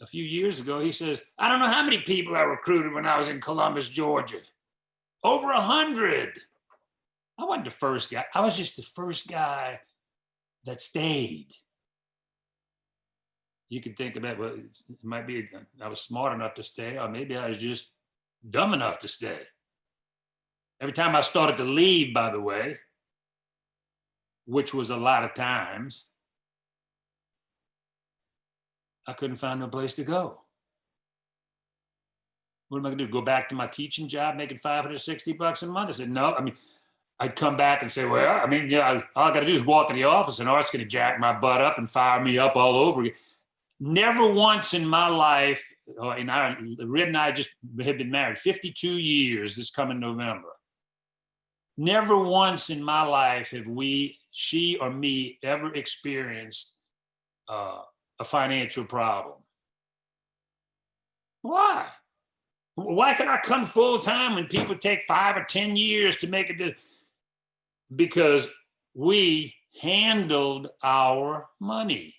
a few years ago, he says, I don't know how many people I recruited when I was in Columbus, Georgia. Over 100. I wasn't the first guy. I was just the first guy that stayed. You could think about, well, it might be I was smart enough to stay, or maybe I was just dumb enough to stay. Every time I started to leave, by the way, which was a lot of times, I couldn't find no place to go. What am I gonna do? Go back to my teaching job, making $560 a month? I said, no. I mean, I'd come back and say, well, I mean, yeah, all I gotta do is walk in the office and Art's gonna jack my butt up and fire me up all over again. Never once in my life, Red and I just have been married 52 years this coming November. Never once in my life have she or me, ever experienced a financial problem. Why? Why can I come full time when people take 5 or 10 years to make it? Because we handled our money.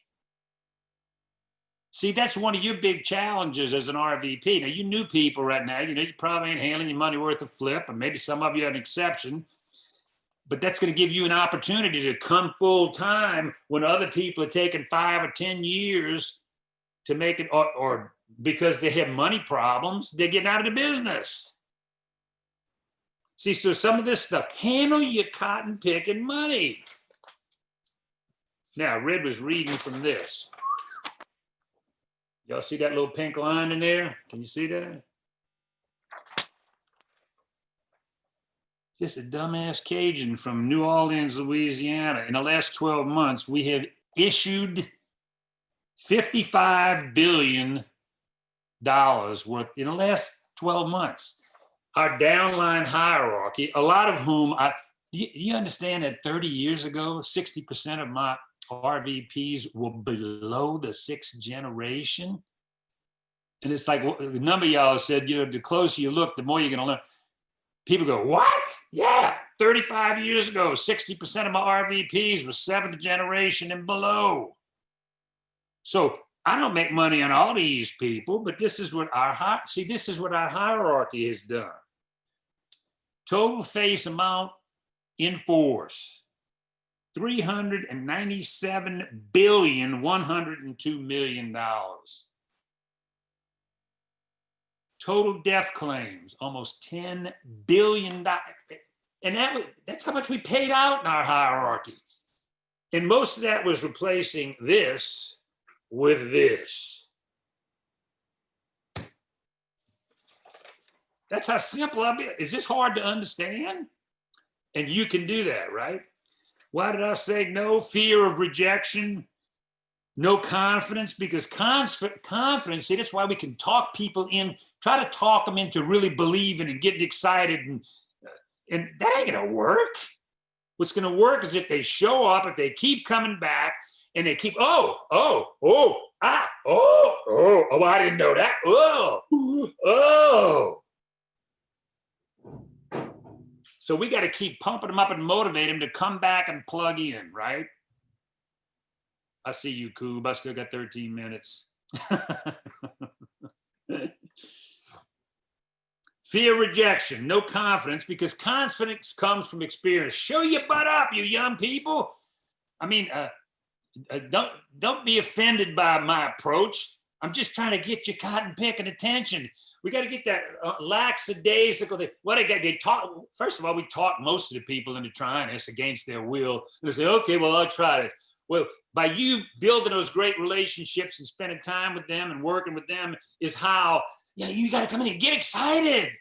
See, that's one of your big challenges as an RVP. Now, you new people right now, you probably ain't handling your money worth a flip, and maybe some of you are an exception, but that's going to give you an opportunity to come full time when other people are taking 5 or 10 years to make it, or because they have money problems, they're getting out of the business. See, so some of this stuff, handle your cotton picking money. Now, Red was reading from this. Y'all see that little pink line in there? Can you see that? Just a dumbass Cajun from New Orleans, Louisiana. In the last 12 months, we have issued $55 billion worth in the last 12 months. Our downline hierarchy, a lot of whom, you understand that 30 years ago, 60% of my RVPs were below the 6th generation. And it's like, well, a number of y'all said, the closer you look, the more you're gonna learn. People go, what? Yeah, 35 years ago, 60% of my RVPs were 7th generation and below. So I don't make money on all these people, but this is what this is what our hierarchy has done. Total face amount in force, $397,102,000,000. Total death claims, almost $10 billion. And that's how much we paid out in our hierarchy. And most of that was replacing this with this. That's how simple I be. Is this hard to understand? And you can do that, right? Why did I say no? Fear of rejection, no confidence, because confidence, see, that's why we can talk people in, try to talk them into really believing and getting excited. And that ain't gonna work. What's gonna work is if they show up, if they keep coming back, and they keep, I didn't know that. So we got to keep pumping them up and motivate them to come back and plug in, right? I see you, Coob. I still got 13 minutes. Fear, rejection, no confidence, because confidence comes from experience. Show your butt up, you young people. I mean, don't be offended by my approach. I'm just trying to get your cotton picking attention. We got to get that lackadaisical. They talk. First of all, we talk most of the people into trying this against their will. And they say, okay, well, I'll try this. Well, by you building those great relationships and spending time with them and working with them is how, you got to come in and get excited.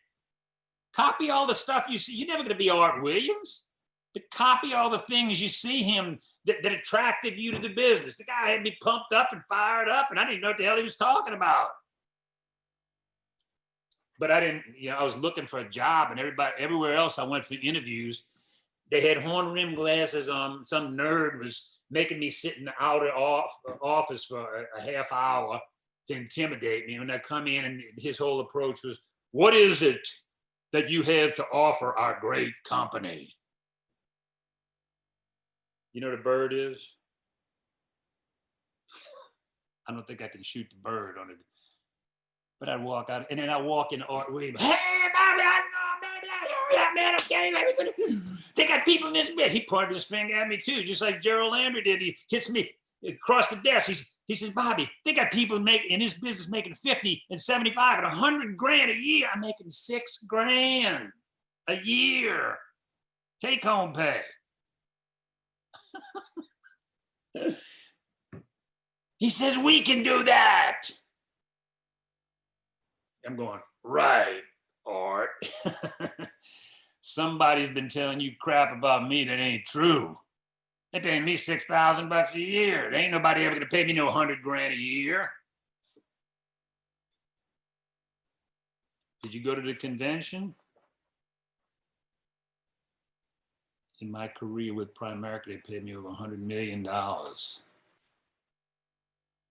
Copy all the stuff you see. You're never going to be Art Williams, but copy all the things you see him that attracted you to the business. The guy had me pumped up and fired up, and I didn't know what the hell he was talking about. But I didn't, I was looking for a job, and everywhere else I went for interviews, they had horn rim glasses on. Some nerd was making me sit in the outer office for a half hour to intimidate me. When I come in, and his whole approach was, what is it that you have to offer our great company? You know what a bird is? I don't think I can shoot the bird on it. But I walk out, and then I walk in Art Williams. Hey, Bobby, how's it going, baby? Yeah, man, okay, baby. They got people in this bit. He pointed his finger at me too, just like Gerald Landry did. He hits me across the desk. He says, Bobby, they got people in this business making 50 and 75 and 100 grand a year. I'm making $6 grand a year. Take home pay. He says, we can do that. I'm going, right, Art. Somebody's been telling you crap about me that ain't true. They paying me $6,000 a year. There ain't nobody ever gonna pay me no 100 grand a year. Did you go to the convention? In my career with Primerica, they paid me over $100 million.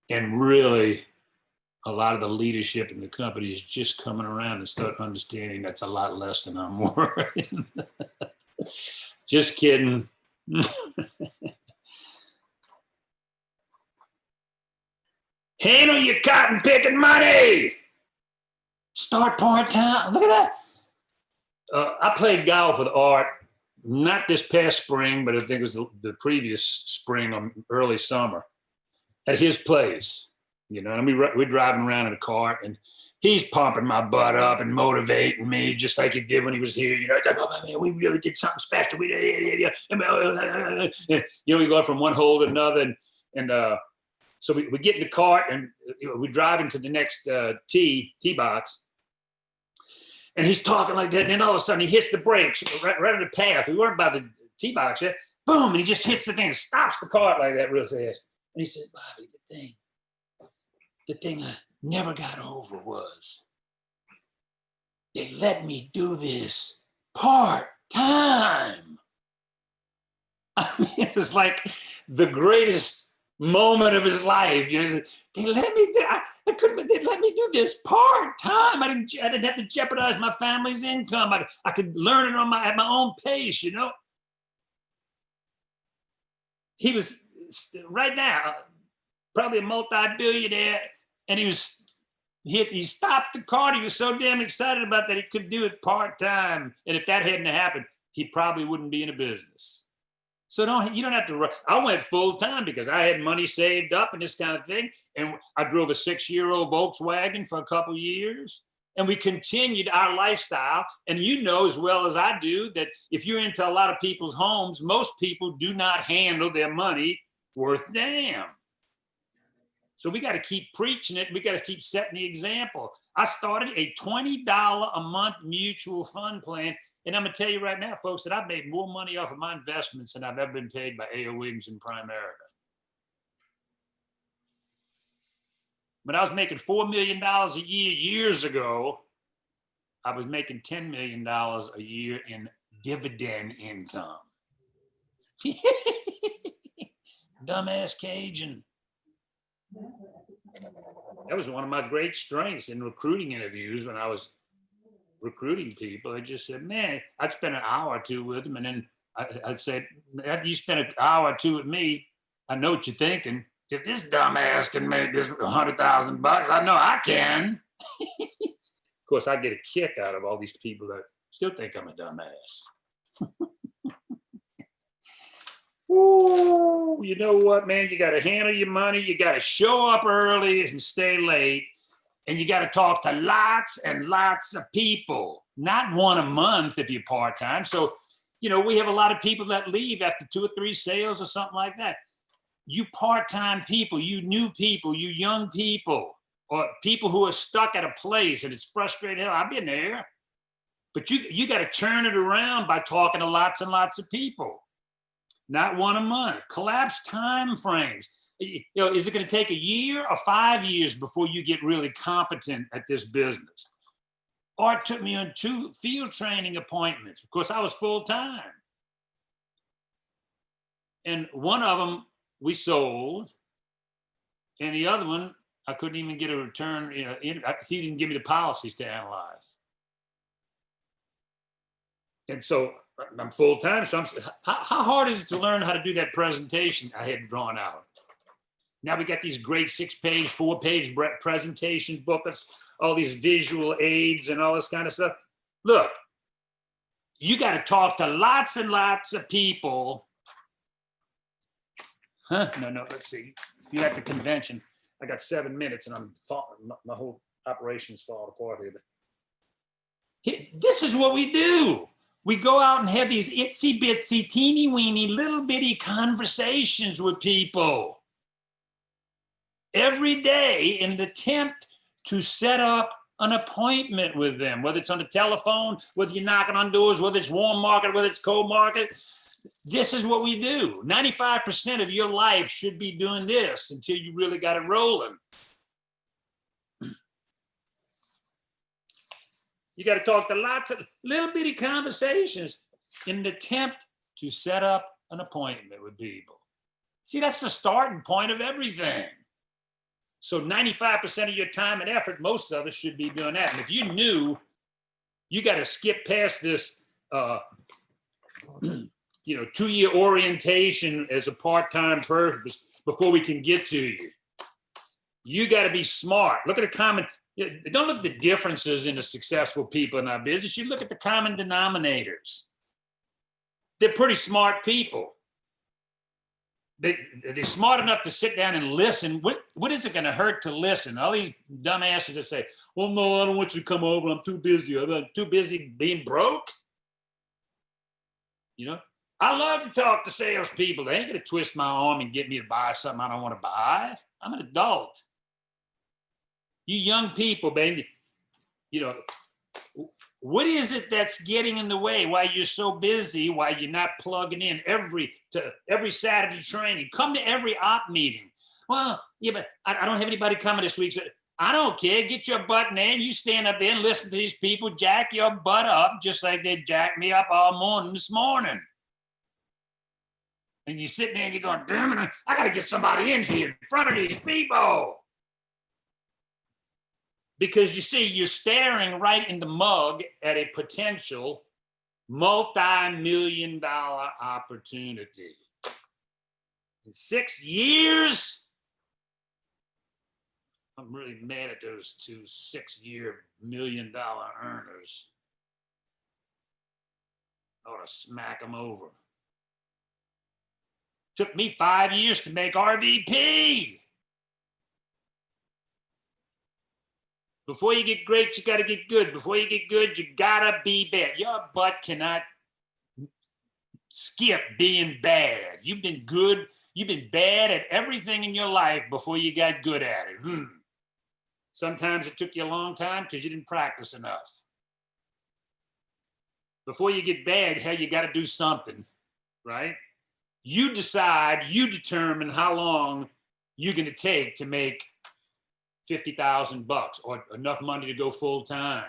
And really, a lot of the leadership in the company is just coming around and start understanding that's a lot less than I'm worth. Just kidding. Handle your cotton picking money. Start part-time. Look at that. I played golf with Art, not this past spring, but I think it was the previous spring or early summer at his place. You know, and we're driving around in a cart, and he's pumping my butt up and motivating me just like he did when he was here. You know, oh, man, we really did something special. We did, you know, we go from one hole to another, and so we get in the cart, and we drive into the next tee box, and he's talking like that, and then all of a sudden he hits the brakes right on the path. We weren't by the tee box yet. Boom, and he just hits the thing and stops the cart like that real fast. And he said, Bobby, the thing I never got over was they let me do this part-time. I mean, it was like the greatest moment of his life. You know, they let me they let me do this part-time. I didn't have to jeopardize my family's income. I could learn it at my own pace, you know. He was right now probably a multi-billionaire, and he stopped the cart. He was so damn excited about that he could do it part-time. And if that hadn't happened, he probably wouldn't be in a business. So you don't have to rush. I went full-time because I had money saved up and this kind of thing. And I drove a 6-year-old Volkswagen for a couple years. And we continued our lifestyle. And you know as well as I do that if you're into a lot of people's homes, most people do not handle their money worth damn. So we got to keep preaching it. We got to keep setting the example. I started a $20 a month mutual fund plan. And I'm going to tell you right now, folks, that I've made more money off of my investments than I've ever been paid by A.O. Williams and Primerica. When I was making $4 million a year years ago, I was making $10 million a year in dividend income. Dumbass Cajun. That was one of my great strengths in recruiting interviews when I was recruiting people. I just said, man, I'd spend an hour or two with them, and then I'd say, after you spend an hour or two with me, I know what you're thinking. If this dumbass can make this $100,000, I know I can. Of course, I get a kick out of all these people that still think I'm a dumbass. Ooh, you know what, man? You got to handle your money. You got to show up early and stay late. And you got to talk to lots and lots of people, not one a month if you're part-time. So, you know, we have a lot of people that leave after 2 or 3 sales or something like that. You part-time people, you new people, you young people, or people who are stuck at a place and it's frustrating. Hell, I've been there. But you got to turn it around by talking to lots and lots of people. Not one a month. Collapse time frames. You know, is it going to take a year or 5 years before you get really competent at this business? Art took me on 2 field training appointments. Of course, I was full time. And one of them we sold, and the other one, I couldn't even get a return. You know, he didn't give me the policies to analyze. And so I'm full-time. So how hard is it to learn how to do that presentation I had drawn out? Now we got these great 6-page, 4-page presentation booklets, all these visual aids and all this kind of stuff. Look, you got to talk to lots and lots of people. No, let's see. If you're at the convention, I got 7 minutes and my whole operation's falling apart here. This is what we do. We go out and have these itsy bitsy, teeny weeny, little bitty conversations with people every day in the attempt to set up an appointment with them, whether it's on the telephone, whether you're knocking on doors, whether it's warm market, whether it's cold market. This is what we do. 95% of your life should be doing this until you really got it rolling. You got to talk to lots of little bitty conversations in an attempt to set up an appointment with people. See, that's the starting point of everything. So 95% of your time and effort, most of us should be doing that. And if you knew you got to skip past this, 2-year orientation as a part-time purpose before we can get to you, you got to be smart. Look at the common. Don't look at the differences in the successful people in our business. You look at the common denominators. They're pretty smart people. They're smart enough to sit down and listen. What is it going to hurt to listen? All these dumbasses that say, well, no, I don't want you to come over. I'm too busy. I'm too busy being broke. You know, I love to talk to salespeople. They ain't going to twist my arm and get me to buy something I don't want to buy. I'm an adult. You young people, baby, what is it that's getting in the way? Why you're so busy? Why you're not plugging in every Saturday training? Come to every op meeting. Well, yeah, but I don't have anybody coming this week. So I don't care. Get your butt in there and you stand up there and listen to these people jack your butt up just like they jacked me up all morning this morning. And you're sitting there and you're going, damn it, I got to get somebody in here in front of these people. Because you see, you're staring right in the mug at a potential multi-million-dollar opportunity. In 6 years, I'm really mad at those 2 6-year million-dollar earners. I ought to smack them over. Took me 5 years to make RVP. Before you get great, you got to get good. Before you get good, you got to be bad. Your butt cannot skip being bad. You've been good. You've been bad at everything in your life before you got good at it. Sometimes it took you a long time because you didn't practice enough. Before you get bad, hell, you got to do something, right? You decide, you determine how long you're going to take to make $50,000 or enough money to go full time.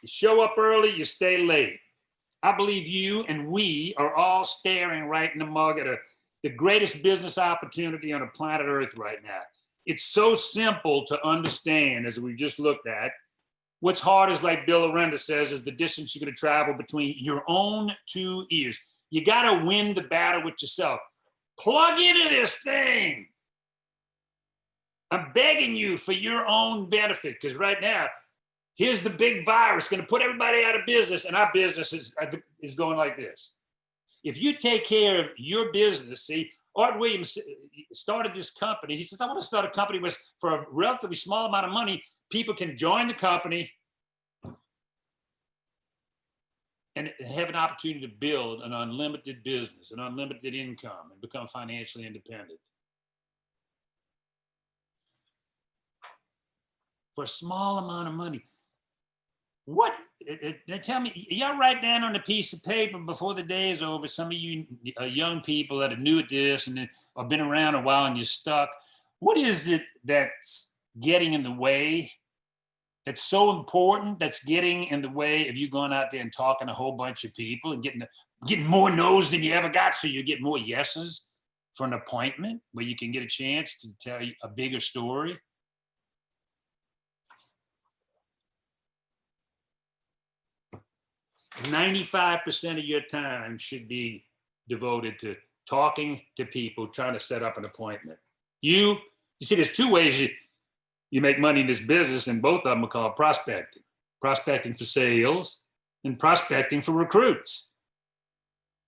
You show up early, you stay late. I believe you and we are all staring right in the mug at the greatest business opportunity on the planet Earth right now. It's so simple to understand, as we just looked at. What's hard is, like Bill Arenda says, is the distance you're going to travel between your own 2 ears. You got to win the battle with yourself. Plug into this thing. I'm begging you for your own benefit, because right now, here's the big virus going to put everybody out of business, and our business is going like this. If you take care of your business, see, Art Williams started this company. He says, I want to start a company with, for a relatively small amount of money, people can join the company and have an opportunity to build an unlimited business, an unlimited income, and become financially independent. For a small amount of money. What, tell me, y'all write down on a piece of paper before the day is over, some of you young people that are new at this and have been around a while and you're stuck. What is it that's getting in the way, that's so important, that's getting in the way of you going out there and talking to a whole bunch of people and getting getting more no's than you ever got, so you get more yeses for an appointment where you can get a chance to tell you a bigger story. "95% of your time should be devoted to talking to people, trying to set up an appointment." You see, there's two ways you make money in this business, and both of them are called prospecting. Prospecting for sales and prospecting for recruits.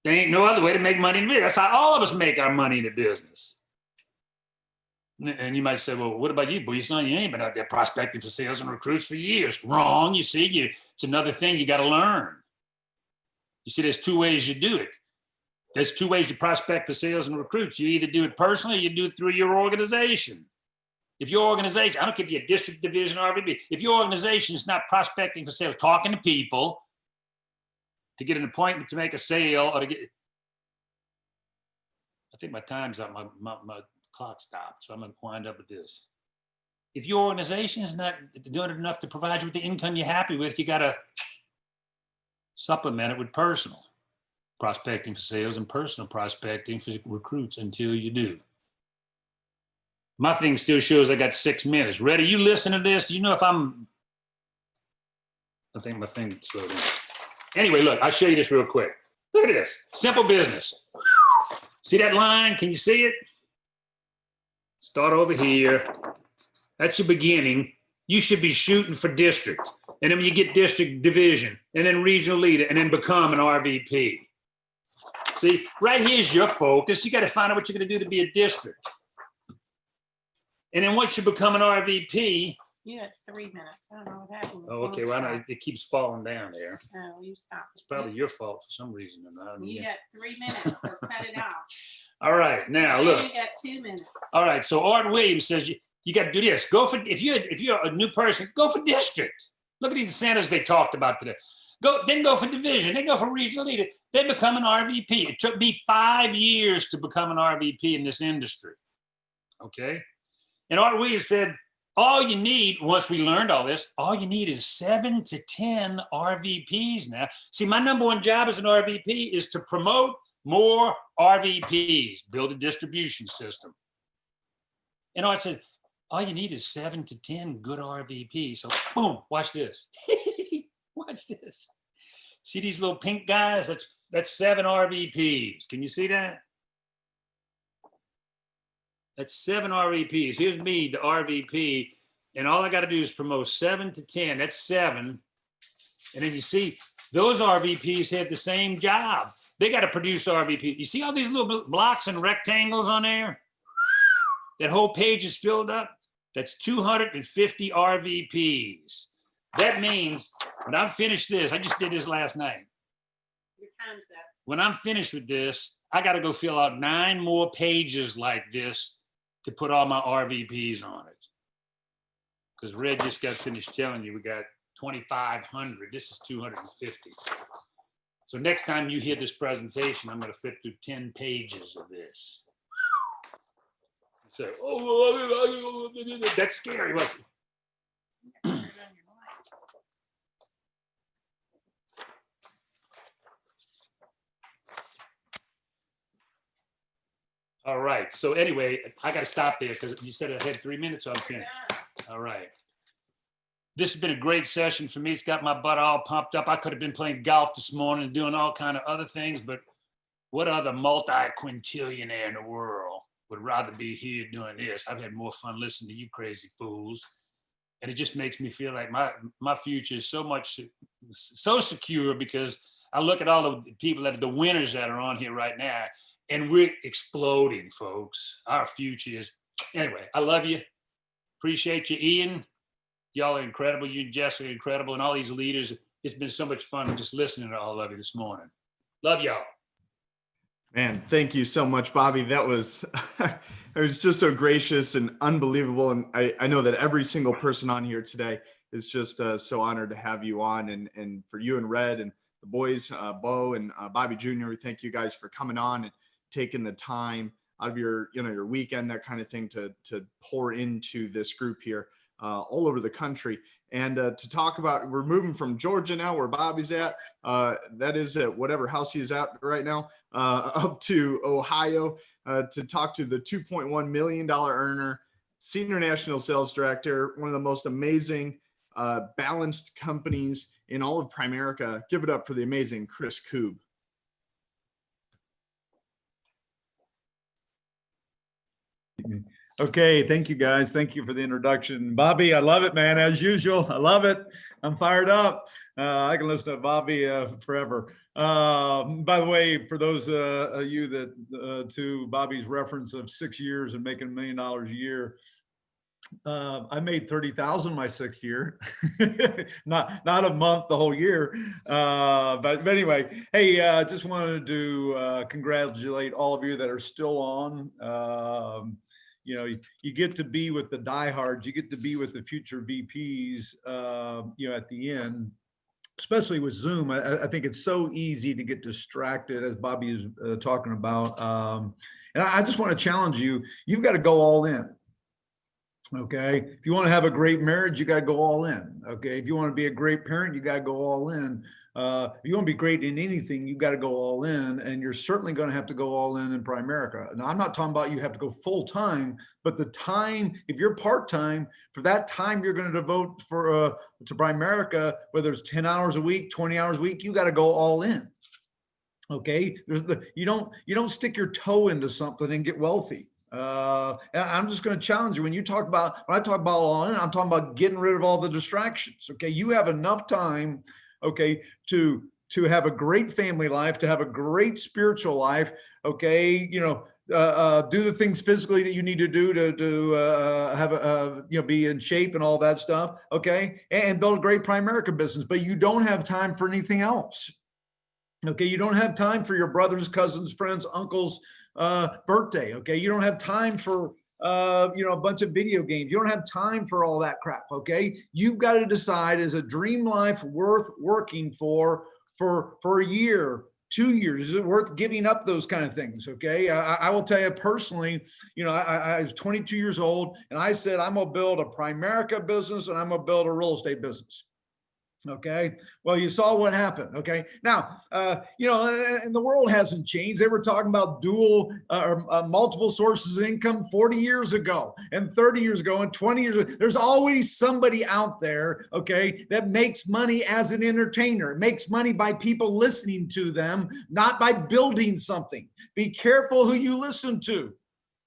There ain't no other way to make money in business. That's how all of us make our money in the business. And you might say, well, what about you, Buisson? You ain't been out there prospecting for sales and recruits for years. Wrong. You see, it's another thing you got to learn. You see, there's two ways you do it. There's two ways you prospect for sales and recruits. You either do it personally or you do it through your organization. If your organization, I don't care if you're a district, division, or RVB, if your organization is not prospecting for sales, talking to people to get an appointment to make a sale or to get, I think my time's up, my clock stopped, so I'm gonna wind up with this. If your organization is not doing enough to provide you with the income you're happy with, you gotta supplement it with personal prospecting for sales and personal prospecting for recruits until you do. My thing still shows I got 6 minutes. Ready? You listen to this. Do you know if I think my thing slowed down. Anyway, look, I'll show you this real quick. Look at this. Simple business. See that line? Can you see it? Start over here. That's your beginning. You should be shooting for district. And then when you get district, division, and then regional leader, and then become an RVP. See, right here's your focus. You got to find out what you're going to do to be a district. And then once you become an RVP. You had 3 minutes. I don't know what happened. Oh, okay. Well, it keeps falling down there. Oh, you stopped. It's probably your fault for some reason. You got 3 minutes, so cut it off. All right. Now, look. You got 2 minutes. All right. So Art Williams says you got to do this. Go for, if you're a new person, go for district. Look at these incentives they talked about today. Then go for division, then go for regional leader, then become an RVP. It took me 5 years to become an RVP in this industry. Okay. And Art Williams said, all you need, once we learned all this, all you need is 7 to 10 RVPs now. See, my number one job as an RVP is to promote more RVPs, build a distribution system. And Art said, all you need is 7 to 10 good RVPs. So boom, watch this. Watch this. See these little pink guys? That's 7 RVPs. Can you see that? That's 7 RVPs. Here's me, the RVP, and all I got to do is promote 7 to 10. That's 7. And then you see those RVPs have the same job. They got to produce RVP. You see all these little blocks and rectangles on there? That whole page is filled up. That's 250 RVPs. That means when I'm finished this, I just did this last night. Your time's up. When I'm finished with this, I got to go fill out 9 more pages like this to put all my RVPs on it. Because Red just got finished telling you we got 2,500. This is 250. So next time you hear this presentation, I'm going to flip through 10 pages of this. So, oh, that's scary, wasn't it? All right. So anyway, I got to stop there because you said I had 3 minutes, so I'm finished. All right. This has been a great session for me. It's got my butt all pumped up. I could have been playing golf this morning and doing all kind of other things, but what other multi-quintillionaire in the world would rather be here doing this? I've had more fun listening to you crazy fools. And it just makes me feel like my future is so secure because I look at all the people that are the winners that are on here right now, and we're exploding, folks. Our future is, anyway, I love you. Appreciate you, Ian. Y'all are incredible. You and Jess are incredible. And all these leaders, it's been so much fun just listening to all of you this morning. Love y'all. Man, thank you so much, Bobby. That was, it was just so gracious and unbelievable. And I know that every single person on here today is just so honored to have you on, and for you and Red and the boys, Bo and Bobby Jr., we thank you guys for coming on and taking the time out of your, your weekend, that kind of thing, to pour into this group here. all over the country. And to talk about, we're moving from Georgia now, where Bobby's at. That is at whatever house he's at right now, up to Ohio, to talk to the $2.1 million earner, senior national sales director, one of the most amazing balanced companies in all of Primerica. Give it up for the amazing Chris Koob. Okay, thank you guys. Thank you for the introduction. Bobby, I love it, man, as usual. I love it. I'm fired up. I can listen to Bobby forever. By the way, for those of you that to Bobby's reference of 6 years and making $1 million a year, I made 30,000 my 6th year, not a month, the whole year. But anyway, hey, just wanted to congratulate all of you that are still on. You know, you get to be with the diehards, you get to be with the future VPs, you know, at the end, especially with Zoom. I think it's so easy to get distracted, as Bobby is talking about. And I just want to challenge you. You've got to go all in. Okay. If you want to have a great marriage, you got to go all in. Okay. If you want to be a great parent, you got to go all in. If you want to be great in anything, you got to go all in, and you're certainly going to have to go all in Primerica. Now, I'm not talking about you have to go full time, but the time, if you're part-time, for that time you're going to devote for to Primerica, whether it's 10 hours a week, 20 hours a week, you got to go all in. Okay. You don't stick your toe into something and get wealthy. And I'm just going to challenge you. When I talk about all in, I'm talking about getting rid of all the distractions. Okay. You have enough time, okay, to have a great family life, to have a great spiritual life. Okay. You know, do the things physically that you need to do to have you know, be in shape and all that stuff. Okay. And build a great Primerica business, but you don't have time for anything else. Okay. You don't have time for your brothers, cousins, friends, uncles, birthday. Okay. You don't have time for, you know, a bunch of video games. You don't have time for all that crap. Okay. You've got to decide, is a dream life worth working for a year, 2 years? Is it worth giving up those kind of things? Okay. I will tell you personally, you know, I was 22 years old and I said, I'm going to build a Primerica business and I'm going to build a real estate business. Okay. Well, you saw what happened. Okay. Now, you know, and the world hasn't changed. They were talking about dual or multiple sources of income 40 years ago and 30 years ago and 20 years ago. There's always somebody out there, okay, that makes money as an entertainer. It makes money by people listening to them, not by building something. Be careful who you listen to.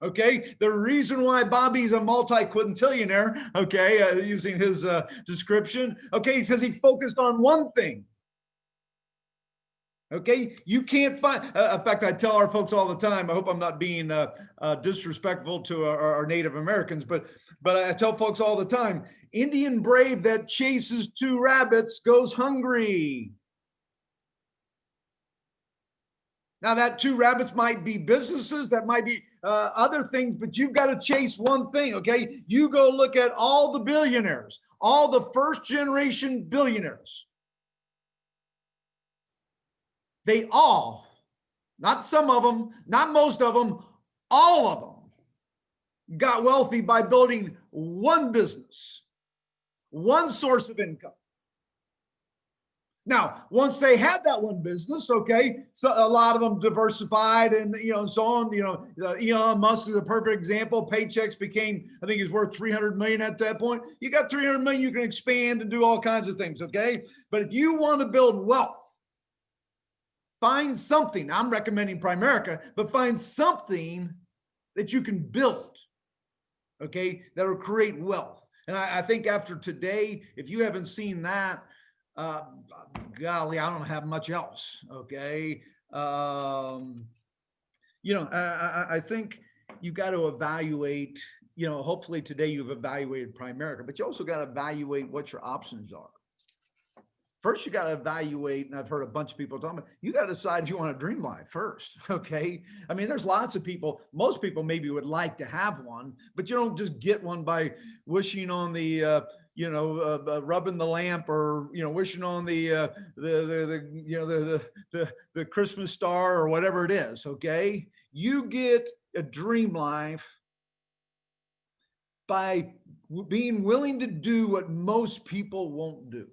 Okay, the reason why Bobby's a multi-quintillionaire, okay, using his description, okay, he says he focused on one thing. Okay, you can't find, in fact, I tell our folks all the time, I hope I'm not being disrespectful to our Native Americans, but I tell folks all the time, Indian brave that chases 2 rabbits goes hungry. Now that 2 rabbits might be businesses, that might be other things, but you've got to chase one thing, okay? You go look at all the billionaires, all the first generation billionaires. They all, not some of them, not most of them, all of them got wealthy by building one business, one source of income. Now, once they had that one business, okay, so a lot of them diversified and, you know, and so on. You know, Elon Musk is a perfect example. Paychecks became, I think he's worth 300 million at that point. You got 300 million, you can expand and do all kinds of things, okay? But if you want to build wealth, find something. I'm recommending Primerica, but find something that you can build, okay, that will create wealth. And I think after today, if you haven't seen that, golly, I don't have much else. Okay. You know, I think you got to evaluate, you know, hopefully today you've evaluated Primerica, but you also got to evaluate what your options are. First, you got to evaluate, and I've heard a bunch of people talking about, you got to decide if you want a dream life first. Okay. I mean, there's lots of people, most people maybe would like to have one, but you don't just get one by wishing on the, you know, rubbing the lamp, or, you know, wishing on the Christmas star or whatever it is. Okay. You get a dream life by being willing to do what most people won't do.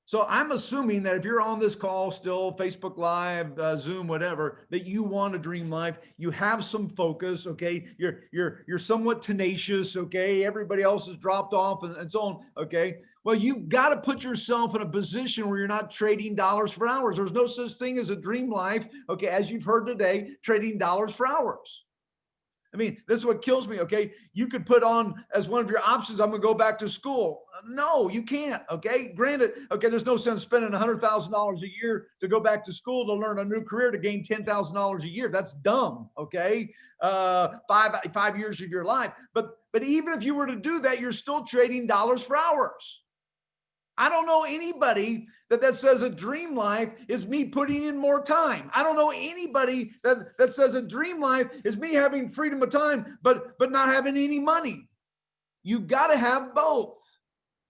So I'm assuming that if you're on this call still, Facebook Live, Zoom, whatever, that you want a dream life, you have some focus, okay? You're somewhat tenacious, okay? Everybody else has dropped off and so on, okay? Well, you've got to put yourself in a position where you're not trading dollars for hours. There's no such thing as a dream life, okay? As you've heard today, trading dollars for hours. I mean, this is what kills me, okay? You could put on as one of your options, I'm gonna go back to school. No, you can't, okay? Granted, okay, there's no sense spending $100,000 a year to go back to school to learn a new career to gain $10,000 a year. That's dumb, okay? 5 years of your life. But even if you were to do that, you're still trading dollars for hours. I don't know anybody that says a dream life is me putting in more time. I don't know anybody that says a dream life is me having freedom of time, but not having any money. You got to have both.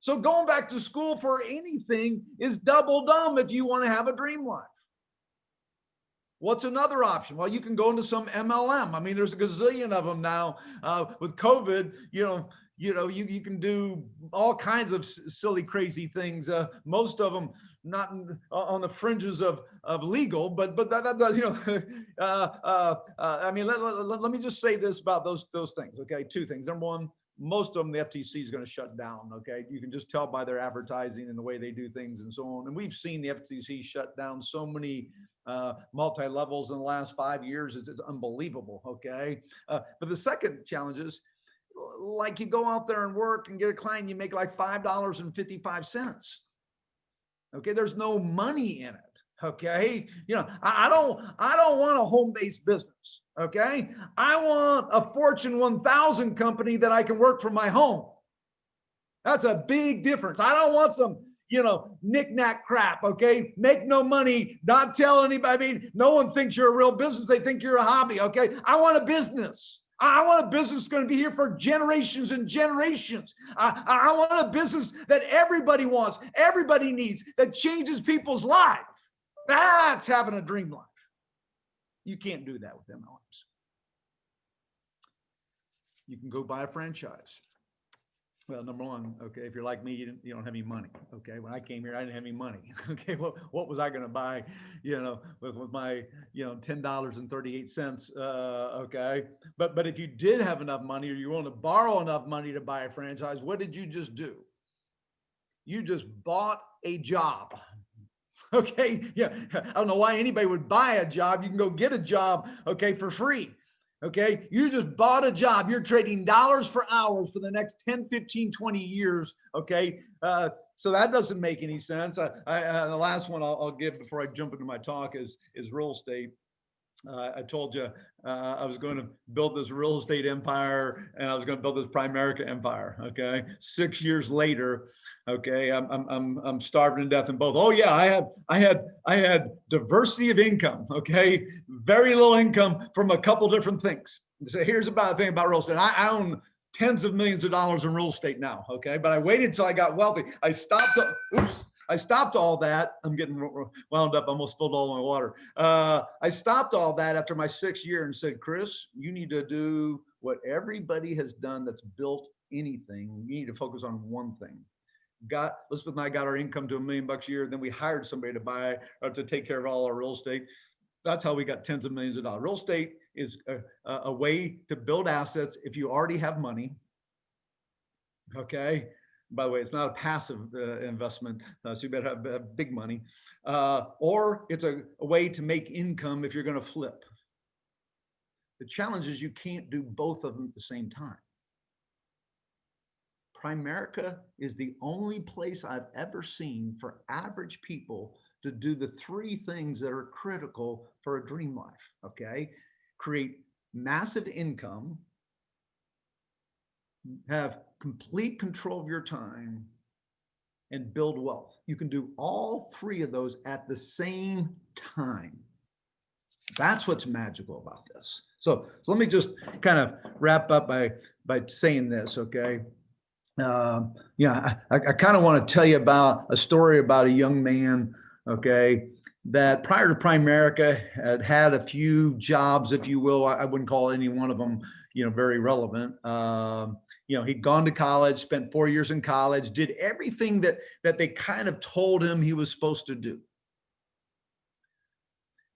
So going back to school for anything is double dumb if you want to have a dream life. What's another option? Well, you can go into some MLM. I mean, there's a gazillion of them now. With COVID, you can do all kinds of silly, crazy things. Most of them not on the fringes of legal, but I mean, let me just say this about those things. Okay, two things. Number one, most of them the FTC is going to shut down. Okay, you can just tell by their advertising and the way they do things and so on. And we've seen the FTC shut down so many multi-levels in the last 5 years. It's unbelievable. Okay, but the second challenge is, like, you go out there and work and get a client, you make like $5.55. Okay, there's no money in it. Okay, I don't want a home-based business. Okay, I want a Fortune 1000 company that I can work from my home. That's a big difference. I don't want some knick-knack crap, okay? Make no money, not tell anybody. I mean, no one thinks you're a real business. They think you're a hobby, okay? I want a business. I want a business that's going to be here for generations and generations. I want a business that everybody wants, everybody needs, that changes people's lives. That's having a dream life. You can't do that with MLMs. You can go buy a franchise. Well, number one, okay, if you're like me, you don't have any money. Okay, when I came here, I didn't have any money. Okay, well, what was I going to buy? With my $10.38. Okay, but if you did have enough money, or you want to borrow enough money to buy a franchise, what did you just do? You just bought a job. Okay, yeah, I don't know why anybody would buy a job. You can go get a job, okay, for free. Okay, you just bought a job. You're trading dollars for hours for the next 10, 15, 20 years. Okay, so that doesn't make any sense. The last one I'll give before I jump into my talk is real estate. I told you I was going to build this real estate empire, and I was going to build this Primerica empire. Okay, 6 years later, okay, I'm starving to death in both. Oh yeah, I had diversity of income. Okay, very little income from a couple different things. So here's about the thing about real estate. I own tens of millions of dollars in real estate now. Okay, but I waited till I got wealthy. I stopped all that. I'm getting wound up, almost spilled all my water. I stopped all that after my 6th year and said, Chris, you need to do what everybody has done that's built anything. You need to focus on one thing. Elizabeth and I got our income to $1 million a year. Then we hired somebody to buy or to take care of all our real estate. That's how we got tens of millions of dollars. Real estate is a way to build assets if you already have money. Okay. By the way, it's not a passive investment, so you better have big money. Or it's a way to make income if you're going to flip. The challenge is you can't do both of them at the same time. Primerica is the only place I've ever seen for average people to do the 3 things that are critical for a dream life, okay? Create massive income, have complete control of your time, and build wealth. You can do all 3 of those at the same time. That's what's magical about this. So let me just kind of wrap up by saying this, okay? I kind of want to tell you about a story about a young man, okay, that prior to Primerica had a few jobs, if you will. I wouldn't call any one of them, very relevant. He'd gone to college, spent 4 years in college, did everything that they kind of told him he was supposed to do.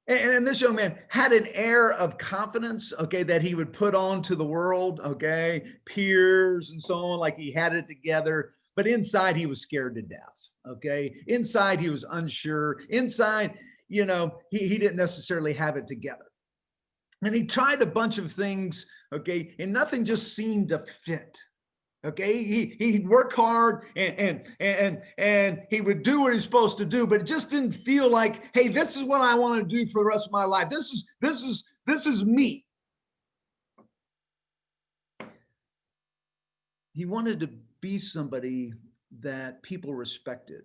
And this young man had an air of confidence, okay, that he would put on to the world, okay, peers and so on, like he had it together. But inside, he was scared to death, okay? Inside, he was unsure. Inside, he didn't necessarily have it together. And he tried a bunch of things, okay, and nothing just seemed to fit. Okay, he'd work hard and he would do what he's supposed to do, but it just didn't feel like, hey, this is what I want to do for the rest of my life. This is me. He wanted to be somebody that people respected.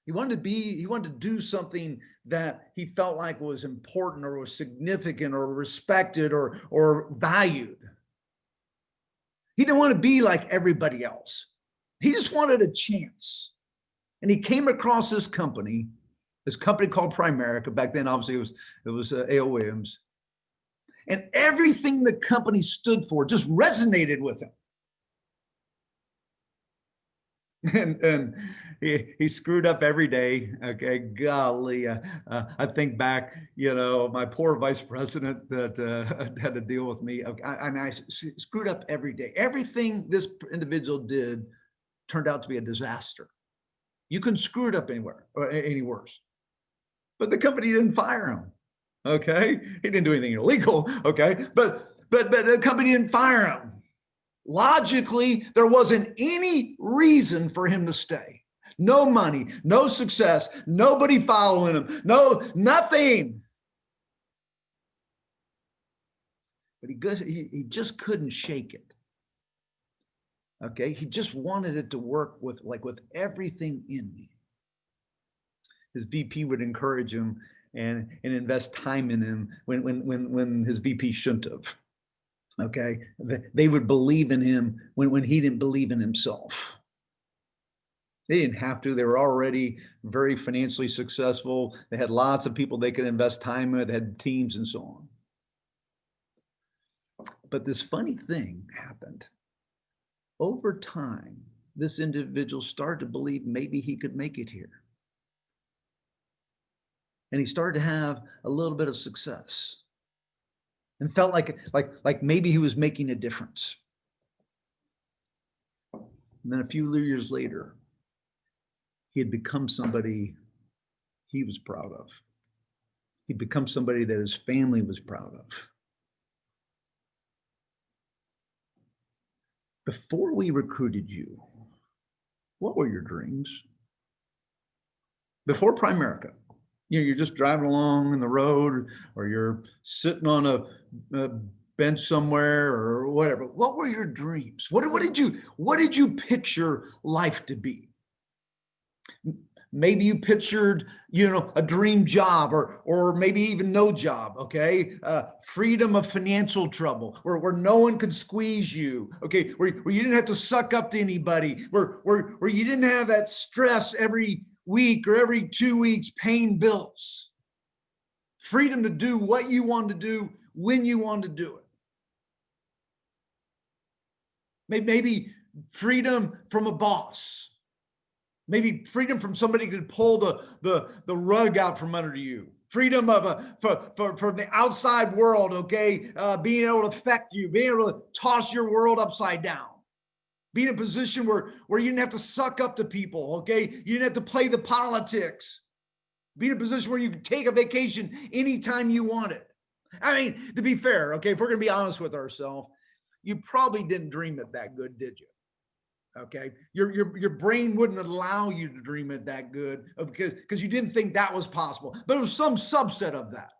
He wanted to do something that he felt like was important or was significant or respected or valued. He didn't want to be like everybody else. He just wanted a chance. And he came across this company called Primerica. Back then, obviously, it was A.L. Williams. And everything the company stood for just resonated with him. And he screwed up every day. Okay, golly. I think back, my poor vice president that had to deal with me. I screwed up every day. Everything this individual did turned out to be a disaster. You couldn't screw it up anywhere or any worse. But the company didn't fire him. Okay, he didn't do anything illegal. Okay, but the company didn't fire him. Logically, there wasn't any reason for him to stay. No money, no success, nobody following him, nothing. But he just couldn't shake it. Okay, he just wanted it to work with everything in me. His VP would encourage him and invest time in him when his VP shouldn't have. Okay, they would believe in him when he didn't believe in himself. They didn't have to. They were already very financially successful. They had lots of people they could invest time with, had teams and so on. But this funny thing happened. Over time, this individual started to believe maybe he could make it here. And he started to have a little bit of success. And felt like maybe he was making a difference. And then a few years later, he had become somebody he was proud of. He'd become somebody that his family was proud of. Before we recruited you, what were your dreams? Before Primerica, you're just driving along in the road, or you're sitting on a bench somewhere, or whatever. What were your dreams? What did you picture life to be? Maybe you pictured, a dream job, or maybe even no job. Okay, freedom of financial trouble, where no one could squeeze you. Okay, where you didn't have to suck up to anybody, where you didn't have that stress every week or every 2 weeks paying bills. Freedom to do what you want to do when you want to do it. Maybe freedom from a boss. Maybe freedom from somebody who could pull the rug out from under you. Freedom from the outside world, okay? Being able to affect you, being able to toss your world upside down. Be in a position where you didn't have to suck up to people, okay? You didn't have to play the politics. Be in a position where you could take a vacation anytime you wanted. I mean, to be fair, okay, if we're going to be honest with ourselves, you probably didn't dream it that good, did you? Okay, your brain wouldn't allow you to dream it that good because you didn't think that was possible. But it was some subset of that.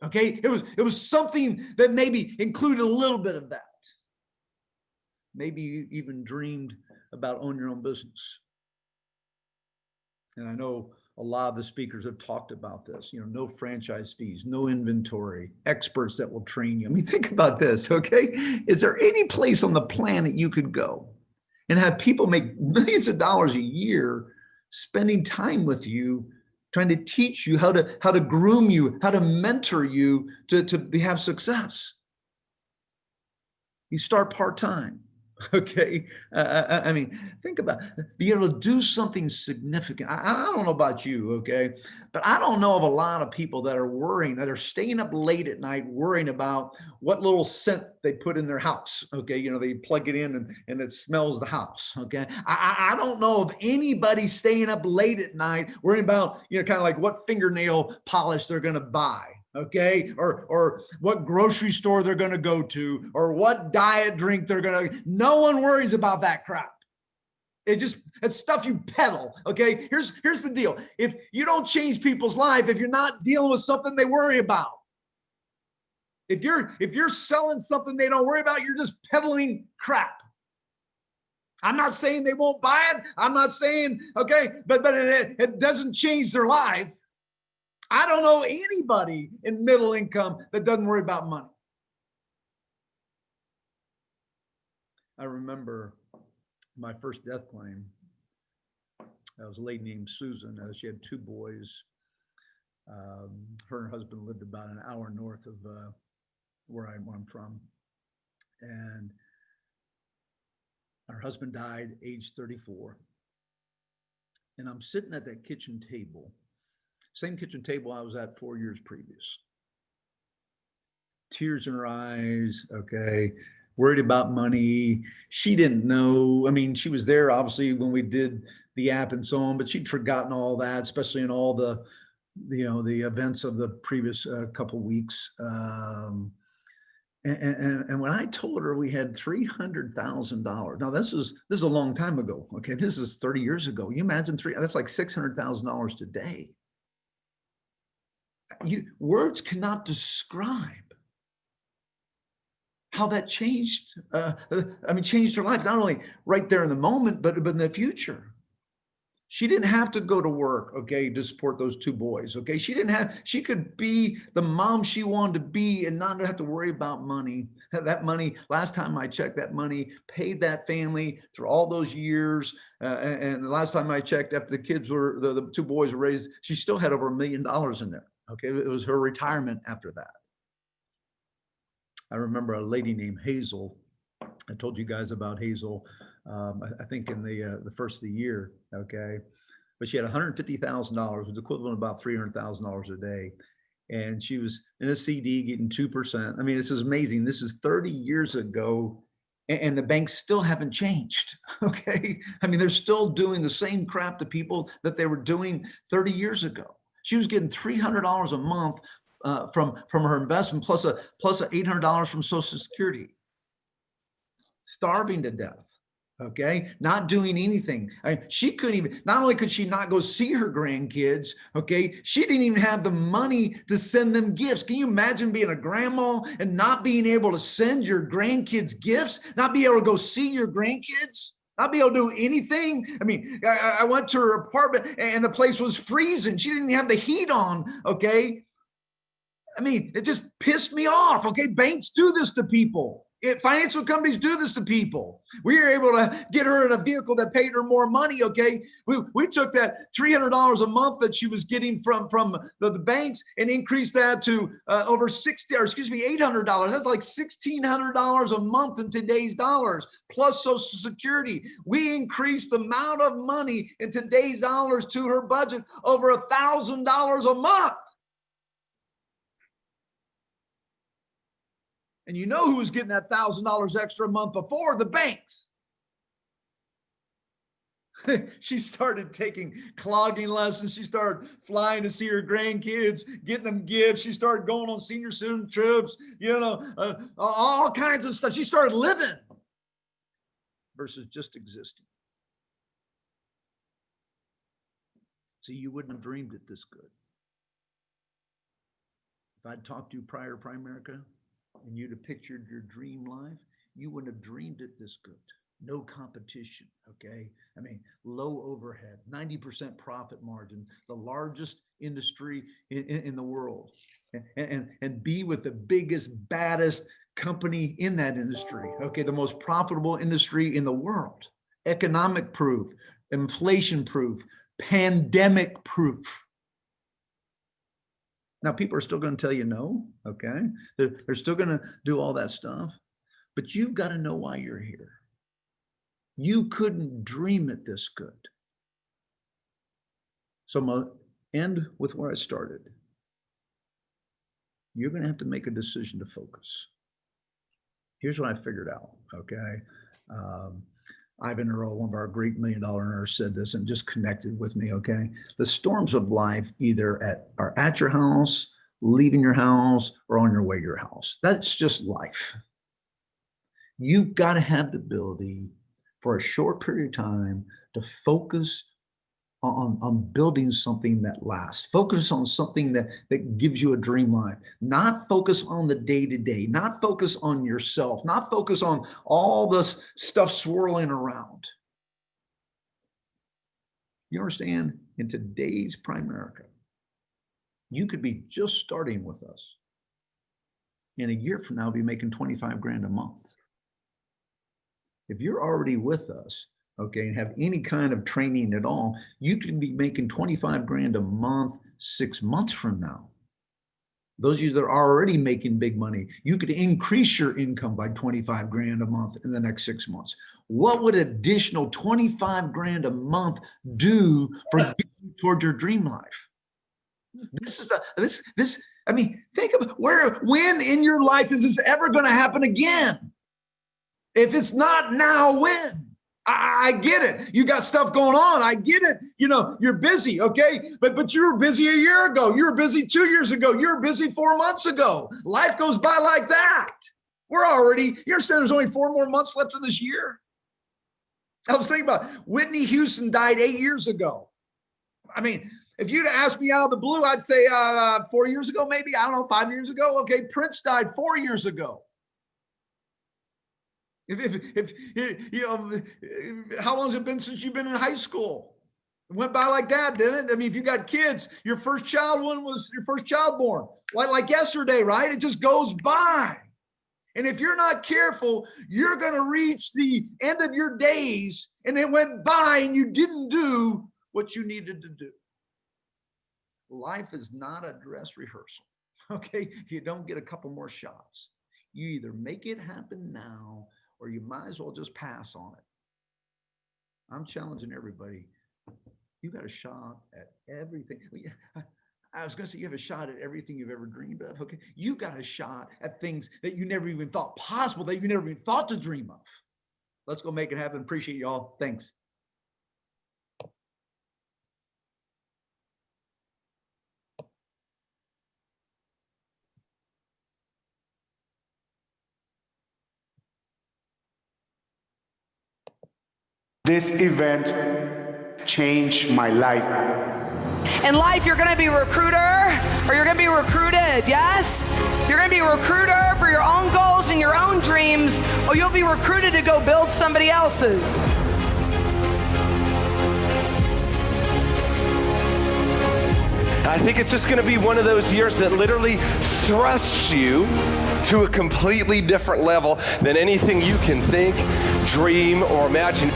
Okay, it was something that maybe included a little bit of that. Maybe you even dreamed about owning your own business. And I know a lot of the speakers have talked about this, no franchise fees, no inventory, experts that will train you. I mean, think about this, okay? Is there any place on the planet you could go and have people make millions of dollars a year spending time with you, trying to teach you how to groom you, how to mentor you to have success? You start part-time. Okay. I mean, think about being able to do something significant. I don't know about you. Okay. But I don't know of a lot of people that are worrying, that are staying up late at night worrying about what little scent they put in their house. Okay. You know, they plug it in and it smells the house. Okay. I don't know of anybody staying up late at night worrying about, you know, kind of like what fingernail polish they're going to buy. Okay, or what grocery store they're going to go to, or what diet drink they're going to. No one worries about that crap. It's stuff you peddle. Okay, here's the deal. If you don't change people's life, if you're not dealing with something they worry about, if you're selling something they don't worry about, you're just peddling crap. I'm not saying they won't buy it. I'm not saying, okay, but it doesn't change their life. I don't know anybody in middle income that doesn't worry about money. I remember my first death claim. That was a lady named Susan. She had 2 boys. Her and her husband lived about an hour north of where I'm from. And her husband died age 34. And I'm sitting at that kitchen table. Same kitchen table I was at 4 years previous. Tears in her eyes, okay, worried about money. She didn't know. I mean, she was there obviously when we did the app and so on, but she'd forgotten all that, especially in all the events of the previous couple weeks. And when I told her we had $300,000, now this is a long time ago. Okay, this is 30 years ago. You imagine that's like $600,000 today. Words cannot describe how that changed. Changed her life, not only right there in the moment, but in the future. She didn't have to go to work, okay, to support those 2 boys. Okay, she could be the mom she wanted to be and not have to worry about money. That money, last time I checked, that money paid that family through all those years. And the last time I checked, after the kids were the 2 boys were raised, she still had over $1 million in there. Okay, it was her retirement after that. I remember a lady named Hazel. I told you guys about Hazel, I think in the first of the year, okay? But she had $150,000, which was equivalent of about $300,000 a day. And she was in a CD getting 2%. I mean, this is amazing. This is 30 years ago, and the banks still haven't changed, okay? I mean, they're still doing the same crap to people that they were doing 30 years ago. She was getting $300 a month from her investment, plus a $800 from Social Security. Starving to death, okay? Not doing anything. She couldn't even, not only could she not go see her grandkids, okay, she didn't even have the money to send them gifts. Can you imagine being a grandma and not being able to send your grandkids gifts, not be able to go see your grandkids? Not be able to do anything. I mean, I went to her apartment and the place was freezing. She didn't have the heat on, okay? I mean, it just pissed me off, okay? Banks do this to people. Financial companies do this to people. We were able to get her in a vehicle that paid her more money, okay? We took that $300 a month that she was getting from the banks and increased that to over $800. That's like $1,600 a month in today's dollars, plus Social Security. We increased the amount of money in today's dollars to her budget over $1,000 a month. And you know who was getting that $1,000 extra a month before? The banks. She started taking clogging lessons. She started flying to see her grandkids, getting them gifts. She started going on senior citizen trips, all kinds of stuff. She started living versus just existing. See, you wouldn't have dreamed it this good. If I'd talked to you prior to Primerica, and you'd have pictured your dream life, you wouldn't have dreamed it this good. No competition, okay? I mean, low overhead, 90% profit margin, the largest industry in the world. And be with the biggest, baddest company in that industry, okay? The most profitable industry in the world. Economic proof, inflation proof, pandemic proof. Now, people are still going to tell you no, okay? They're still going to do all that stuff. but you've got to know why you're here. You couldn't dream it this good. So I'm going to end with where I started. You're going to have to make a decision to focus. Here's what I figured out, okay? Ivan Earl, one of our great $1 million earners, said this and just connected with me, okay? The storms of life either are at your house, leaving your house, or on your way to your house. That's just life. You've got to have the ability for a short period of time to focus on building something that lasts. Focus on something that gives you a dream life. Not focus on the day-to-day, not focus on yourself, not focus on all this stuff swirling around. You understand? In today's Primerica, you could be just starting with us. In a year from now, be making 25 grand a month. If you're already with us, okay, and have any kind of training at all, you can be making 25 grand a month 6 months from now. Those of you that are already making big money, you could increase your income by 25 grand a month in the next 6 months. What would additional 25 grand a month do for getting toward your dream life? I mean, think of when in your life is this ever going to happen again? If it's not now, when? I get it. You got stuff going on. I get it. You know, you're busy, okay? But you were busy a year ago. You were busy 2 years ago. You were busy 4 months ago. Life goes by like that. You're saying there's only 4 more months left in this year? I was thinking about Whitney Houston died 8 years ago. I mean, if you'd asked me out of the blue, I'd say 4 years ago, maybe, I don't know, 5 years ago. Okay, Prince died 4 years ago. If you know, how long has it been since you've been in high school? It went by like that, didn't it? I mean, if you got kids, your first child was your first child born, like yesterday, right? It just goes by. And if you're not careful, you're going to reach the end of your days and it went by and you didn't do what you needed to do. Life is not a dress rehearsal, okay? You don't get a couple more shots. You either make it happen now or you might as well just pass on it. I'm challenging everybody. You got a shot at everything. I was going to say you have a shot at everything you've ever dreamed of. Okay, you got a shot at things that you never even thought possible, that you never even thought to dream of. Let's go make it happen. Appreciate y'all. Thanks. This event changed my life. In life, you're going to be a recruiter or you're going to be recruited, yes? You're going to be a recruiter for your own goals and your own dreams, or you'll be recruited to go build somebody else's. I think it's just going to be one of those years that literally thrusts you to a completely different level than anything you can think, dream, or imagine.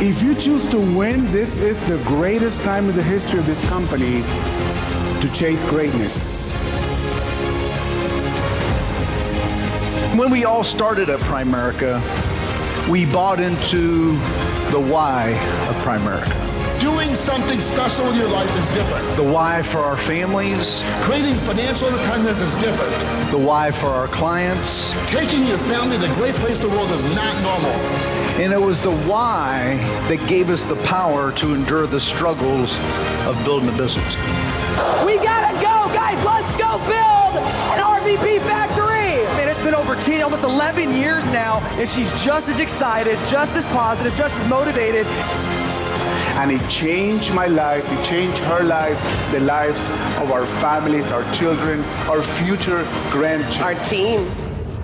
If you choose to win, this is the greatest time in the history of this company to chase greatness. When we all started at Primerica, we bought into the why of Primerica. Doing something special in your life is different. The why for our families. Creating financial independence is different. The why for our clients. Taking your family to a great place in the world is not normal. And it was the why that gave us the power to endure the struggles of building a business. We gotta go, guys. Let's go build an RVP factory. Man, it's been over 10, almost 11 years now, and she's just as excited, just as positive, just as motivated. And it changed my life, it changed her life, the lives of our families, our children, our future grandchildren. Our team.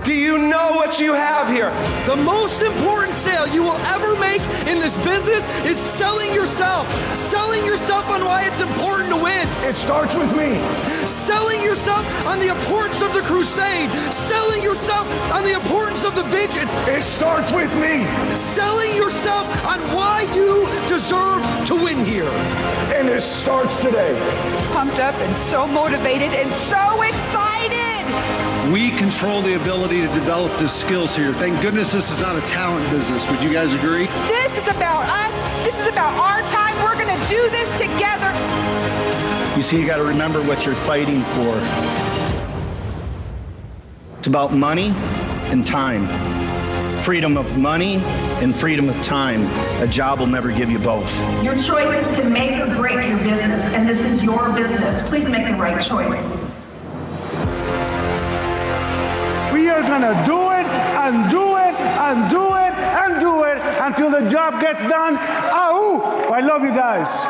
Do you know what you have here? The most important sale you will ever make in this business is selling yourself. Selling yourself on why it's important to win. It starts with me. Selling yourself on the importance of the crusade. Selling yourself on the importance of the vision. It starts with me. Selling yourself on why you deserve to win here. And it starts today. Pumped up and so motivated and so excited. We control the ability to develop the skills here. Thank goodness this is not a talent business. Would you guys agree? This is about us. This is about our time. We're going to do this together. You see, you got to remember what you're fighting for. It's about money and time. Freedom of money and freedom of time. A job will never give you both. Your choices can make or break your business, and this is your business. Please make the right choice. We are gonna do it and do it and do it and do it until the job gets done. Ahoo! I love you guys.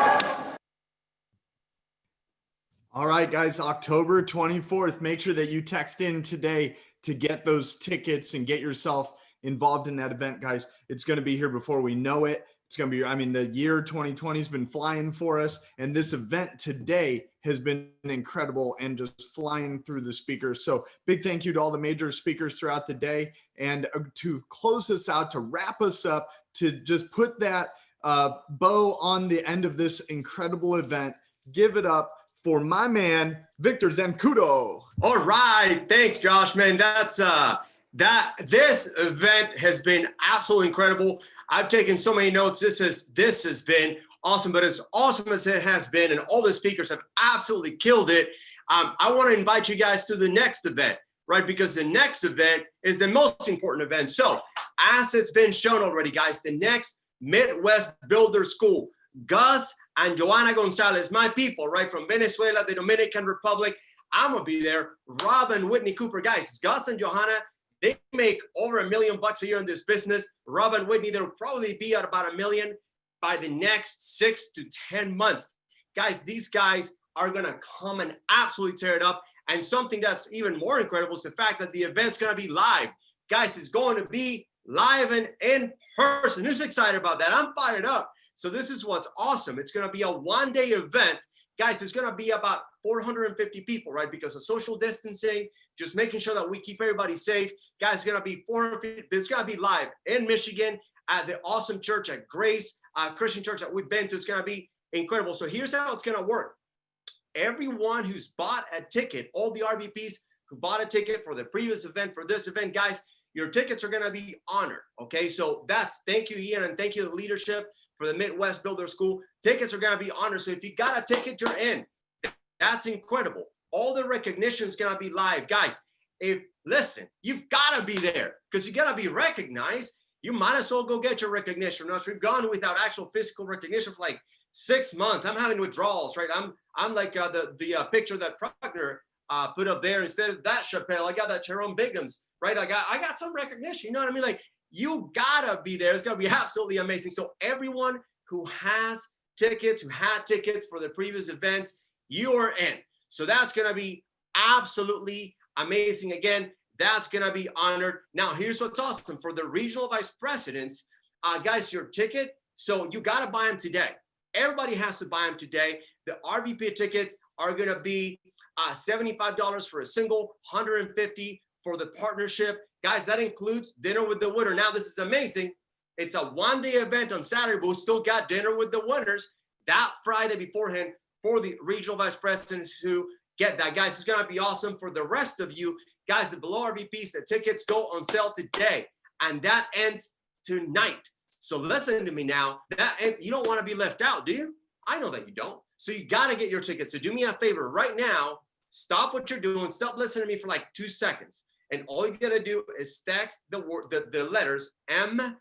All right, guys, October 24th. Make sure that you text in today to get those tickets and get yourself involved in that event, guys. It's going to be here before we know it. It's going to be, I mean, the year 2020 has been flying for us, and this event today has been incredible and just flying through the speakers. So big thank you to all the major speakers throughout the day. And to close this out, to wrap us up, to just put that bow on the end of this incredible event, give it up for my man, Victor Zancudo. All right. Thanks, Josh, man. That's this event has been absolutely incredible. I've taken so many notes. This has been awesome, but as awesome as it has been, and all the speakers have absolutely killed it. I want to invite you guys to the next event, right? Because the next event is the most important event. So as it's been shown already, guys, the next Midwest Builder School, Gus and Joanna Gonzalez, my people, right, from Venezuela, the Dominican Republic. I'm gonna be there. Rob and Whitney Cooper, guys, Gus and Johanna, they make over $1 million a year in this business. Rob and Whitney, they'll probably be at about $1 million by the next 6 to 10 months. Guys, these guys are gonna come and absolutely tear it up. And something that's even more incredible is the fact that the event's gonna be live. Guys, it's going to be live and in person. Who's excited about that? I'm fired up. So this is what's awesome. It's gonna be a one-day event. Guys, it's gonna be about 450 people, right? Because of social distancing, just making sure that we keep everybody safe. Guys, it's gonna be 450, it's gonna be live in Michigan at the awesome church at Grace Christian Church that we've been to. It's gonna be incredible. So here's how it's gonna work. Everyone who's bought a ticket, all the RVPs who bought a ticket for the previous event, for this event, guys, your tickets are gonna be honored, okay? So thank you, Ian, and thank you to the leadership for the Midwest Builder School. Tickets are gonna be honored. So if you got a ticket, you're in. That's incredible. All the recognition is gonna be live. Guys, listen, you've gotta be there because you gotta be recognized. You might as well go get your recognition. Now, we've gone without actual physical recognition for like 6 months. I'm having withdrawals, right? I'm like the picture that Proctor put up there. Instead of that Chappelle, I got that Jerome Biggums, right? I got some recognition. You know what I mean? Like, you gotta be there. It's gonna be absolutely amazing. So everyone who has tickets, who had tickets for the previous events, you are in. So that's gonna be absolutely amazing. Again, that's gonna be honored. Now, here's what's awesome. For the regional vice presidents, guys, your ticket, so you gotta buy them today. Everybody has to buy them today. The RVP tickets are gonna be $75 for a single, $150 for the partnership. Guys, that includes dinner with the winner. Now, this is amazing. It's a one-day event on Saturday, but we still got dinner with the winners that Friday beforehand for the regional vice presidents who get that. Guys, it's gonna be awesome. For the rest of you, guys, the below RVPs, the tickets go on sale today, and that ends tonight. So listen to me now. That ends, you don't wanna be left out, do you? I know that you don't. So you gotta get your tickets. So do me a favor right now, stop what you're doing, stop listening to me for like 2 seconds. And all you gotta do is text the letters MBS,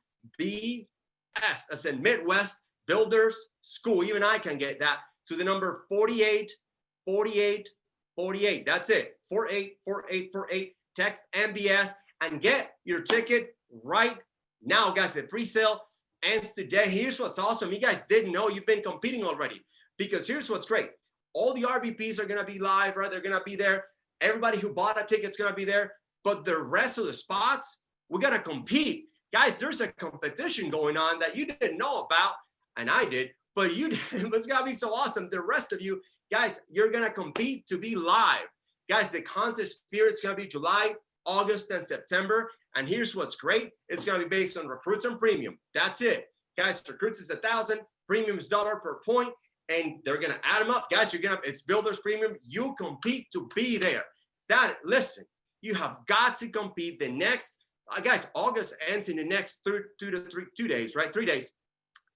as in Midwest Builders School. Even I can get that, to the number 484848. That's it. 484848. Text MBS and get your ticket right now, guys. The pre-sale ends today. Here's what's awesome. You guys didn't know, you've been competing already, because here's what's great. All the RVPs are gonna be live, right? They're gonna be there. Everybody who bought a ticket's gonna be there. but the rest of the spots, we got to compete. Guys, there's a competition going on that you didn't know about, and I did, but you didn't. It's got to be so awesome. The rest of you, guys, you're going to compete to be live. Guys, the contest period's going to be July, August, and September. And here's what's great. It's going to be based on recruits and premium. That's it. Guys, recruits is $1,000, premium is $1 per point, and they're going to add them up. Guys, it's builders premium. You compete to be there. Listen, you have got to compete the next, guys, August ends in the next 2 days, right? 3 days.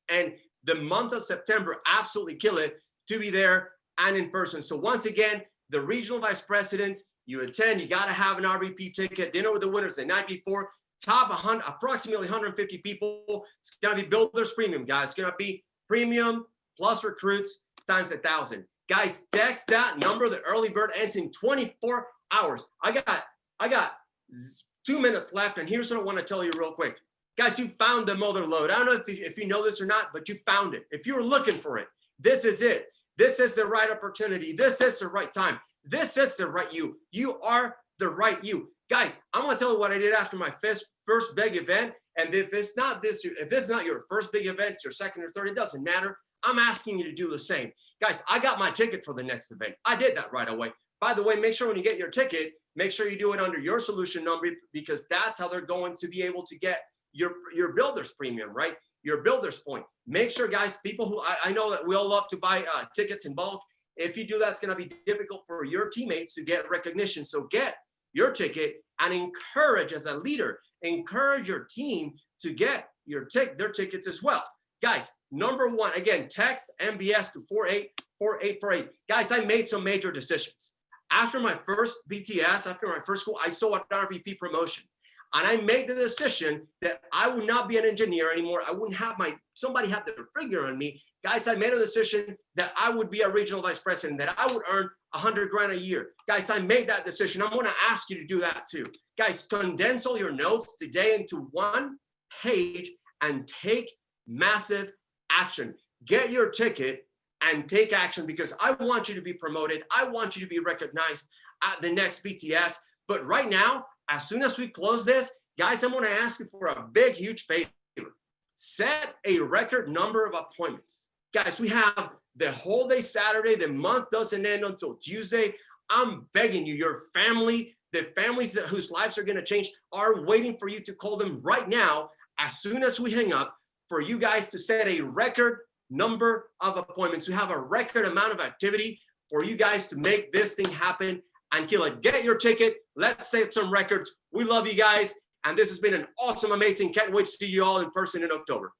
And the month of September, absolutely kill it to be there and in person. So once again, the regional vice presidents, you attend, you got to have an RVP ticket, dinner with the winners the night before, top 100, approximately 150 people. It's going to be builders premium, guys. It's going to be premium plus recruits times 1,000. Guys, text that number. The early bird ends in 24 hours. I got 2 minutes left, and here's what I want to tell you real quick. Guys, you found the mother lode. I don't know if you know this or not, but you found it. If you were looking for it, this is it. This is the right opportunity. This is the right time. This is the right you. You are the right you. Guys, I'm going to tell you what I did after my first big event. And if this is not your first big event, it's your second or third, it doesn't matter. I'm asking you to do the same. Guys, I got my ticket for the next event. I did that right away. By the way, make sure when you get your ticket, make sure you do it under your solution number, because that's how they're going to be able to get your builder's premium, right? Your builder's point. Make sure, guys, people who, I know that we all love to buy tickets in bulk. If you do that, it's going to be difficult for your teammates to get recognition. So get your ticket and encourage, as a leader, encourage your team to get their tickets as well. Guys, number one, again, text MBS to 484848. Guys, I made some major decisions. After my first BTS, after my first school, I saw an RVP promotion. And I made the decision that I would not be an engineer anymore. I wouldn't have somebody have their finger on me. Guys, I made a decision that I would be a regional vice president, that I would earn $100 grand a year. Guys, I made that decision. I'm going to ask you to do that too. Guys, condense all your notes today into one page and take massive action. Get your ticket and take action, because I want you to be promoted. I want you to be recognized at the next BTS. But right now, as soon as we close this, guys, I'm going to ask you for a big, huge favor. Set a record number of appointments. Guys, we have the whole day Saturday. The month doesn't end until Tuesday. I'm begging you, your family, the families whose lives are going to change, are waiting for you to call them right now, as soon as we hang up, for you guys to set a record number of appointments. We have a record amount of activity for you guys to make this thing happen and kill it. Get your ticket. Let's set some records. We love you guys. And this has been an awesome, amazing. Can't wait to see you all in person in October.